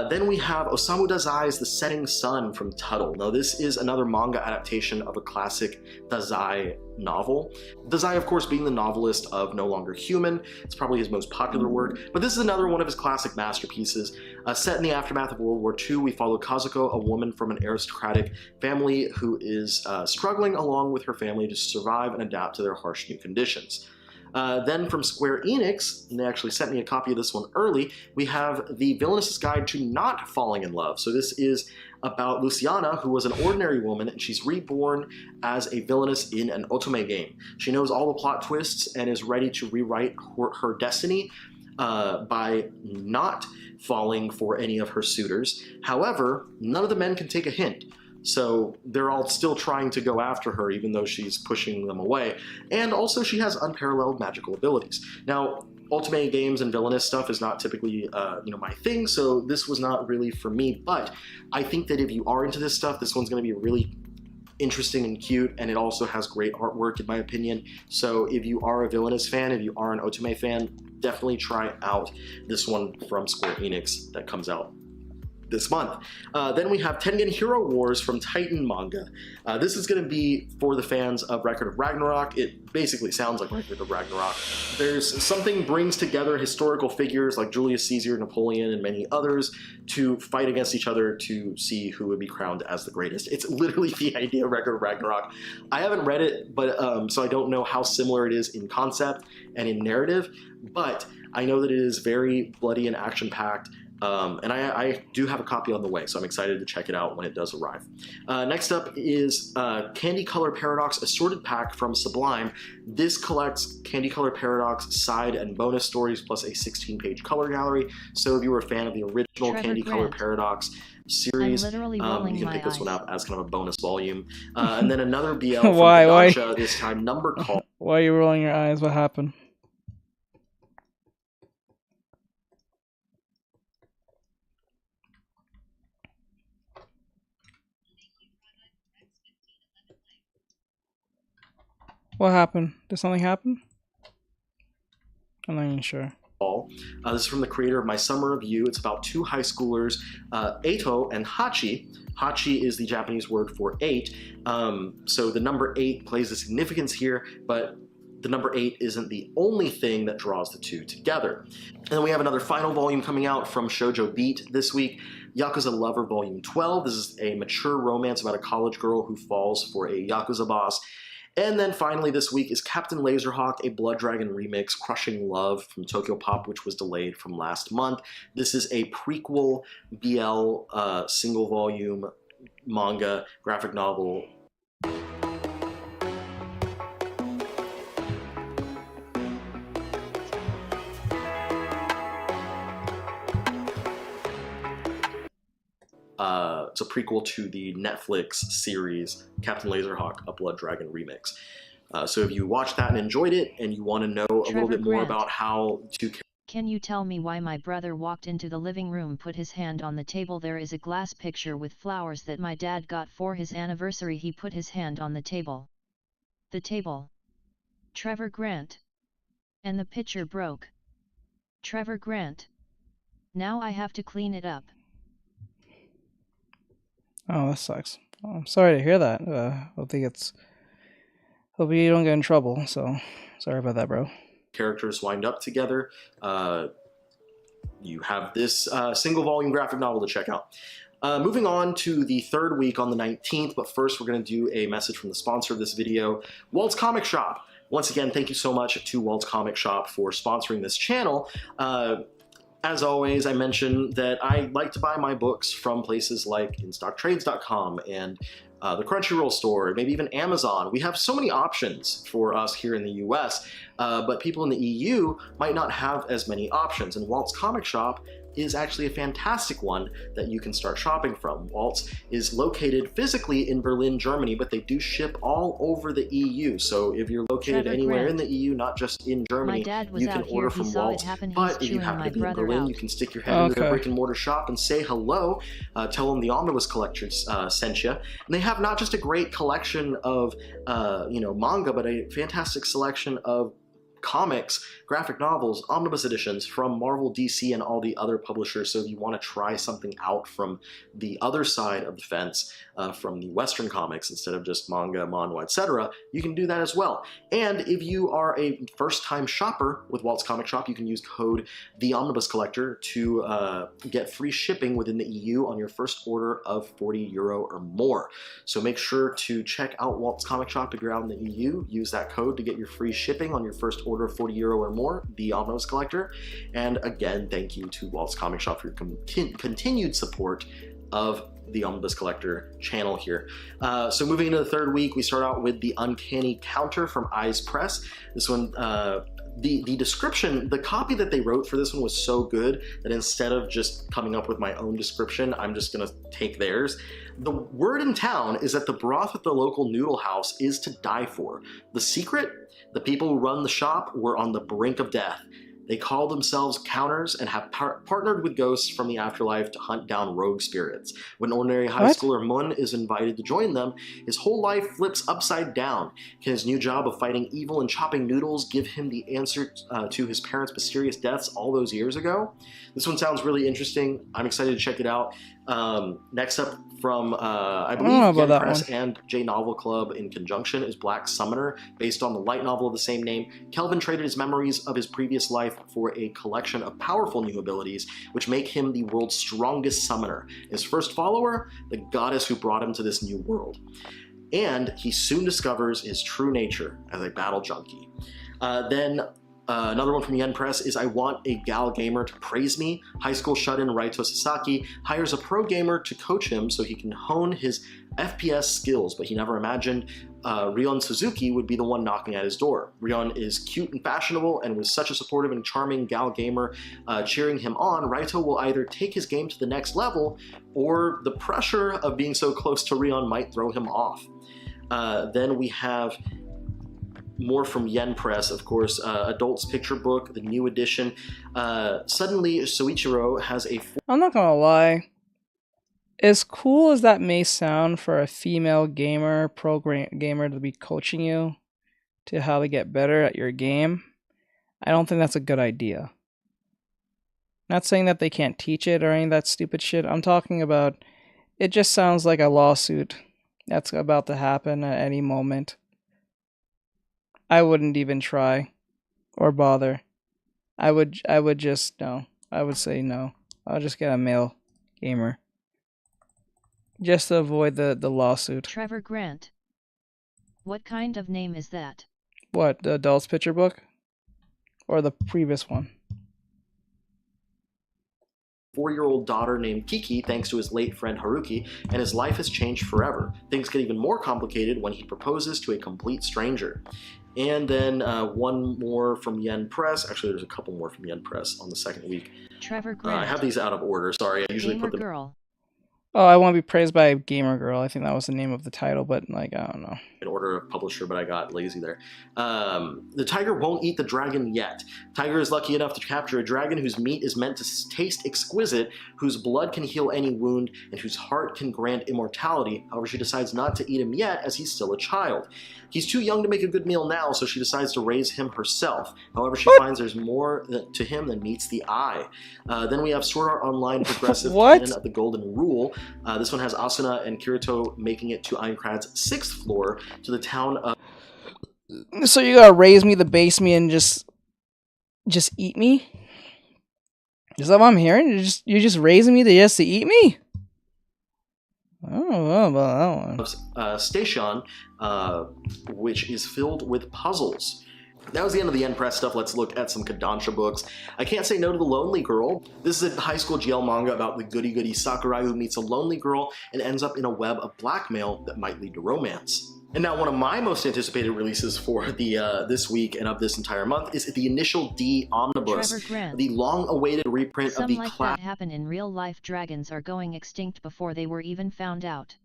Then we have Osamu Dazai's The Setting Sun from Tuttle. Now this is another manga adaptation of a classic Dazai novel. Dazai, of course, being the novelist of No Longer Human. It's probably his most popular work, but this is another one of his classic masterpieces. Set in the aftermath of World War II, we follow Kazuko, a woman from an aristocratic family who is struggling along with her family to survive and adapt to their harsh new conditions. Then from Square Enix, and they actually sent me a copy of this one early, we have The Villainous Guide to Not Falling in Love. So this is about Luciana, who was an ordinary woman, and she's reborn as a villainess in an otome game. She knows all the plot twists and is ready to rewrite her destiny by not falling for any of her suitors. However, none of the men can take a hint. So they're all still trying to go after her, even though she's pushing them away. And also she has unparalleled magical abilities. Now, ultimate games and villainous stuff is not typically my thing, so this was not really for me. But I think that if you are into this stuff, this one's going to be really interesting and cute, and it also has great artwork in my opinion. So if you are a villainous fan, if you are an otome fan, definitely try out this one from Square Enix that comes out this month. Then we have Tengen Hero Wars from Titan Manga. This is going to be for the fans of Record of Ragnarok. It basically sounds like Record of Ragnarok. There's something brings together historical figures like Julius Caesar, Napoleon, and many others to fight against each other to see who would be crowned as the greatest. It's literally the idea of Record of Ragnarok. I haven't read it, but so I don't know how similar it is in concept and in narrative, but I know that it is very bloody and action-packed. And I do have a copy on the way, so I'm excited to check it out when it does arrive. Next up is Candy Color Paradox Assorted Pack from Sublime. This collects Candy Color Paradox side and bonus stories plus a 16-page color gallery. So if you were a fan of the original Candy Color Paradox series, you can pick this one up as kind of a bonus volume. And then another BL from Kodansha, this time Number Call. Why are you rolling your eyes? What happened? What happened? Did something happen? I'm not even sure. This is from the creator of My Summer of You. It's about 2 high schoolers, Eito and Hachi. Hachi is the Japanese word for 8. So the number 8 plays a significance here, but the number 8 isn't the only thing that draws the two together. And then we have another final volume coming out from Shoujo Beat this week, Yakuza Lover Volume 12. This is a mature romance about a college girl who falls for a Yakuza boss. And then finally this week is Captain Laserhawk, a Blood Dragon remix, Crushing Love from Tokyo Pop, which was delayed from last month. This is a prequel BL single volume manga graphic novel. It's a prequel to the Netflix series Captain Laserhawk, a Blood Dragon remix. So if you watched that and enjoyed it, and you want to know a little bit more about how to... Can you tell me why my brother walked into the living room, put his hand on the table? There is a glass picture with flowers that my dad got for his anniversary. He put his hand on the table. The table. Trevor Grant. And the picture broke. Trevor Grant. Now I have to clean it up. Oh, that sucks. I'm sorry to hear that. Hope you don't get in trouble. So sorry about that, bro. Characters wind up together. You have this single volume graphic novel to check out. Moving on to the third week on the 19th, but first we're going to do a message from the sponsor of this video, Walt's Comic Shop. Once again, thank you so much to Walt's Comic Shop for sponsoring this channel. As always, I mention that I like to buy my books from places like InStockTrades.com and the Crunchyroll store, maybe even Amazon. We have so many options for us here in the US, but people in the EU might not have as many options. And Walt's Comic Shop is actually a fantastic one that you can start shopping from. Walt's is located physically in Berlin, Germany, but they do ship all over the EU. So if you're located anywhere in the EU, not just in Germany, you can order from Walt's. But if you happen to be in Berlin, you can stick your head into their brick and mortar shop and say hello. Tell them the Omnibus Collection sent you. And they have not just a great collection of manga, but a fantastic selection of comics, graphic novels, omnibus editions from Marvel, DC, and all the other publishers. So if you want to try something out from the other side of the fence, from the Western comics instead of just manga, manhwa, etc., you can do that as well. And if you are a first-time shopper with Walt's Comic Shop, you can use code TheOmnibusCollector to get free shipping within the EU on your first order of €40 or more. So make sure to check out Walt's Comic Shop if you're out in the EU. Use that code to get your free shipping on your first order of €40 or more, The Omnibus Collector. And again, thank you to Walt's Comic Shop for your continued support of the Omnibus Collector channel here. So moving into the third week, we start out with The Uncanny Counter from Eyes Press. This one, the description, the copy that they wrote for this one was so good that instead of just coming up with my own description, I'm just gonna take theirs. The word in town is that the broth at the local noodle house is to die for. The secret? The people who run the shop were on the brink of death. They call themselves counters and have partnered with ghosts from the afterlife to hunt down rogue spirits. When ordinary high schooler Mun is invited to join them, his whole life flips upside down. Can his new job of fighting evil and chopping noodles give him the answer to his parents' mysterious deaths all those years ago? This one sounds really interesting. I'm excited to check it out. Next up from, I believe, Yen Press and J Novel Club in conjunction is Black Summoner, based on the light novel of the same name. Kelvin traded his memories of his previous life for a collection of powerful new abilities, which make him the world's strongest summoner. His first follower, the goddess who brought him to this new world. And he soon discovers his true nature as a battle junkie. Another one from Yen Press is I Want a Gal Gamer to Praise Me. High school shut-in Raito Sasaki hires a pro gamer to coach him so he can hone his FPS skills, but he never imagined Rion Suzuki would be the one knocking at his door. Rion is cute and fashionable, and with such a supportive and charming gal gamer cheering him on, Raito will either take his game to the next level, or the pressure of being so close to Rion might throw him off. Then we have more from Yen Press, of course, Adults Picture Book, the new edition. Suddenly, Soichiro has a... I'm not gonna lie. As cool as that may sound for a female gamer, gamer to be coaching you to how to get better at your game, I don't think that's a good idea. Not saying that they can't teach it or any of that stupid shit. I'm talking about, it just sounds like a lawsuit that's about to happen at any moment. I wouldn't even try or bother. I would just no. I would say no. I'll just get a male gamer. Just to avoid the lawsuit. Trevor Grant. What kind of name is that? What, the adult's picture book? Or the previous one? 4-year-old daughter named Kiki thanks to his late friend Haruki, and his life has changed forever. Things get even more complicated when he proposes to a complete stranger. And then one more from Yen Press. Actually, there's a couple more from Yen Press on the second week. Trevor Grant. I have these out of order. Sorry, I usually put them. Girl. Oh, I Want to Be Praised by a Gamer Girl. I think that was the name of the title, but like, I don't know. In order of publisher, but I got lazy there. The tiger won't eat the dragon yet. Tiger is lucky enough to capture a dragon whose meat is meant to taste exquisite, whose blood can heal any wound, and whose heart can grant immortality. However, she decides not to eat him yet as he's still a child. He's too young to make a good meal now, so she decides to raise him herself. However, she finds there's more to him than meets the eye. Then we have Sword Art Online Progressive Canon of the Golden Rule. This one has Asuna and Kirito making it to Aincrad's 6th floor to the town of... So you gotta raise me, base me, and just eat me? Is that what I'm hearing? You're just raising me to eat me? I don't know about that one. Station, which is filled with puzzles. That was the end of the End Press stuff. Let's look at some Kodansha books. I Can't Say No to the Lonely Girl. This is a high school GL manga about the goody-goody Sakurai who meets a lonely girl and ends up in a web of blackmail that might lead to romance. And now one of my most anticipated releases for the this week and of this entire month is the Initial D Omnibus, the long-awaited reprint of the that happen in real life. Dragons are going extinct before they were even found out.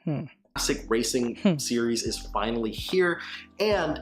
Classic racing series is finally here, and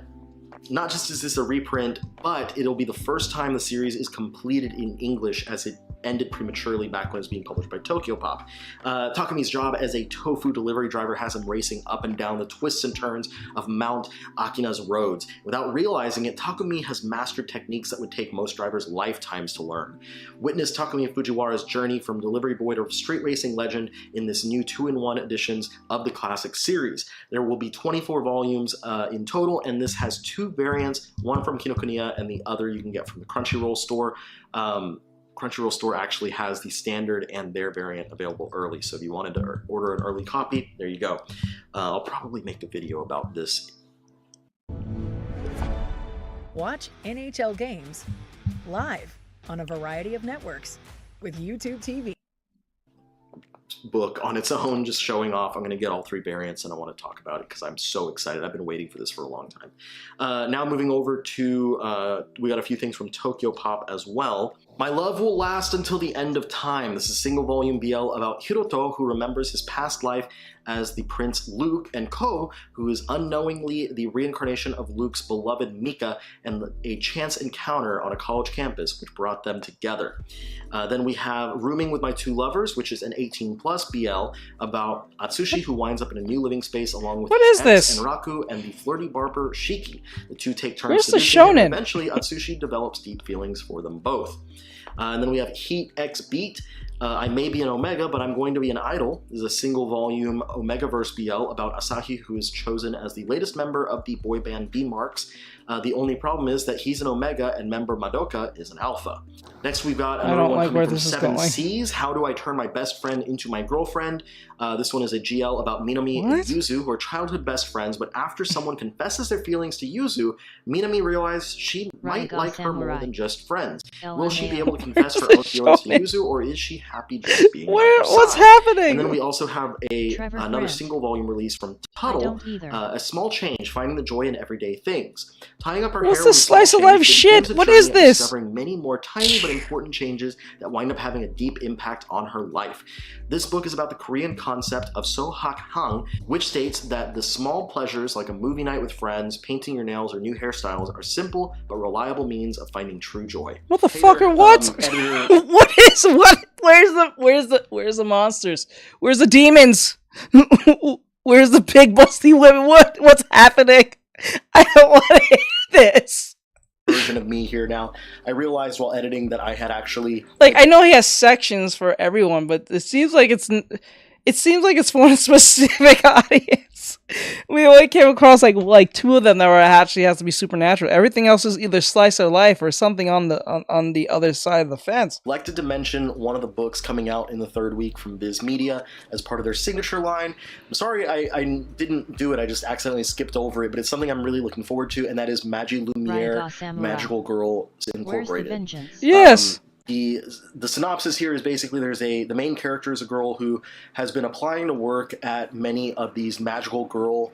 not just is this a reprint, but it'll be the first time the series is completed in English, as it ended prematurely back when it was being published by Tokyopop. Takumi's job as a tofu delivery driver has him racing up and down the twists and turns of Mount Akina's roads. Without realizing it, Takumi has mastered techniques that would take most drivers lifetimes to learn. Witness Takumi Fujiwara's journey from delivery boy to street racing legend in this new 2-in-1 editions of the classic series. There will be 24 volumes in total, and this has 2 variants, one from Kinokuniya and the other you can get from the Crunchyroll store. Crunchyroll store actually has the standard and their variant available early, so if you wanted to order an early copy, there you go. I'll probably make a video about this. Watch NHL games live on a variety of networks with YouTube TV. Book on its own, just showing off. I'm going to get all 3 variants and I want to talk about it because I'm so excited. I've been waiting for this for a long time. Now moving over to, we got a few things from Tokyopop as well. My Love Will Last Until the End of Time. This is a single volume BL about Hiroto, who remembers his past life as the Prince Luke, and Ko, who is unknowingly the reincarnation of Luke's beloved Mika, and a chance encounter on a college campus which brought them together. Then we have Rooming with My Two Lovers, which is an 18+ BL about Atsushi, who winds up in a new living space along with his ex, and Raku, and the flirty barber Shiki. The two take turns seducing him, and eventually Atsushi develops deep feelings for them both. And then we have Heat X Beat. I may be an Omega, but I'm going to be an idol. This is a single volume Omegaverse BL about Asahi, who is chosen as the latest member of the boy band B-Marks. The only problem is that he's an Omega and member Madoka is an Alpha. Next we've got another one coming from 7 Seas. How Do I Turn My Best Friend Into My Girlfriend? This one is a GL about Minami and Yuzu, who are childhood best friends, but after someone confesses their feelings to Yuzu, Minami realizes she might like her more than just friends. Will she be able to confess her own feelings to Yuzu, or is she happy just being What's happening? And then we also have another single volume release from Tuttle, A Small Change, Finding the Joy in Everyday Things. Tying up her hair. What's this slice of life shit? What is this? Discovering many more tiny but important changes that wind up having a deep impact on her life. This book is about the Korean concept of sohak hang, which states that the small pleasures like a movie night with friends, painting your nails, or new hairstyles are simple but reliable means of finding true joy. What the fuck are what? What is what? Where's the monsters? Where's the demons? Where's the big busty women? What's happening? I don't want to hear this. Version of me here now. I realized while editing that I had actually I know he has sections for everyone, but it seems like it's for a specific audience. We only came across like two of them that were actually has to be supernatural. Everything else is either slice of life or something on the other side of the fence. Elected to mention one of the books coming out in the third week from Viz Media as part of their signature line. I'm sorry I didn't do it. I just accidentally skipped over it, but it's something I'm really looking forward to, and that is Magie Lumiere, Magical Girls Incorporated. Where's the vengeance? Yes. The synopsis here is basically the main character is a girl who has been applying to work at many of these magical girl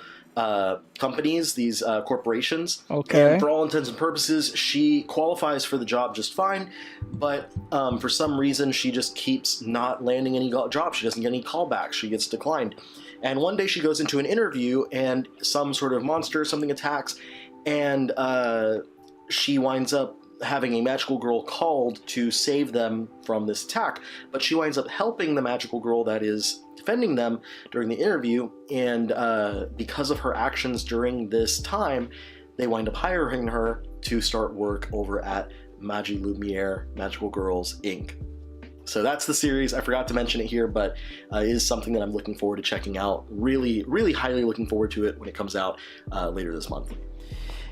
companies, these corporations. Okay. And for all intents and purposes, she qualifies for the job just fine, but for some reason she just keeps not landing any jobs. She doesn't get any callbacks. She gets declined. And one day she goes into an interview and some sort of monster, something attacks, and she winds up having a magical girl called to save them from this attack, but she winds up helping the magical girl that is defending them during the interview, and because of her actions during this time, they wind up hiring her to start work over at Magie Lumiere Magical Girls Inc. So that's the series. I forgot to mention it here, but it is something that I'm looking forward to checking out. Really, really highly looking forward to it when it comes out later this month.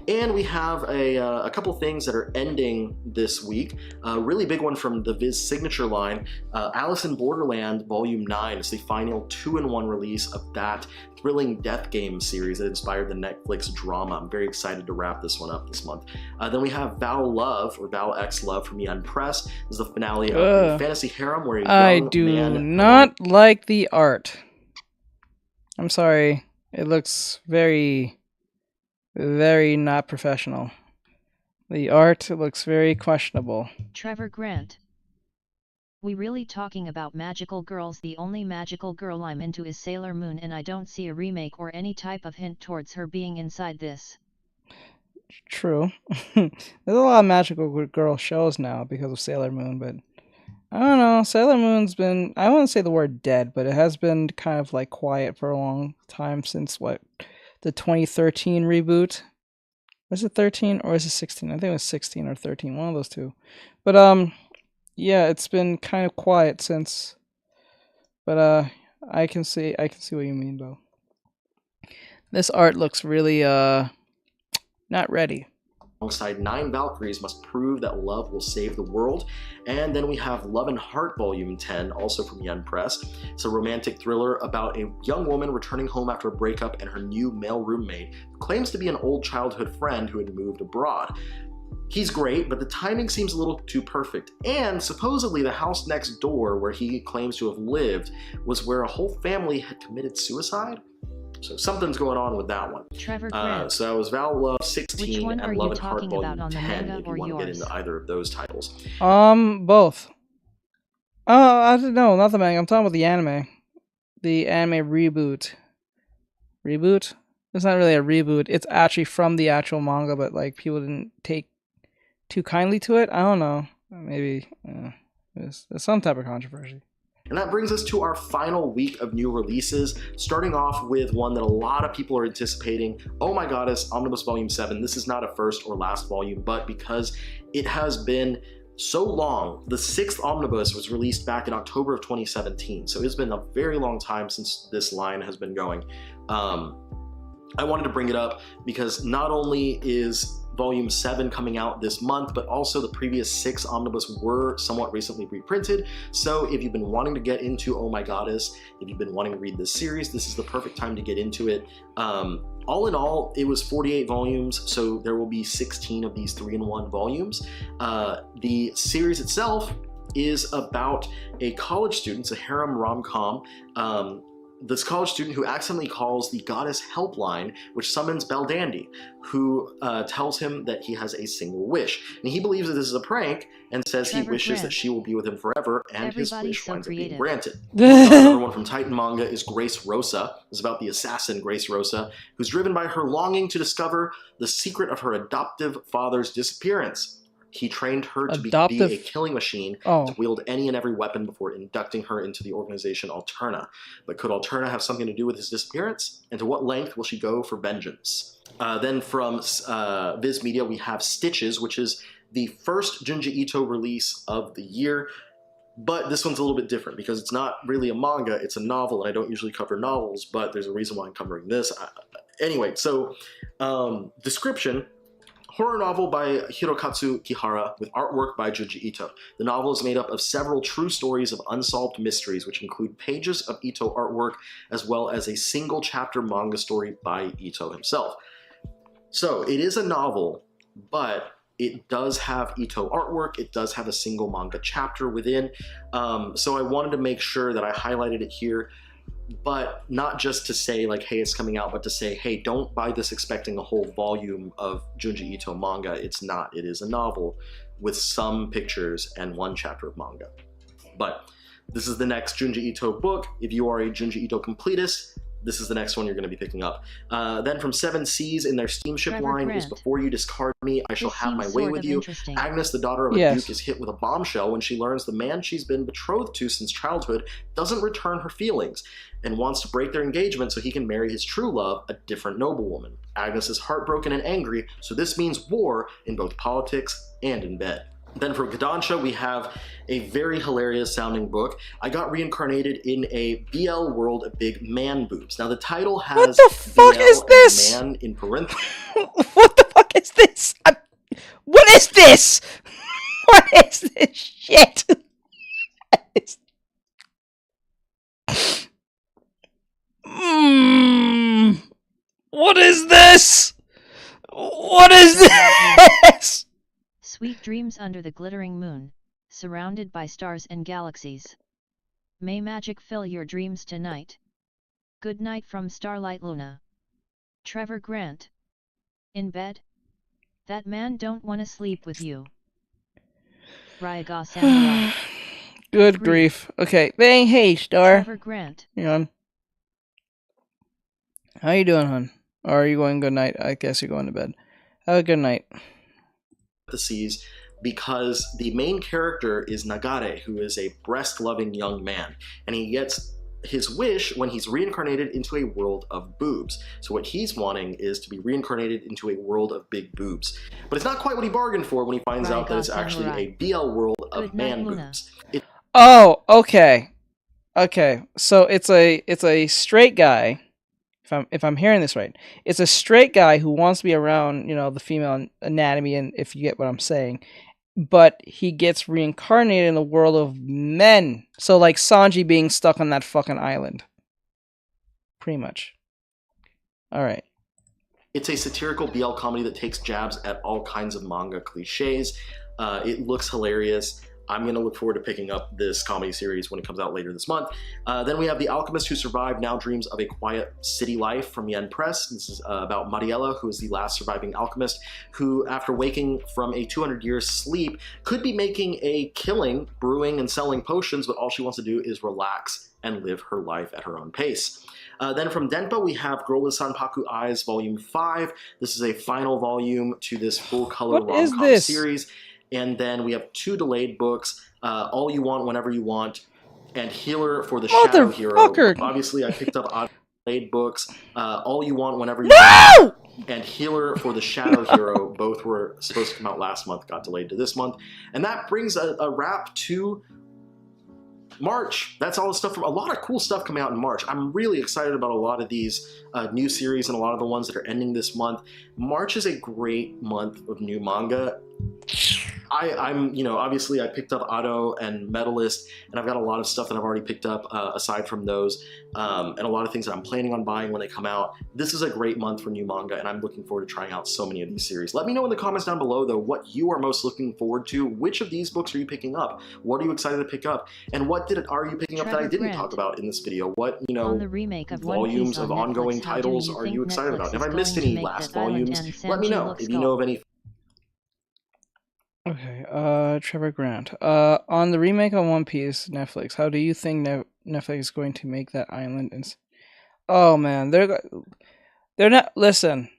And we have a couple things that are ending this week. A really big one from the Viz signature line. Alice in Borderland Volume 9 is the final 2-in-1 release of that thrilling death game series that inspired the Netflix drama. I'm very excited to wrap this one up this month. Then we have Val Love, or Val X Love from Young Press. This is the finale of the Fantasy Harem, where I do not like the art. I'm sorry. It looks very not professional. The art looks very questionable. Trevor Grant. We really talking about magical girls? The only magical girl I'm into is Sailor Moon, and I don't see a remake or any type of hint towards her being inside this. True. There's a lot of magical girl shows now because of Sailor Moon, but I don't know. Sailor Moon's been, I wouldn't say the word dead, but it has been kind of like quiet for a long time since the 2013 reboot. Was it 13 or is it 16? I think it was 16 or 13, one of those two. But yeah, it's been kind of quiet since. But I can see what you mean though. This art looks really not ready. Alongside 9 Valkyries must prove that love will save the world. And then we have Love and Heart Volume 10, also from Yen Press. It's a romantic thriller about a young woman returning home after a breakup and her new male roommate, who claims to be an old childhood friend who had moved abroad. He's great, but the timing seems a little too perfect. And supposedly the house next door where he claims to have lived was where a whole family had committed suicide. So something's going on with that one. Trevor Grant. So that was Val Love 16 and Love and Heart Volume 10 if you want to get into either of those titles. Both. I don't know, not the manga. I'm talking about the anime. The anime reboot. Reboot? It's not really a reboot. It's actually from the actual manga, but like people didn't take too kindly to it. I don't know. Maybe there's some type of controversy. And that brings us to our final week of new releases, starting off with one that a lot of people are anticipating. Oh My Goddess, Omnibus Volume 7. This is not a first or last volume, but because it has been so long, the 6th Omnibus was released back in October of 2017. So it's been a very long time since this line has been going. I wanted to bring it up because not only is Volume 7 coming out this month, but also the previous 6 omnibus were somewhat recently reprinted. So if you've been wanting to get into Oh My Goddess, if you've been wanting to read this series, this is the perfect time to get into it. All in all, it was 48 volumes, so there will be 16 of these 3-in-1 volumes. The series itself is about a college student, it's a harem rom-com, this college student who accidentally calls the goddess helpline, which summons Belldandy, who tells him that he has a single wish. And he believes that this is a prank and says he wishes that she will be with him forever, and his wish winds up being granted. Another one from Titan Manga is Grace Rosa. It's about the assassin Grace Rosa, who's driven by her longing to discover the secret of her adoptive father's disappearance. He trained her to be a killing machine to wield any and every weapon before inducting her into the organization Alterna. But could Alterna have something to do with his disappearance? And to what length will she go for vengeance? Then from Viz Media, we have Stitches, which is the first Junji Ito release of the year. But this one's a little bit different because it's not really a manga, it's a novel, and I don't usually cover novels, but there's a reason why I'm covering this. Anyway, so description: horror novel by Hirokatsu Kihara with artwork by Junji Ito. The novel is made up of several true stories of unsolved mysteries, which include pages of Ito artwork as well as a single chapter manga story by Ito himself. So it is a novel, but it does have Ito artwork. It does have a single manga chapter within. So I wanted to make sure that I highlighted it here, but not just to say like, hey, it's coming out, but to say, hey, don't buy this expecting a whole volume of Junji Ito manga. It's not. It is a novel with some pictures and one chapter of manga. But this is the next Junji Ito book. If you are a Junji Ito completist, this is the next one you're going to be picking up. Then from Seven Seas in their steamship line is Before You Discard Me, I Shall Have My Way With You. Agnes, the daughter of a duke, is hit with a bombshell when she learns the man she's been betrothed to since childhood doesn't return her feelings and wants to break their engagement so he can marry his true love, a different noblewoman. Agnes is heartbroken and angry, so this means war in both politics and in bed. Then from Kodansha, we have a very hilarious sounding book. I got reincarnated in a BL world of big man boobs. Now the title has what the fuck BL is this? Man in parentheses. What the fuck is this? What is this? What is this shit? What is this? What is this? Sweet dreams under the glittering moon, surrounded by stars and galaxies. May magic fill your dreams tonight. Good night from Starlight Luna. Trevor Grant. In bed? That man don't wanna sleep with you. Ryaga Samurai. Good grief. Okay, bang, hey, Star. Trevor Grant. Hang on. How you doing, hon? Or are you going good night? I guess you're going to bed. Have a good night. The seas, because the main character is Nagare, who is a breast-loving young man, and he gets his wish when he's reincarnated into a world of boobs. So what he's wanting is to be reincarnated into a world of big boobs. But it's not quite what he bargained for when he finds out that it's actually a BL world of man boobs. Oh, okay. Okay. So it's a straight guy. If I'm hearing this right, it's a straight guy who wants to be around, you know, the female anatomy, and if you get what I'm saying, but he gets reincarnated in the world of men. So like Sanji being stuck on that fucking island. Pretty much. All right. It's a satirical BL comedy that takes jabs at all kinds of manga cliches. It looks hilarious. I'm going to look forward to picking up this comedy series when it comes out later this month. Then we have The Alchemist Who Survived Now Dreams of a Quiet City Life from Yen Press. This is about Mariella, who is the last surviving alchemist, who, after waking from a 200-year sleep, could be making a killing, brewing and selling potions, but all she wants to do is relax and live her life at her own pace. Then from Denpa, we have Girl with Sanpaku Eyes, Volume 5. This is a final volume to this full-color rom-com series. And then we have 2 delayed books, All You Want Whenever You Want, and Healer for the Shadow Hero. Obviously, I picked up delayed books, All You Want Whenever You Want, and Healer for the Shadow Hero. Both were supposed to come out last month, got delayed to this month. And that brings a wrap to March. That's all the stuff from a lot of cool stuff coming out in March. I'm really excited about a lot of these new series and a lot of the ones that are ending this month. March is a great month of new manga. I'm, you know, obviously I picked up Otto and Medalist, and I've got a lot of stuff that I've already picked up aside from those, and a lot of things that I'm planning on buying when they come out. This is a great month for new manga, and I'm looking forward to trying out so many of these series. Let me know in the comments down below, though, what you are most looking forward to. Which of these books are you picking up? What are you excited to pick up? And what are you picking up that I didn't talk about in this video? What, you know, volumes of ongoing titles are you excited about? And if I missed any last volumes, let me know if you know of any. Okay, Trevor Grant. On the remake of One Piece, Netflix, how do you think Netflix is going to make that island? Oh man, they're not. Listen,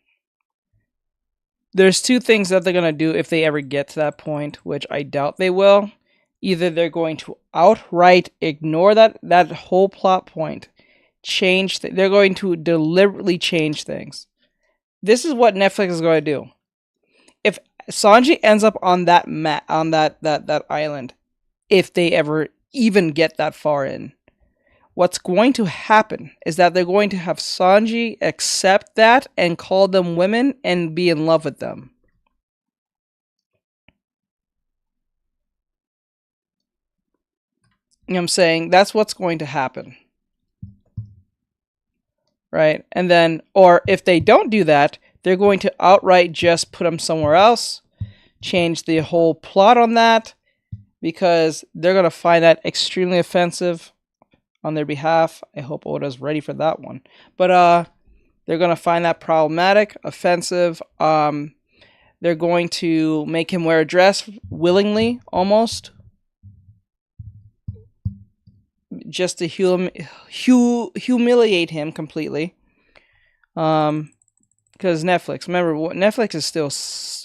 there's 2 things that they're gonna do if they ever get to that point, which I doubt they will. Either they're going to outright ignore that whole plot point, they're going to deliberately change things. This is what Netflix is going to do. If Sanji ends up on that that island, if they ever even get that far in. What's going to happen is that they're going to have Sanji accept that and call them women and be in love with them. You know what I'm saying? That's what's going to happen. Right? And then, or if they don't do that, they're going to outright just put them somewhere else, change the whole plot on that, because they're going to find that extremely offensive on their behalf. I hope Oda's ready for that one. But they're going to find that problematic, offensive. They're going to make him wear a dress willingly, almost, just to humiliate him completely. Because Netflix, remember, Netflix is still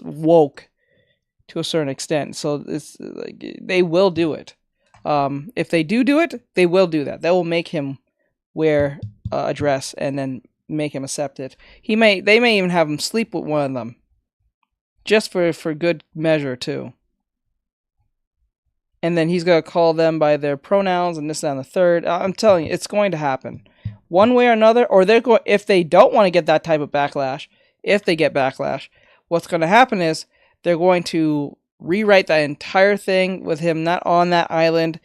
woke to a certain extent, so it's like they will do it. If they do it, they will do that. They will make him wear a dress and then make him accept it. They may even have him sleep with one of them, just for good measure too. And then he's gonna call them by their pronouns and this, that, and the third. I'm telling you, it's going to happen, one way or another. Or they're going, if they don't want to get that type of backlash, if they get backlash, what's going to happen is they're going to rewrite that entire thing with him not on that island,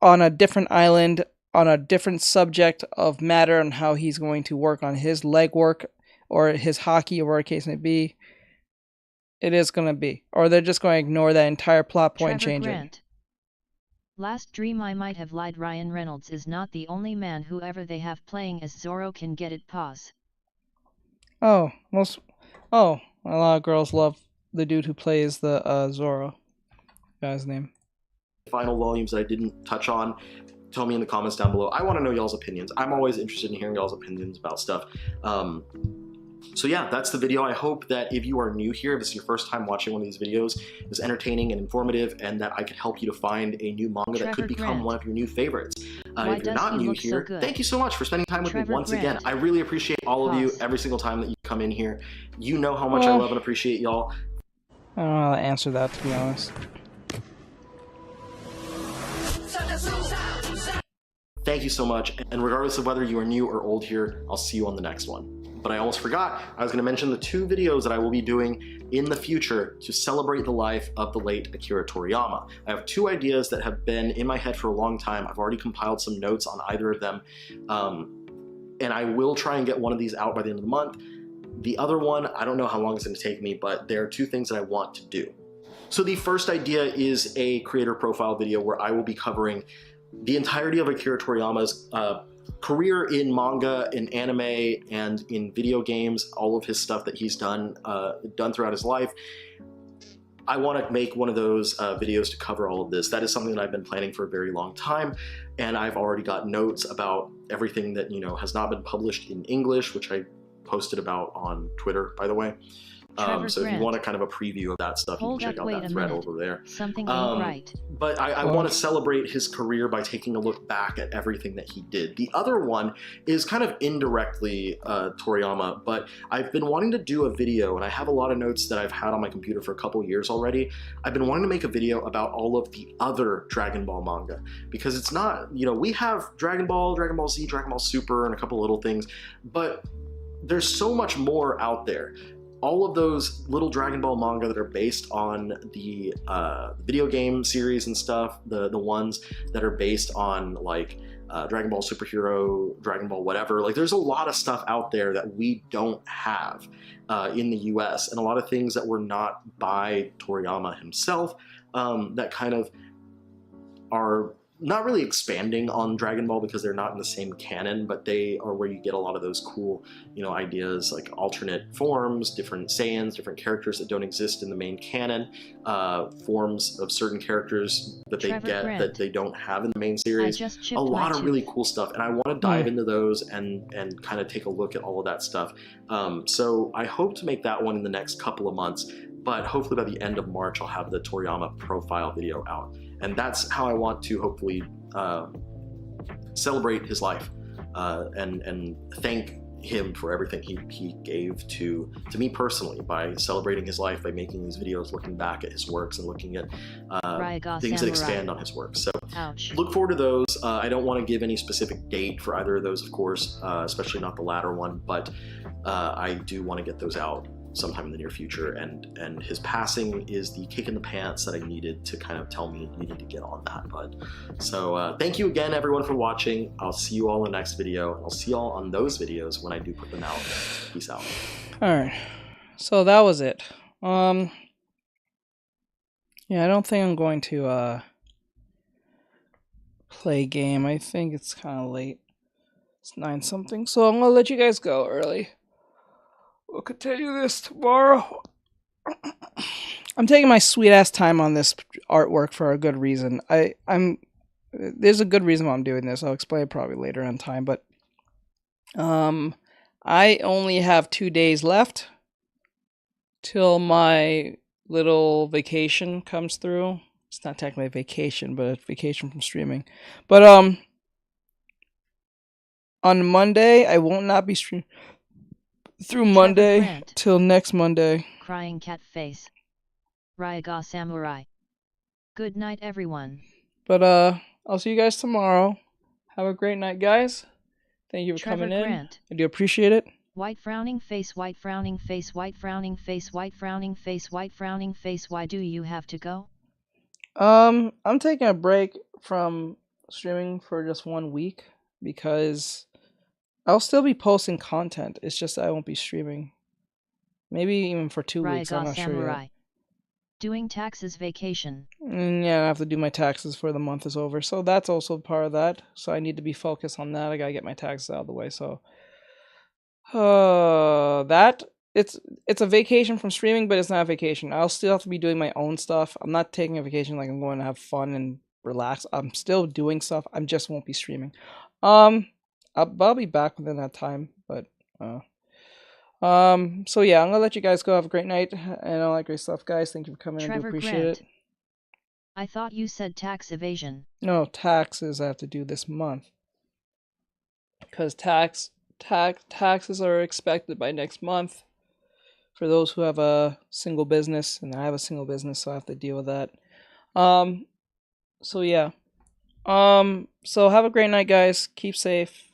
on a different island, on a different subject of matter, and how he's going to work on his leg work or his hockey or whatever the case may be. It is going to be. Or they're just going to ignore that entire plot point and change it. Last dream I might have lied. Ryan Reynolds is not the only man whoever they have playing as Zoro can get it. Pause. Oh, a lot of girls love the dude who plays the Zoro. Guy's name. Final volumes that I didn't touch on, tell me in the comments down below. I want to know y'all's opinions. I'm always interested in hearing y'all's opinions about stuff. So yeah, that's the video. I hope that if you are new here, if this is your first time watching one of these videos, it was entertaining and informative, and that I could help you to find a new manga that could become one of your new favorites. If you're not new here, thank you so much for spending time with me once again. I really appreciate all of you every single time that you come in here. You know how much I love and appreciate y'all. I don't know how to answer that, to be honest. Thank you so much, and regardless of whether you are new or old here, I'll see you on the next one. But I almost forgot, I was going to mention the 2 videos that I will be doing in the future to celebrate the life of the late Akira Toriyama. I have 2 ideas that have been in my head for a long time. I've already compiled some notes on either of them, and I will try and get one of these out by the end of the month. The other one, I don't know how long it's going to take me, but there are 2 things that I want to do. So the first idea is a creator profile video where I will be covering the entirety of Akira Toriyama's career in manga, in anime, and in video games, all of his stuff that he's done throughout his life. I want to make one of those videos to cover all of this. That is something that I've been planning for a very long time, and I've already got notes about everything that, you know, has not been published in English, which I posted about on Twitter, by the way. So if you want a kind of a preview of that stuff, you can check out that thread over there. Something ain't right. But I want to celebrate his career by taking a look back at everything that he did. The other one is kind of indirectly Toriyama, but I've been wanting to do a video, and I have a lot of notes that I've had on my computer for a couple years already. I've been wanting to make a video about all of the other Dragon Ball manga, because it's not, you know, we have Dragon Ball, Dragon Ball Z, Dragon Ball Super, and a couple little things, but there's so much more out there. All of those little Dragon Ball manga that are based on the video game series and stuff, the ones that are based on like Dragon Ball Superhero, Dragon Ball whatever, like there's a lot of stuff out there that we don't have in the US, and a lot of things that were not by Toriyama himself that kind of are not really expanding on Dragon Ball because they're not in the same canon, but they are where you get a lot of those cool, you know, ideas like alternate forms, different Saiyans, different characters that don't exist in the main canon, forms of certain characters that they get that they don't have in the main series. A lot of really cool stuff, and I want to dive into those and kind of take a look at all of that stuff. So I hope to make that one in the next couple of months, but hopefully by the end of March I'll have the Toriyama profile video out. And that's how I want to hopefully celebrate his life and thank him for everything he gave to me personally by celebrating his life, by making these videos, looking back at his works and looking at things that expand on his work. So look forward to those. I don't want to give any specific date for either of those, of course, especially not the latter one, but I do want to get those out sometime in the near future, and his passing is the kick in the pants that I needed to kind of tell me you need to get on that, bud. So thank you again, everyone, for watching. I'll see you all in the next video, and I'll see you all on those videos when I do put them out. Peace out. All right, so that was it. Yeah, I don't think I'm going to play game. I think it's kind of late. It's 9 something, so I'm gonna let you guys go early. We'll continue this tomorrow. I'm taking my sweet ass time on this artwork for a good reason. There's a good reason why I'm doing this. I'll explain it probably later on time, but I only have 2 days left till my little vacation comes through. It's not technically a vacation, but a vacation from streaming. But on Monday I won't not be streaming through Monday till next Monday. Crying cat face. Ryaga Samurai. Good night, everyone. But I'll see you guys tomorrow. Have a great night, guys. Thank you for coming in. Grant. I do appreciate it. White frowning face, white frowning face, white frowning face, white frowning face, white frowning face. Why do you have to go? I'm taking a break from streaming for just 1 week because I'll still be posting content. It's just I won't be streaming. Maybe even for 2 weeks. I'm not sure yet. Doing taxes vacation. Yeah, I have to do my taxes for the month is over. So that's also part of that. So I need to be focused on that. I gotta get my taxes out of the way. So it's a vacation from streaming, but it's not a vacation. I'll still have to be doing my own stuff. I'm not taking a vacation like I'm going to have fun and relax. I'm still doing stuff. I just won't be streaming. I'll be back within that time, but so yeah, I'm gonna let you guys go. Have a great night and all that great stuff, guys. Thank you for coming. I do appreciate it. I thought you said tax evasion. No, taxes I have to do this month because taxes are expected by next month for those who have a single business, and I have a single business, so I have to deal with that. So yeah, so have a great night, guys. Keep safe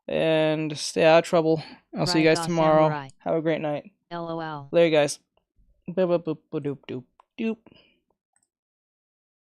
and stay out of trouble. I'll see you guys tomorrow. Have a great night. LOL. Later, guys. Boop boop boop boop doop doop doop.